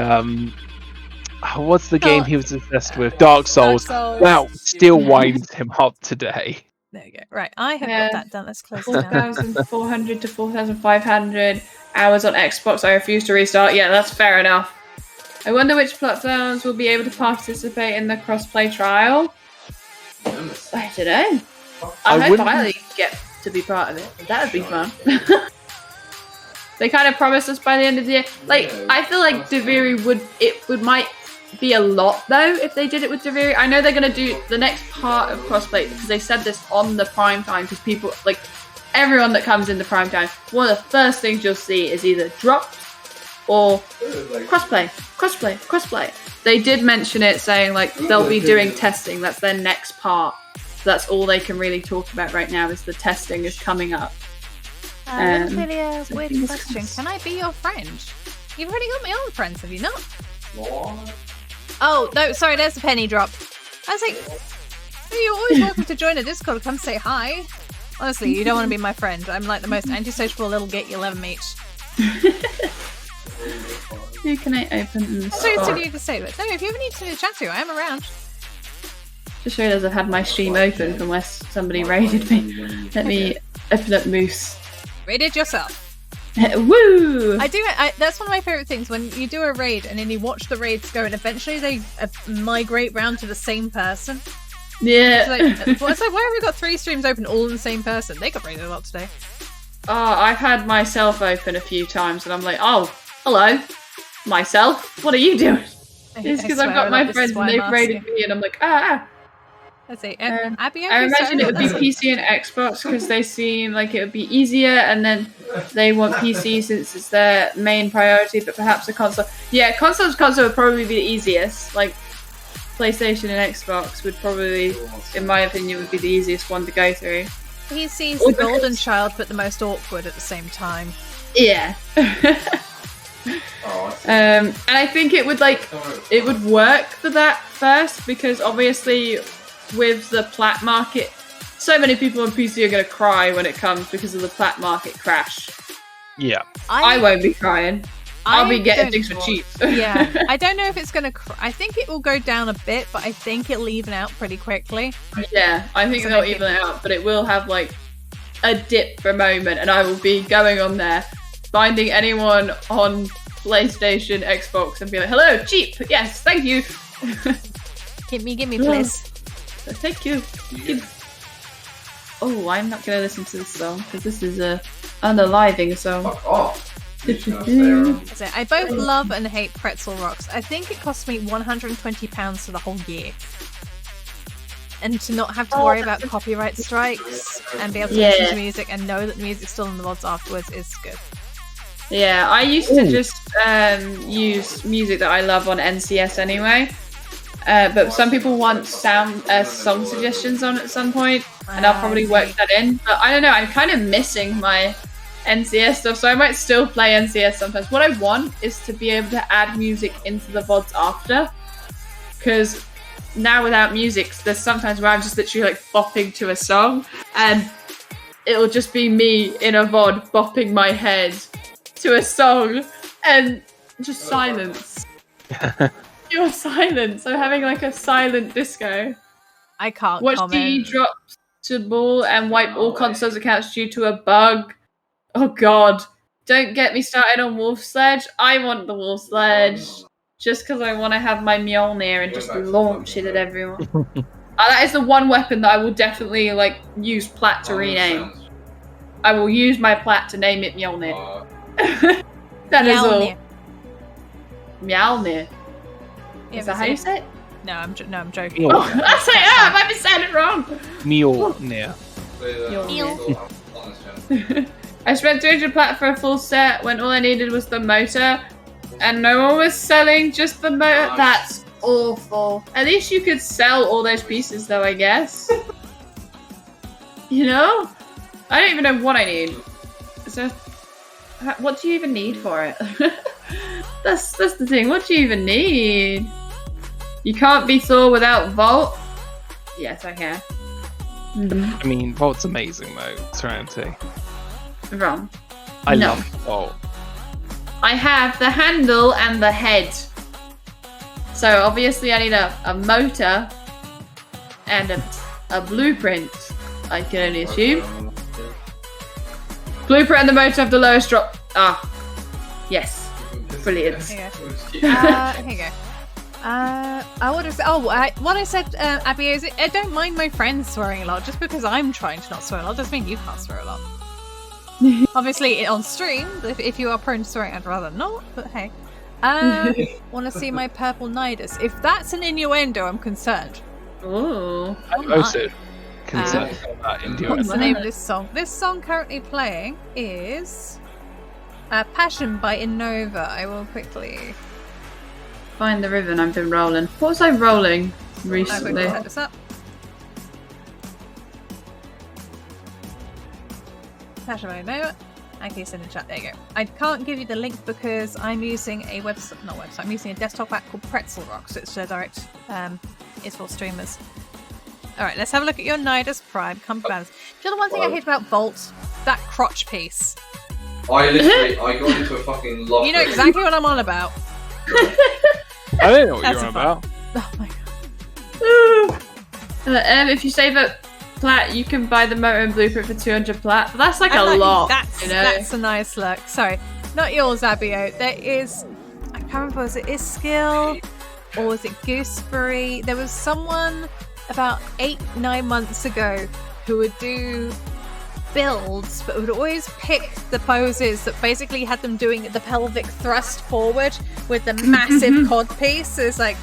what's the game he was obsessed with? Dark Souls. Wow, still winds him up today. There you go. Right, I have got that done. Let's close it down. 4,400 to 4,500 hours on Xbox. I refuse to restart. Yeah, that's fair enough. I wonder which platforms will be able to participate in the crossplay trial. I don't know. I hope I get to be part of it. That would be fun. They kind of promised us by the end of the year. Like, I feel like Deviri might be a lot though if they did it with Deviri. I know they're gonna do the next part of crossplay because they said this on the prime time because people like everyone that comes into prime time, one of the first things you'll see is either dropped or crossplay. They did mention it saying like they'll be doing testing. That's their next part. So that's all they can really talk about right now is the testing is coming up. Winfilia, weird question. Can I be your friend? You've already got my own friends, have you not? Oh, no, sorry, there's a penny drop. I was like, oh, you're always welcome to join a Discord, come say hi. Honestly, you don't want to be my friend. I'm like the most antisocial little git you'll ever meet. Who can I open? Sorry to you to say, but no, if you ever need to chat to, I am around. Just realised I've had my stream open unless somebody raided me. Let me open up Moose. Raided yourself. Woo! That's one of my favourite things when you do a raid and then you watch the raids go and eventually they migrate round to the same person. Yeah. It's like, why have we got 3 streams open all in the same person? They got raided a lot today. Oh, I've had myself open a few times and I'm like, oh, hello, myself. What are you doing? It's because I've got my friends and they've raided me and I'm like, Let's see. Abby, I imagine it would be PC and Xbox because they seem like it would be easier, and then they want PC since it's their main priority, but perhaps a console. Yeah, console would probably be the easiest. Like PlayStation and Xbox would probably, in my opinion, would be the easiest one to go through. He sees the golden child, but the most awkward at the same time. Yeah. And I think it would work for that first because obviously with the plat market, so many people on PC are going to cry when it comes because of the plat market crash. Yeah. I won't be crying. I'll be getting things for cheap. Yeah. I don't know if it's going to... I think it will go down a bit, but I think it'll even out pretty quickly. Yeah, I think they'll even it out, but it will have like a dip for a moment and I will be going on there, finding anyone on PlayStation, Xbox and be like, hello, cheap, yes, thank you. Give me, please. Thank you. Oh, I'm not going to listen to this song because this is a unaliving song. Fuck off. I both love and hate Pretzel Rocks. I think it cost me £120 for the whole year. And to not have to worry about copyright strikes and be able to listen to music and know that the music's still in the mods afterwards is good. Yeah, I used to just use music that I love on NCS anyway. But some people want song suggestions on at some point, and I'll probably work that in. But I don't know, I'm kind of missing my NCS stuff, so I might still play NCS sometimes. What I want is to be able to add music into the VODs after, because now without music, there's sometimes where I'm just literally like bopping to a song, and it'll just be me in a VOD bopping my head to a song, and just silence. Pure silence. I'm having like a silent disco. I can't Watch comment. DE drop to ball and wipe all consoles accounts due to a bug. Oh god. Don't get me started on Wolf Sledge. I want the Wolf Sledge. Just because I want to have my Mjolnir and just launch it at everyone. That is the one weapon that I will definitely like use plat to rename. I will use my plat to name it Mjolnir. That is all. Mjolnir. Is that how you say it? No, I'm joking. Oh, I might be saying it wrong. Mjolnir. I spent 300 plat for a full set when all I needed was the motor, and no one was selling just the motor. That's awful. At least you could sell all those pieces, though, I guess. You know? I don't even know what I need. So, what do you even need for it? That's the thing. What do you even need? You can't be Thor without Volt. Yes, I can. I mean, Volt's amazing though. Serenity. Wrong. I love Volt. I have the handle and the head. So obviously I need a motor and a blueprint. I can only assume. Blueprint and the motor have the lowest drop. Ah, yes, brilliant. Here you go. What I said, Abby, is I don't mind my friends swearing a lot. Just because I'm trying to not swear a lot doesn't mean you can't swear a lot. Obviously, on stream, if you are prone to swearing, I'd rather not. But hey, want to see my purple nidus? If that's an innuendo, I'm concerned. Ooh, I'm also concerned about innuendo. What's the name of this song? This song currently playing is "Passion" by Innova. I will quickly find the ribbon I've been rolling. What was I rolling recently? Set this up. Passion by Innova. I can send in the chat. There you go. I can't give you the link because I'm using a I'm using a desktop app called Pretzel Rock, so it's direct. It's for streamers. All right, let's have a look at your Nidus Prime. Come balance. Do you know the one thing I hate about Volt? That crotch piece. I got into a fucking lock. You know exactly what I'm on about. I don't know what you're on about. Oh my god. If you save up plat, you can buy the motor and blueprint for 200 plat. But that's like a lot. That's a nice look. Sorry, not yours, Abio. There is, I can't remember, was it Iskill or was it Gooseberry? There was someone about 8-9 months ago who would do builds, but would always pick the poses that basically had them doing the pelvic thrust forward with the massive cod piece. It's like,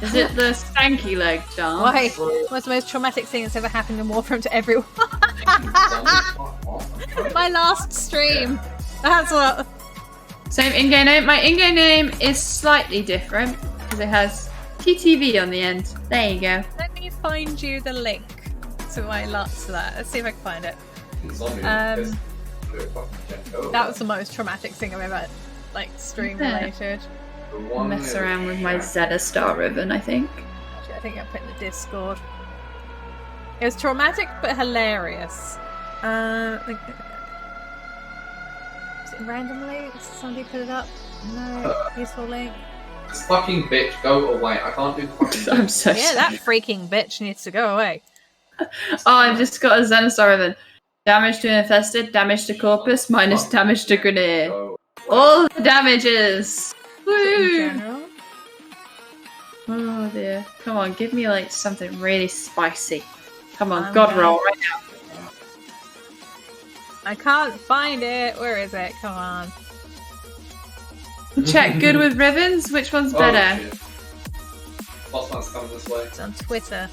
is it the stanky leg dance? Why? What's the most traumatic thing that's ever happened in Warframe to everyone? My last stream. That's what. Same in-game name. My in-game name is slightly different because it has TTV on the end. There you go. Let me find you the link to my lots to that. Let's see if I can find it. That was the most traumatic thing I've ever stream related. Mess around with my Zeta Star ribbon, I think. Actually, I think I put in the Discord. It was traumatic but hilarious. Is it randomly? Did somebody put it up? No. Useful link. This fucking bitch, go away. I can't do fucking I'm so yeah, that freaking bitch needs to go away. Oh, I've just got a Zenostar ribbon. Damage to infested, damage to corpus, minus damage to grenade. All the damages! Woo! Oh dear. Come on, give me something really spicy. Come on, God roll right now. I can't find it. Where is it? Come on. Check good with ribbons. Which one's better? Boss man's coming this way. It's on Twitter.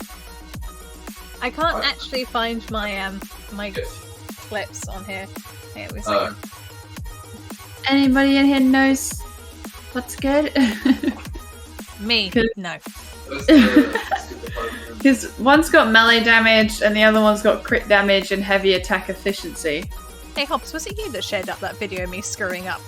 I can't actually find my my clips on here. Here we see. Anybody in here knows what's good? Me? No. Because one's got melee damage and the other one's got crit damage and heavy attack efficiency. Hey Hops, was it you that shared up that video of me screwing up?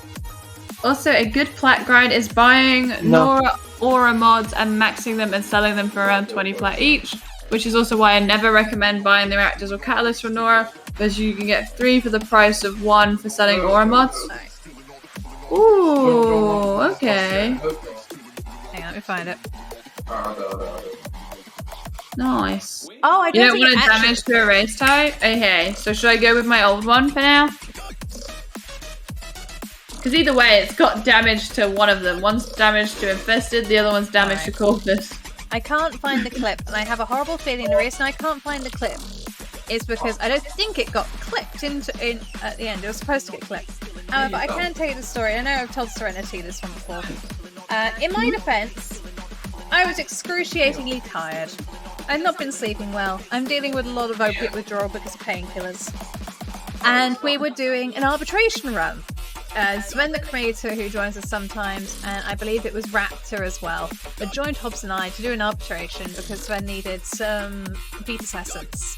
Also, a good plat grind is buying Nora Aura mods and maxing them and selling them for around 20 plat each, which is also why I never recommend buying the reactors or catalysts for Nora, because you can get 3 for the price of 1 for selling Aura mods. Ooh, okay. Hang on, let me find it. Nice. Oh, I don't You don't want to damage to a race type? Okay, so should I go with my old one for now? Because either way, it's got damage to one of them. One's damage to infested, the other one's damage to corpus. I can't find the clip, and I have a horrible feeling the reason I can't find the clip is because I don't think it got clipped at the end. It was supposed to get clipped. But I can tell you the story. I know I've told Serenity this one before. In my defense, I was excruciatingly tired. I've not been sleeping well. I'm dealing with a lot of opiate withdrawal because of painkillers. And we were doing an arbitration run. Sven the Creator, who joins us sometimes, and I believe it was Raptor as well, but joined Hobbs and I to do an arbitration because Sven needed some Vtuber Assets.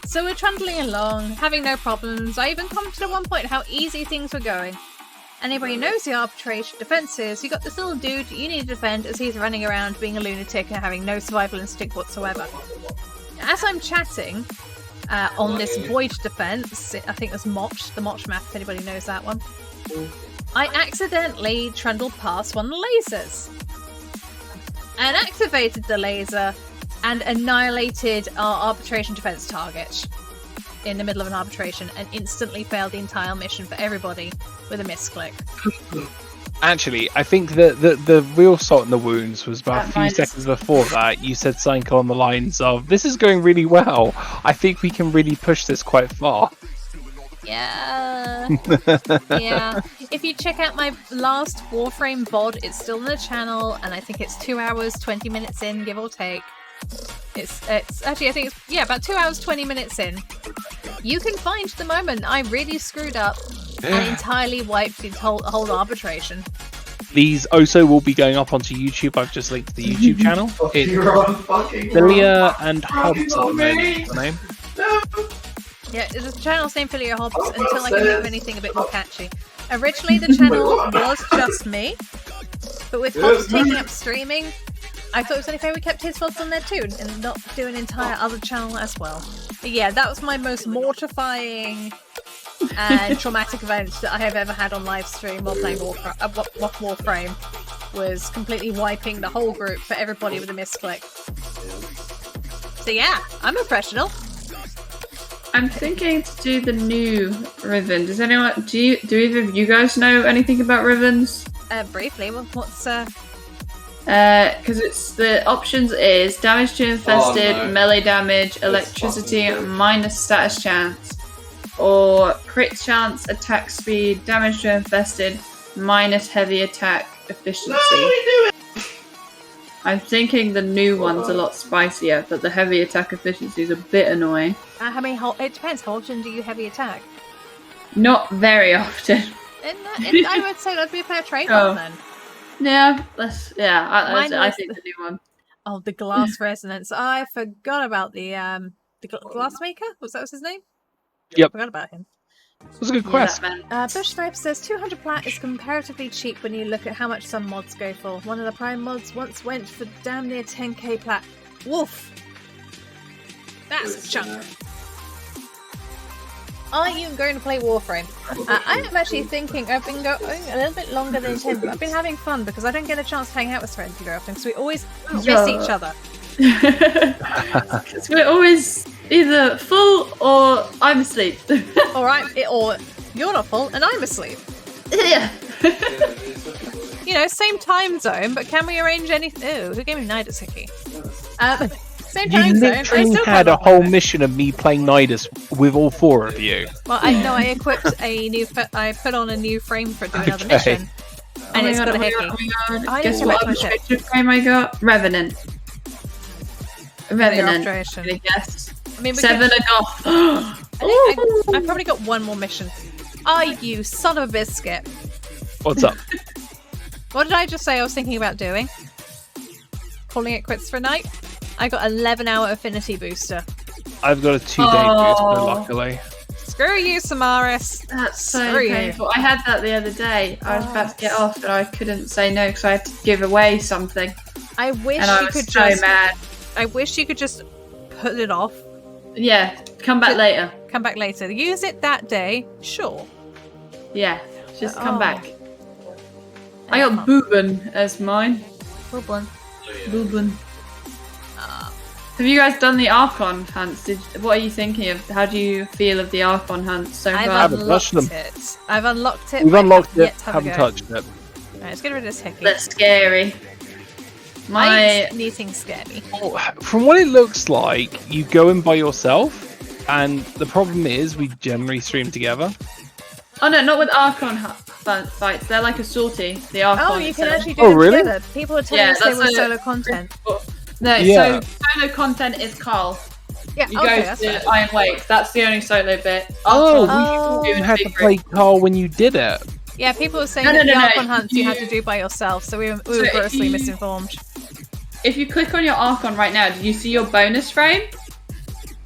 So we're trundling along, having no problems. I even commented at one point how easy things were going. Anybody who knows the arbitration defense is, you got this little dude you need to defend as he's running around being a lunatic and having no survival instinct whatsoever. As I'm chatting on this Void defense, I think it's Motch, the Motch map if anybody knows that one, I accidentally trundled past one of the lasers and activated the laser and annihilated our arbitration defense target in the middle of an arbitration and instantly failed the entire mission for everybody with a misclick. Actually, I think the real salt in the wounds was about a few seconds before that. You said something along the lines of, "This is going really well. I think we can really push this quite far." Yeah. Yeah. If you check out my last Warframe VOD, it's still on the channel, and I think it's 2 hours, 20 minutes in, give or take. It's actually, I think it's, about 2 hours, 20 minutes in. You can find the moment I really screwed up and entirely wiped the whole arbitration. These also will be going up onto YouTube. I've just linked the YouTube channel. It's Philia and Hobbs at the moment, the name. Yeah, the channel's named Philia Hobbs until I can think of anything a bit more catchy. Originally the channel was just me, but with Hobbs taking up streaming, I thought it was only fair we kept his VODs on there too, and not do an entire other channel as well. But yeah, that was my most mortifying and traumatic event that I have ever had on live stream while playing Warframe. Was completely wiping the whole group for everybody with a misclick. So yeah, I'm a professional. I'm thinking to do the new Riven. Does anyone? Do either of you guys know anything about Rivens? Briefly. What's Because it's the options is damage to infested, melee damage, electricity, minus status chance, or crit chance, attack speed, damage to infested, minus heavy attack efficiency. I'm thinking the new one's a lot spicier, but the heavy attack efficiency is a bit annoying. It depends. How often do you heavy attack? Not very often. I would say that'd be a fair trade-off then. Yeah, I think the new one. Oh, the glass resonance. I forgot about the glassmaker. Was that his name? Yep. I forgot about him. It was a good quest. Bush Sniper says 200 plat is comparatively cheap when you look at how much some mods go for. One of the prime mods once went for damn near 10k plat. Woof! That's a chunk. Are you going to play Warframe? I am actually thinking, I've been going a little bit longer than intended, but I've been having fun because I don't get a chance to hang out with friends very often because we always miss each other. We're always either full or I'm asleep. Or you're not full and I'm asleep. Yeah. You know, same time zone, but can we arrange anything? Ooh, who gave me Nidus Hickey? Same time You zone. literally had a whole mission of me playing Nidus with all four of you. Well, I equipped I put on a new frame for doing another mission. And it's got a Hickey. Guess what other frame I got? Revenant. I guess. I mean, 7 I've probably got one more mission. You son of a biscuit. What's up? What did I just say I was thinking about doing? Calling it quits for a night? I got 11-hour affinity booster. I've got a 2-day booster, luckily. Screw you, Samaris. That's so painful. I had that the other day. I was about to get off, but I couldn't say no because I had to give away something. I wish and I you was could so mad. I wish you could just put it off. Yeah, come back later. Come back later. Use it that day, sure. Yeah, just come back. I got Boobin as mine. Boobin. Have you guys done the Archon hunts? What are you thinking of? How do you feel of the Archon hunts so far? I've unlocked it. We've unlocked it. Haven't touched it. Alright, let's get rid of this Hickey. That's scary. Anything scare me. From what it looks like, you go in by yourself, and the problem is we generally stream together. Oh no, not with Archon fights. They're like a sortie. The Archon. Oh, you can actually do Oh, them really? together. People are telling us they were solo content. No, Yeah. so solo content is Carl. Yeah, You okay, go that's to fair. Iron Wake. That's the only solo bit. Oh, Archon, you do had the to big play group. Carl when you did it. Yeah, people were saying No, that no, the no, Archon hunts you had you- to do by yourself, so we were So if grossly you- misinformed. If you click on your Archon right now, did you see your bonus frame?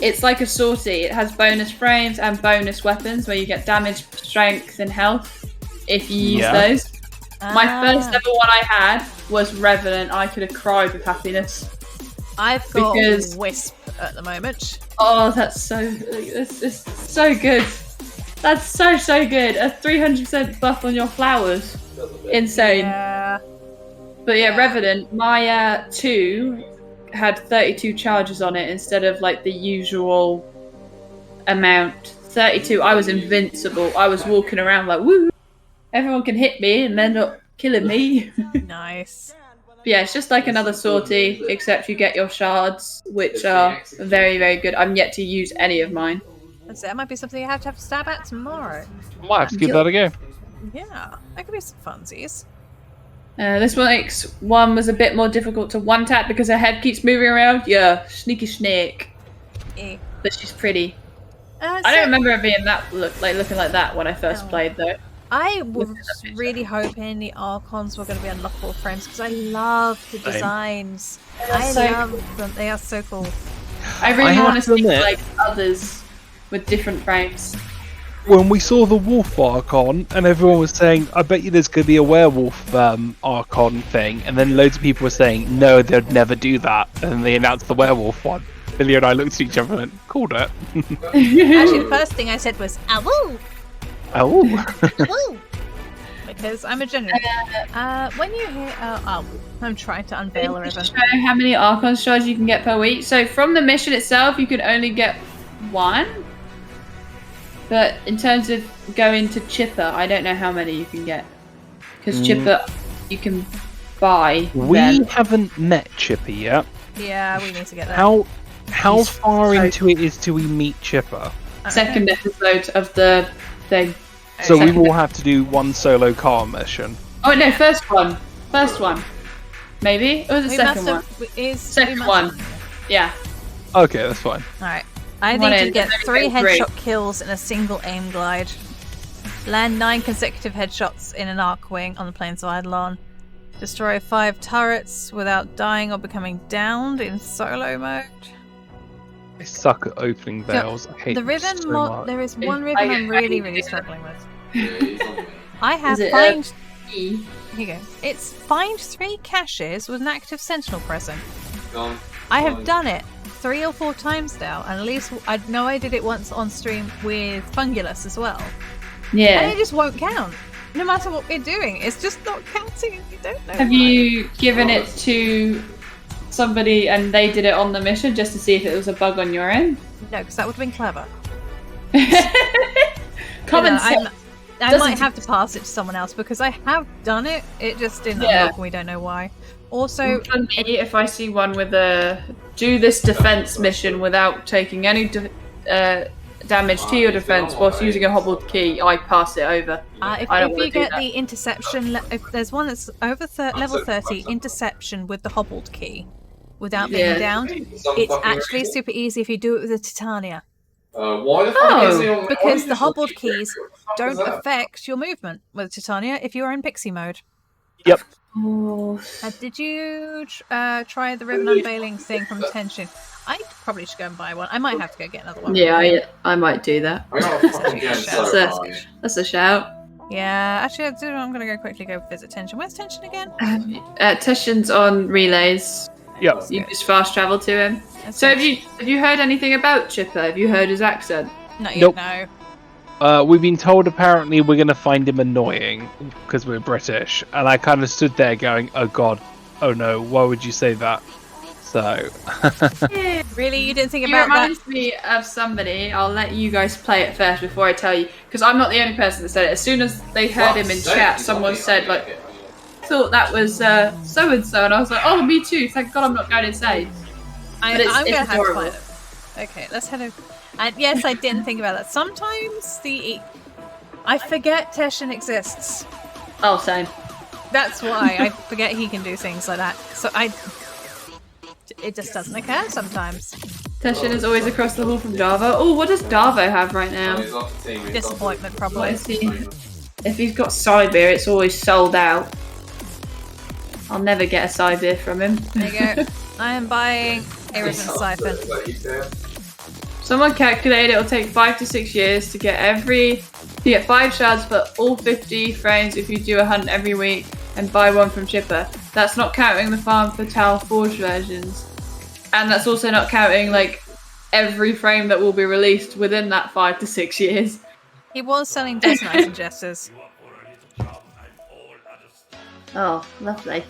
It's like a sortie. It has bonus frames and bonus weapons where you get damage, strength, and health if you use those. My first ever one I had was Revenant. I could have cried with happiness. I've got Because- Wisp at the moment. Oh, that's so good. That's so good. A 300% buff on your flowers. Insane. Yeah. But yeah, Revenant, my 2 had 32 charges on it instead of like the usual amount. 32, I was invincible. I was walking around like, woo! Everyone can hit me and they're not killing me. Nice. But yeah, it's just like another sortie, except you get your shards, which are very, very good. I'm yet to use any of mine. That might be something you have to stab at tomorrow. Might have to give that a go. Yeah, that could be some funsies. This one was a bit more difficult to one-tap because her head keeps moving around. Yeah, sneaky snake. Eh. But she's pretty. I so- don't remember her being looking like that when I first played, though. I was really hoping the Archons were going to be unlockable frames because I love the Same. designs. They're I so love them. They are so cool. I really have want to to see admit- like others with different frames. When we saw the wolf Archon, and everyone was saying, I bet you there's going to be a werewolf Archon thing, and then loads of people were saying, no, they'd never do that, and then they announced the werewolf one. Billy and I looked at each other and went, called it. Actually, the first thing I said was, "Awoo!" Oh. Awoo! Because I'm a general. When you hear, I'm trying to unveil a ribbon. Show how many Archon shards you can get per week. So from the mission itself, you can only get 1. But in terms of going to Chipper, I don't know how many you can get. Because Chipper, you can buy. We them. haven't met Chipper yet. Yeah, we need to get that. How He's far so- into it is till we meet Chipper? Second episode of the thing. So we will have to do one solo car mission. Oh no, first one. First one. Maybe? Or was the We second must one? have. Second one. Yeah. Okay, that's fine. Alright. I One need to in, get then 3 we get 3. headshot kills in a single aim glide. Land 9 consecutive headshots in an arc wing on the plains of Eidolon. Destroy 5 turrets without dying or becoming downed in solo mode. I suck at opening bells. I hate The them ribbon so mod. much. There is one ribbon I'm really struggling with. I have Is it, find. E? Here you go. It's find 3 caches with an active sentinel present. I have done it 3 or 4 times now, and at least I know I did it once on stream with Fungulus as well. Yeah. And it just won't count. No matter what we're doing, it's just not counting. You don't know. Have you given it to somebody and they did it on the mission just to see if it was a bug on your end? No, because that would have been clever. Common You know, sense. I doesn't might have to pass it to someone else because I have done it. It just didn't Yeah. unlock and we don't know why. Also, For me, if I see one with a do this defense mission without taking any damage to your defense whilst using a hobbled key, I pass it over. if I don't you wanna do get that. the interception, if there's one that's over level 30, interception with the hobbled key without being Yeah. downed, it's actually super easy if you do it with a Titania. Why the fuck is he on? Because the hobbled keys don't affect your movement with Titania if you are in pixie mode. Yep. Oh. Did you try the ribbon unveiling thing from Tension? I probably should go and buy one. I might have to go get another one. Yeah, I might do that. I got a fucking game so high. That's a shout. Yeah, actually, I'm going to go quickly go visit Tension. Where's Tension again? Teshin's on relays. Yep. You just fast travel to him. So have you heard anything about Chipper? Have you heard his accent? Not yet, Nope. no. We've been told apparently we're going to find him annoying because we're British, and I kind of stood there going, "Oh God, oh no, why would you say that?" So, Really, you didn't think He about that? reminds me of somebody. I'll let you guys play it first before I tell you, because I'm not the only person that said it. As soon as they heard him in chat, someone said like, thought that was so and so, and I was like, oh, me too. Thank God I'm not going insane. I'm But gonna it's have to adorable. find it. Okay, let's head over. And yes, I didn't think about that. Sometimes I forget Teshin exists. Oh, same. That's why I forget he can do things like that. So it just doesn't occur sometimes. Teshin is always across the hall from Darvo. Oh, what does Darvo have right now? Disappointment, What probably. is he? If he's got side beer, it's always sold out. I'll never get a side beer from him. There you go. I am buying a ribbon siphon. Someone calculated it'll take 5 to 6 years to get you get 5 shards for all 50 frames if you do a hunt every week and buy one from Chipper. That's not counting the Farm Fatale Forge versions. And that's also not counting like every frame that will be released within that 5 to 6 years. He was selling Destinies and Jesters. Oh, lovely.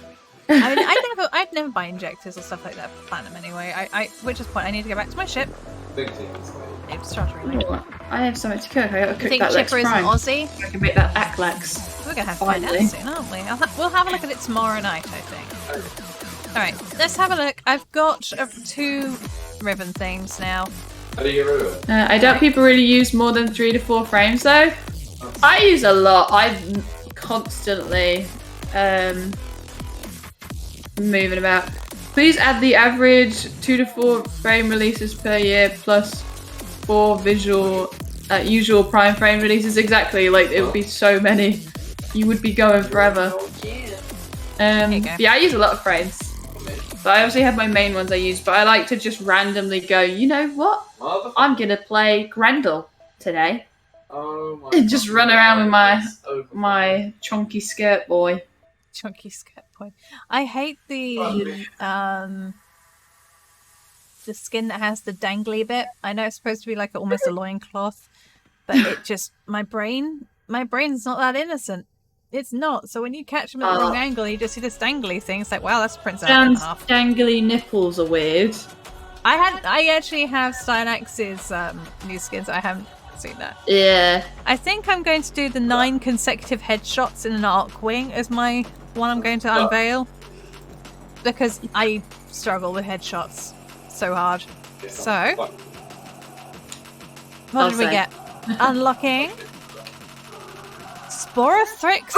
I mean, I'd never buy injectors or stuff like that for Platinum anyway. Which is the point. I need to go back to my ship. It's starting to I have something to cook. I gotta I cook think that Lex Chipper is an Prime. Aussie. I can make that Aklex. We're gonna have to find out Finally. soon, aren't we? We'll have a look at it tomorrow night, I think. Alright, let's have a look. I've got 2 ribbon things now. How do you get rid of it? I doubt people really use more than 3 to 4 frames though. I use a lot. I'm constantly moving about. Please add the average 2 to 4 frame releases per year plus 4 usual prime frame releases. Exactly, like it would be so many. You would be going forever. Yeah, I use a lot of frames. But I obviously have my main ones I use, but I like to just randomly go, you know what? I'm gonna play Grendel today. Oh my And just run around with my chunky skirt boy. Chunky skirt boy. I hate the skin that has the dangly bit. I know it's supposed to be like almost a loincloth, but it just my brain's not that innocent. It's not. So when you catch him at the wrong angle, you just see this dangly thing. It's like, wow, that's Prince Dan's half. dangly nipples are weird. I actually have Stynax's new skins. I haven't seen that. Yeah. I think I'm going to do the 9 consecutive headshots in an arc wing as my one I'm going to unveil. Because I struggle with headshots so hard. So, what did we get? Unlocking Sporothrix.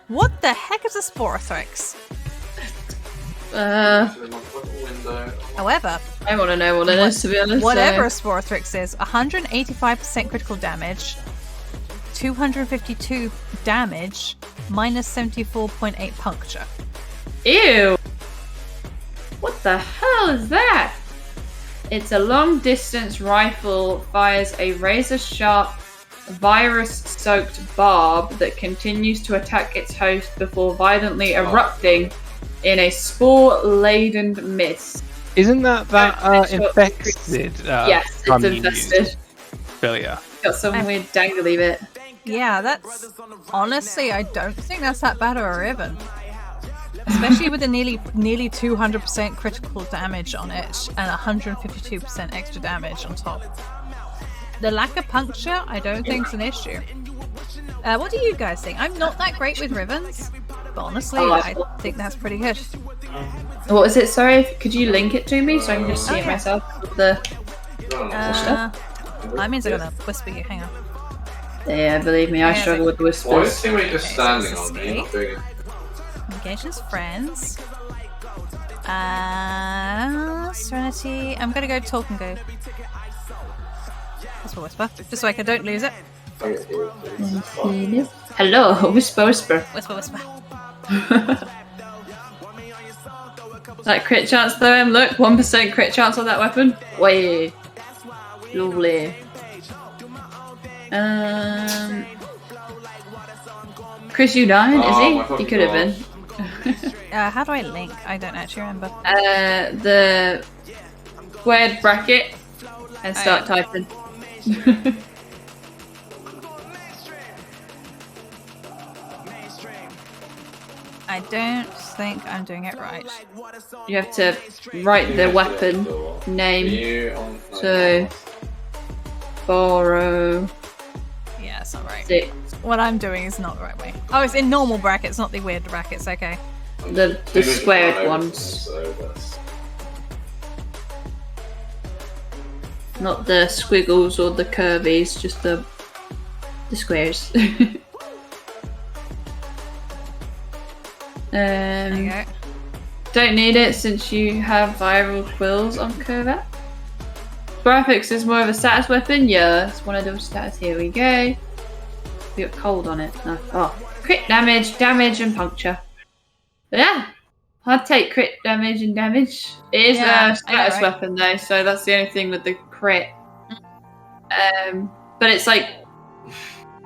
What the heck is a Sporothrix? However, I want to know what it is, to be honest. Whatever a Sporothrix is, 185% critical damage, 252 damage, minus 74.8 puncture. Ew! What the hell is that? It's a long-distance rifle, fires a razor-sharp, virus-soaked barb that continues to attack its host before violently erupting in a spore-laden mist. Isn't that infected? Yes, it's infested. Failure. Got some weird dangly bit. Yeah, that's... Honestly, I don't think that's that bad of a ribbon. Especially with the nearly 200% critical damage on it and 152% extra damage on top. The lack of puncture, I don't think is an issue. What do you guys think? I'm not that great with ribbons, but honestly, I think that's pretty good. What was it? Sorry, could you link it to me so I can just see it myself? That means I'm gonna whisper you. Hang on. Yeah, believe me, I struggle with whispers. Why is teammate just standing on me, not doing it? Engagements, friends. Serenity. I'm gonna go talk and go. That's what whisper. Just so I don't lose it. Hello, whisper, whisper. Whisper, whisper. That crit chance though, look, 1% crit chance on that weapon. Way. Lovely. Chris, you dying? Is he? He could have been. How do I link? I don't actually remember. The squared bracket and start typing. I don't think I'm doing it right. You have to write the weapon name. So, Baro. Yes. that's not right. 6. What I'm doing is not the right way. Oh, it's in normal brackets, not the weird brackets. Okay. The squared ones. Not the squiggles or the curvies, just the squares. There you go. Don't need it since you have viral quills on Corvette. Graphics is more of a status weapon. Yeah, it's one of those status. Here we go. We got cold on it. No. Oh, crit damage, and puncture. But yeah, I'd take crit damage and damage. It is a status weapon though, so that's the only thing with the crit. But it's like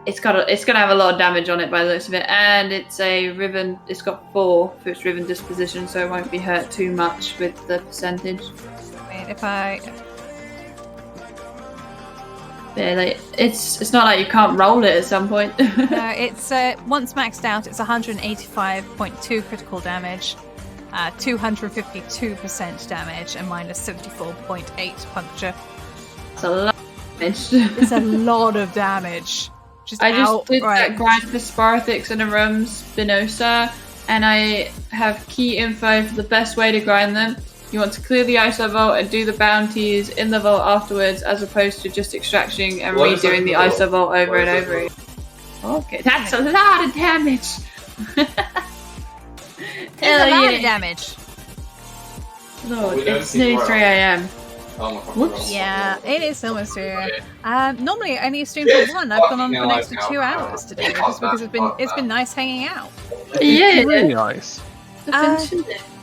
it's gonna have a lot of damage on it by the looks of it, and it's a riven. It's got 4 for its riven disposition, so it won't be hurt too much with the percentage. Wait, if I. Yeah, like, it's not like you can't roll it at some point. No, it's once maxed out, it's 185.2 critical damage, 252% damage, and minus 74.8 puncture. That's a lot of damage. It's a lot of damage. I just did that grind for Sparthix and Arum Spinosa, and I have key info for the best way to grind them. You want to clear the ISO vault and do the bounties in the vault afterwards, as opposed to just extracting and redoing the ISO vault over and over again. Okay, that's a lot of damage. It's a lot of damage. Lord, it's nearly 3 AM. Whoops. Yeah, it is almost 3 AM. Normally I only stream for 1. I've gone on for an extra 2 hours today, just because it's been nice hanging out. Yeah, really nice.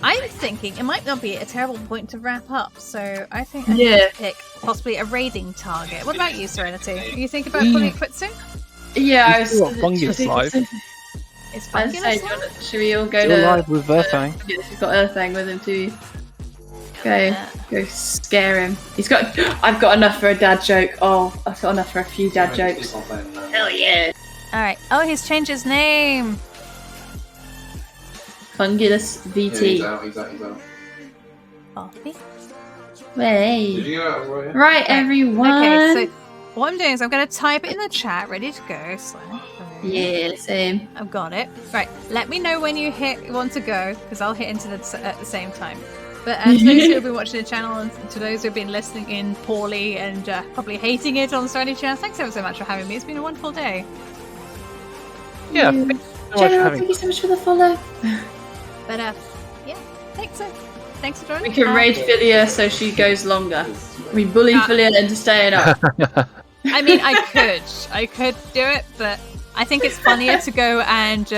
I'm thinking it might not be a terrible point to wrap up, so I think I need to pick possibly a raiding target. What about you, Serenity? You think about fully equipped soon? Yeah, I was Fungus live. Is Fungus live? Should we all go Still to live with Earthang? Yes, he's got Earthang with him too. Go scare him. I've got enough for a dad joke. Oh, I've got enough for a few dad jokes. Hell yeah. Alright. Oh, he's changed his name. Fungulus VT. Yeah, he's out. Kofi? Hey. Did you get out of Roy? Right, everyone. Okay, so what I'm doing is I'm going to type it in the chat, ready to go. Yeah, same. I've got it. Right, let me know when you want to go, because I'll hit into at the same time. But to those who have been watching the channel, and to those who have been listening in poorly and probably hating it on the Starting channel, thanks ever so much for having me. It's been a wonderful day. Yeah, General, thank you so much for the follow. But yeah, thanks for joining. We can raid Philia so she goes longer. We bully Philia into staying up. I mean, I could do it, but I think it's funnier to go and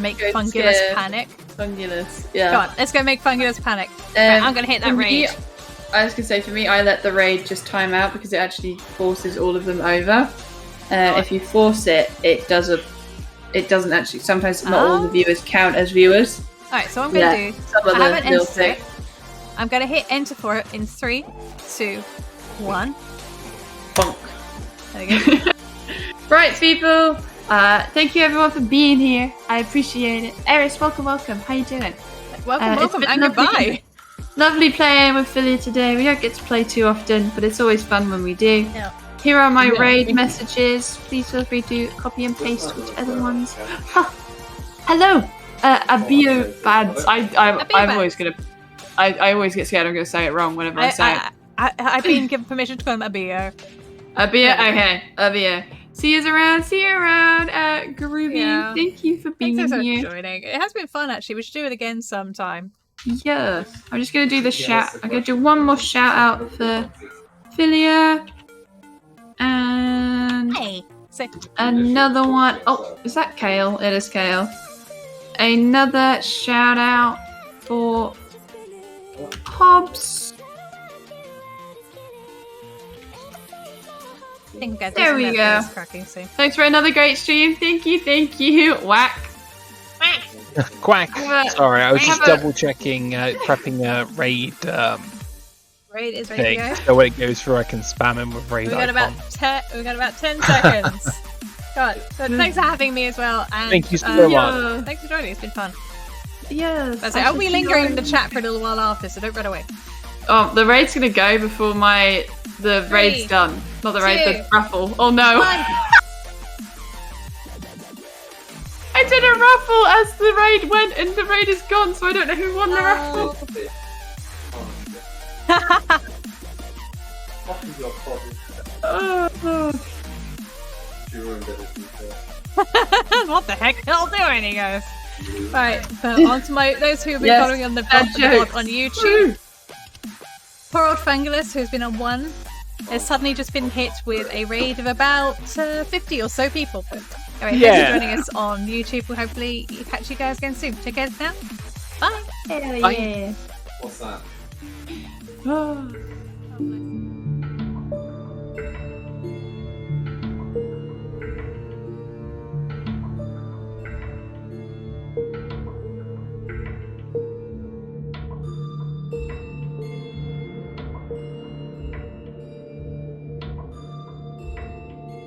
make Fungulus panic. Fungulus, yeah. Come on, let's go make Fungulus panic. Right, I'm gonna hit that raid. I was gonna say, for me, I let the raid just time out because it actually forces all of them over. If you force it, it doesn't actually. Sometimes not all the viewers count as viewers. Alright, so I'm gonna do. I haven't entered it. I'm gonna hit enter for it in 3, 2, 1. Bonk. There we go. Right, people. Thank you everyone for being here. I appreciate it. Eris, welcome. How you doing? Welcome, and goodbye. Lovely playing with Philia today. We don't get to play too often, but it's always fun when we do. Yeah. Here are my raid messages. Please feel free to copy and paste whichever ones. Hello, Abio Bads. I'm always gonna. I always get scared I'm gonna say it wrong whenever I say it. I've been given permission to call him Abio. Abio, okay, Abio. See you around. Groovy. Yeah. Thank you for being Thanks here. for joining. It has been fun actually. We should do it again sometime. Yeah. I'm just gonna do the shout. I'm gonna do one more shout out for Philia. And another one. Oh, is that Kale? It is Kale. Another shout out for Hobbs. There we go. Thanks for another great stream. Thank you. Whack. Quack. Sorry, I was just double checking, prepping a raid. Raid is ready to go. So when it goes through, I can spam him with raid. We got about 10 seconds. God, so thanks for having me as well. And, thank you so much. Thanks for joining. It's been fun. Yes. I'll be lingering in the chat for a little while after, so don't run away. Oh, the raid's gonna go before the raid's done. Not the raid, the raffle. Oh no. Yes, the raid went and the raid is gone, so I don't know who won the raffle. What the heck are you doing, he goes? Right, but on to those who have been following on the vlog on YouTube. Poor old Fangulus, who's been on 1, has suddenly just been hit with a raid of about 50 or so people. Anyway, thanks for joining us on YouTube. We'll hopefully catch you guys again soon. Take care now. Bye. What's that?